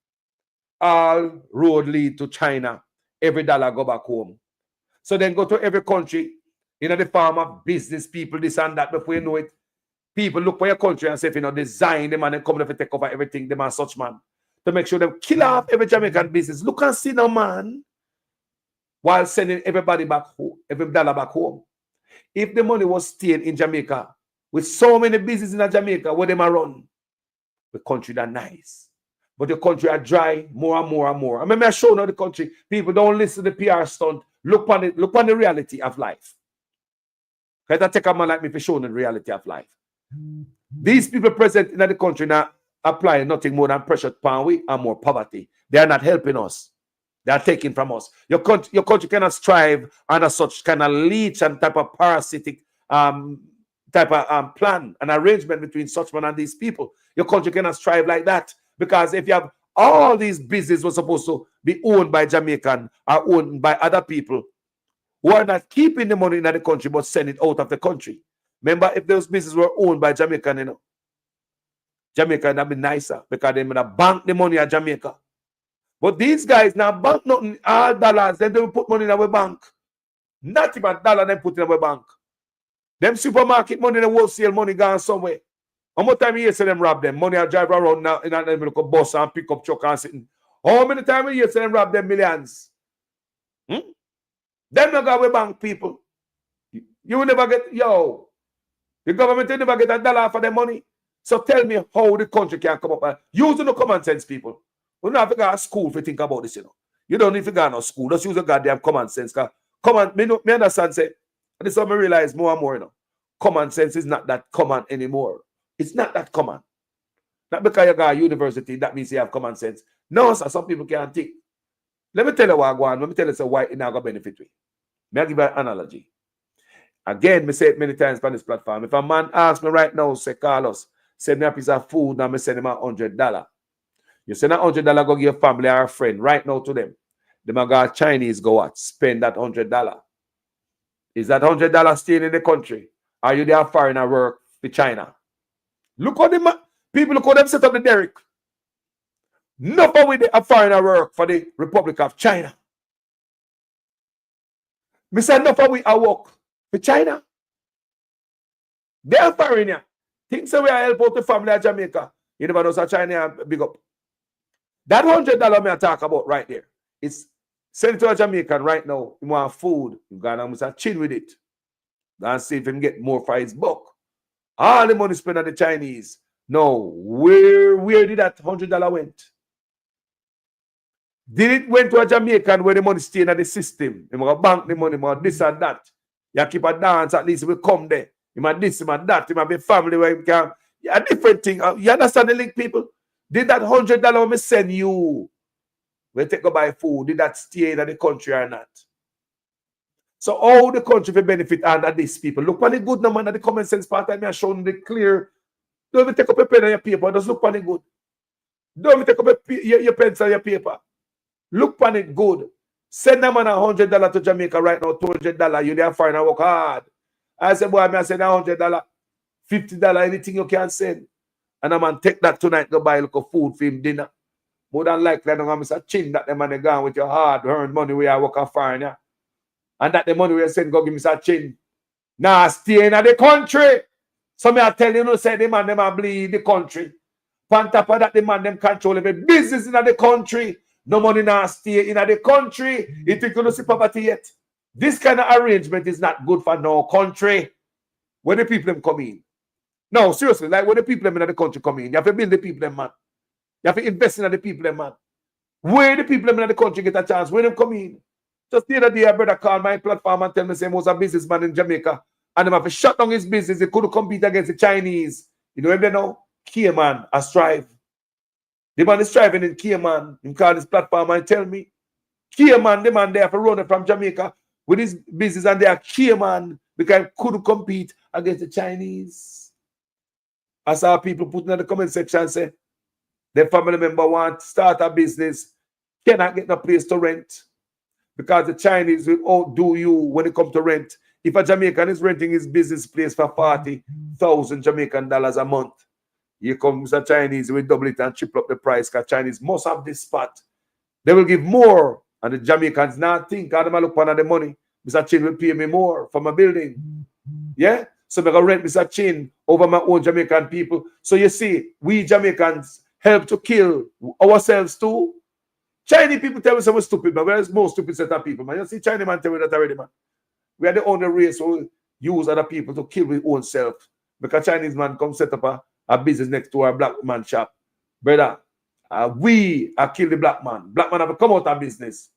all road lead to China. Every dollar go back home. So then go to every country, you know, the farm of business people, this and that, before you know it, people look for your country and say, if you know, design them and then come to take over everything, them and such man. To make sure them kill off every Jamaican business. Look and see now, man. While sending everybody back home, every dollar back home. If the money was staying in Jamaica, with so many businesses in Jamaica, where them are run, the country that nice. But the country are dry more and more and more. I mean, I show now the country, people don't listen to the PR stunt. Look on the reality of life. Can I take a man like me for showing the reality of life? These people present in the country now applying nothing more than pressure upon we and more poverty. They are not helping us. They are taking from us. Your country cannot strive under such kind of leech and type of parasitic type of plan and arrangement between such man and these people. Your country cannot strive like that. Because if you have all these businesses were supposed to be owned by Jamaican or owned by other people who are not keeping the money in the country but send it out of the country. Remember, if those businesses were owned by Jamaican, you know, Jamaica would be nicer because they would have banked the money at Jamaica. But these guys now bank nothing, all dollars, then they will put money in our bank. Not even dollar they put in our bank. Them supermarket money, the wholesale money gone somewhere. How much time you say them rob them? Money I drive around now in a little bus and pick up truck and sitting. How many times you say them rob them millions? Them not go away bank people. You will never get, the government will never get a dollar for their money. So tell me how the country can come up. Using the common sense, people. You don't have to go to school to think about this, you know. You don't need to go to school. Just use a goddamn common sense. Me understand, say, and this is what I realize more and more, you know. Common sense is not that common anymore. It's not that common. Not because you got a university, that means you have common sense. No, sir, some people can't think. Let me tell you what I want. Let me tell you why it's not going to benefit me. May I give you an analogy? Again, I say it many times on this platform. If a man asks me right now, say, Carlos, send me a piece of food, and I send him $100. You send $100, go give your family or a friend right now to them. Them a got Chinese go out, spend that $100. Is that $100 staying in the country? Are you there foreigner work for China? Look how them people look how them set up the derrick. Nothing with a foreigner work for the Republic of China. Me say nothing with a work for China. They are foreigner. Things that we are help out the family of Jamaica. You never know, so China big up. That $100 me I talk about right there. It's sent to a Jamaican right now. You want food. You gotta chill with it. And see if he can get more for his buck. All the money spent on the Chinese. No, where did that $100 went? Did it went to a Jamaican where the money staying in the system? You might bank the money, you this and that. You keep a dance, at least we come there. You might this, you might that. You might be family where you can. Yeah, different thing. You understand the link, people? Did that $100 me send you? We take go buy food. Did that stay in the country or not? So all the country will benefit under these people. Look on the good number at the common sense part. I shown the clear. Don't even take up a pen and your paper. Just look on it good. Don't even take up your pencil and your paper. Look on it good. Send them on $100 to Jamaica right now, $200. You there foreign and work hard. I said, boy, I send $100, $50, anything you can send. And I'm going to take that tonight to buy a little food for him dinner. More than likely, I'm going to chin that the money gone with your hard-earned money where I work on foreign. Yeah? And that the money we send go give me some chin. Nah, stay in the country. So me I tell you, say the man them a bleed the country. On top of that, the man them control every business in the country. No money now stay in the country. If you gonna see poverty yet. This kind of arrangement is not good for no country. When the people them come in. No, seriously, like when the people them in the country come in, you have to build the people them, man. You have to invest in the people them, man. Where the people them in the country get a chance, when them come in. Just the other day, a brother called my platform and tell me he was a businessman in Jamaica. And they have to shut down his business. He couldn't compete against the Chinese. You know what they know? Cayman, I strive. The man is striving in Cayman. He called his platform and tell me, Cayman, the man there for running from Jamaica with his business and they are Cayman because he couldn't compete against the Chinese. I saw people putting in the comment section say, their family member want to start a business, cannot get no place to rent. Because the Chinese will outdo you when it comes to rent. If a Jamaican is renting his business place for 40,000 Jamaican dollars a month, here comes the Chinese will double it and triple up the price because Chinese must have this spot. They will give more. And the Jamaicans now think, God, I'm look at the money. Mr. Chin will pay me more for my building. Yeah? So I'm going to rent Mr. Chin over my own Jamaican people. So you see, we Jamaicans help to kill ourselves too. Chinese people tell me we're stupid, but we're the most stupid set of people, man. You see, Chinese man tell me that already, man. We are the only race who use other people to kill with own self. Because Chinese man come set up a business next to our black man shop. Brother, we are kill the black man. Black man have to come out of business.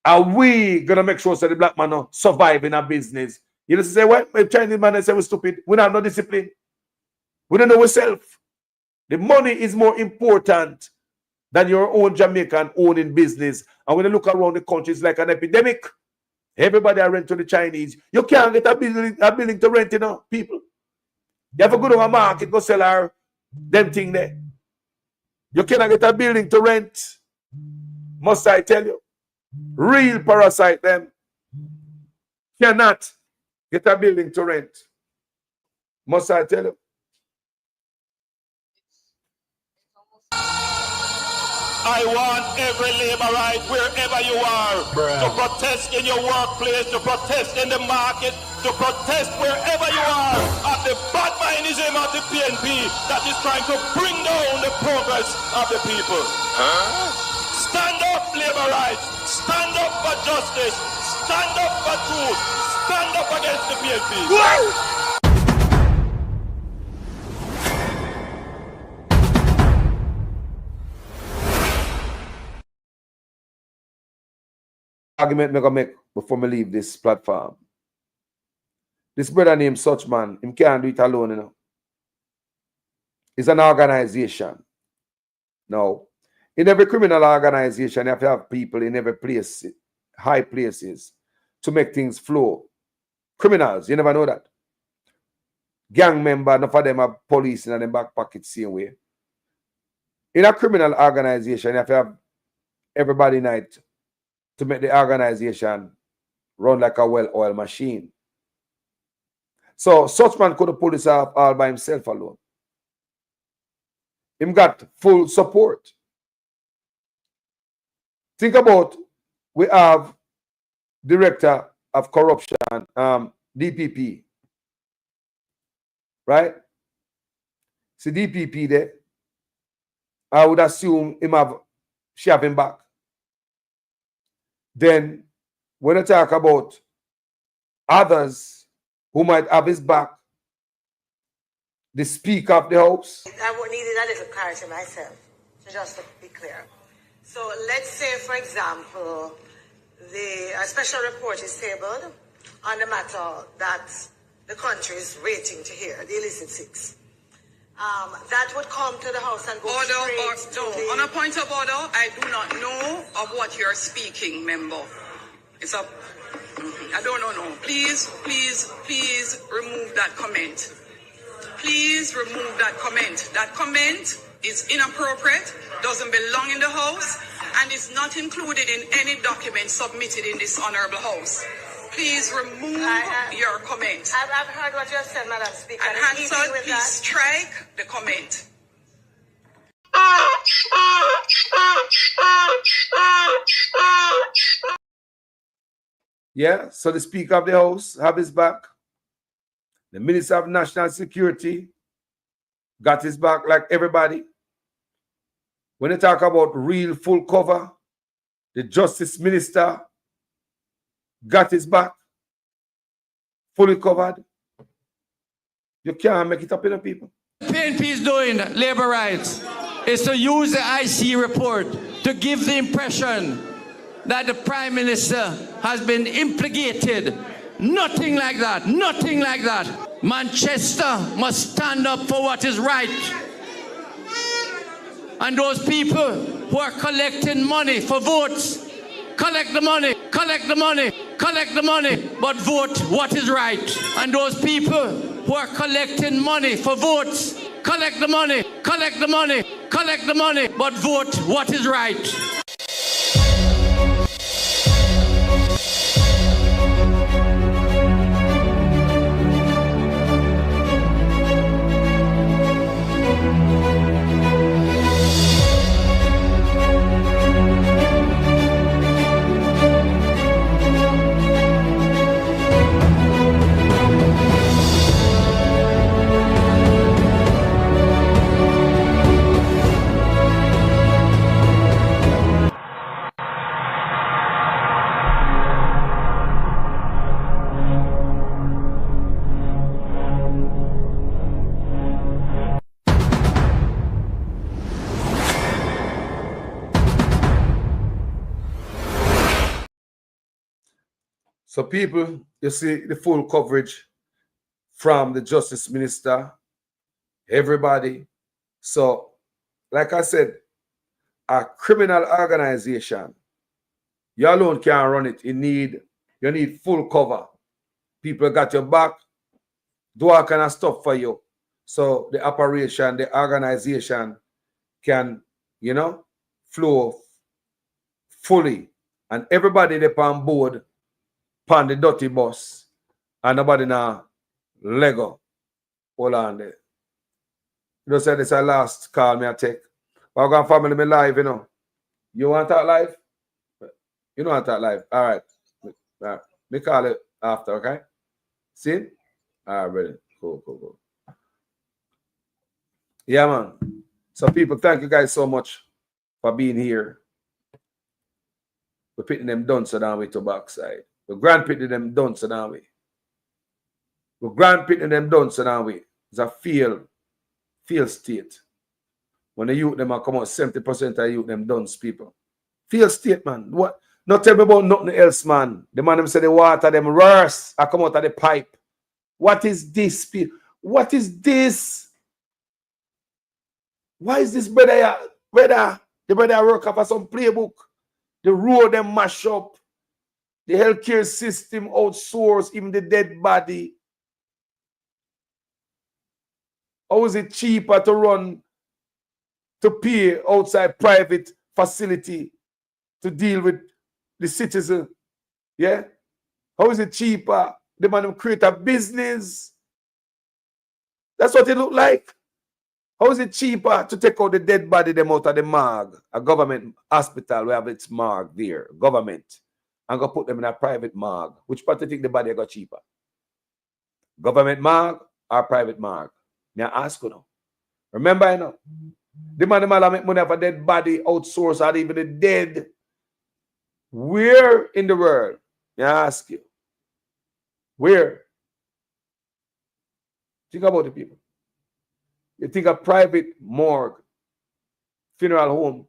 Are we gonna make sure that the black man survive in our business? You know, say what? If Chinese man they say we're stupid, we don't have no discipline. We don't know ourselves. The money is more important than your own Jamaican owning business. And when you look around the country, it's like an epidemic. Everybody are rent to the Chinese. You can't get a building to rent, you know, people. You have to go to a market, go sell our them thing there. You cannot get a building to rent. Must I tell you? Real parasite them. Cannot get a building to rent. Must I tell you? I want every laborite, wherever you are, to protest in your workplace, to protest in the market, to protest wherever you are at the bad mindism of the PNP that is trying to bring down the progress of the people. Stand up, laborites. Stand up for justice. Stand up for truth. Stand up against the PNP. Argument me gonna make before me leave this platform. This brother named Suchman, him can't do it alone, you know. It's an organization. Now, in every criminal organization, you have to have people in every place, high places, to make things flow. Criminals, you never know that. Gang member, enough of them have police in their back pocket same way. In a criminal organization, you have to have everybody night to make the organization run like a well-oiled machine. So Suchman could have pulled this off all by himself alone. Him got full support. Think about, we have Director of Corruption, DPP. Right? See DPP there, I would assume she have him back. Then, when I talk about others who might have his back, the Speaker of the House. I needed a little clarity myself, so just to be clear. So let's say, for example, a special report is tabled on the matter that the country is waiting to hear, the illicit six. That would come to the House and go straight to the... On a point of order, I do not know of what you're speaking, member. It's up. I don't know. Please remove that comment. Please remove that comment. That comment is inappropriate, doesn't belong in the House, and is not included in any document submitted in this honorable house. Please remove your comment. I've heard what you have said, Madam Speaker. And Hansel, please strike the comment. Yeah, so the Speaker of the House have his back. The Minister of National Security got his back like everybody. When they talk about real full cover, the Justice Minister got his back, fully covered. You can't make it up in the people. PNP is doing, labor rights, is to use the IC report to give the impression that the Prime Minister has been implicated. Nothing like that, nothing like that. Manchester must stand up for what is right. And those people who are collecting money for votes, collect the money, collect the money, collect the money, but vote what is right. And those people who are collecting money for votes, collect the money, collect the money, collect the money, but vote what is right. So people, you see the full coverage from the Justice Minister, everybody. So, like I said, a criminal organization, you alone can't run it. You need full cover. People got your back, do all kind of stuff for you. So the operation, the organization can, flow fully. And everybody they on board on the dirty bus, and nobody now Lego. Hold on there. You said this is the last call me I take. I'm going to family me live, You want that live? You don't want that live. All right. Me call it after, okay? See? All right, ready. Cool. Yeah, man. So people, thank you guys so much for being here. We're putting them done so down with to backside. We're grand pitting them done so down way. We're grand pitting them done so down way. It's a field state. When the youth them are come out, 70% of the youth them done people. Field state, man. What? Not tell me about nothing else, man. The man them say the water them worse. I come out of the pipe. What is this? What is this? Why is this brother? The brother work for some playbook. The road them mash up. The healthcare system outsource even the dead body. How is it cheaper to pay outside private facility to deal with the citizen? Yeah? How is it cheaper? The man create a business. That's what it look like. How is it cheaper to take out the dead body them out of the morgue? A government hospital, we have its morgue there, government. And go put them in a private morgue. Which part do you think the body got cheaper? Government morgue or private morgue? May I ask you now? Remember, the man them make money for dead body, outsource, or even the dead. Where in the world? May I ask you? Where? Think about the people. You think a private morgue, funeral home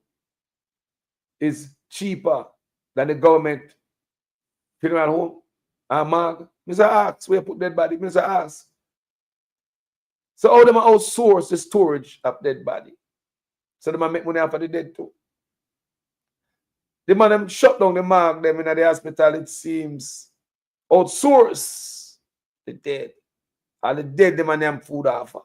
is cheaper than the government funeral home and morgue? Mr. Ask, where you put dead body? Mr. Ask. So how them outsource the storage of dead body? So them make money off of the dead too. The man them shut down the morgue them in the hospital, it seems. Outsource the dead. All the dead them and them food offer.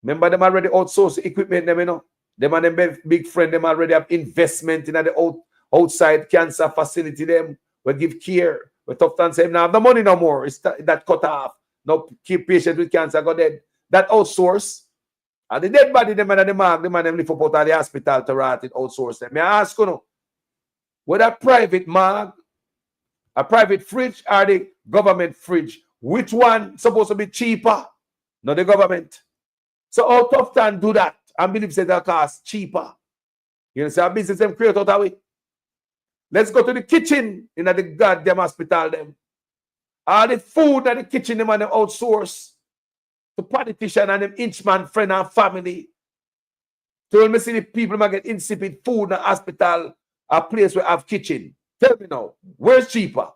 Remember them already outsource the equipment them, Them and them big friend, them already have investment in the outside cancer facility. Them will give care. But Tufton say, now have the money no more. It's that cut off. No keep patient with cancer, go dead. That outsource. And the dead body, them and the mark, them and them live up out of the hospital to rot it, outsource them. May I ask you now, whether private mark, a private fridge, or the government fridge, which one supposed to be cheaper? Not the government. So how Tufton do that? And believe that it cost cheaper. You know, say a business them create out of it. Let's go to the kitchen in the goddamn hospital them. All the food in the kitchen them and them outsource to politician and them inchman friend and family. So when me see the people might get insipid food in the hospital, a place where have kitchen. Tell me now, where's cheaper?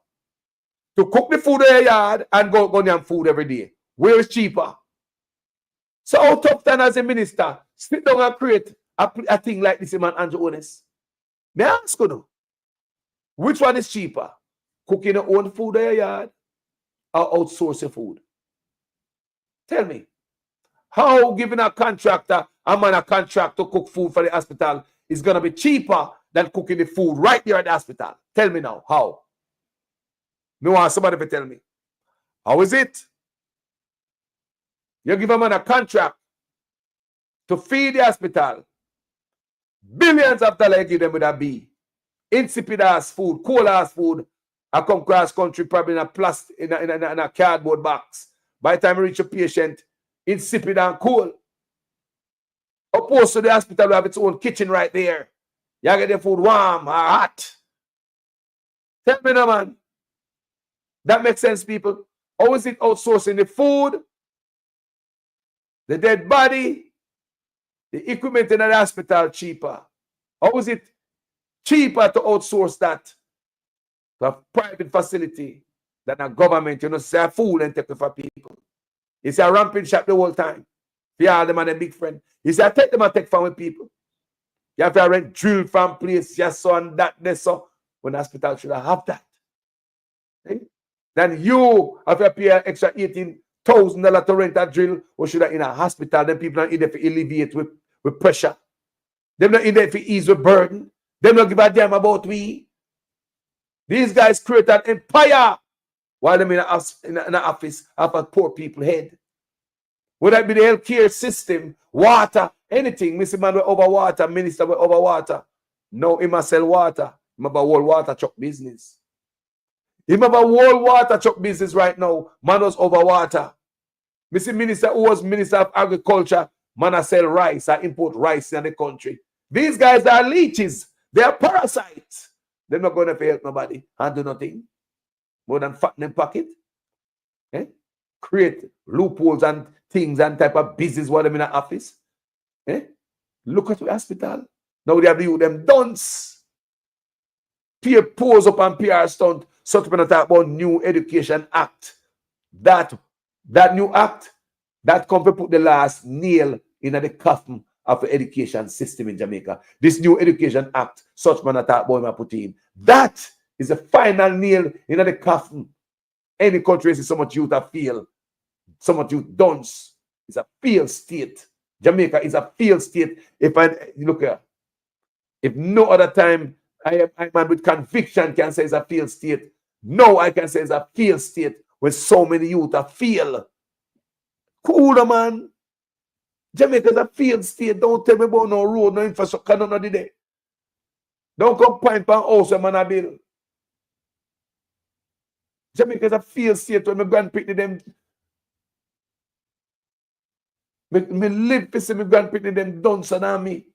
To cook the food in your yard and go down food every day. Where is cheaper? So how Tufton as a minister sit down and create a thing like this, man, Andrew Honest? May I ask you now, which one is cheaper? Cooking your own food in your yard or outsource your food? Tell me. How giving a contractor, a man a contract to cook food for the hospital is going to be cheaper than cooking the food right there at the hospital? Tell me now, how? Me want somebody to tell me. How is it? You give a man a contract to feed the hospital. Billions of dollars you give them with a B. Insipid ass food, cold ass food. I come cross country probably in a plastic, in a cardboard box. By the time you reach a patient, insipid and cold. Opposed to the hospital, we have its own kitchen right there. You get the food warm or hot. Tell me now, man. That makes sense, people. How is it outsourcing the food, the dead body, the equipment in the hospital cheaper? How is it cheaper to outsource that to a private facility than a government? You know, say a fool and take it for people. It's a ramping shop the whole time. For all them and a big friend. He said, take them and take from with people. You have to rent drill from place, yes, so and that, this, so. When the hospital should have that. Okay? Then you have to pay extra $18,000 to rent a drill, or should have in a hospital, then people not in there to alleviate with pressure. Them not in there to ease with burden. Them not give a damn about we. These guys create an empire while them in an office have a poor people head. Would that be the healthcare system, water, anything? Mr. Man with over water, minister with over water. No, he must sell water. He have a whole water truck business. He have a whole water truck business right now. Man was over water. Mr. Minister who was Minister of Agriculture, man I sell rice, I import rice in the country. These guys are leeches. They are parasites. They're not going to help nobody and do nothing more than fatten them pocket. Eh? Create loopholes and things and type of business while them in the office. Eh? Look at the hospital. Now they have to do them dunce. Peer pose up and PR stunt. Such people talk about new education act. That new act, that come to put the last nail in the coffin of the education system in Jamaica. This new education act, such man talk about him put in. That is the final nail in the coffin. Any country is so much youth that feel. So much youth dunce. It's a failed state. Jamaica is a failed state. If I look here, if no other time I'm man with conviction can say it's a failed state. No, I can say it's a failed state where so many youth are fail. Cool, man. Jamaica is a failed state. Don't tell me about no road, no infrastructure, none of the day. Don't come point pan house when man a build. Jamaica is a failed state when my grandpicnic them. Me live to see my grandpicnic them done on me.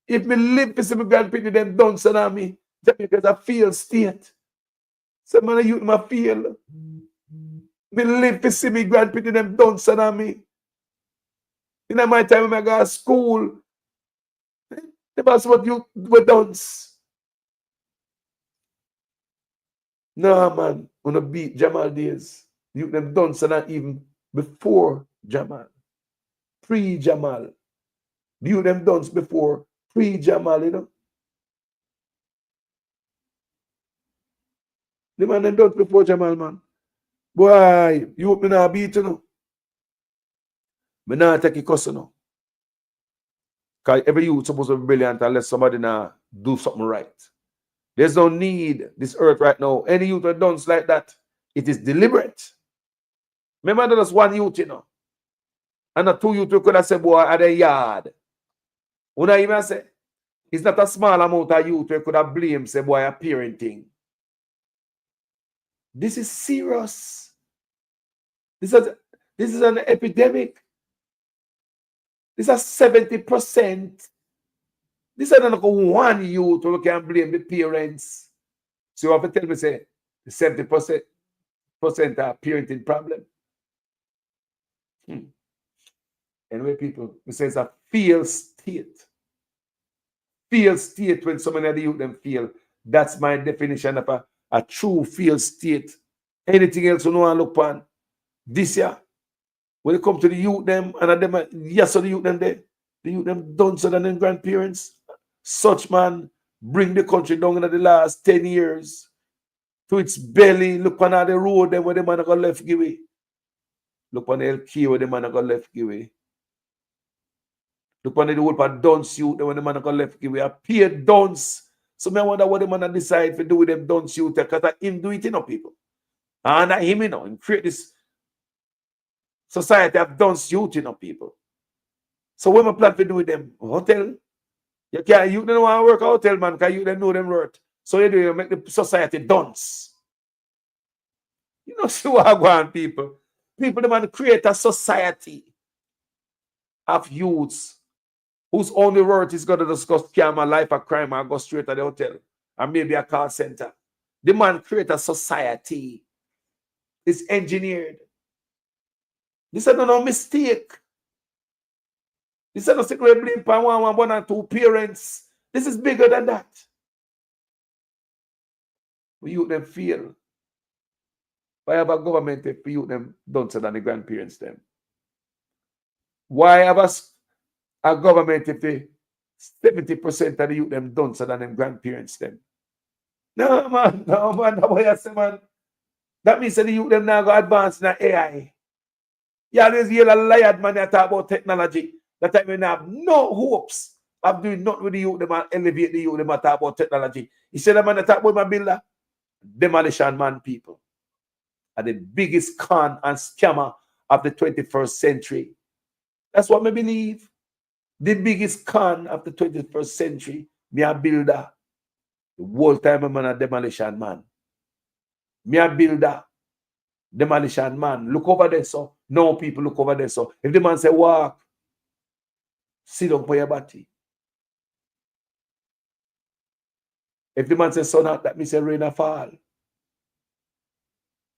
If me live to see my grandpicnic them done on me, Jamaica is a failed state. So man, youth ma feel. Me live to see me grandpicnic them done on me. In my time when I go to school, that's what you were dance. No man, wanna beat Jamal days. You them dance and even before Jamal. Pre-Jamal. You them dance before pre-Jamal, you know. The man them dance before Jamal, man. Boy, you me not beat, you know. Me not take a cuss, you know. Because every youth supposed to be brilliant unless somebody now do something right. There's no need this earth right now. Any youth that does like that, it is deliberate. Remember there was one youth, you know. And the two youth could have said, boy, at the yard. When I even say, it's not a small amount of youth who could have blamed, say, boy, a parenting. This is serious. This is an epidemic. This is 70%. This is not one youth who can blame the parents. So you have to tell me, say, the 70% are parenting problem. Anyway, people, we say it's a failed state. Failed state when so many of the youth them fail. That's my definition of a true failed state. Anything else you know and look upon this year, when it comes to the youth them and them, yes, so the youth them there, the youth them done so than them grandparents. Such man bring the country down in the last 10 years to its belly. Look on the road them where the man got left give away. Look on the LK where the man got left give away. Look on the whole part dunce youth when the man got left give away. A paid dunce. So I wonder what the man decide to do with them dunce youth because him do it, you know, people. And him, you know, and create this society of dunce youth, you know, people. So what I plan to do with them? Hotel. You can't, you don't want to work a hotel, man, because you don't know them worth. So you do, you make the society dunce. You know, see what I want, people. People, they want to create a society of youths whose only worth is going to discuss scam, life, or crime, or go straight to the hotel, or maybe a call center. The man create a society. It's engineered. This is no mistake. This is not secret blame for one and two parents. This is bigger than that. We youth them feel. Why have a government if we youth them done so than the grandparents them? Why have a government if the 70% of the youth them done so than them grandparents them? No man, no man, no way I say, man. That means that the youth them now go advance in AI. You always hear a liar man that talk about technology. That time we have no hopes of doing nothing with the youth them and elevate the youth them and talk about technology. He said the man that talk about my builder, demolition man people are the biggest con and scammer of the 21st century. That's what I believe. The biggest con of the 21st century, me a builder. The whole time I'm a demolition man. Me a builder. Demolition man. Look over there, so. No people look over there, so. If the man say walk, sit down for your body. If the man say sun out, that means rain a fall.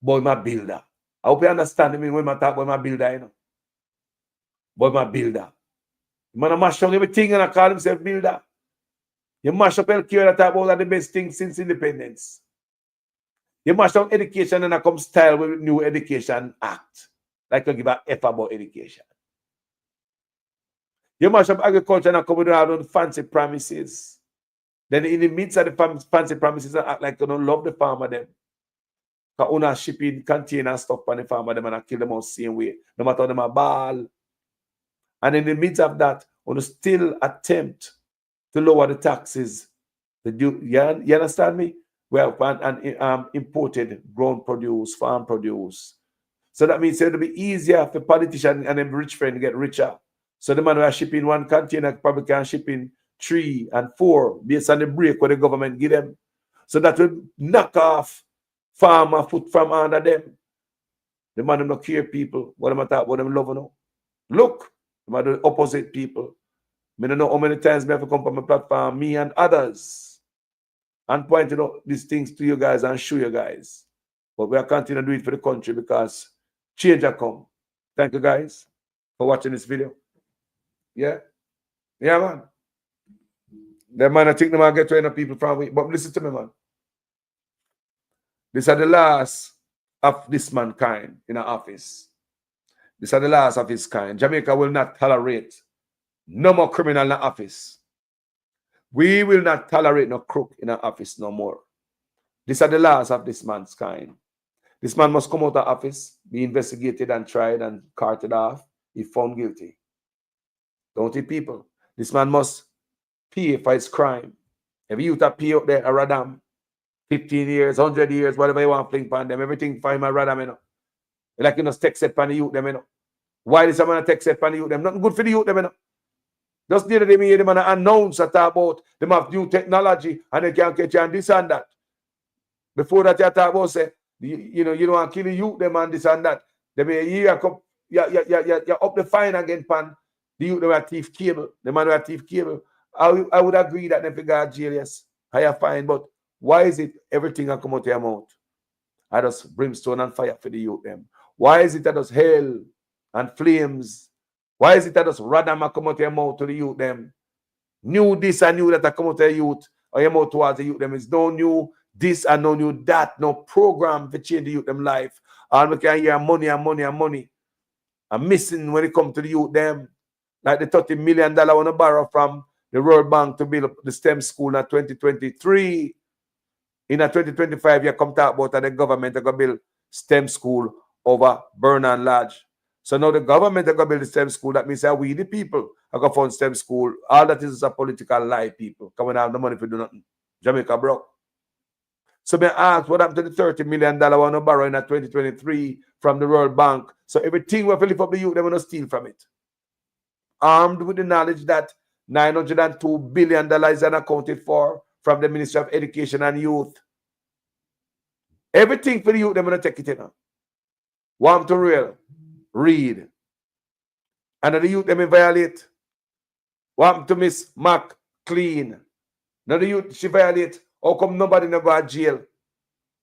Boy, my builder. I hope you understand me when I talk about my builder, you know. Boy, my builder. Man, I mash up everything and I call himself builder. You mash up healthcare and talk about the best thing since independence. You mash up education and I come style with new education act. Like to give a F about education. You mash up agriculture and I come with all fancy promises. Then in the midst of the fancy promises, I act like you don't love the farmer them. Because owner shipping container stuff on the farmer them and I kill them all the same way. No matter how them are ball. And in the midst of that, we still attempt to lower the taxes. You understand me? Well, and imported grown produce, farm produce. So that means it'll be easier for politicians and them rich friends get richer. So the man who are shipping one container probably can ship in 3 and 4 based on the break where the government give them. So that will knock off farmer foot from under them. The man don't care people. What am I talking about them loving now? Look. The opposite people. I don't know how many times I have to come on my platform, me and others, and pointing out these things to you guys and show you guys. But we are continuing to do it for the country because change will come. Thank you guys for watching this video. Yeah? Yeah, man. The man, I think they might get to enough people from it. But listen to me, man. These are the last of this mankind in our office. These are the last of his kind. Jamaica will not tolerate no more criminal in the office. We will not tolerate no crook in our office no more. These are the last of this man's kind. This man must come out of office, be investigated and tried and carted off. If found guilty. Don't you people? This man must pay for his crime. If you to pay up there, I rather 15 years, 100 years, whatever you want to fling upon them, everything for him, I rather, you know. Like, you know, text set upon the youth, them, you know. Why is someone text set upon the youth, them? Nothing good for the youth, them, you know. Just the other day, me hear them announce about them have new technology and they can catch you and this and that. Before that, you talk about, say, you know, you don't want to kill the youth, them and this and that. They may hear you up the fine again, pan. The youth, they have thief cable. The man who have thief cable. I would agree that they figure out jail, yes, higher fine, but why is it everything that come out of your mouth? I just brimstone and fire for the youth, them. Why is it that does hell and flames? Why is it that does radama come out of your mouth to the youth, them? Knew this and knew that I come out of the youth, or your mouth towards the youth, them. Is no new this and no new that, no program to change the youth, them life. All we can hear money and money and money. I'm missing when it comes to the youth, them. Like the $30 million I want to borrow from the World Bank to build the STEM school in 2023. In 2025, you come talk about the government are going to build STEM school over Burnham Lodge. So now the government are going to build the STEM school. That means that we, the people, are going to fund STEM school. All that is a political lie, people. Coming out of the money for do nothing. Jamaica broke. So I asked what happened to the $30 million I want to borrow in 2023 from the World Bank. So everything we lift up the youth, they want to steal from it. Armed with the knowledge that $902 billion is unaccounted for from the Ministry of Education and Youth. Everything for the youth, they're going to take it in. Want to read. And the youth, they may violate. Want to Miss McLean. Now the youth, she violate. How come nobody never go to jail?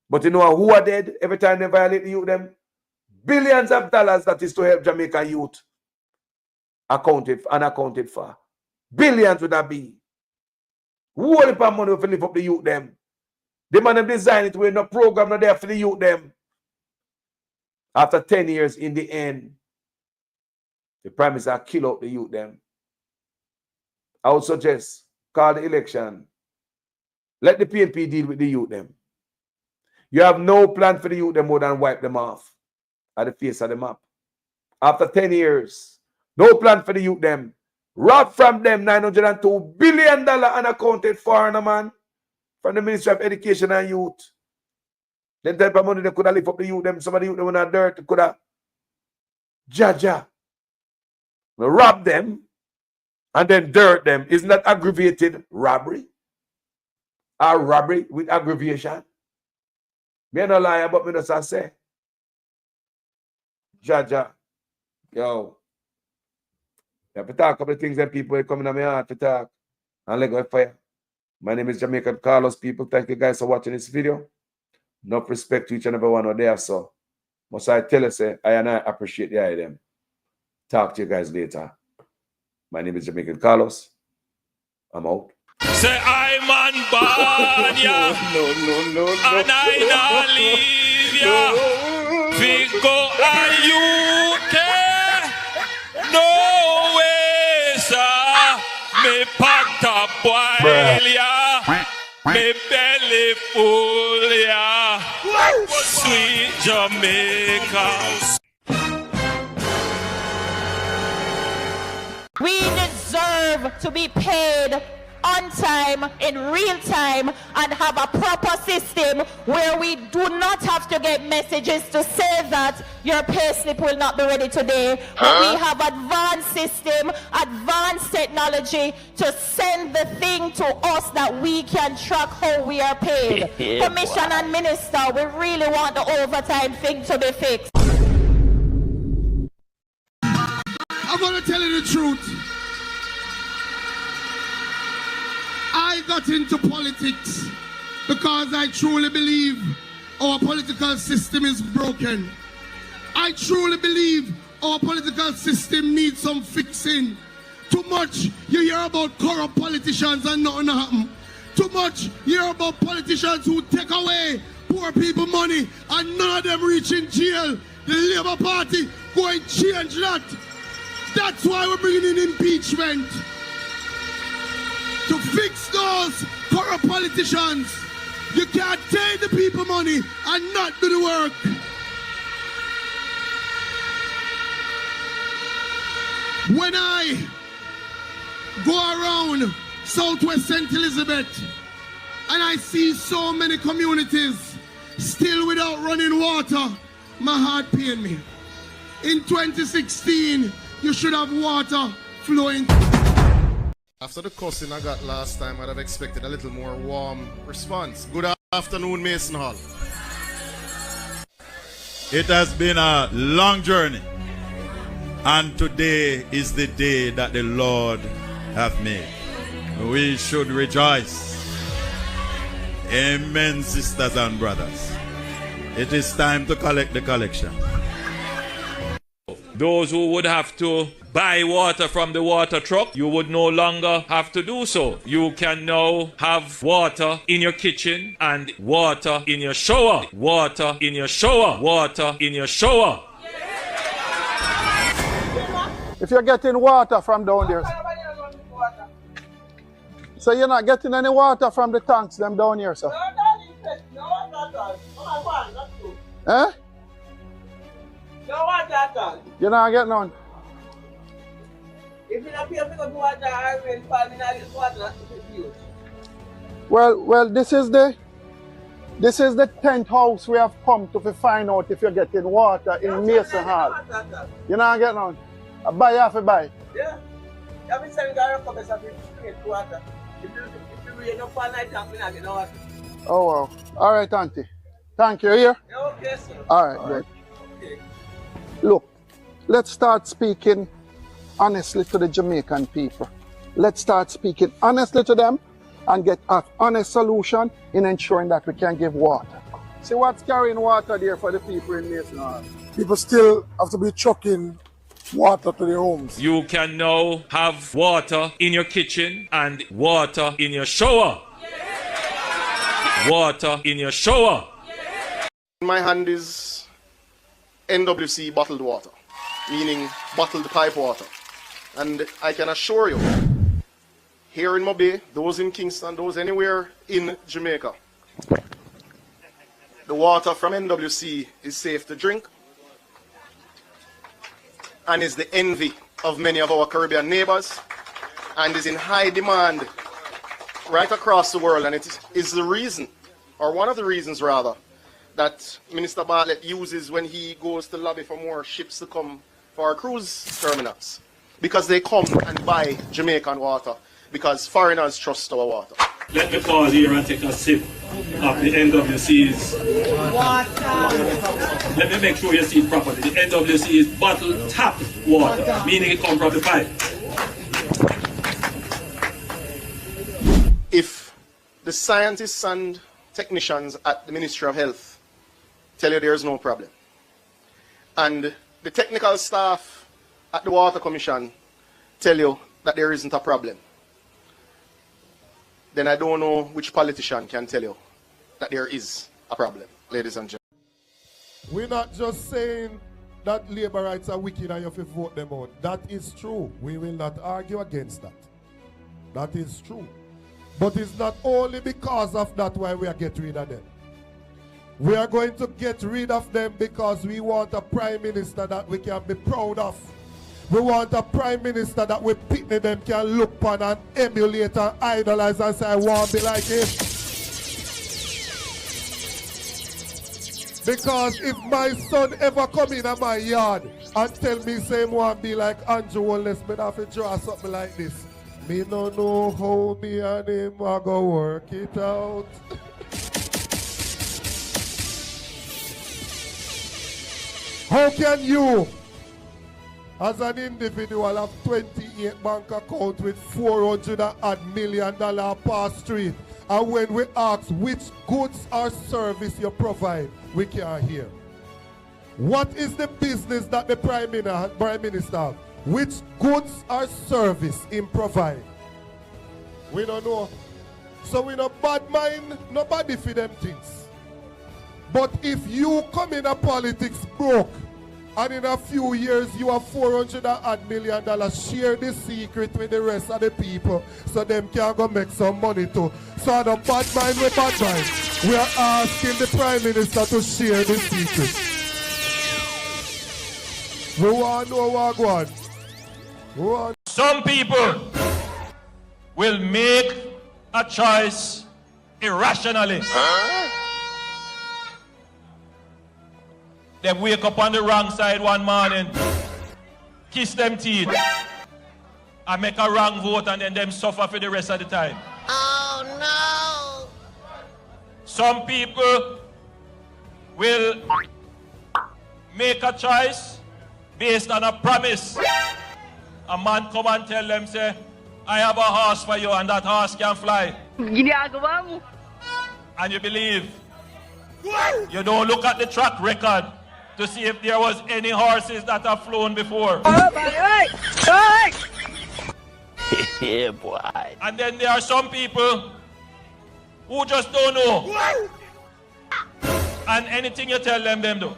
But you know who are dead every time they violate the youth, them? Billions of dollars that is to help Jamaican youth. Unaccounted for. Billions would that be. Who only pay money to lift up the youth them? The man have designed it with no program not there for the youth them. After 10 years, in the end, the Prime Minister kill out the youth them. I would suggest call the election. Let the PNP deal with the youth them. You have no plan for the youth them more than wipe them off at the face of the map. After 10 years, no plan for the youth them. Rob from them $902 billion unaccounted for, no man, from the Ministry of Education and Youth. Then type of money they could have lift up the youth them. Somebody youth them in dirt could have jaja. Rob them and then dirt them. Isn't that aggravated robbery? Or robbery with aggravation? Me no lie about me just say. Jaja. Yo. You have to talk about the things that people are coming to my heart to talk. And let go of fire. My name is Jamaican Carlos, people. Thank you guys for watching this video. Enough respect to each and every one out there. So, must I tell you, say, I appreciate the item. Talk to you guys later. My name is Jamaican Carlos. I'm out. Say I'm on board, yeah. No. And I not leave, yeah. Figo and UK. No way, sir. Me packed up while, yeah. Me belly full, yeah. Sweet Jamaica. We deserve to be paid on time, in real time, and have a proper system where we do not have to get messages to say that your payslip will not be ready today. But we have advanced system, advanced technology to send the thing to us that we can track how we are paid. Commission and Minister, we really want the overtime thing to be fixed. I'm going to tell you the truth. I got into politics because I truly believe our political system is broken. I truly believe our political system needs some fixing. Too much you hear about corrupt politicians and nothing happen. Too much you hear about politicians who take away poor people money and none of them reach in jail. The Labour Party go and change that. That's why we're bringing in impeachment. To fix those corrupt politicians. You can't take the people money and not do the work. go around Southwest St. Elizabeth and I see so many communities still without running water, my heart pain me. In 2016, you should have water flowing. After the cussing I got last time, I'd have expected a little more warm response. Good afternoon, Mason Hall. It has been a long journey, and today is the day that the Lord hath made. We should rejoice. Amen, sisters and brothers. It is time to collect the collection. Those who would have to buy water from the water truck, you would no longer have to do so. You can now have water in your kitchen and water in your shower. Water in your shower. Water in your shower. If you're getting water from down there, so you're not getting any water from the tanks them down here, sir? Eh? You're not getting none? If you don't pay for the water, I will find get water to use. Well, this is the 10th house we have come to find out if you're getting water in Mason Hall. You're not getting none? I buy half a buy. Yeah. I've been saying that I'm water. If you really don't find night, I'm not getting water. Oh wow. All right, Auntie. Thank you. Here? Yeah, okay, sir. All right, good. Okay. Look, let's start speaking honestly to the Jamaican people. Let's start speaking honestly to them and get an honest solution in ensuring that we can give water. See what's carrying water there for the people in Mason Hall? People still have to be chucking water to their homes. You can now have water in your kitchen and water in your shower. Water in your shower. In my hand is NWC bottled water, meaning bottled pipe water. And I can assure you, here in Mobay, those in Kingston, those anywhere in Jamaica, the water from NWC is safe to drink and is the envy of many of our Caribbean neighbors and is in high demand right across the world. And it is the reason, or one of the reasons rather, that Minister Bartlett uses when he goes to lobby for more ships to come for our cruise terminals. Because they come and buy Jamaican water, because foreigners trust our water. Let me pause here and take a sip of the NWC's water. Let me make sure you see it properly. The NWC is bottled tap water, meaning it comes from the pipe. If the scientists and technicians at the Ministry of Health tell you there's no problem, and the technical staff at the Water Commission tell you that there isn't a problem, then I don't know which politician can tell you that there is a problem, ladies and gentlemen. We're not just saying that labor rights are wicked and you have to vote them out. That is true. We will not argue against that. That is true. But it's not only because of that why we are getting rid of them. We are going to get rid of them because we want a prime minister that we can be proud of. We want a prime minister that we picnic them can look upon and emulate and idolize and say, I want to be like him. Because if my son ever come in my yard and tell me same want to be like Andrew Wallace, me have to draw something like this. Me no know how me and him are going to work it out. How can you, as an individual, have 28 bank account with $400 million per street, and when we ask which goods or service you provide, we can't hear? What is the business that the Prime Minister have? Which goods or service him provide? We don't know. So we no bad mind nobody for them things. But if you come in a politics broke, and in a few years you have $400 million, share the secret with the rest of the people so them can go make some money too. So the bad mind with bad mind. We are asking the Prime Minister to share the secret. We want to know what going on. Some people will make a choice irrationally. They wake up on the wrong side one morning, kiss them teeth, and make a wrong vote, and then them suffer for the rest of the time. Oh no! Some people will make a choice based on a promise. A man come and tell them, say, I have a horse for you, and that horse can fly. And you believe. You don't look at the track record to see if there was any horses that have flown before. Yeah, boy. And then there are some people who just don't know. And anything you tell them, them do.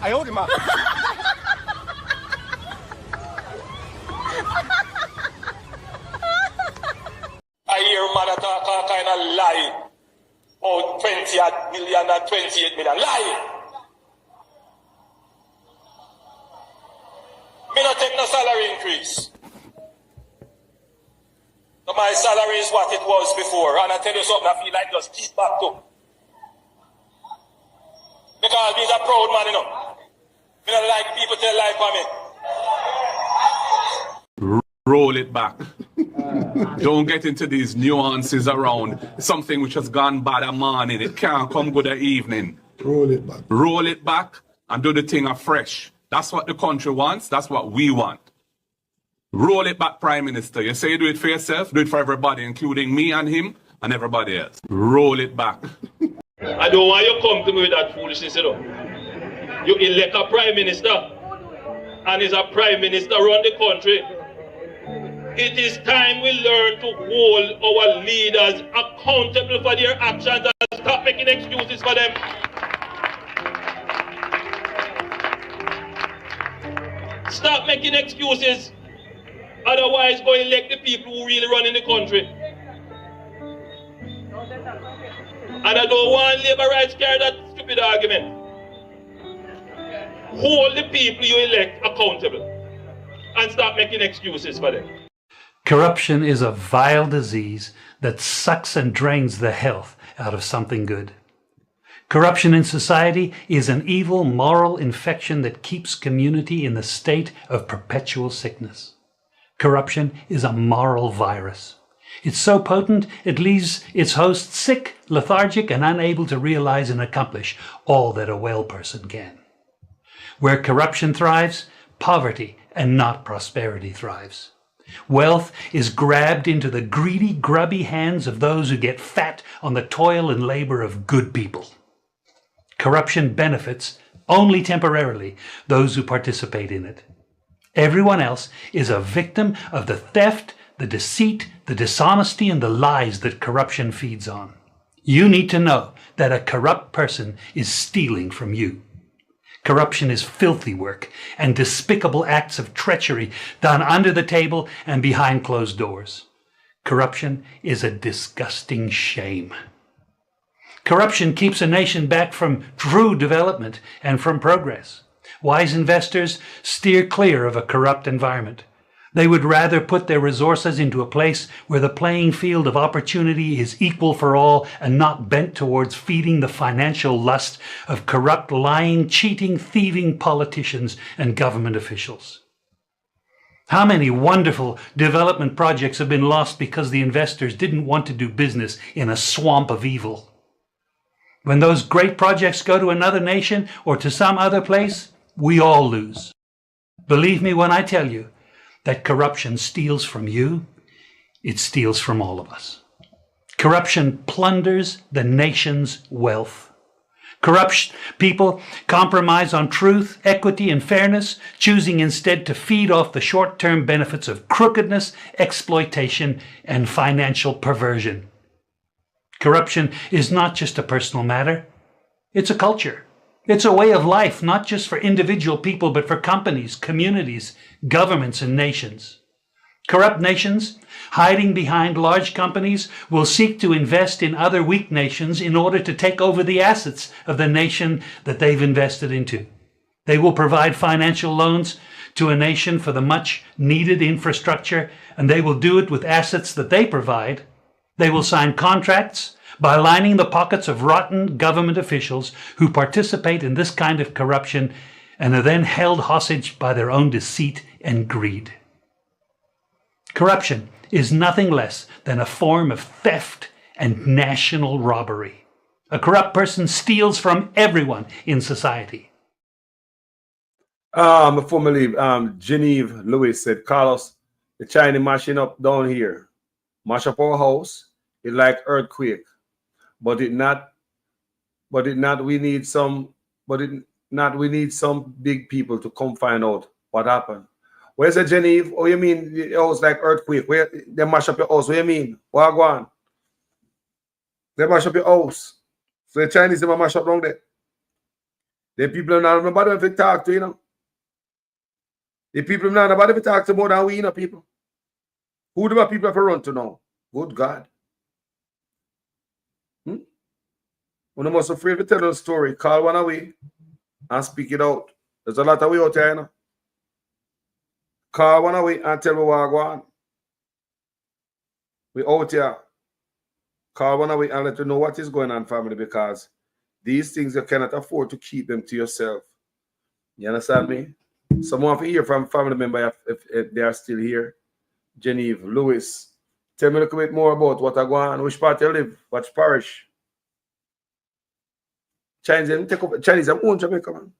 I hold him up. I hear man talk all kind of lie. Oh, 20 million and 28 million. Lie! Me not take no salary increase. So my salary is what it was before. And I tell you something, I feel like just keep back to. Because he's a proud man, you know. Me don't like people tell lie for me. Roll it back. Don't get into these nuances around something which has gone bad a morning. It can't come good a evening. Roll it back. Roll it back and do the thing afresh. That's what the country wants. That's what we want. Roll it back, Prime Minister. You say you do it for yourself, do it for everybody, including me and him and everybody else. Roll it back. I don't want you to come to me with that foolishness, you know. You elect a Prime Minister, and is a Prime Minister run the country. It is time we learn to hold our leaders accountable for their actions and stop making excuses for them. Stop making excuses. Otherwise, go elect the people who really run in the country. And I don't want labor rights carry that stupid argument. Hold the people you elect accountable and stop making excuses for them. Corruption is a vile disease that sucks and drains the health out of something good. Corruption in society is an evil moral infection that keeps community in the state of perpetual sickness. Corruption is a moral virus. It's so potent it leaves its host sick, lethargic, and unable to realize and accomplish all that a well person can. Where corruption thrives, poverty and not prosperity thrives. Wealth is grabbed into the greedy, grubby hands of those who get fat on the toil and labor of good people. Corruption benefits, only temporarily, those who participate in it. Everyone else is a victim of the theft, the deceit, the dishonesty, and the lies that corruption feeds on. You need to know that a corrupt person is stealing from you. Corruption is filthy work and despicable acts of treachery done under the table and behind closed doors. Corruption is a disgusting shame. Corruption keeps a nation back from true development and from progress. Wise investors steer clear of a corrupt environment. They would rather put their resources into a place where the playing field of opportunity is equal for all and not bent towards feeding the financial lust of corrupt, lying, cheating, thieving politicians and government officials. How many wonderful development projects have been lost because the investors didn't want to do business in a swamp of evil? When those great projects go to another nation or to some other place, we all lose. Believe me when I tell you that corruption steals from you, it steals from all of us. Corruption plunders the nation's wealth. Corrupt people compromise on truth, equity, and fairness, choosing instead to feed off the short-term benefits of crookedness, exploitation, and financial perversion. Corruption is not just a personal matter, it's a culture. It's a way of life, not just for individual people, but for companies, communities, governments, and nations. Corrupt nations, hiding behind large companies, will seek to invest in other weak nations in order to take over the assets of the nation that they've invested into. They will provide financial loans to a nation for the much needed infrastructure, and they will do it with assets that they provide. They will sign contracts by lining the pockets of rotten government officials who participate in this kind of corruption and are then held hostage by their own deceit and greed. Corruption is nothing less than a form of theft and national robbery. A corrupt person steals from everyone in society. Before we leave, Genevieve Lewis said, Carlos, the Chinese mashing up down here. Mash up our house. It's like earthquake. We need some big people to come find out what happened. Where's the Genevieve? Oh, you mean the house like earthquake? Where they mash up your house? What do you mean? What go on? They mash up your house. So the Chinese they mash up wrong there. The people are not nobody if talk to, you know. The people are not nobody if talk to more than we, you know, people. Who do my people have to run to now? Good God. When I'm most afraid to tell a story, call one away and speak it out. There's a lot of way out there, you know. Call one away and tell me what I go on. We out here. Call one away and let you know what is going on, family, because these things you cannot afford to keep them to yourself. You understand me? Someone to hear from family member if they are still here. Genevieve Lewis. Tell me a little bit more about what I go on, which part you live, which parish. Chinese take up Chinese own Jamaica, man.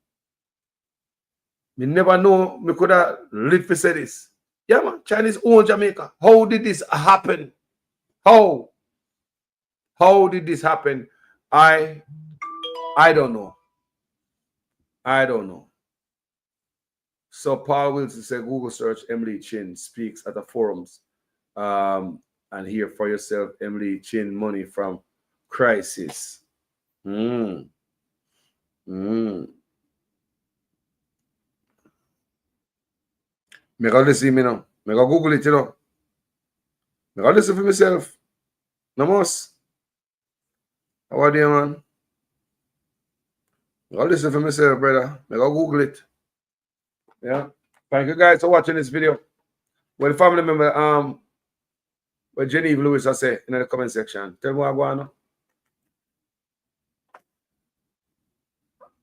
Me never know me could have lived to say this. Yeah, man, Chinese own Jamaica. How did this happen? How did this happen? I don't know. I don't know. So Paul Wilson said, Google search Emily Chin speaks at the forums. And hear for yourself, Emily Chin, money from crisis. Me go listen me now. Me go Google it, you know. Me go listen for myself. No most. How are you, man? Me go listen for myself, brother. Me go Google it. Yeah. Thank you guys for watching this video. Well, the family member, what Genevieve Lewis I say in the comment section. Tell me what I go on.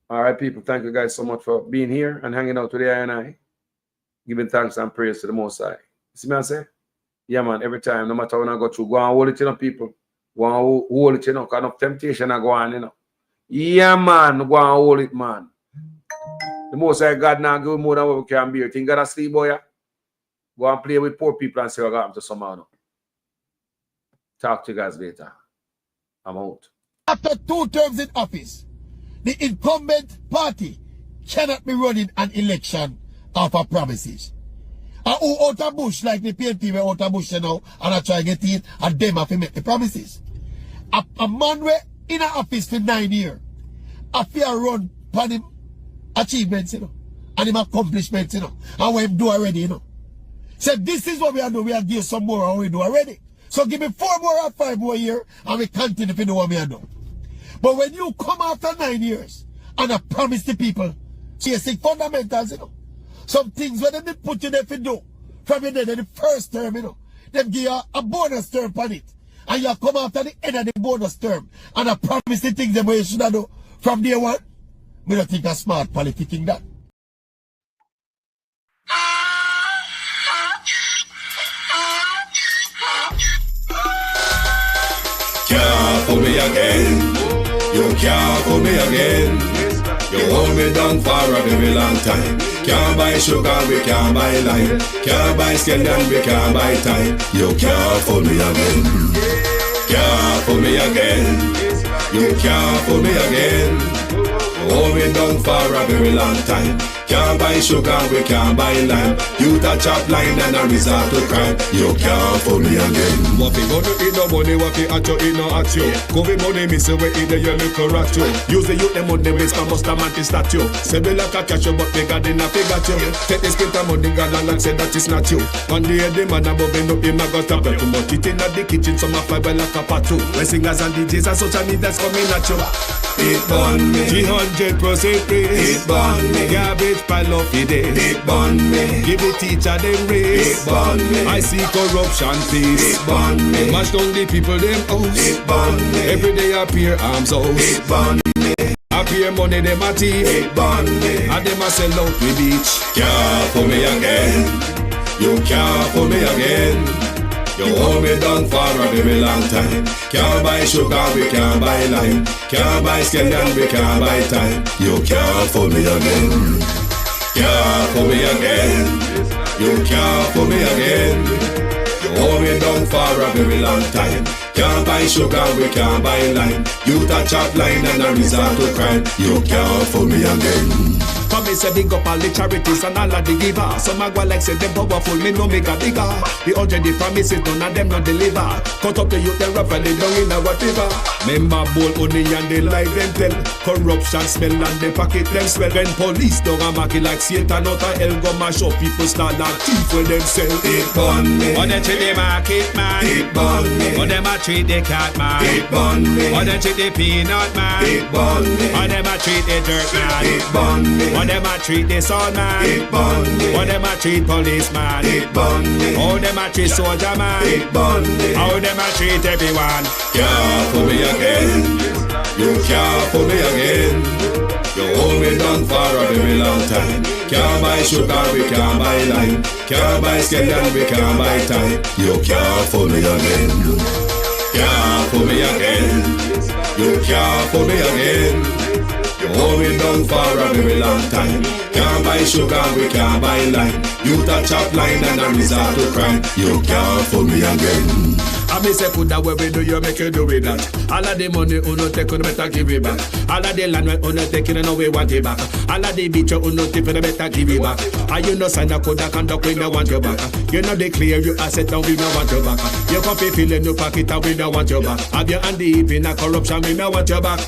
All right, people. Thank you guys so much for being here and hanging out today, and giving thanks and praise to the Most High. You see me I say? Yeah, man, every time, no matter when I go through, go and hold it, you know, people. Go and hold it, you know, because of temptation I go on, you know. Yeah, man, go and hold it, man. The Most High God now give more than what we can bear. Think God asleep, boy, yeah? Go and play with poor people and say what happened to somehow now. Talk to you guys later. I'm out. After 2 terms in office, the incumbent party cannot be running an election off of promises. And who out of bush, like the PNP were out of bush you know, and I try to get it, and them have to make the promises. A man were in an office for 9 years, a fair run for him achievements, you know, and him accomplishments, you know, and what him do already, you know. So this is what we are doing, we are give some more and we do already. So give me 4 more or 5 more years, and we continue to do what we are doing. But when you come after 9 years, and I promise the people, basic fundamentals, you know, some things where they put you there to do, from you there in the first term, you know, them give you a bonus term on it. And you come after the end of the bonus term, and I promise the things that you should have do from day one. We don't think a smart politicking that. Can't fool me again. You can't fool me again. You hold me down for a very long time. Can't buy sugar, we can't buy lime. Can't buy scandal, we can't buy time. You can't fool me again. Can't fool me again. You can't fool me again. You hold me down for a very long time. Can't buy sugar, we can't buy lime. You touch up line and a resort to crime. You can't fool me again. What fi gonna eat no money, what fi at you, no at you. Covid money, me say we eat the your little rat you. Use the youth, them money, waste my musta man to statue. Say me like a cashew, but me got in a figure you. Take this script of money, God and say that is not you. One day the man above end up in my gutter. But it in the kitchen, some of fiber like a patu. When singers and DJs and such a need that's coming at you. It burn me. 300% praise. It burn me. Garbage pile of it. It burn me. Give the teacher them raise. It burn me. I see corruption face. It burn me. Mash down the people them house. It burn me. Every day appear arms out. It burn me. Appear money them a thief. It burn me. And them a sell out the beach. Can't fool me again. You can't fool me again. You hold me down for a very long time. Can't buy sugar, we can't buy lime. Can't buy scallion, we can't buy time. You can't fool me again. Can't fool me again. You can't fool me again. You hold me down for a very long time. Can't buy sugar, we can't buy lime. You touch up line and a resort to crime. You can't fool me again. Come me say big up all the charities and all of the givers. Some a go like say them powerful, me no make a bigger. The already promises, none of them not deliver. Cut up the youth, them rough and they down in a whatever. Member bowl only and they lie them tell. Corruption smell and they pocket them swell. When police don't a market like Satan out of hell, go mash up people start like thief when them sell. It burn me. When they treat the market man, it burn me. When them a treat the cat man, it burn me. When they treat the peanut man, it burn me. When them a treat the dirt man, it burn me. When them a treat the sun man, it burn me. When them a treat policeman, it burn me. How them a treat soldier man, it burn me. How them a treat everyone. Can't fool me again. You can't fool me again. You hold me down for a very long time. Can't buy sugar, we can't buy lime. Can't buy scallion, we can't buy time. You can't fool me again. Can't fool me again. You can't fool me again. You hold me down for a very long time. Can't buy sugar, we can't buy lime. You touch up line and a resort to crime. You can't fool me again. I me say put that way we do, you make you do with that. All of the money uno take, you better give it back. All of the land we uno take, you know we want it back. All of the beach you uno tip, you better give it back. And you know sign a code that conduct, we no want you back. You know declare you asset down, we no want you back. You coffee fill in your pocket and we no want you back. Have your hand deep in a corruption, we no want you back.